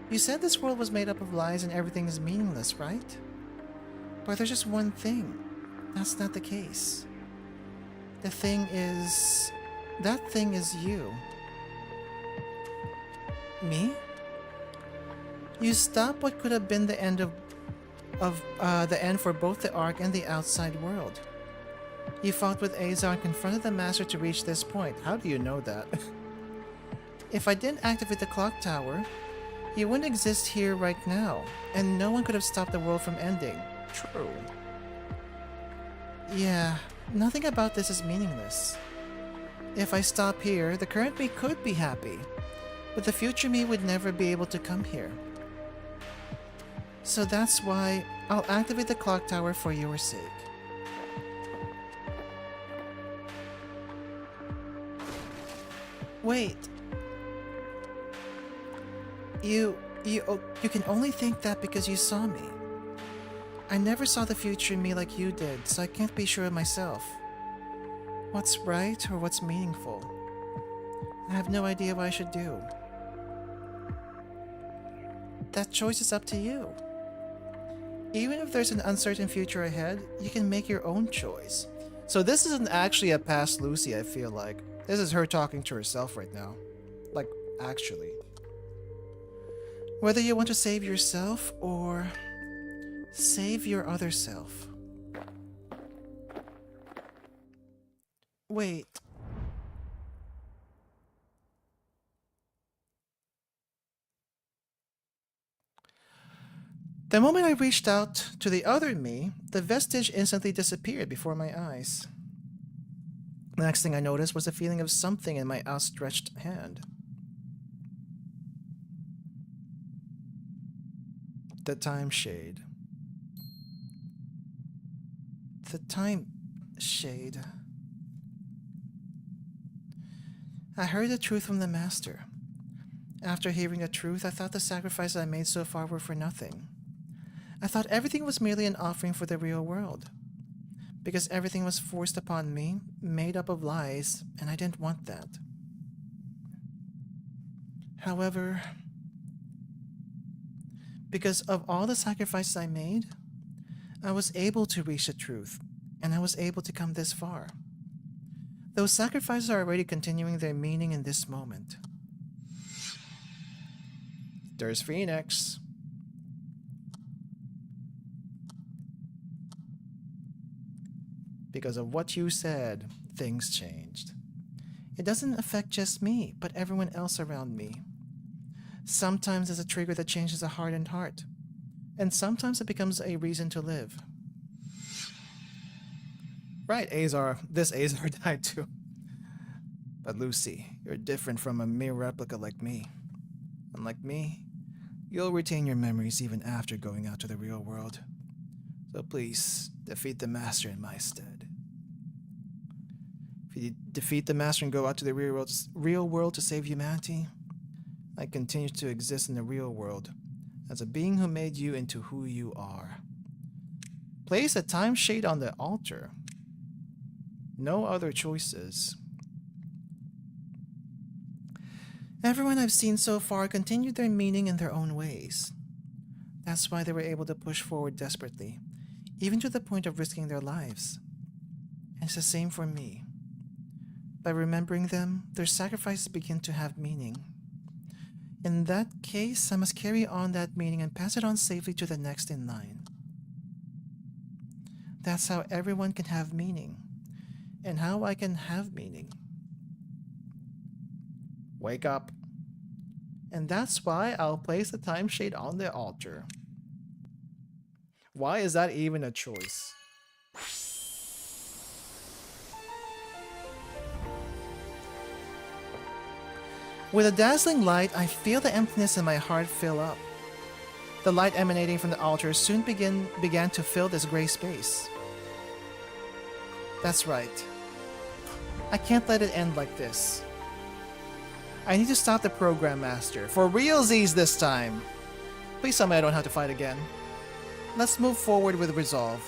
You said this world was made up of lies and everything is meaningless, right? But there's just one thing. That's not the case. That thing is you. Me? You stopped what could have been the end the end for both the Ark and the outside world. You fought with Azar and confronted the Master to reach this point. How do you know that? If I didn't activate the clock tower, you wouldn't exist here right now, and no one could have stopped the world from ending. True. Yeah, nothing about this is meaningless. If I stop here, the current me could be happy, but the future me would never be able to come here. So that's why I'll activate the clock tower for your sake. Wait. You can only think that because you saw me. I never saw the future me like you did, so I can't be sure of myself. What's right or what's meaningful? I have no idea what I should do. That choice is up to you. Even if there's an uncertain future ahead, you can make your own choice. So this isn't actually a past Lucy, I feel like. This is her talking to herself right now. Like, actually. Whether you want to save yourself or save your other self. Wait. The moment I reached out to the other me, the vestige instantly disappeared before my eyes. The next thing I noticed was a feeling of something in my outstretched hand. The time shade. The time shade. I heard the truth from the Master. After hearing the truth, I thought the sacrifices I made so far were for nothing. I thought everything was merely an offering for the real world. Because everything was forced upon me, made up of lies, and I didn't want that. However, because of all the sacrifices I made, I was able to reach the truth, and I was able to come this far. Those sacrifices are already continuing their meaning in this moment. There's Phoenix. Because of what you said, things changed. It doesn't affect just me, but everyone else around me. Sometimes it's a trigger that changes a hardened heart, and sometimes it becomes a reason to live. Right, Azar. This Azar died too. But Lucy, you're different from a mere replica like me. Unlike me, you'll retain your memories even after going out to the real world. So please, defeat the Master in my stead. If you defeat the Master and go out to the real world to save humanity, I continue to exist in the real world as a being who made you into who you are. Place a time shade on the altar. No other choices. Everyone I've seen so far continued their meaning in their own ways. That's why they were able to push forward desperately, even to the point of risking their lives. And it's the same for me. By remembering them, their sacrifices begin to have meaning. In that case, I must carry on that meaning and pass it on safely to the next in line. That's how everyone can have meaning, and how I can have meaning. Wake up. And that's why I'll place the time shade on the altar. Why is that even a choice? With a dazzling light, I feel the emptiness in my heart fill up. The light emanating from the altar soon began to fill this gray space. That's right. I can't let it end like this. I need to stop the program master. For realsies this time! Please tell me I don't have to fight again. Let's move forward with resolve.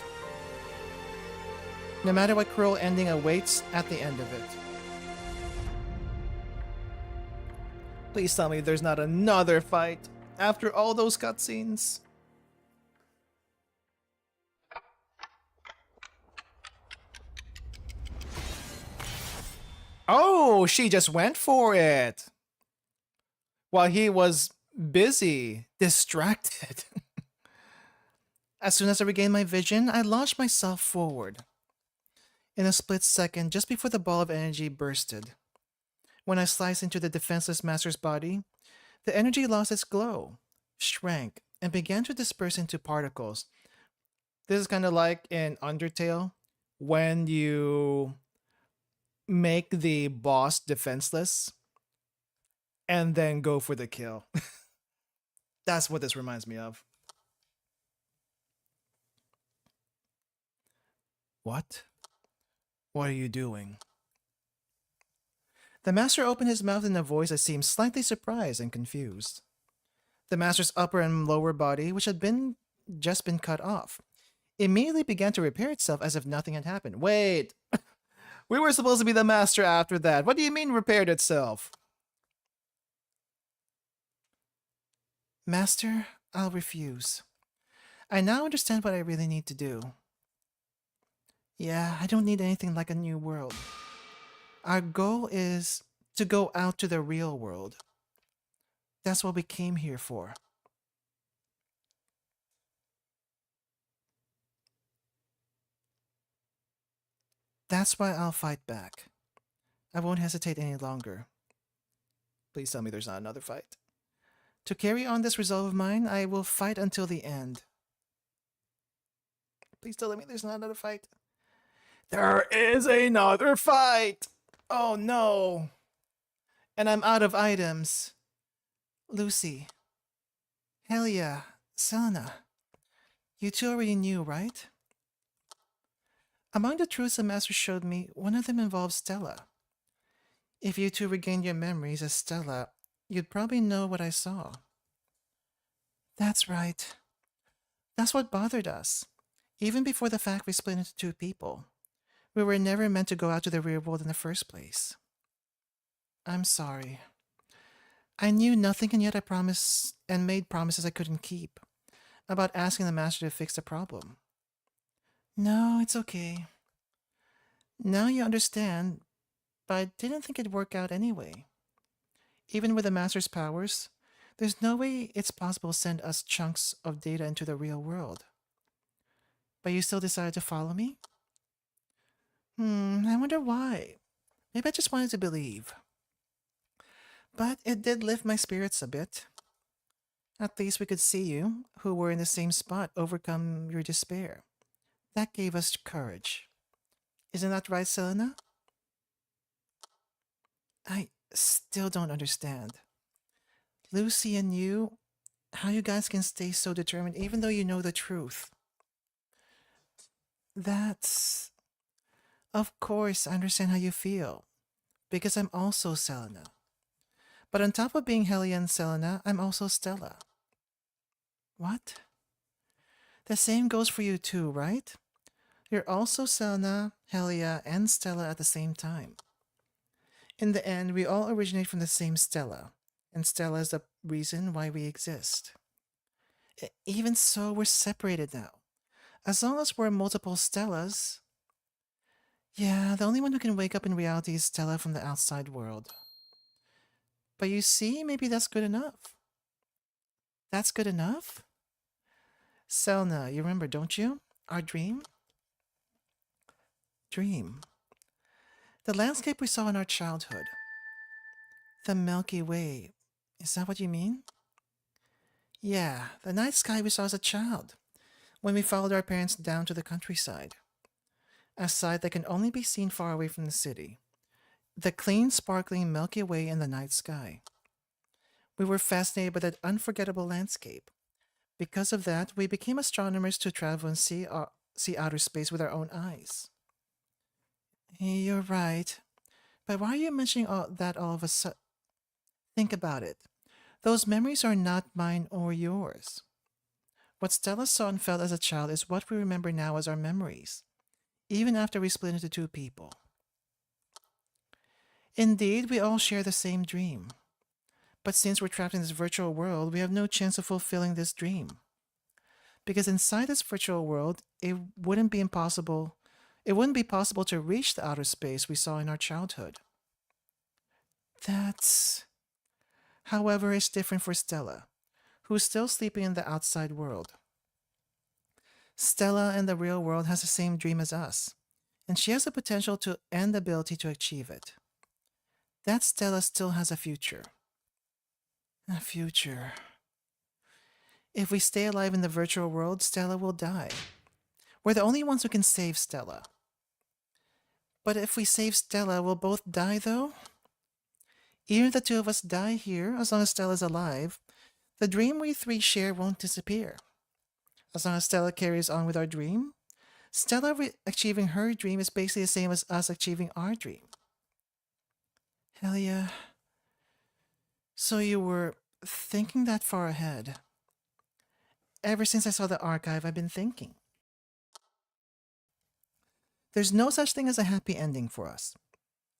No matter what cruel ending awaits at the end of it. Please tell me there's not another fight after all those cutscenes. Oh, she just went for it. While he was busy, distracted. As soon as I regained my vision, I launched myself forward. In a split second, just before the ball of energy bursted. When I sliced into the defenseless master's body, the energy lost its glow, shrank, and began to disperse into particles. This is kind of like in Undertale, when you make the boss defenseless and then go for the kill. That's what this reminds me of. What? What are you doing? The master opened his mouth in a voice that seemed slightly surprised and confused. The master's upper and lower body, which had just been cut off, immediately began to repair itself as if nothing had happened. Wait! We were supposed to be the master after that. What do you mean repaired itself? Master, I'll refuse. I now understand what I really need to do. Yeah, I don't need anything like a new world. Our goal is to go out to the real world. That's what we came here for. That's why I'll fight back. I won't hesitate any longer. Please tell me there's not another fight. To carry on this resolve of mine, I will fight until the end. Please tell me there's not another fight. There is another fight! Oh no! And I'm out of items. Lucy. Helia. Selena. You two already knew, right? Among the truths the master showed me, one of them involves Stella. If you two regained your memories as Stella, you'd probably know what I saw. That's right. That's what bothered us. Even before the fact we split into two people. We were never meant to go out to the real world in the first place. I'm sorry. I knew nothing, and yet I promised and made promises I couldn't keep about asking the master to fix the problem. No, it's okay. Now you understand, but I didn't think it'd work out anyway. Even with the master's powers, there's no way it's possible to send us chunks of data into the real world. But you still decided to follow me? I wonder why. Maybe I just wanted to believe. But it did lift my spirits a bit. At least we could see you, who were in the same spot, overcome your despair. That gave us courage. Isn't that right, Selena? I still don't understand. Lucy and you, how you guys can stay so determined even though you know the truth. That's... Of course, I understand how you feel. Because I'm also Selena. But on top of being Helia and Selena, I'm also Stella. What? The same goes for you too, right? You're also Selena, Helia, and Stella at the same time. In the end, we all originate from the same Stella, and Stella is the reason why we exist. Even so, we're separated now. As long as we're multiple Stellas, yeah, the only one who can wake up in reality is Stella from the outside world. But you see, maybe that's good enough. That's good enough? Selna, you remember, don't you? Our dream? Dream. The landscape we saw in our childhood. The Milky Way. Is that what you mean? Yeah, the night sky we saw as a child, when we followed our parents down to the countryside. A sight that can only be seen far away from the city. The clean, sparkling Milky Way in the night sky. We were fascinated by that unforgettable landscape. Because of that, we became astronomers to travel and see outer space with our own eyes. You're right. But why are you mentioning all of a sudden? Think about it. Those memories are not mine or yours. What Stella saw and felt as a child is what we remember now as our memories, even after we split into two people. Indeed, we all share the same dream. But since we're trapped in this virtual world, we have no chance of fulfilling this dream. Because inside this virtual world, it wouldn't be possible to reach the outer space we saw in our childhood. That's... However, is different for Stella, who's still sleeping in the outside world. Stella in the real world has the same dream as us, and she has the potential to and the ability to achieve it. That Stella still has a future. A future. If we stay alive in the virtual world, Stella will die. We're the only ones who can save Stella. But if we save Stella, we'll both die though? Even if the two of us die here, as long as Stella's alive, the dream we three share won't disappear. As long as Stella carries on with our dream, Stella achieving her dream is basically the same as us achieving our dream. Helia, so you were thinking that far ahead. Ever since I saw the archive, I've been thinking. There's no such thing as a happy ending for us.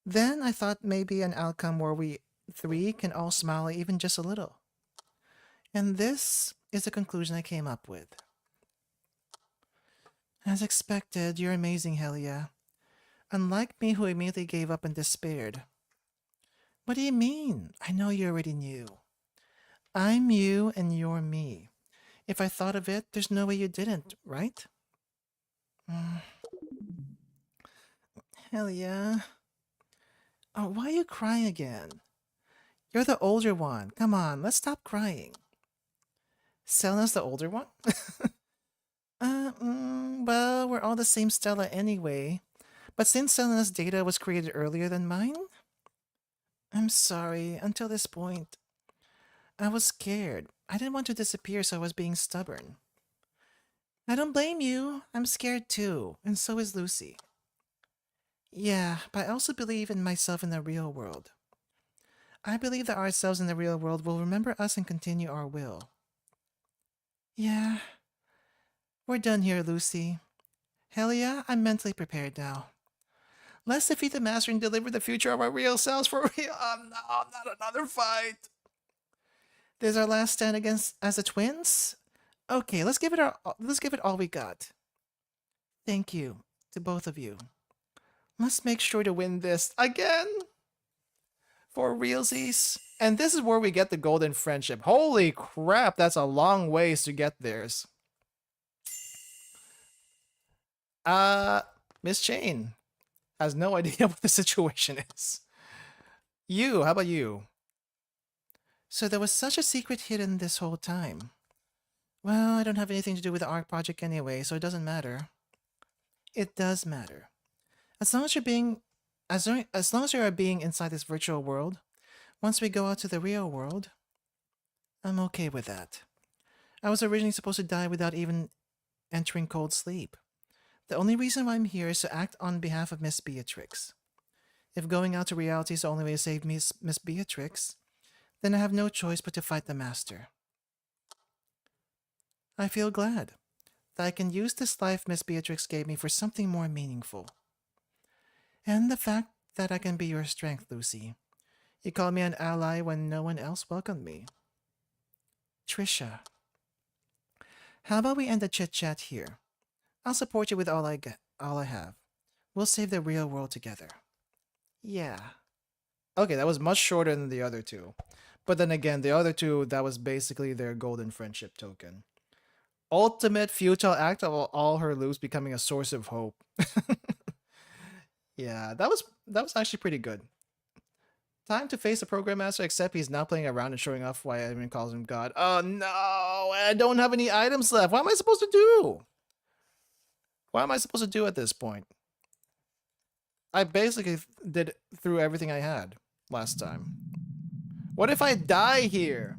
Then I thought maybe an outcome where we three can all smile even just a little. And this is the conclusion I came up with. As expected, you're amazing, Helia. Unlike me, who immediately gave up and despaired. What do you mean? I know you already knew. I'm you and you're me. If I thought of it, there's no way you didn't, right? Helia. Oh, why are you crying again? You're the older one. Come on, let's stop crying. Selena's the older one? Well, we're all the same Stella anyway. But since Selena's data was created earlier than mine? I'm sorry, until this point. I was scared. I didn't want to disappear, so I was being stubborn. I don't blame you. I'm scared too, and so is Lucy. Yeah, but I also believe in myself in the real world. I believe that ourselves in the real world will remember us and continue our will. Yeah. We're done here, Lucy. Helia, I'm mentally prepared now. Let's defeat the Master and deliver the future of our real selves for real. Oh no, not another fight. This is our last stand against as the twins? Okay, let's give it all we got. Thank you to both of you. Let's make sure to win this again. For realsies. And this is where we get the golden friendship. Holy crap, that's a long ways to get theirs. Miss Chain has no idea what the situation is. How about you? So there was such a secret hidden this whole time. Well, I don't have anything to do with the Ark project anyway, so it doesn't matter. It does matter. As long as you're being, as long as you are being inside this virtual world, once we go out to the real world, I'm okay with that. I was originally supposed to die without even entering cold sleep. The only reason why I'm here is to act on behalf of Miss Beatrix. If going out to reality is the only way to save Miss Beatrix, then I have no choice but to fight the Master. I feel glad that I can use this life Miss Beatrix gave me for something more meaningful. And the fact that I can be your strength, Lucy. You called me an ally when no one else welcomed me. Trisha, how about we end the chit-chat here? I'll support you with all I have. We'll save the real world together. Yeah. Okay, that was much shorter than the other two. But then again, the other two, that was basically their golden friendship token. Ultimate futile act of all her loops becoming a source of hope. Yeah, that was actually pretty good. Time to face the Program Master, except he's now playing around and showing off why everyone calls him God. Oh no, I don't have any items left. What am I supposed to do? What am I supposed to do at this point? I basically threw everything I had last time. What if I die here?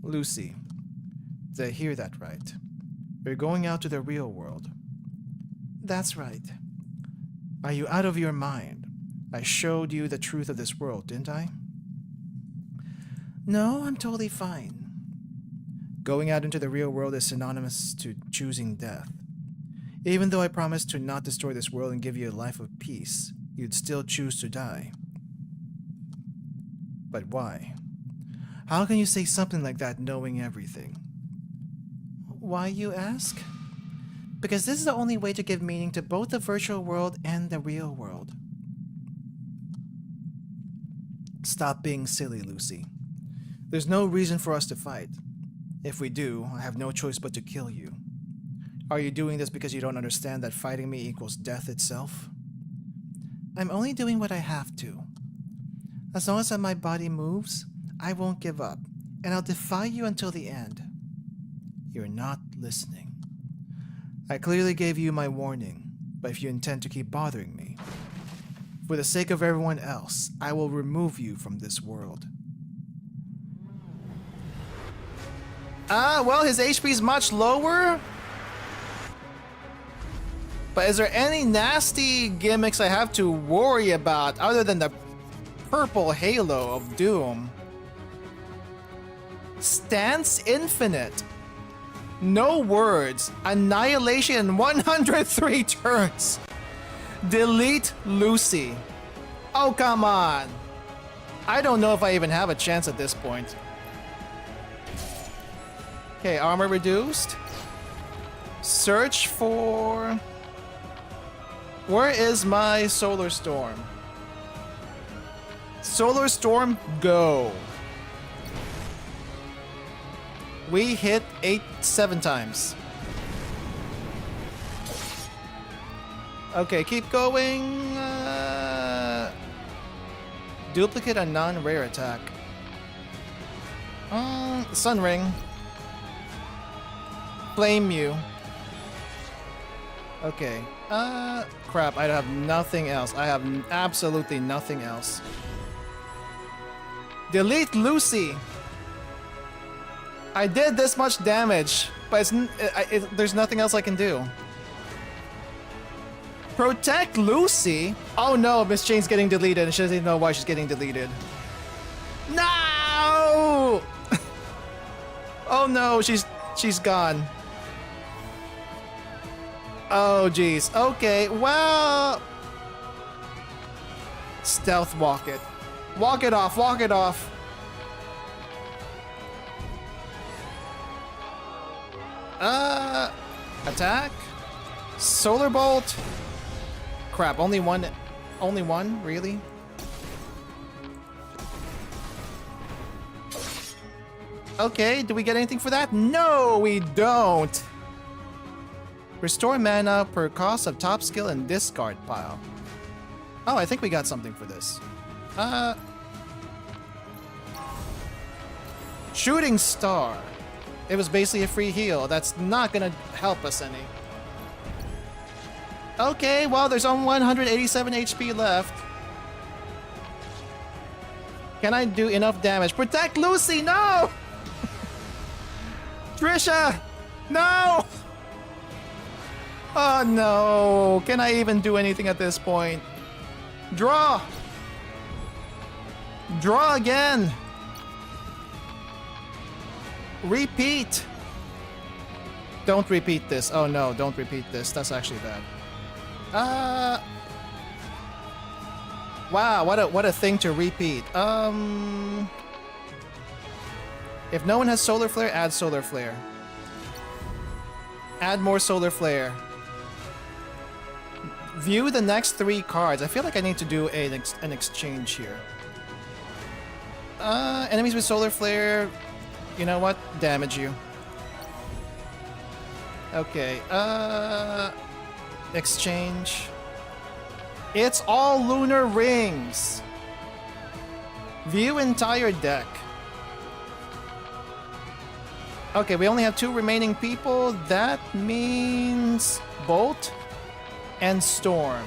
Lucy, did I hear that right? You're going out to the real world. That's right. Are you out of your mind? I showed you the truth of this world, didn't I? No, I'm totally fine. Going out into the real world is synonymous to choosing death. Even though I promised to not destroy this world and give you a life of peace, you'd still choose to die. But why? How can you say something like that knowing everything? Why, you ask? Because this is the only way to give meaning to both the virtual world and the real world. Stop being silly, Lucy. There's no reason for us to fight. If we do, I have no choice but to kill you. Are you doing this because you don't understand that fighting me equals death itself? I'm only doing what I have to. As long as my body moves, I won't give up, and I'll defy you until the end. You're not listening. I clearly gave you my warning, but if you intend to keep bothering me, for the sake of everyone else, I will remove you from this world. Well, his HP is much lower. But is there any nasty gimmicks I have to worry about other than the purple halo of doom? Stance infinite. No words. Annihilation in 103 turns. Delete Lucy. Oh, come on. I don't know if I even have a chance at this point. Okay, armor reduced. Search for... Where is my Solar Storm? Solar Storm, go. We hit 7 times. Okay, keep going. Duplicate a non-rare attack. Sun Ring. Flame you. Okay. Crap, I have nothing else. I have absolutely nothing else. Delete Lucy! I did this much damage, but there's nothing else I can do. Protect Lucy? Oh no, Miss Jane's getting deleted and she doesn't even know why she's getting deleted. No! Oh no, she's gone. Oh jeez. Okay, well... Stealth walk it. Walk it off, walk it off. Attack? Solar Bolt? Crap, only one? Really? Okay, do we get anything for that? No, we don't! Restore mana per cost of top skill and discard pile. Oh, I think we got something for this. Shooting Star. It was basically a free heal. That's not gonna help us any. Okay, well, there's only 187 HP left. Can I do enough damage? Protect Lucy! No! Trisha! No! Oh no! Can I even do anything at this point? Draw! Draw again! Repeat! Don't repeat this. Oh no, don't repeat this. That's actually bad. Wow, what a thing to repeat. If no one has Solar Flare, add Solar Flare. Add more Solar Flare. View the next 3 cards. I feel like I need to do an exchange here. Enemies with Solar Flare, you know what? Damage you. Okay, exchange. It's all lunar rings. View entire deck. Okay, we only have 2 remaining people. That means Bolt and Storm.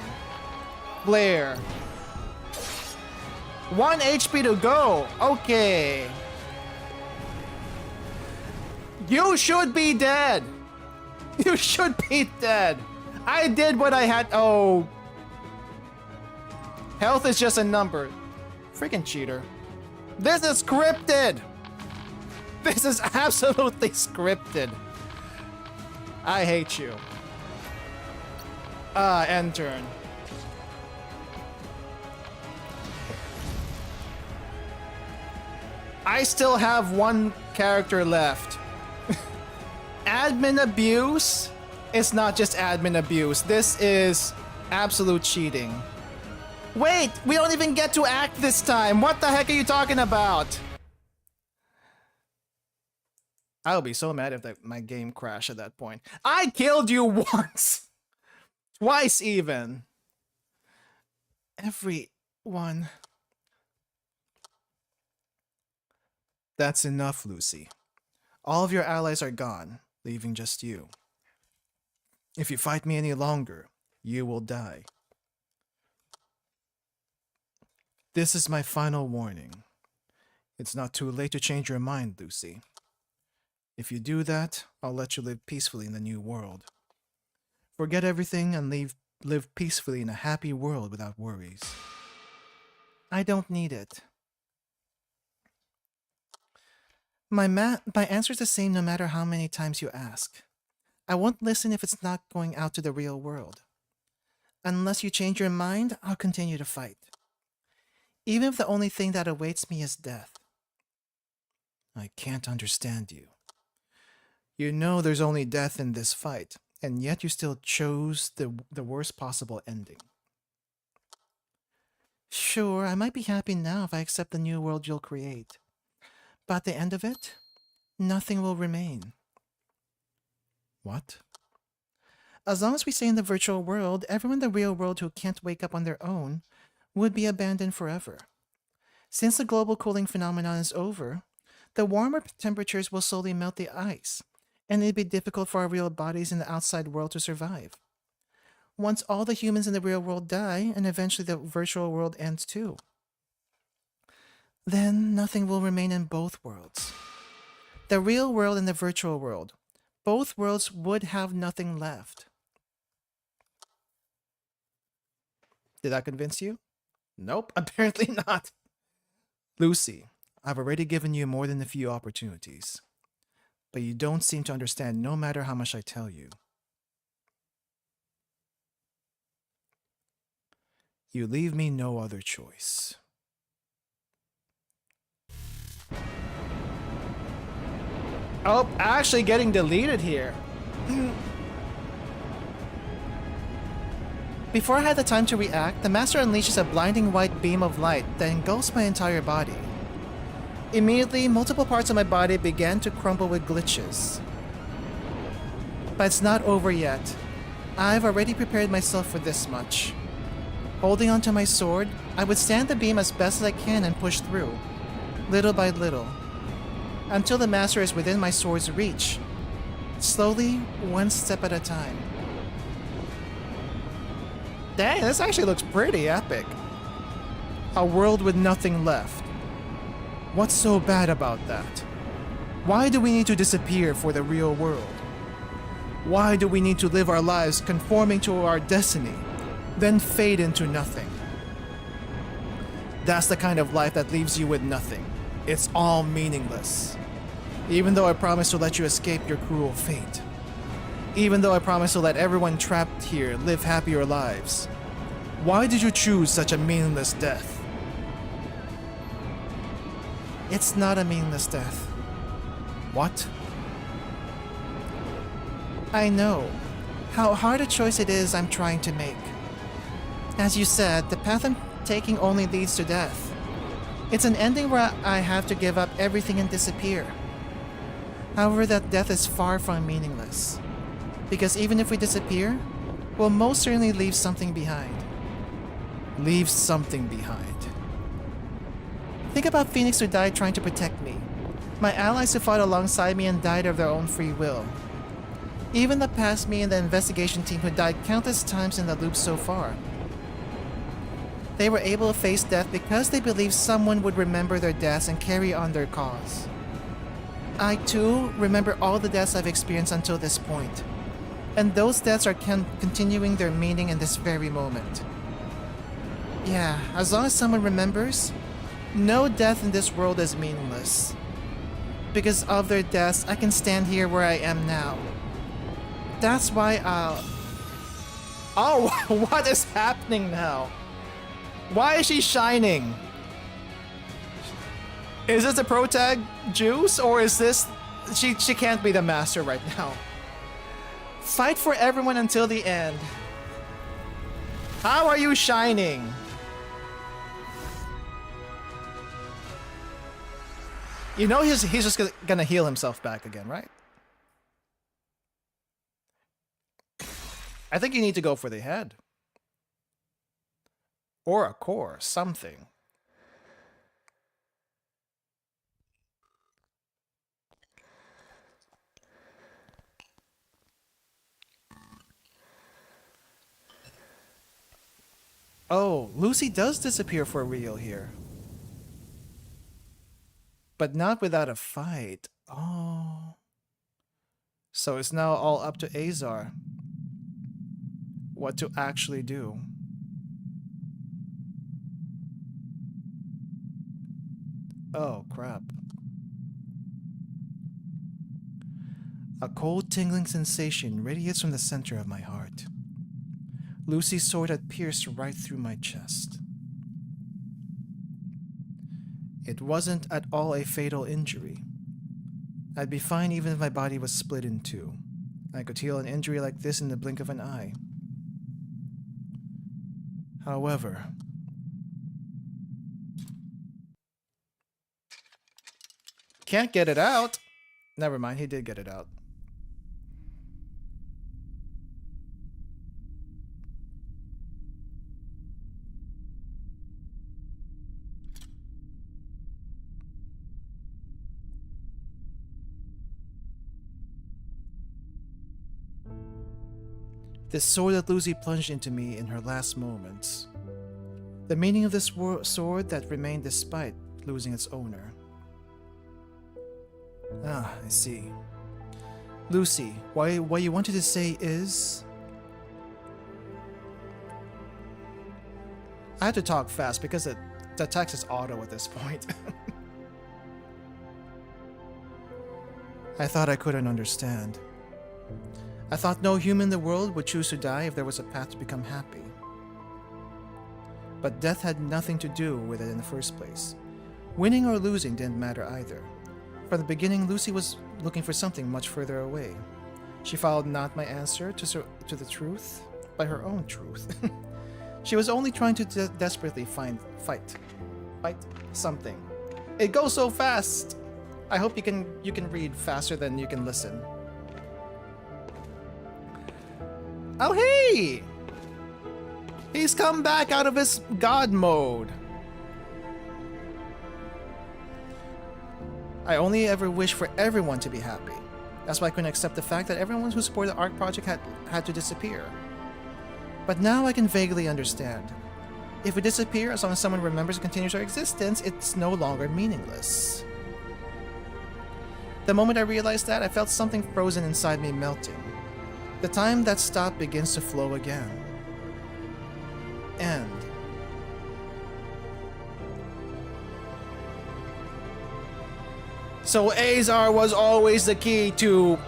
Blair. 1 HP to go. Okay. You should be dead. You should be dead. I did what I had. Oh. Health is just a number. Freaking cheater. This is scripted. This is absolutely scripted. I hate you. End turn. I still have 1 character left. Admin abuse? It's not just admin abuse. This is absolute cheating. Wait, we don't even get to act this time. What the heck are you talking about? I would be so mad if my game crashed at that point. I killed you once. Twice even. Everyone. That's enough, Lucy. All of your allies are gone, leaving just you. If you fight me any longer, you will die. This is my final warning. It's not too late to change your mind, Lucy. If you do that, I'll let you live peacefully in the new world. Forget everything and live peacefully in a happy world without worries. I don't need it. My answer's the same no matter how many times you ask. I won't listen if it's not going out to the real world. Unless you change your mind, I'll continue to fight. Even if the only thing that awaits me is death. I can't understand you. You know there's only death in this fight, and yet you still chose the worst possible ending. Sure, I might be happy now if I accept the new world you'll create. But at the end of it, nothing will remain. What? As long as we stay in the virtual world, everyone in the real world who can't wake up on their own would be abandoned forever. Since the global cooling phenomenon is over, the warmer temperatures will slowly melt the ice, and it'd be difficult for our real bodies in the outside world to survive. Once all the humans in the real world die, and eventually the virtual world ends too, then nothing will remain in both worlds. The real world and the virtual world. Both worlds would have nothing left. Did that convince you? Nope, apparently not. Lucy, I've already given you more than a few opportunities. But you don't seem to understand no matter how much I tell you. You leave me no other choice. Oh, actually getting deleted here. Before I had the time to react, the Master unleashes a blinding white beam of light that engulfs my entire body. Immediately, multiple parts of my body began to crumble with glitches. But it's not over yet. I've already prepared myself for this much. Holding onto my sword, I withstand the beam as best as I can and push through, little by little, until the Master is within my sword's reach, slowly, one step at a time. Dang, this actually looks pretty epic. A world with nothing left. What's so bad about that? Why do we need to disappear for the real world? Why do we need to live our lives conforming to our destiny, then fade into nothing? That's the kind of life that leaves you with nothing. It's all meaningless. Even though I promised to let you escape your cruel fate. Even though I promised to let everyone trapped here live happier lives. Why did you choose such a meaningless death? It's not a meaningless death. What? I know how hard a choice it is I'm trying to make. As you said, the path I'm taking only leads to death. It's an ending where I have to give up everything and disappear. However, that death is far from meaningless. Because even if we disappear, we'll most certainly leave something behind. Leave something behind. Think about Phoenix who died trying to protect me. My allies who fought alongside me and died of their own free will. Even the past me and the investigation team who died countless times in the loop so far. They were able to face death because they believed someone would remember their deaths and carry on their cause. I too remember all the deaths I've experienced until this point. And those deaths are continuing their meaning in this very moment. Yeah, as long as someone remembers, no death in this world is meaningless. Because of their deaths, I can stand here where I am now. That's why I'll... Oh, what is happening now? Why is she shining? Is this the protag juice, or is this... She can't be the master right now. Fight for everyone until the end. How are you shining? You know he's just gonna heal himself back again, right? I think you need to go for the head. Or a core, something. Oh, Lucy does disappear for real here. But not without a fight. Oh. So it's now all up to Azar. What to actually do. Oh, crap. A cold tingling sensation radiates from the center of my heart. Lucy's sword had pierced right through my chest. It wasn't at all a fatal injury. I'd be fine even if my body was split in two. I could heal an injury like this in the blink of an eye. However... Can't get it out! Never mind, he did get it out. This sword that Lucy plunged into me in her last moments. The meaning of this sword that remained despite losing its owner. Ah, I see. Lucy, what you wanted to say is... I had to talk fast because the text is auto at this point. I thought I couldn't understand. I thought no human in the world would choose to die if there was a path to become happy. But death had nothing to do with it in the first place. Winning or losing didn't matter either. From the beginning, Lucy was looking for something much further away. She followed not my answer to the truth, but her own truth. She was only trying to desperately fight something. It goes so fast! I hope you can read faster than you can listen. Oh hey! He's come back out of his god mode. I only ever wish for everyone to be happy. That's why I couldn't accept the fact that everyone who supported the Ark project had to disappear. But now I can vaguely understand. If we disappear, as long as someone remembers and continues our existence, it's no longer meaningless. The moment I realized that, I felt something frozen inside me melting. The time that stopped begins to flow again. End. So Azar was always the key to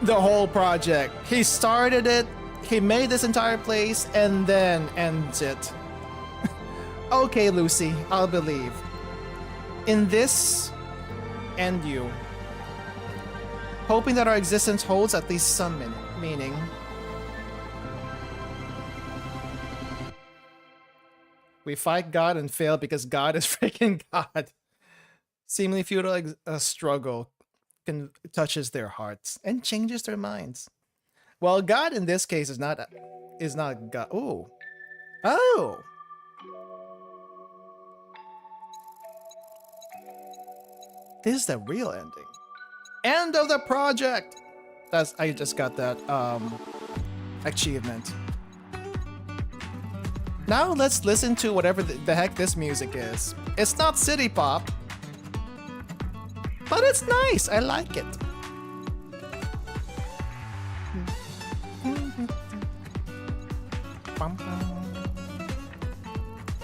the whole project. He started it, he made this entire place, and then ends it. Okay, Lucy, I'll believe. In this, and you. Hoping that our existence holds at least some meaning. We fight God and fail because God is freaking God. Seemingly futile struggle touches their hearts and changes their minds. Well, God in this case is not God. Ooh. Oh. This is the real ending. End of the project. I just got that achievement. Now let's listen to whatever the heck this music is. It's not city pop, but it's nice. I like it.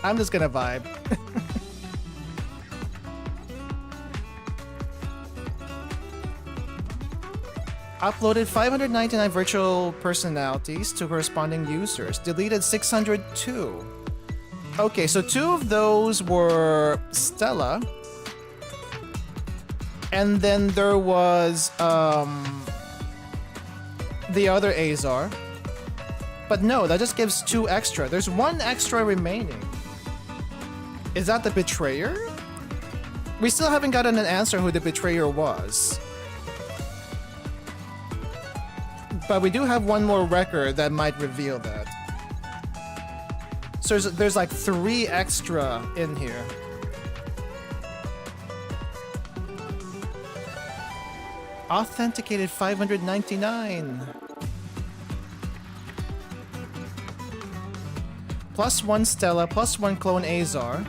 I'm just gonna vibe. Uploaded 599 virtual personalities to corresponding users. Deleted 602. Okay, so 2 of those were Stella. And then there was the other Azar. But no, that just gives 2 extra. There's 1 extra remaining. Is that the betrayer? We still haven't gotten an answer who the betrayer was. But we do have 1 more record that might reveal that. So there's like 3 extra in here. Authenticated 599. Plus 1 Stella, plus 1 clone Azar.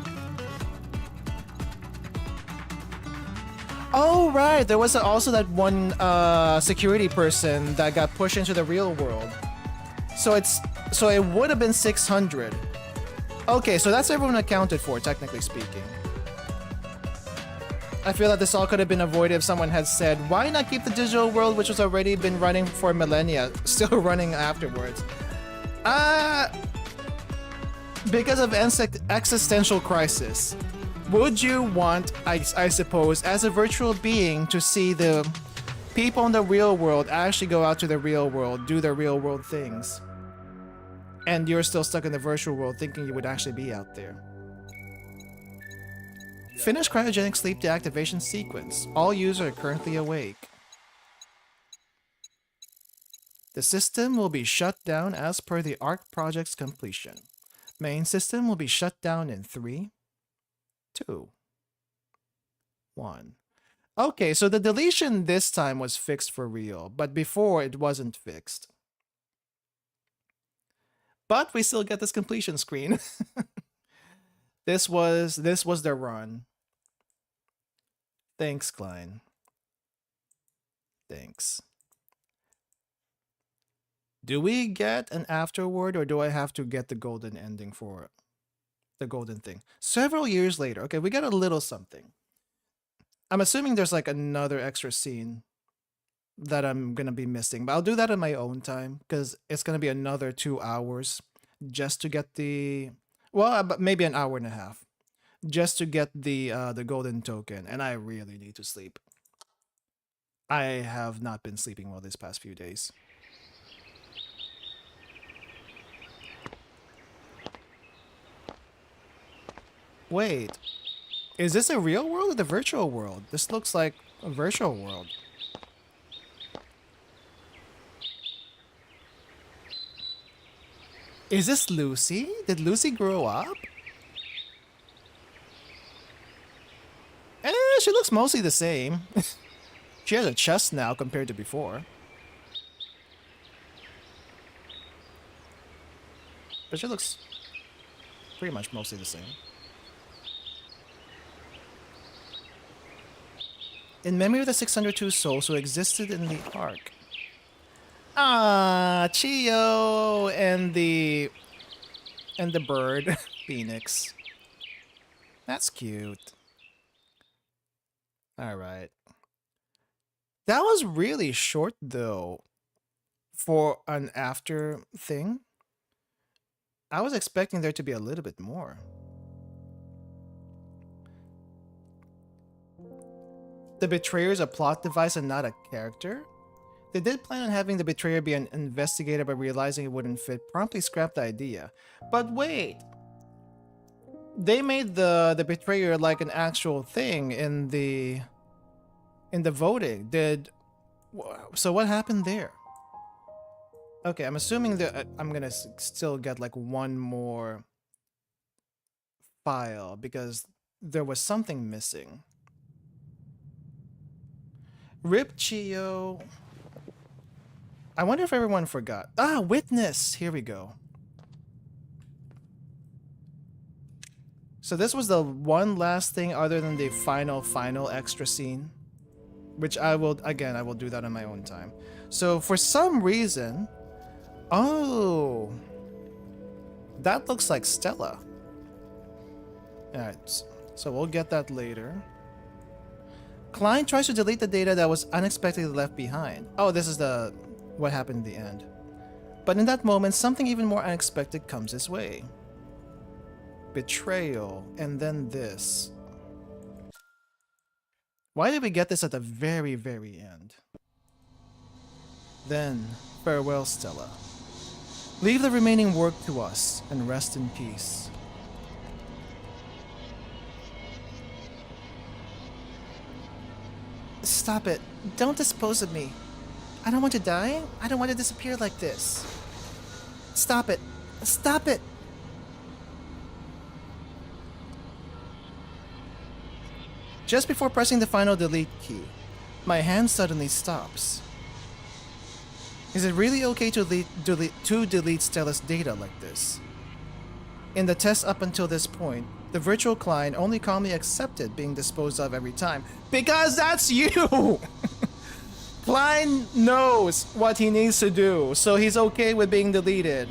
Oh, right. There was also that 1 security person that got pushed into the real world. So it would have been 600. Okay, so that's everyone accounted for, technically speaking. I feel that this all could have been avoided if someone had said, why not keep the digital world, which has already been running for millennia, still running afterwards? Because of existential crisis. Would you want, I suppose, as a virtual being, to see the people in the real world actually go out to the real world, do their real world things? And you're still stuck in the virtual world thinking you would actually be out there. Finish cryogenic sleep deactivation sequence. All users are currently awake. The system will be shut down as per the Ark project's completion. Main system will be shut down in 3, 2, 1. Okay, so the deletion this time was fixed for real, but before it wasn't fixed. But we still get this completion screen. This was the run. Thanks, Klein. Thanks. Do we get an afterword, or do I have to get the golden ending for the golden thing? Several years later. Okay, we get a little something. I'm assuming there's like another extra scene that I'm gonna be missing, but I'll do that in my own time because it's gonna be another 2 hours just to get the, well, maybe an hour and a half just to get the golden token, and I really need to sleep. I have not been sleeping well this past few days. Wait, is this a real world or the virtual world? This looks like a virtual world. Is this Lucy? Did Lucy grow up? She looks mostly the same. She has a chest now compared to before. Which it looks pretty much mostly the same. In memory of the 602 souls who existed in the Ark. Ah, Chio and the bird Phoenix. That's cute. All right. That was really short though for an after thing. I was expecting there to be a little bit more. The betrayer is a plot device and not a character? They did plan on having the betrayer be an investigator, but realizing it wouldn't fit, promptly scrapped the idea. But wait! They made the betrayer like an actual thing in the voting. So what happened there? Okay, I'm assuming that I'm gonna still get like one more file because there was something missing. Rip Chio. I wonder if everyone forgot. Ah, witness! Here we go. So this was the one last thing other than the final extra scene. Which I will do that on my own time. So for some reason... Oh! That looks like Stella. Alright, so we'll get that later. Klein tries to delete the data that was unexpectedly left behind. Oh, this is what happened in the end. But in that moment, something even more unexpected comes his way. Betrayal, and then this. Why did we get this at the very, very end? Then, farewell, Stella. Leave the remaining work to us, and rest in peace. Stop it. Don't dispose of me. I don't want to die. I don't want to disappear like this. Stop it. Stop it! Just before pressing the final delete key, my hand suddenly stops. Is it really okay to delete Stella's data like this? In the test up until this point, the virtual client only calmly accepted being disposed of every time. Because that's you! Klein knows what he needs to do, so he's okay with being deleted.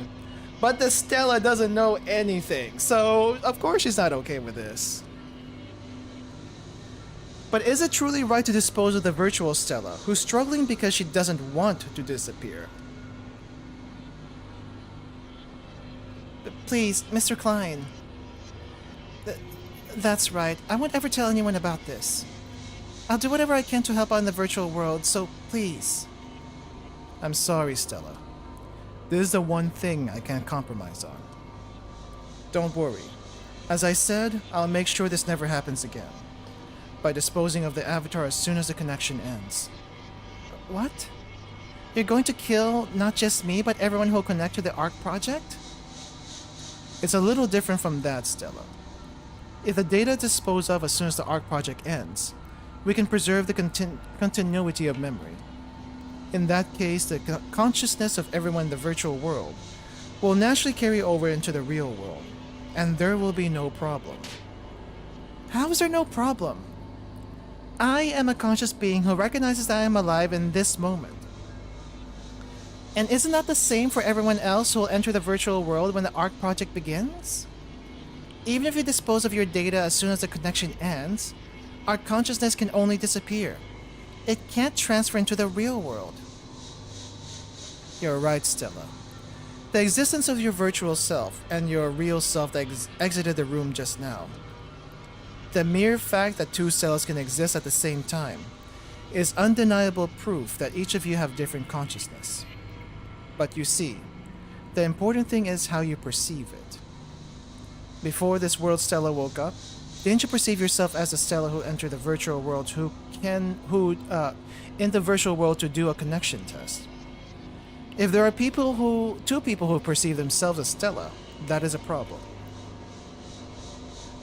But the Stella doesn't know anything, so of course she's not okay with this. But is it truly right to dispose of the virtual Stella, who's struggling because she doesn't want to disappear? Please, Mr. Klein. That's right. I won't ever tell anyone about this. I'll do whatever I can to help out in the virtual world, so please. I'm sorry, Stella. This is the one thing I can't compromise on. Don't worry. As I said, I'll make sure this never happens again. By disposing of the avatar as soon as the connection ends. What? You're going to kill not just me, but everyone who will connect to the Ark project? It's a little different from that, Stella. If the data is disposed of as soon as the Ark project ends, we can preserve the continuity of memory. In that case, the consciousness of everyone in the virtual world will naturally carry over into the real world, and there will be no problem. How is there no problem? I am a conscious being who recognizes that I am alive in this moment. And isn't that the same for everyone else who will enter the virtual world when the Ark project begins? Even if you dispose of your data as soon as the connection ends, our consciousness can only disappear. It can't transfer into the real world. You're right, Stella. The existence of your virtual self and your real self that exited the room just now. The mere fact that two Stellas can exist at the same time is undeniable proof that each of you have different consciousness. But you see, the important thing is how you perceive it. Before this world Stella woke up, didn't you perceive yourself as a Stella who entered the virtual world in the virtual world to do a connection test? If there are two people who perceive themselves as Stella, that is a problem.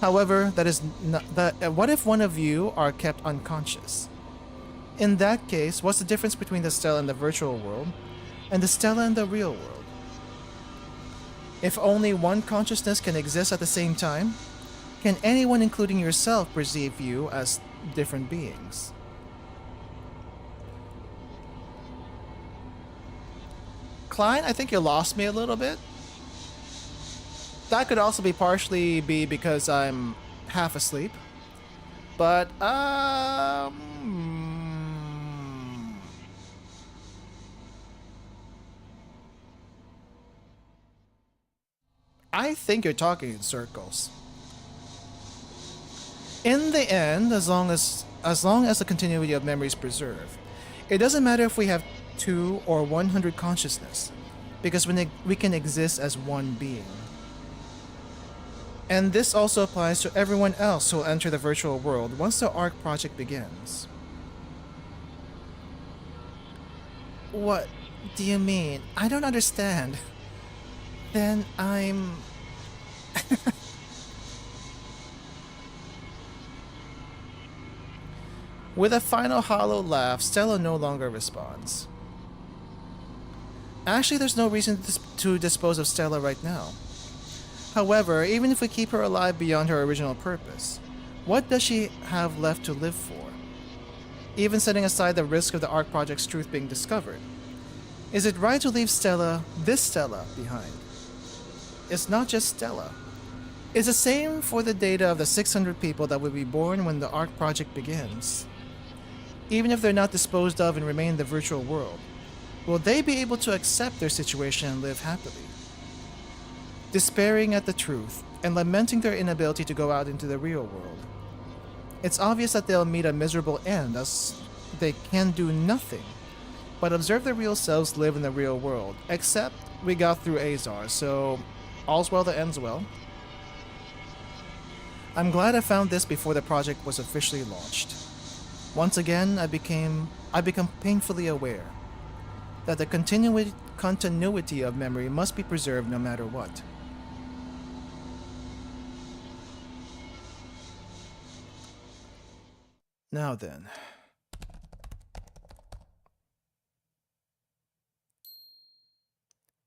However, what if one of you are kept unconscious? In that case, what's the difference between the Stella in the virtual world and the Stella in the real world? If only one consciousness can exist at the same time, can anyone, including yourself, perceive you as different beings? Klein, I think you lost me a little bit. That could also be partially because I'm half asleep. But, I think you're talking in circles. In the end, as long as the continuity of memory is preserved, it doesn't matter if we have 2 or 100 consciousness, because we can exist as one being. And this also applies to everyone else who will enter the virtual world once the Ark project begins. What do you mean? I don't understand. Then I'm... With a final hollow laugh, Stella no longer responds. Actually, there's no reason to dispose of Stella right now. However, even if we keep her alive beyond her original purpose, what does she have left to live for? Even setting aside the risk of the Ark Project's truth being discovered, is it right to leave Stella, this Stella, behind? It's not just Stella. It's the same for the data of the 600 people that will be born when the Ark Project begins. Even if they're not disposed of and remain in the virtual world, will they be able to accept their situation and live happily? Despairing at the truth and lamenting their inability to go out into the real world. It's obvious that they'll meet a miserable end as they can do nothing but observe their real selves live in the real world, except we got through Azar, so all's well that ends well. I'm glad I found this before the project was officially launched. Once again, I become painfully aware that the continuity of memory must be preserved no matter what. Now then.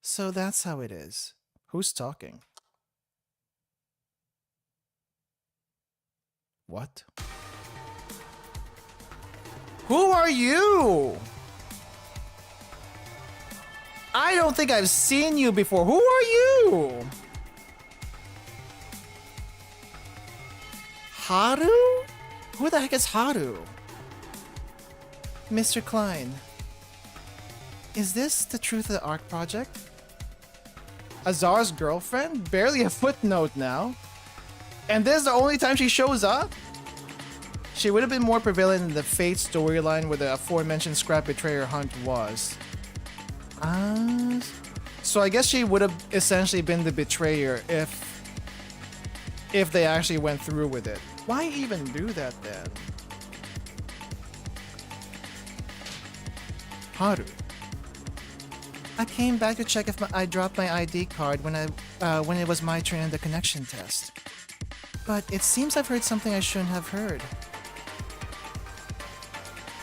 So that's how it is. Who's talking? What? Who are you? I don't think I've seen you before. Who are you? Haru? Who the heck is Haru? Mr. Klein, is this the truth of the Ark Project? Azar's girlfriend? Barely a footnote now. And this is the only time she shows up? She would have been more prevalent in the Fate storyline where the aforementioned scrap betrayer hunt was. So I guess she would have essentially been the betrayer if they actually went through with it. Why even do that then? Haru. I came back to check if I dropped my ID card when it was my turn in the connection test. But it seems I've heard something I shouldn't have heard.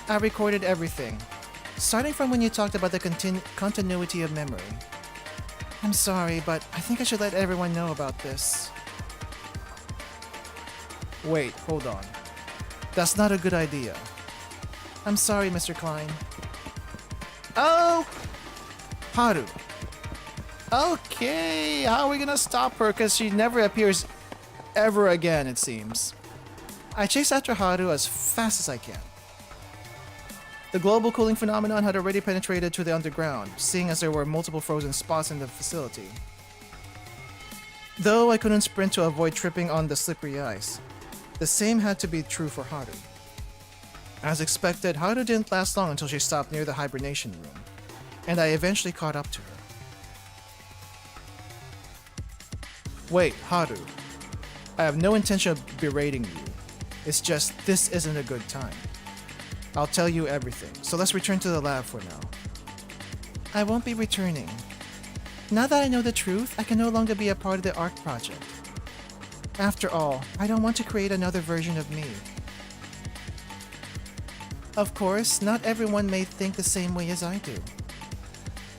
I recorded everything, starting from when you talked about the continuity of memory. I'm sorry, but I think I should let everyone know about this. Wait, hold on. That's not a good idea. I'm sorry, Mr. Klein. Oh! Haru. Okay, how are we gonna stop her? Because she never appears ever again, it seems. I chase after Haru as fast as I can. The global cooling phenomenon had already penetrated to the underground, seeing as there were multiple frozen spots in the facility. Though I couldn't sprint to avoid tripping on the slippery ice, the same had to be true for Haru. As expected, Haru didn't last long until she stopped near the hibernation room, and I eventually caught up to her. Wait, Haru. I have no intention of berating you. It's just, this isn't a good time. I'll tell you everything, so let's return to the lab for now. I won't be returning. Now that I know the truth, I can no longer be a part of the Ark Project. After all, I don't want to create another version of me. Of course, not everyone may think the same way as I do.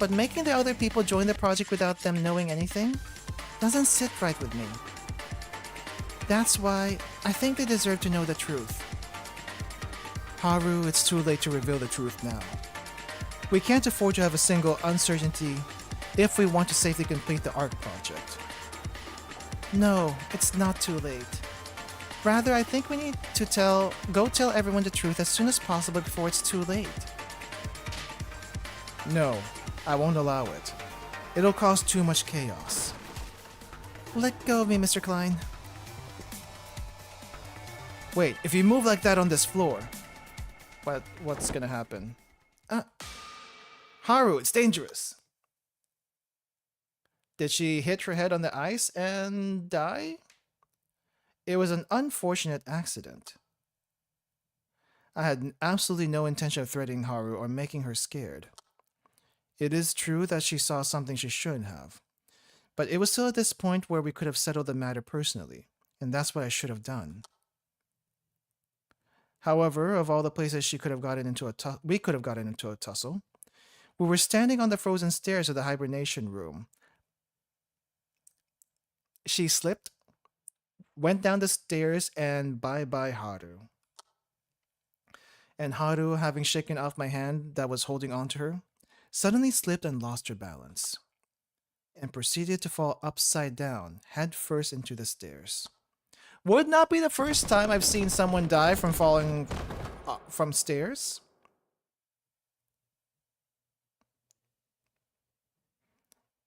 But making the other people join the project without them knowing anything, doesn't sit right with me. That's why I think they deserve to know the truth. Haru, it's too late to reveal the truth now. We can't afford to have a single uncertainty if we want to safely complete the Ark project. No, it's not too late. Rather, I think we need to go tell everyone the truth as soon as possible before it's too late. No, I won't allow it. It'll cause too much chaos. Let go of me, Mr. Klein. Wait, if you move like that on this floor, what's gonna happen? Haru, it's dangerous. Did she hit her head on the ice and die? It was an unfortunate accident. I had absolutely no intention of threatening Haru or making her scared. It is true that she saw something she shouldn't have, but it was still at this point where we could have settled the matter personally, and that's what I should have done. However, of all the places we could have gotten into a tussle, we were standing on the frozen stairs of the hibernation room. She slipped, went down the stairs, and bye-bye Haru. And Haru, having shaken off my hand that was holding on to her, suddenly slipped and lost her balance, and proceeded to fall upside down, head first into the stairs. Would not be the first time I've seen someone die from falling from stairs.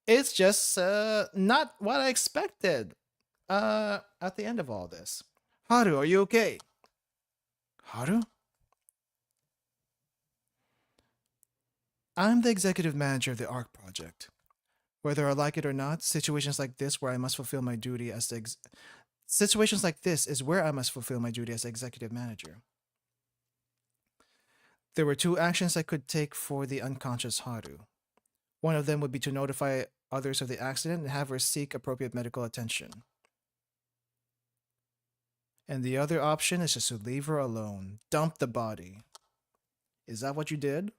It's just not what I expected at the end of all this. Haru, are you okay? Haru? I'm the executive manager of the Ark project. Whether I like it or not, situations like this where I must fulfill my duty as the situations like this is where I must fulfill my duty as executive manager. There were two actions I could take for the unconscious Haru. One of them would be to notify others of the accident and have her seek appropriate medical attention. And the other option is just to leave her alone, dump the body. Is that what you did?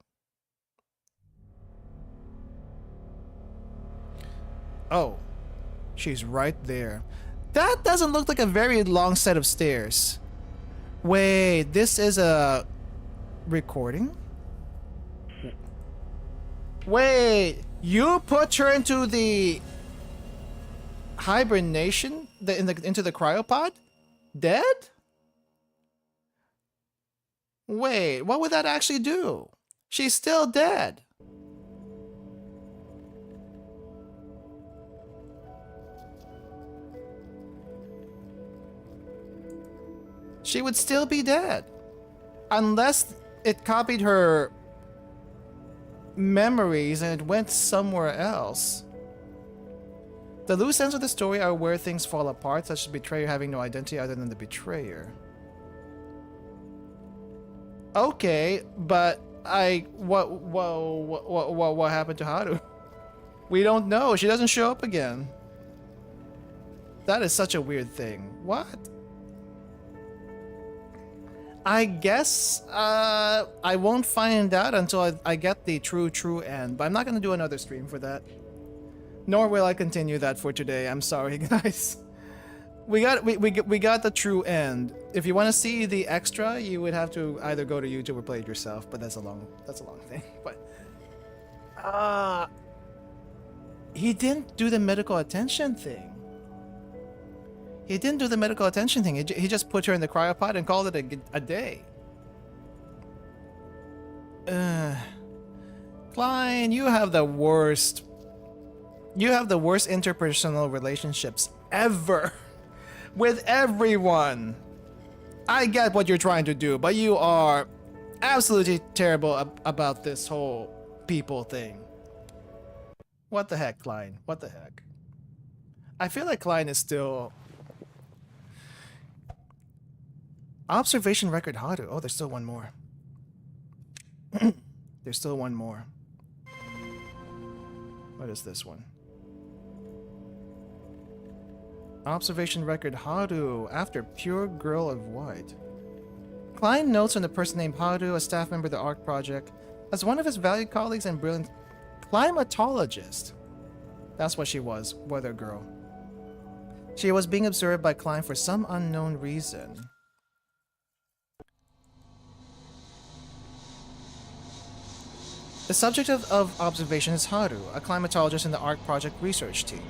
Oh, she's right there. That doesn't look like a very long set of stairs. Wait, this is a recording? Wait, you put her into the hibernation? Into the cryopod? Dead? Wait, what would that actually do? She's still dead. She would still be dead. Unless it copied her memories and it went somewhere else. The loose ends of the story are where things fall apart, such as the betrayer having no identity other than the betrayer. Okay, but what happened to Haru? We don't know. She doesn't show up again. That is such a weird thing. What? I guess I won't find out until I get the true end, but I'm not going to do another stream for that. Nor will I continue that for today. I'm sorry, guys. We got the true end. If you want to see the extra, you would have to either go to YouTube or play it yourself, but that's a long thing. But he didn't do the medical attention thing. He didn't do the medical attention thing. He just put her in the cryopod and called it a day. Klein, you have the worst. You have the worst interpersonal relationships ever with everyone. I get what you're trying to do, but you are absolutely terrible about this whole people thing. What the heck, Klein? What the heck? I feel like Klein is still... Observation record Haru. Oh, there's still one more. There's still one more. What is this one? Observation record Haru after Pure Girl of White. Klein notes on the person named Haru, a staff member of the Ark project, as one of his valued colleagues and brilliant climatologist. That's what she was, weather girl. She was being observed by Klein for some unknown reason. The subject of observation is Haru, a climatologist in the Ark Project research team.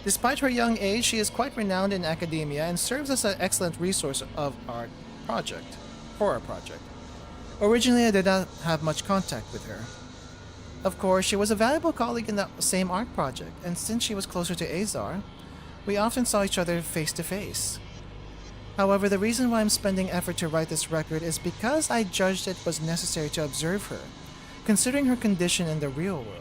Despite her young age, she is quite renowned in academia and serves as an excellent resource of our project. Originally, I did not have much contact with her. Of course, she was a valuable colleague in the same Ark project, and since she was closer to Azar, we often saw each other face to face. However, the reason why I'm spending effort to write this record is because I judged it was necessary to observe her, considering her condition in the real world.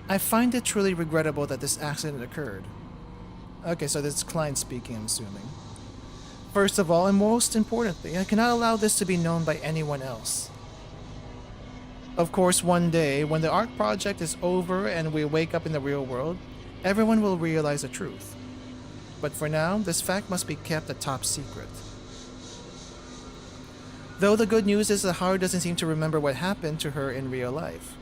I find it truly regrettable that this accident occurred. Okay, so this is Klein speaking, I'm assuming. First of all, and most importantly, I cannot allow this to be known by anyone else. Of course, one day, when the Ark project is over and we wake up in the real world, everyone will realize the truth. But for now, this fact must be kept a top secret. Though the good news is that Haru doesn't seem to remember what happened to her in real life.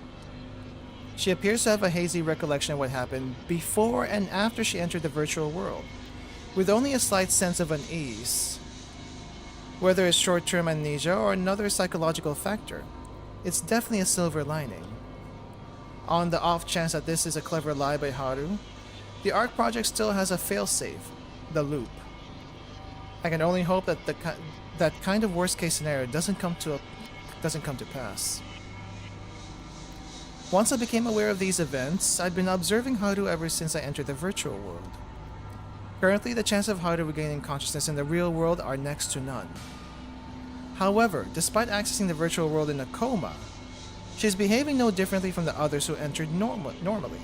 She appears to have a hazy recollection of what happened before and after she entered the virtual world, with only a slight sense of unease. Whether it's short-term amnesia or another psychological factor, it's definitely a silver lining. On the off chance that this is a clever lie by Haru, the Ark project still has a failsafe, the loop. I can only hope that that kind of worst-case scenario doesn't come to pass. Once I became aware of these events, I'd been observing Haru ever since I entered the virtual world. Currently, the chances of Haru regaining consciousness in the real world are next to none. However, despite accessing the virtual world in a coma, she's behaving no differently from the others who entered normally.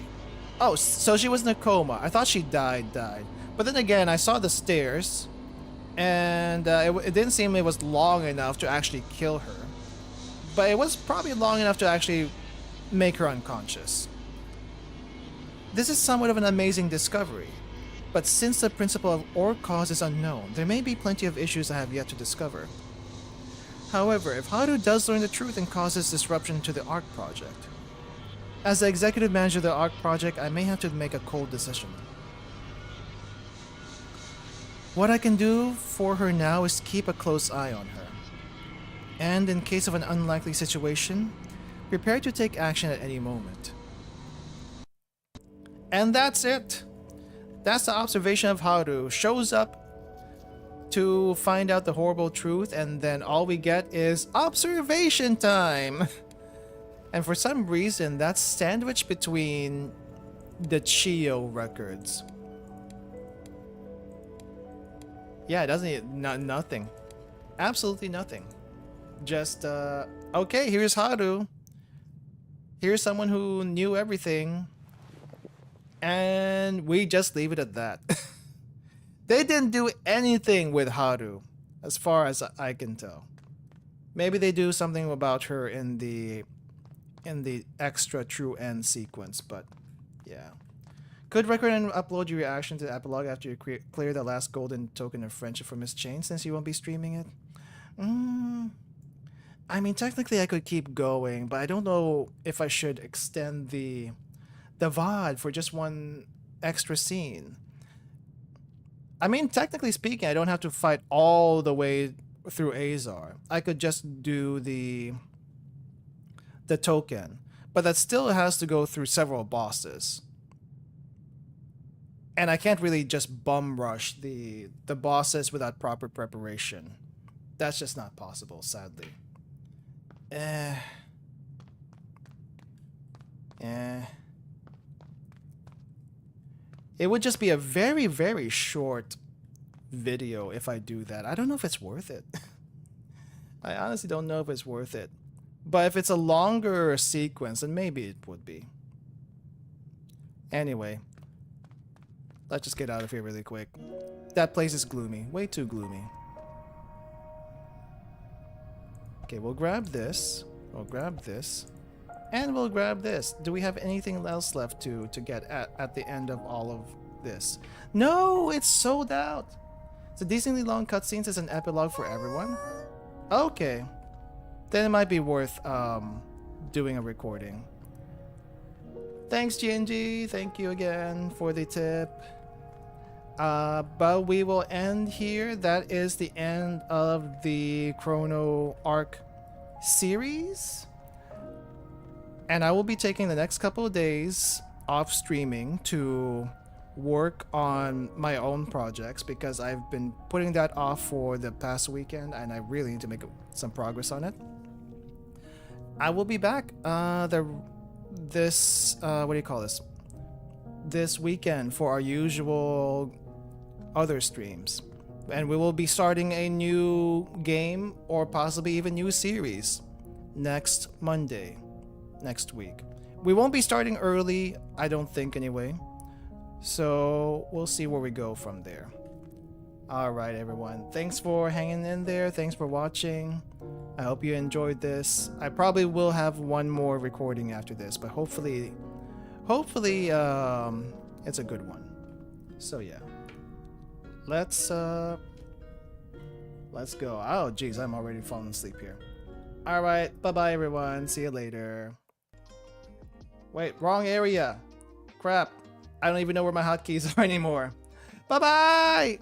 Oh, so she was in a coma. I thought she died. But then again, I saw the stairs, and it didn't seem it was long enough to actually kill her. But it was probably long enough to actually make her unconscious. This is somewhat of an amazing discovery, but since the principle of or cause is unknown, there may be plenty of issues I have yet to discover. However, if Haru does learn the truth and causes disruption to the Ark project, as the executive manager of the Ark project, I may have to make a cold decision. What I can do for her now is keep a close eye on her, and in case of an unlikely situation, prepare to take action at any moment. And that's it. That's the observation of Haru. Shows up to find out the horrible truth, and then all we get is observation time. And for some reason, that's sandwiched between the Chio records. Yeah, it doesn't. Nothing. Absolutely nothing. Just okay. Here's Haru. Here's someone who knew everything. And we just leave it at that. They didn't do anything with Haru, as far as I can tell. Maybe they do something about her in the extra true end sequence, but yeah. Could record and upload your reaction to the epilogue after you clear the last golden token of friendship from Miss Chain, since you won't be streaming it? I mean, technically I could keep going, but I don't know if I should extend the VOD for just one extra scene. I mean, technically speaking, I don't have to fight all the way through Azar. I could just do the token, but that still has to go through several bosses. And I can't really just bum rush the bosses without proper preparation. That's just not possible, sadly. It would just be a very, very short video if I do that. I don't know if it's worth it. I honestly don't know if it's worth it. But if it's a longer sequence, then maybe it would be. Anyway, let's just get out of here really quick. That place is gloomy. Way too gloomy. Okay, we'll grab this. We'll grab this. And we'll grab this. Do we have anything else left to get at the end of all of this? No, it's sold out. So decently long cutscenes as an epilogue for everyone. Okay. Then it might be worth doing a recording. Thanks, GNG. Thank you again for the tip. But we will end here. That is the end of the Chrono Ark series. And I will be taking the next couple of days off streaming to work on my own projects because I've been putting that off for the past weekend and I really need to make some progress on it. I will be back this what do you call this weekend for our usual other streams, and we will be starting a new game or possibly even new series next Monday, next week. We won't be starting early, I don't think anyway, so we'll see where we go from there. Alright everyone, thanks for hanging in there, thanks for watching. I hope you enjoyed this. I probably will have one more recording after this, but hopefully it's a good one. So yeah, let's go. Oh geez, I'm already falling asleep here. Alright, bye bye everyone, see you later. Wait, wrong area. Crap, I don't even know where my hotkeys are anymore. Bye bye.